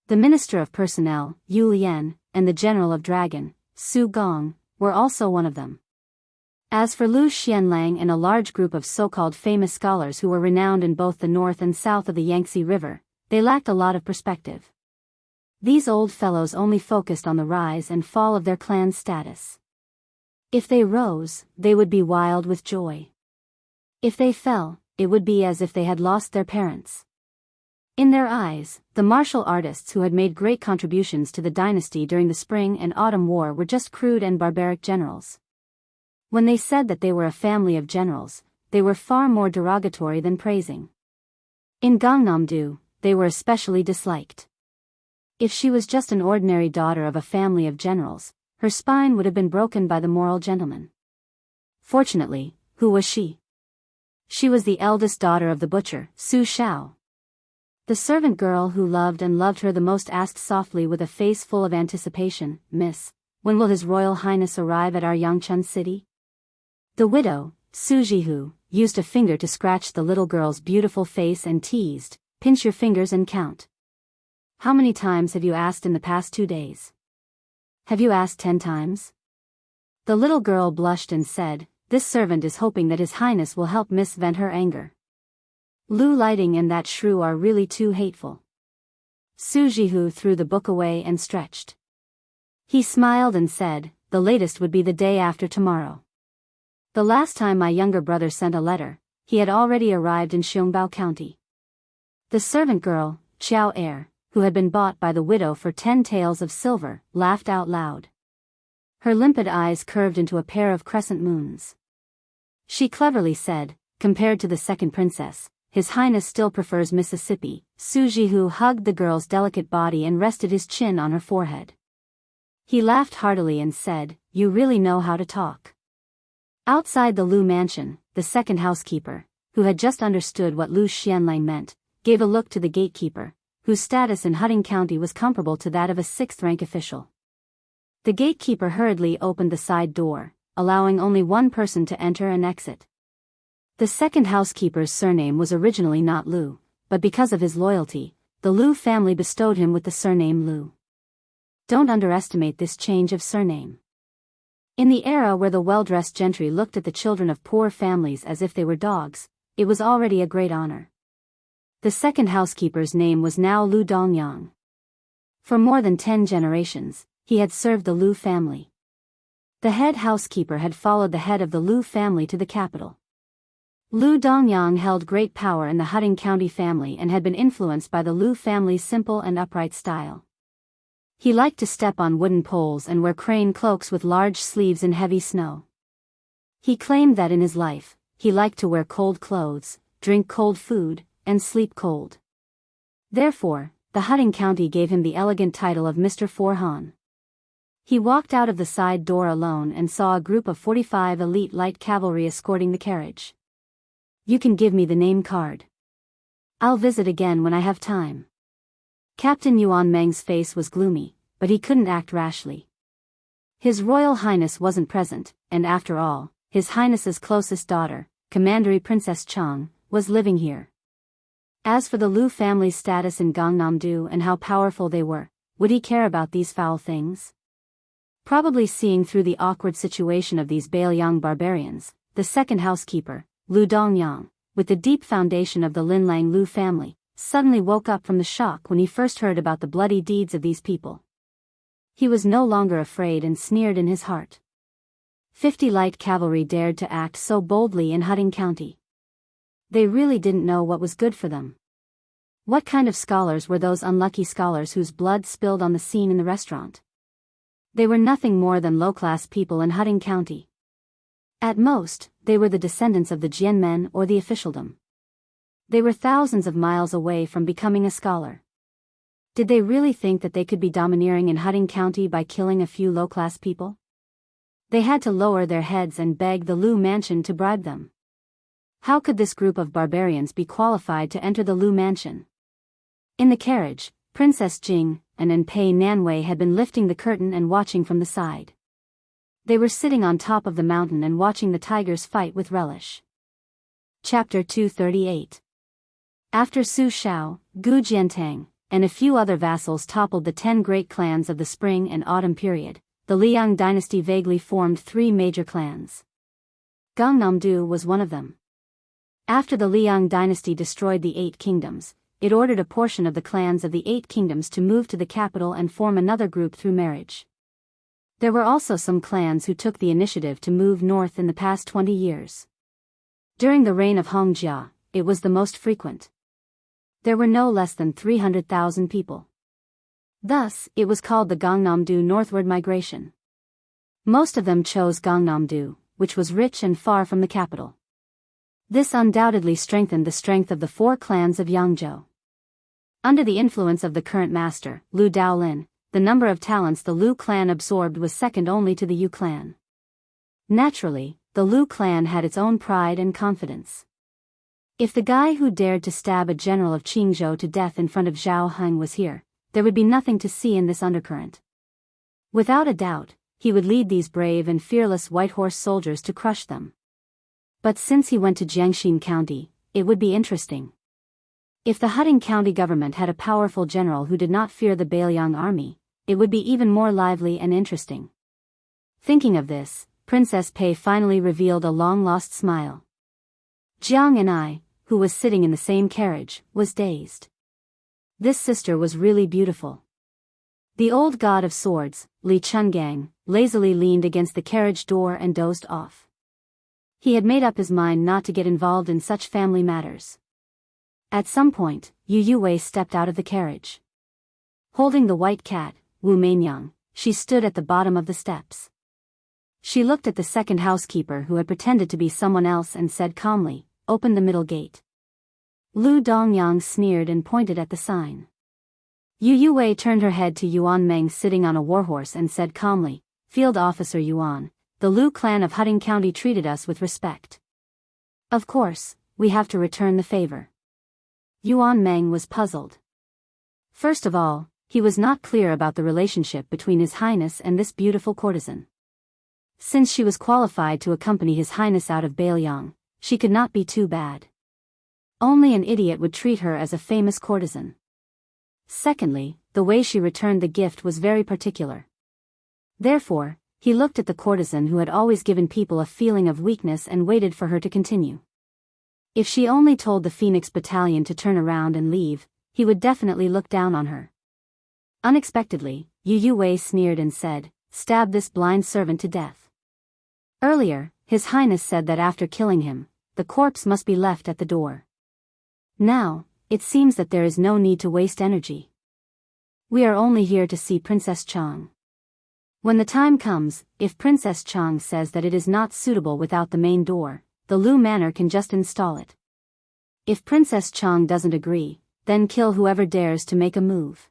The Minister of Personnel, Yu Lian, and the General of Dragon, Su Gong, were also one of them. As for Lu Xianlang and a large group of so-called famous scholars who were renowned in both the north and south of the Yangtze River, They lacked a lot of perspective. These old fellows only focused on the rise and fall of their clan's status. If they rose, they would be wild with joy. If they fell, it would be as if they had lost their parents. In their eyes, the martial artists who had made great contributions to the dynasty during the Spring and Autumn War were just crude and barbaric generals. When they said that they were a family of generals, they were far more derogatory than praising. In Gangnam-do, they were especially disliked. If she was just an ordinary daughter of a family of generals, her spine would have been broken by the moral gentleman. Fortunately, who was she? She was the eldest daughter of the butcher, Su Xiao. The servant girl who loved her the most asked softly with a face full of anticipation, "Miss, when will His Royal Highness arrive at our Yangchun city?" The widow, Su Jihu, used a finger to scratch the little girl's beautiful face and teased, "Pinch your fingers and count. How many times have you asked in the past 2 days? Have you asked 10 times? The little girl blushed and said, "This servant is hoping that His Highness will help Miss vent her anger. Lu Lighting and that shrew are really too hateful." Su Jihu threw the book away and stretched. He smiled and said, "The latest would be the day after tomorrow. The last time my younger brother sent a letter, he had already arrived in Xiongbao County." The servant girl, Qiao Er, who had been bought by the widow for 10 taels of silver, laughed out loud. Her limpid eyes curved into a pair of crescent moons. She cleverly said, "Compared to the second princess, His Highness still prefers Mississippi." Su Jihu hugged the girl's delicate body and rested his chin on her forehead. He laughed heartily and said, "You really know how to talk." Outside the Lu mansion, the second housekeeper, who had just understood what Lu Xianlang meant, gave a look to the gatekeeper, whose status in Hutting County was comparable to that of a 6th-rank official. The gatekeeper hurriedly opened the side door, allowing only one person to enter and exit. The second housekeeper's surname was originally not Lu, but because of his loyalty, the Lu family bestowed him with the surname Lu. Don't underestimate this change of surname. In the era where the well-dressed gentry looked at the children of poor families as if they were dogs, it was already a great honor. The second housekeeper's name was now Lu Dongyang. For more than 10 generations, he had served the Lu family. The head housekeeper had followed the head of the Lu family to the capital. Lu Dongyang held great power in the Hutting County family and had been influenced by the Lu family's simple and upright style. He liked to step on wooden poles and wear crane cloaks with large sleeves in heavy snow. He claimed that in his life, he liked to wear cold clothes, drink cold food, and sleep cold. Therefore, the Hutting County gave him the elegant title of Mr. Forhan. He walked out of the side door alone and saw a group of 45 elite light cavalry escorting the carriage. "You can give me the name card. I'll visit again when I have time." Captain Yuan Meng's face was gloomy, but he couldn't act rashly. His Royal Highness wasn't present, and after all, His Highness's closest daughter, Commandery Princess Chang, was living here. As for the Lu family's status in Gangnam-do and how powerful they were, would he care about these foul things? Probably seeing through the awkward situation of these Baoyang barbarians, the second housekeeper, Lu Dongyang, with the deep foundation of the Linlang Lu family, suddenly woke up from the shock when he first heard about the bloody deeds of these people. He was no longer afraid and sneered in his heart. 50 light cavalry dared to act so boldly in Hutting County. They really didn't know what was good for them. What kind of scholars were those unlucky scholars whose blood spilled on the scene in the restaurant? They were nothing more than low-class people in Hutting County. At most, they were the descendants of the Jianmen or the officialdom. They were thousands of miles away from becoming a scholar. Did they really think that they could be domineering in Hutting County by killing a few low-class people? They had to lower their heads and beg the Lu mansion to bribe them. How could this group of barbarians be qualified to enter the Lu mansion? In the carriage, Princess Jing and Enpei Nanwei had been lifting the curtain and watching from the side. They were sitting on top of the mountain and watching the tigers fight with relish. Chapter 238. After Su Xiao, Gu Jiantang, and a few other vassals toppled the 10 great clans of the spring and autumn period, the Liang dynasty vaguely formed 3 major clans. Gangnam-do was one of them. After the Liang dynasty destroyed the 8 kingdoms, it ordered a portion of the clans of the 8 kingdoms to move to the capital and form another group through marriage. There were also some clans who took the initiative to move north in the past 20 years. During the reign of Hongjia, it was the most frequent. There were no less than 300,000 people. Thus, it was called the Gangnam-do northward migration. Most of them chose Gangnam-do, which was rich and far from the capital. This undoubtedly strengthened the strength of the 4 clans of Yangzhou. Under the influence of the current master, Lu Daolin, the number of talents the Lu clan absorbed was second only to the Yu clan. Naturally, the Lu clan had its own pride and confidence. If the guy who dared to stab a general of Qingzhou to death in front of Zhao Heng was here, there would be nothing to see in this undercurrent. Without a doubt, he would lead these brave and fearless white horse soldiers to crush them. But since he went to Jiangxin County, it would be interesting. If the Hutting County government had a powerful general who did not fear the Bailiang army, it would be even more lively and interesting. Thinking of this, Princess Pei finally revealed a long-lost smile. Jiang and I, who was sitting in the same carriage, was dazed. This sister was really beautiful. The old god of swords, Li Chungang, lazily leaned against the carriage door and dozed off. He had made up his mind not to get involved in such family matters. At some point, Yu Wei stepped out of the carriage. Holding the white cat, Wu Meinyang, she stood at the bottom of the steps. She looked at the second housekeeper who had pretended to be someone else and said calmly, "Open the middle gate." Lu Dongyang sneered and pointed at the sign. Yu Wei turned her head to Yuan Meng sitting on a warhorse and said calmly, "Field Officer Yuan, the Lu clan of Hutting County treated us with respect. Of course, we have to return the favor." Yuan Meng was puzzled. First of all, he was not clear about the relationship between His Highness and this beautiful courtesan. Since she was qualified to accompany His Highness out of Bailiang, she could not be too bad. Only an idiot would treat her as a famous courtesan. Secondly, the way she returned the gift was very particular. Therefore, he looked at the courtesan who had always given people a feeling of weakness and waited for her to continue. If she only told the Phoenix Battalion to turn around and leave, he would definitely look down on her. Unexpectedly, Yu Wei sneered and said, "Stab this blind servant to death." Earlier, His Highness said that after killing him, the corpse must be left at the door. Now, it seems that there is no need to waste energy. We are only here to see Princess Chang. When the time comes, if Princess Chang says that it is not suitable without the main door, the Lu Manor can just install it. If Princess Chang doesn't agree, then kill whoever dares to make a move.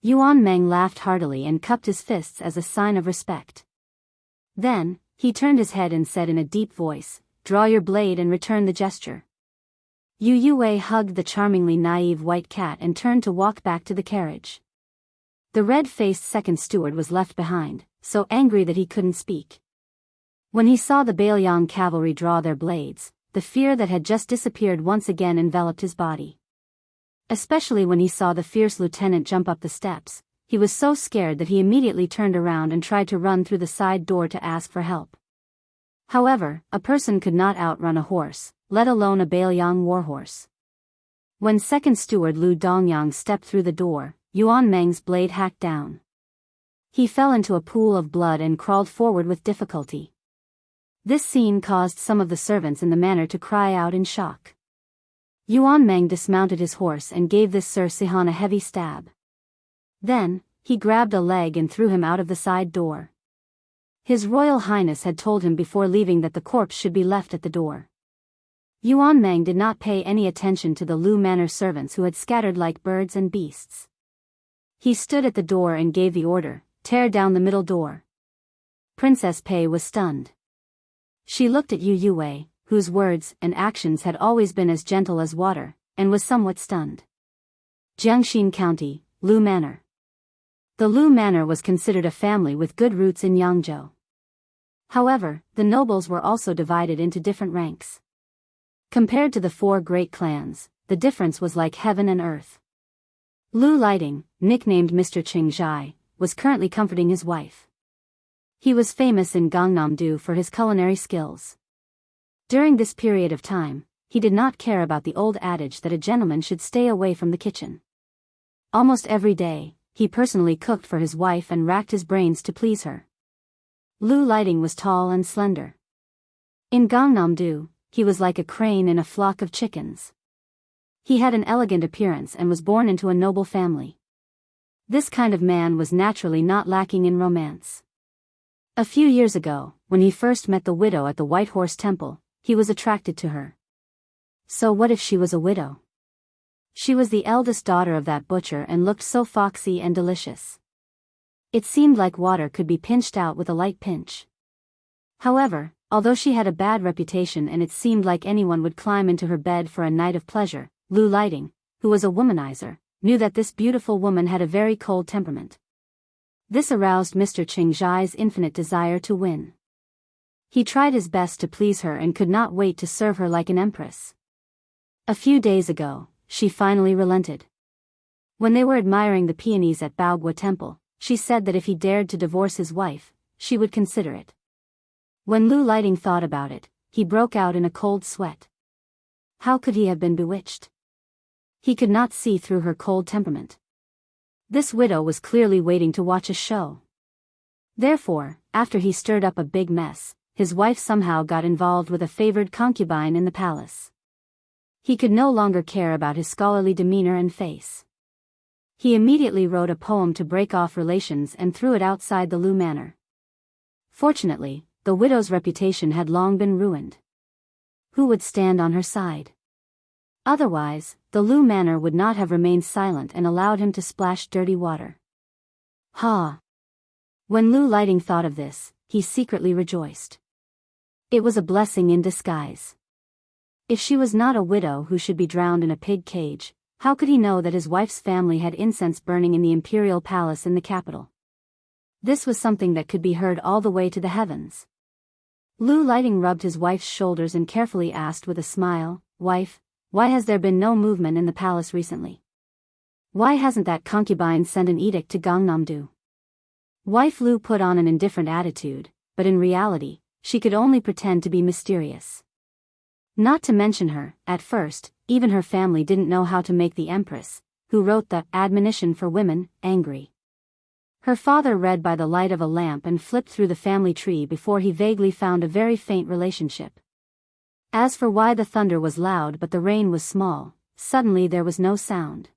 Yuan Meng laughed heartily and cupped his fists as a sign of respect. Then, he turned his head and said in a deep voice, "Draw your blade and return the gesture." Yu Wei hugged the charmingly naive white cat and turned to walk back to the carriage. The red-faced second steward was left behind, so angry that he couldn't speak. When he saw the Bailiang cavalry draw their blades, the fear that had just disappeared once again enveloped his body. Especially when he saw the fierce lieutenant jump up the steps, he was so scared that he immediately turned around and tried to run through the side door to ask for help. However, a person could not outrun a horse, let alone a Bailiang warhorse. When second steward Lu Dongyang stepped through the door, Yuan Meng's blade hacked down. He fell into a pool of blood and crawled forward with difficulty. This scene caused some of the servants in the manor to cry out in shock. Yuan Meng dismounted his horse and gave this Sir Sihan a heavy stab. Then, he grabbed a leg and threw him out of the side door. His Royal Highness had told him before leaving that the corpse should be left at the door. Yuan Meng did not pay any attention to the Lu Manor servants who had scattered like birds and beasts. He stood at the door and gave the order, "Tear down the middle door." Princess Pei was stunned. She looked at Yu Wei, whose words and actions had always been as gentle as water, and was somewhat stunned. Jiangxin County, Lu Manor. The Lu Manor was considered a family with good roots in Yangzhou. However, the nobles were also divided into different ranks. Compared to the 4 great clans, the difference was like heaven and earth. Lu Lighting, nicknamed Mr. Qingzhai, was currently comforting his wife. He was famous in Gangnam-do for his culinary skills. During this period of time, he did not care about the old adage that a gentleman should stay away from the kitchen. Almost every day, he personally cooked for his wife and racked his brains to please her. Lu Lighting was tall and slender. In Gangnam-do, he was like a crane in a flock of chickens. He had an elegant appearance and was born into a noble family. This kind of man was naturally not lacking in romance. A few years ago, when he first met the widow at the White Horse Temple, he was attracted to her. So what if she was a widow? She was the eldest daughter of that butcher and looked so foxy and delicious. It seemed like water could be pinched out with a light pinch. However, although she had a bad reputation and it seemed like anyone would climb into her bed for a night of pleasure, Lu Lighting, who was a womanizer, knew that this beautiful woman had a very cold temperament. This aroused Mr. Ching Zhai's infinite desire to win. He tried his best to please her and could not wait to serve her like an empress. A few days ago, she finally relented. When they were admiring the peonies at Baogua Temple, she said that if he dared to divorce his wife, she would consider it. When Lu Lighting thought about it, he broke out in a cold sweat. How could he have been bewitched? He could not see through her cold temperament. This widow was clearly waiting to watch a show. Therefore, after he stirred up a big mess, his wife somehow got involved with a favored concubine in the palace. He could no longer care about his scholarly demeanor and face. He immediately wrote a poem to break off relations and threw it outside the Lu Manor. Fortunately, the widow's reputation had long been ruined. Who would stand on her side? Otherwise, the Lu Manor would not have remained silent and allowed him to splash dirty water. Ha! When Lu Lighting thought of this, he secretly rejoiced. It was a blessing in disguise. If she was not a widow who should be drowned in a pig cage, how could he know that his wife's family had incense burning in the imperial palace in the capital? This was something that could be heard all the way to the heavens. Lu Lighting rubbed his wife's shoulders and carefully asked with a smile, "Wife, why has there been no movement in the palace recently? Why hasn't that concubine sent an edict to Gangnam-do?" Wife Lu put on an indifferent attitude, but in reality, she could only pretend to be mysterious. Not to mention her, at first, even her family didn't know how to make the empress, who wrote the admonition for women, angry. Her father read by the light of a lamp and flipped through the family tree before he vaguely found a very faint relationship. As for why the thunder was loud but the rain was small, suddenly there was no sound.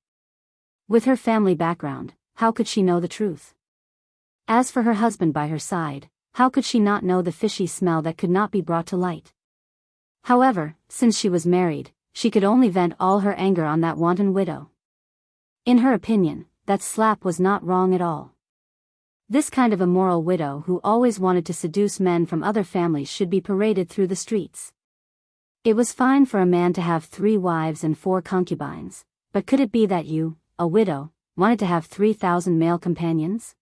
With her family background, how could she know the truth? As for her husband by her side, how could she not know the fishy smell that could not be brought to light? However, since she was married, she could only vent all her anger on that wanton widow. In her opinion, that slap was not wrong at all. This kind of immoral widow who always wanted to seduce men from other families should be paraded through the streets. It was fine for a man to have 3 wives and 4 concubines, but could it be that you, a widow, wanted to have 3,000 male companions?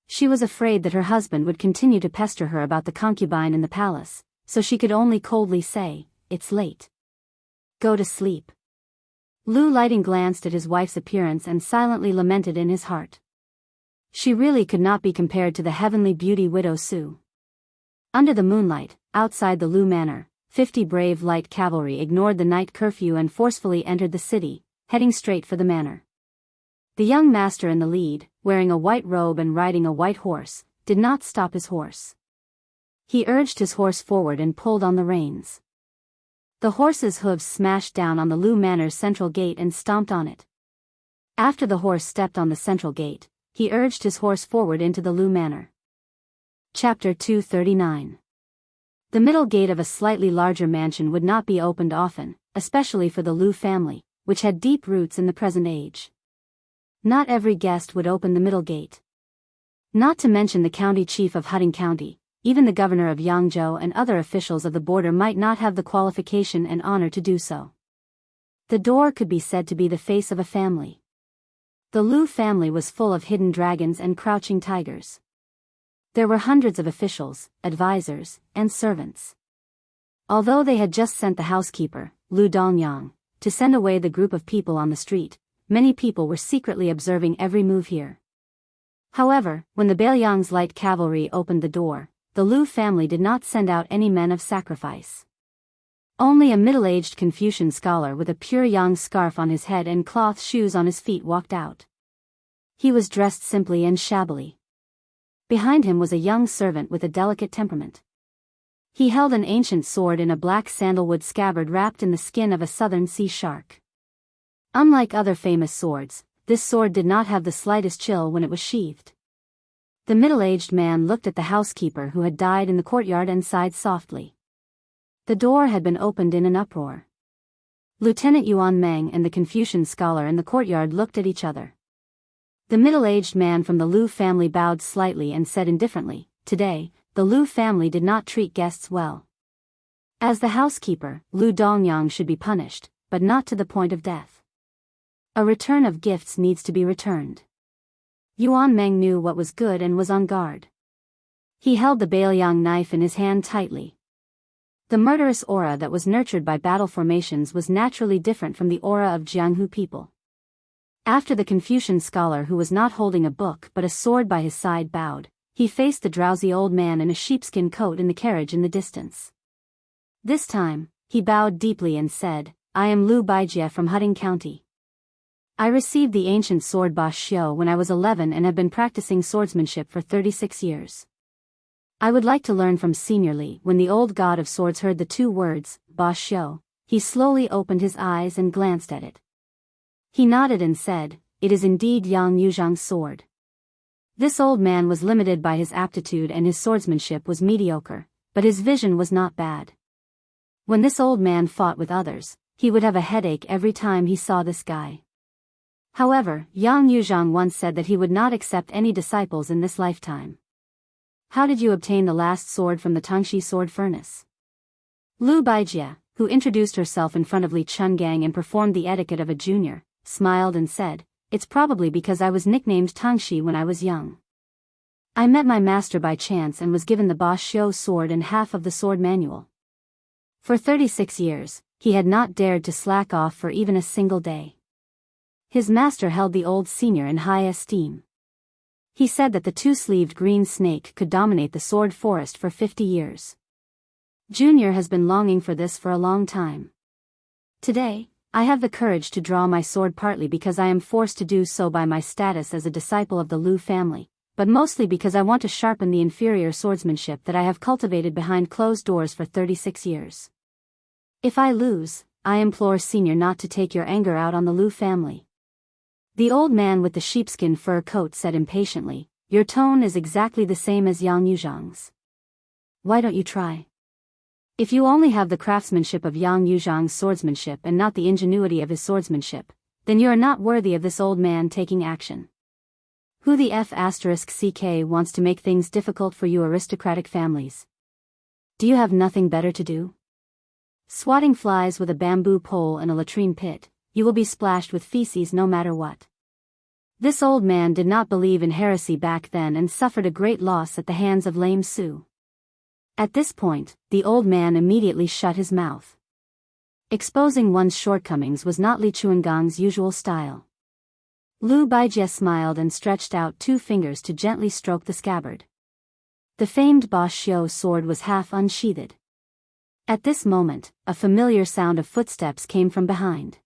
She was afraid that her husband would continue to pester her about the concubine in the palace, so she could only coldly say, "It's late. Go to sleep." Lu Lighting glanced at his wife's appearance and silently lamented in his heart. She really could not be compared to the heavenly beauty widow Su. Under the moonlight, outside the Lu Manor, 50 brave light cavalry ignored the night curfew and forcefully entered the city, heading straight for the manor. The young master in the lead, wearing a white robe and riding a white horse, did not stop his horse. He urged his horse forward and pulled on the reins. The horse's hooves smashed down on the Lu Manor's central gate and stomped on it. After the horse stepped on the central gate, he urged his horse forward into the Lu Manor. Chapter 239. The middle gate of a slightly larger mansion would not be opened often, especially for the Lu family, which had deep roots in the present age. Not every guest would open the middle gate. Not to mention the county chief of Hutting County, even the governor of Jianghu and other officials of the border might not have the qualification and honor to do so. The door could be said to be the face of a family. The Lu family was full of hidden dragons and crouching tigers. There were hundreds of officials, advisors, and servants. Although they had just sent the housekeeper, Lu Dongyang, to send away the group of people on the street, many people were secretly observing every move here. However, when the Bailiang's light cavalry opened the door, the Lu family did not send out any men of sacrifice. Only a middle-aged Confucian scholar with a pure yang scarf on his head and cloth shoes on his feet walked out. He was dressed simply and shabbily. Behind him was a young servant with a delicate temperament. He held an ancient sword in a black sandalwood scabbard wrapped in the skin of a southern sea shark. Unlike other famous swords, this sword did not have the slightest chill when it was sheathed. The middle-aged man looked at the housekeeper who had died in the courtyard and sighed softly. The door had been opened in an uproar. Lieutenant Yuan Meng and the Confucian scholar in the courtyard looked at each other. The middle-aged man from the Liu family bowed slightly and said indifferently, "Today, the Liu family did not treat guests well. As the housekeeper, Liu Dongyang should be punished, but not to the point of death. A return of gifts needs to be returned." Yuan Meng knew what was good and was on guard. He held the Bailiang knife in his hand tightly. The murderous aura that was nurtured by battle formations was naturally different from the aura of Jianghu people. After the Confucian scholar who was not holding a book but a sword by his side bowed, he faced the drowsy old man in a sheepskin coat in the carriage in the distance. This time, he bowed deeply and said, "I am Liu Baijie from Hutting County. I received the ancient sword Ba Xiu when I was 11 and have been practicing swordsmanship for 36 years. I would like to learn from Senior Li." When the old god of swords heard the two words, Ba Xiu, he slowly opened his eyes and glanced at it. He nodded and said, "It is indeed Yang Yuzhang's sword." This old man was limited by his aptitude and his swordsmanship was mediocre, but his vision was not bad. When this old man fought with others, he would have a headache every time he saw this guy. However, Yang Yuzhang once said that he would not accept any disciples in this lifetime. "How did you obtain the last sword from the Tangxi sword furnace?" Liu Baijie, who introduced herself in front of Li Chungang and performed the etiquette of a junior, smiled and said, "It's probably because I was nicknamed Tangxi when I was young. I met my master by chance and was given the Ba Xiu sword and half of the sword manual. For 36 years, he had not dared to slack off for even a single day. His master held the old senior in high esteem. He said that the two-sleeved green snake could dominate the sword forest for 50 years. Junior has been longing for this for a long time. Today, I have the courage to draw my sword partly because I am forced to do so by my status as a disciple of the Liu family, but mostly because I want to sharpen the inferior swordsmanship that I have cultivated behind closed doors for 36 years. If I lose, I implore Senior not to take your anger out on the Liu family." The old man with the sheepskin fur coat said impatiently, "Your tone is exactly the same as Yang Yuzhang's. Why don't you try? If you only have the craftsmanship of Yang Yuzhang's swordsmanship and not the ingenuity of his swordsmanship, then you are not worthy of this old man taking action. Who the F***ck wants to make things difficult for you aristocratic families? Do you have nothing better to do? Swatting flies with a bamboo pole in a latrine pit, you will be splashed with feces no matter what." This old man did not believe in heresy back then and suffered a great loss at the hands of lame Su. At this point, the old man immediately shut his mouth. Exposing one's shortcomings was not Li Chuangang's usual style. Liu Baijie smiled and stretched out 2 fingers to gently stroke the scabbard. The famed Ba Xiu sword was half unsheathed. At this moment, a familiar sound of footsteps came from behind.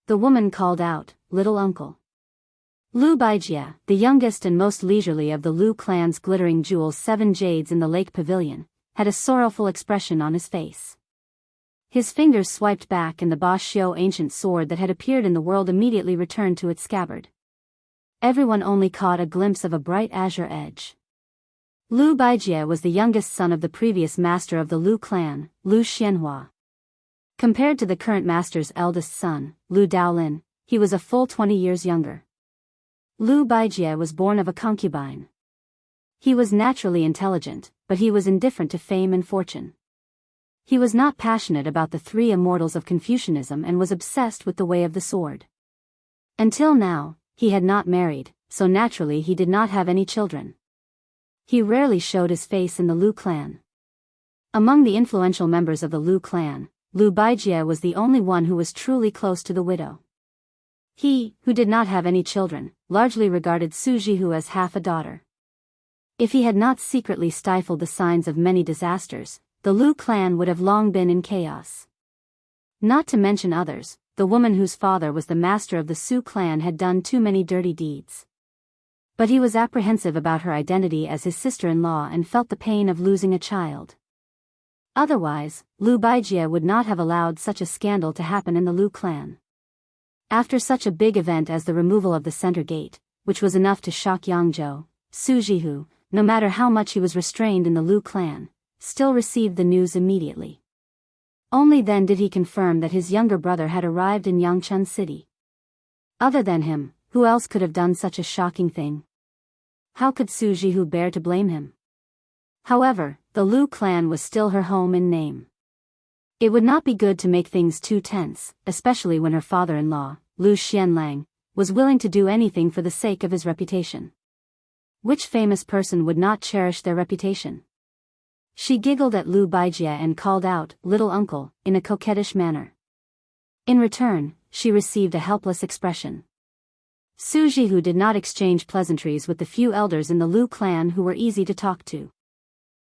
The woman called out, "Little uncle." Liu Baijie, the youngest and most leisurely of the Liu clan's glittering jewels 7 jades in the lake pavilion, had a sorrowful expression on his face. His fingers swiped back and the Ba Xiu ancient sword that had appeared in the world immediately returned to its scabbard. Everyone only caught a glimpse of a bright azure edge. Liu Baijie was the youngest son of the previous master of the Liu clan, Liu Xianxia. Compared to the current master's eldest son, Liu Daolin, he was a full 20 years younger. Liu Baijie was born of a concubine. He was naturally intelligent, but he was indifferent to fame and fortune. He was not passionate about the 3 immortals of Confucianism and was obsessed with the way of the sword. Until now, he had not married, so naturally he did not have any children. He rarely showed his face in the Liu clan. Among the influential members of the Liu clan, Liu Baijie was the only one who was truly close to the widow. He, who did not have any children, largely regarded Su Jihu as half a daughter. If he had not secretly stifled the signs of many disasters, the Lu clan would have long been in chaos. Not to mention others, the woman whose father was the master of the Su clan had done too many dirty deeds. But he was apprehensive about her identity as his sister-in-law and felt the pain of losing a child. Otherwise, Lu Baijie would not have allowed such a scandal to happen in the Lu clan. After such a big event as the removal of the center gate, which was enough to shock Yangzhou, Su Jihu, no matter how much he was restrained in the Lu clan, still received the news immediately. Only then did he confirm that his younger brother had arrived in Yangchun City. Other than him, who else could have done such a shocking thing? How could Su Jihu bear to blame him? However, the Lu clan was still her home in name. It would not be good to make things too tense, especially when her father-in-law, Lu Xianlang, was willing to do anything for the sake of his reputation. Which famous person would not cherish their reputation? She giggled at Lu Baijie and called out, "Little uncle," in a coquettish manner. In return, she received a helpless expression. Su Jihu did not exchange pleasantries with the few elders in the Lu clan who were easy to talk to.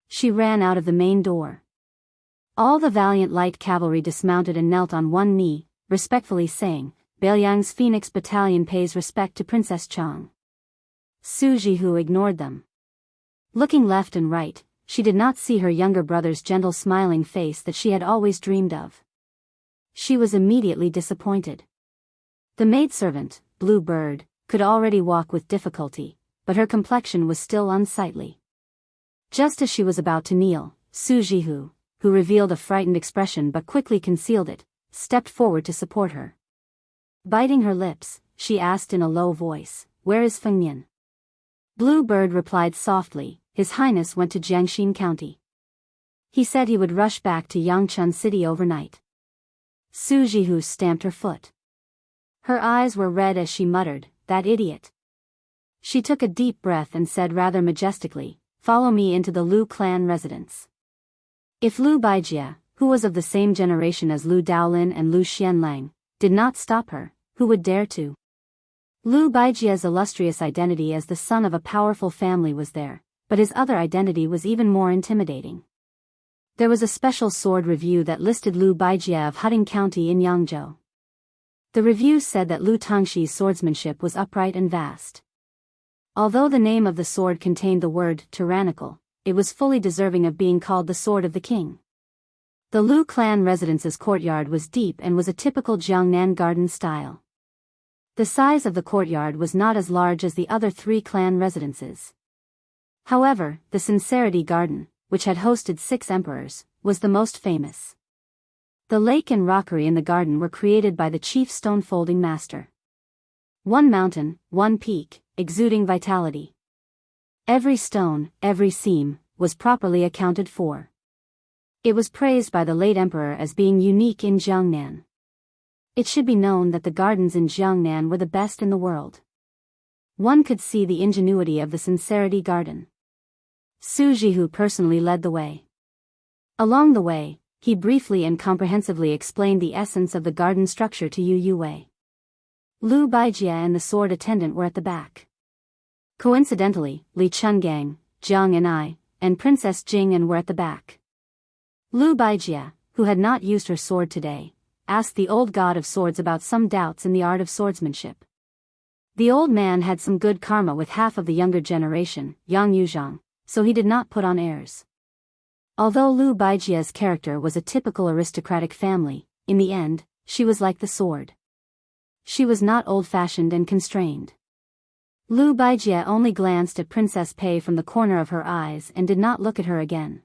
She ran out of the main door. All the valiant light cavalry dismounted and knelt on one knee, respectfully saying, "Beiliang's Phoenix Battalion pays respect to Princess Chang." Su Jihu ignored them. Looking left and right, she did not see her younger brother's gentle smiling face that she had always dreamed of. She was immediately disappointed. The maidservant, Blue Bird, could already walk with difficulty, but her complexion was still unsightly. Just as she was about to kneel, Su Jihu, who revealed a frightened expression but quickly concealed it, stepped forward to support her. Biting her lips, she asked in a low voice, "Where is Feng Yan?" Blue Bird replied softly, "His Highness went to Jiangxin County. He said he would rush back to Yangchun City overnight." Su Jihu stamped her foot. Her eyes were red as she muttered, "That idiot." She took a deep breath and said rather majestically, "Follow me into the Lu clan residence." If Lu Baijie, who was of the same generation as Lu Daolin and Lu Xianlang, did not stop her, who would dare to? Lu Baijie's illustrious identity as the son of a powerful family was there, but his other identity was even more intimidating. There was a special sword review that listed Lu Baijie of Hutting County in Yangzhou. The review said that Lu Tongxi's swordsmanship was upright and vast. Although the name of the sword contained the word tyrannical, it was fully deserving of being called the sword of the king. The Lu clan residence's courtyard was deep and was a typical Jiangnan garden style. The size of the courtyard was not as large as the other three clan residences. However, the Sincerity Garden, which had hosted 6 emperors, was the most famous. The lake and rockery in the garden were created by the chief stone-folding master. One mountain, one peak, exuding vitality. Every stone, every seam, was properly accounted for. It was praised by the late emperor as being unique in Jiangnan. It should be known that the gardens in Jiangnan were the best in the world. One could see the ingenuity of the Sincerity Garden. Su Jihu personally led the way. Along the way, he briefly and comprehensively explained the essence of the garden structure to Yu Yue. Lu Baijie and the sword attendant were at the back. Coincidentally, Li Chungang, Jiang and Princess Jing'an were at the back. Lu Baijie, who had not used her sword today, asked the old god of swords about some doubts in the art of swordsmanship. The old man had some good karma with half of the younger generation, Yang Yuzhang, so he did not put on airs. Although Lu Baijie's character was a typical aristocratic family, in the end, she was like the sword. She was not old-fashioned and constrained. Lu Baijie only glanced at Princess Pei from the corner of her eyes and did not look at her again.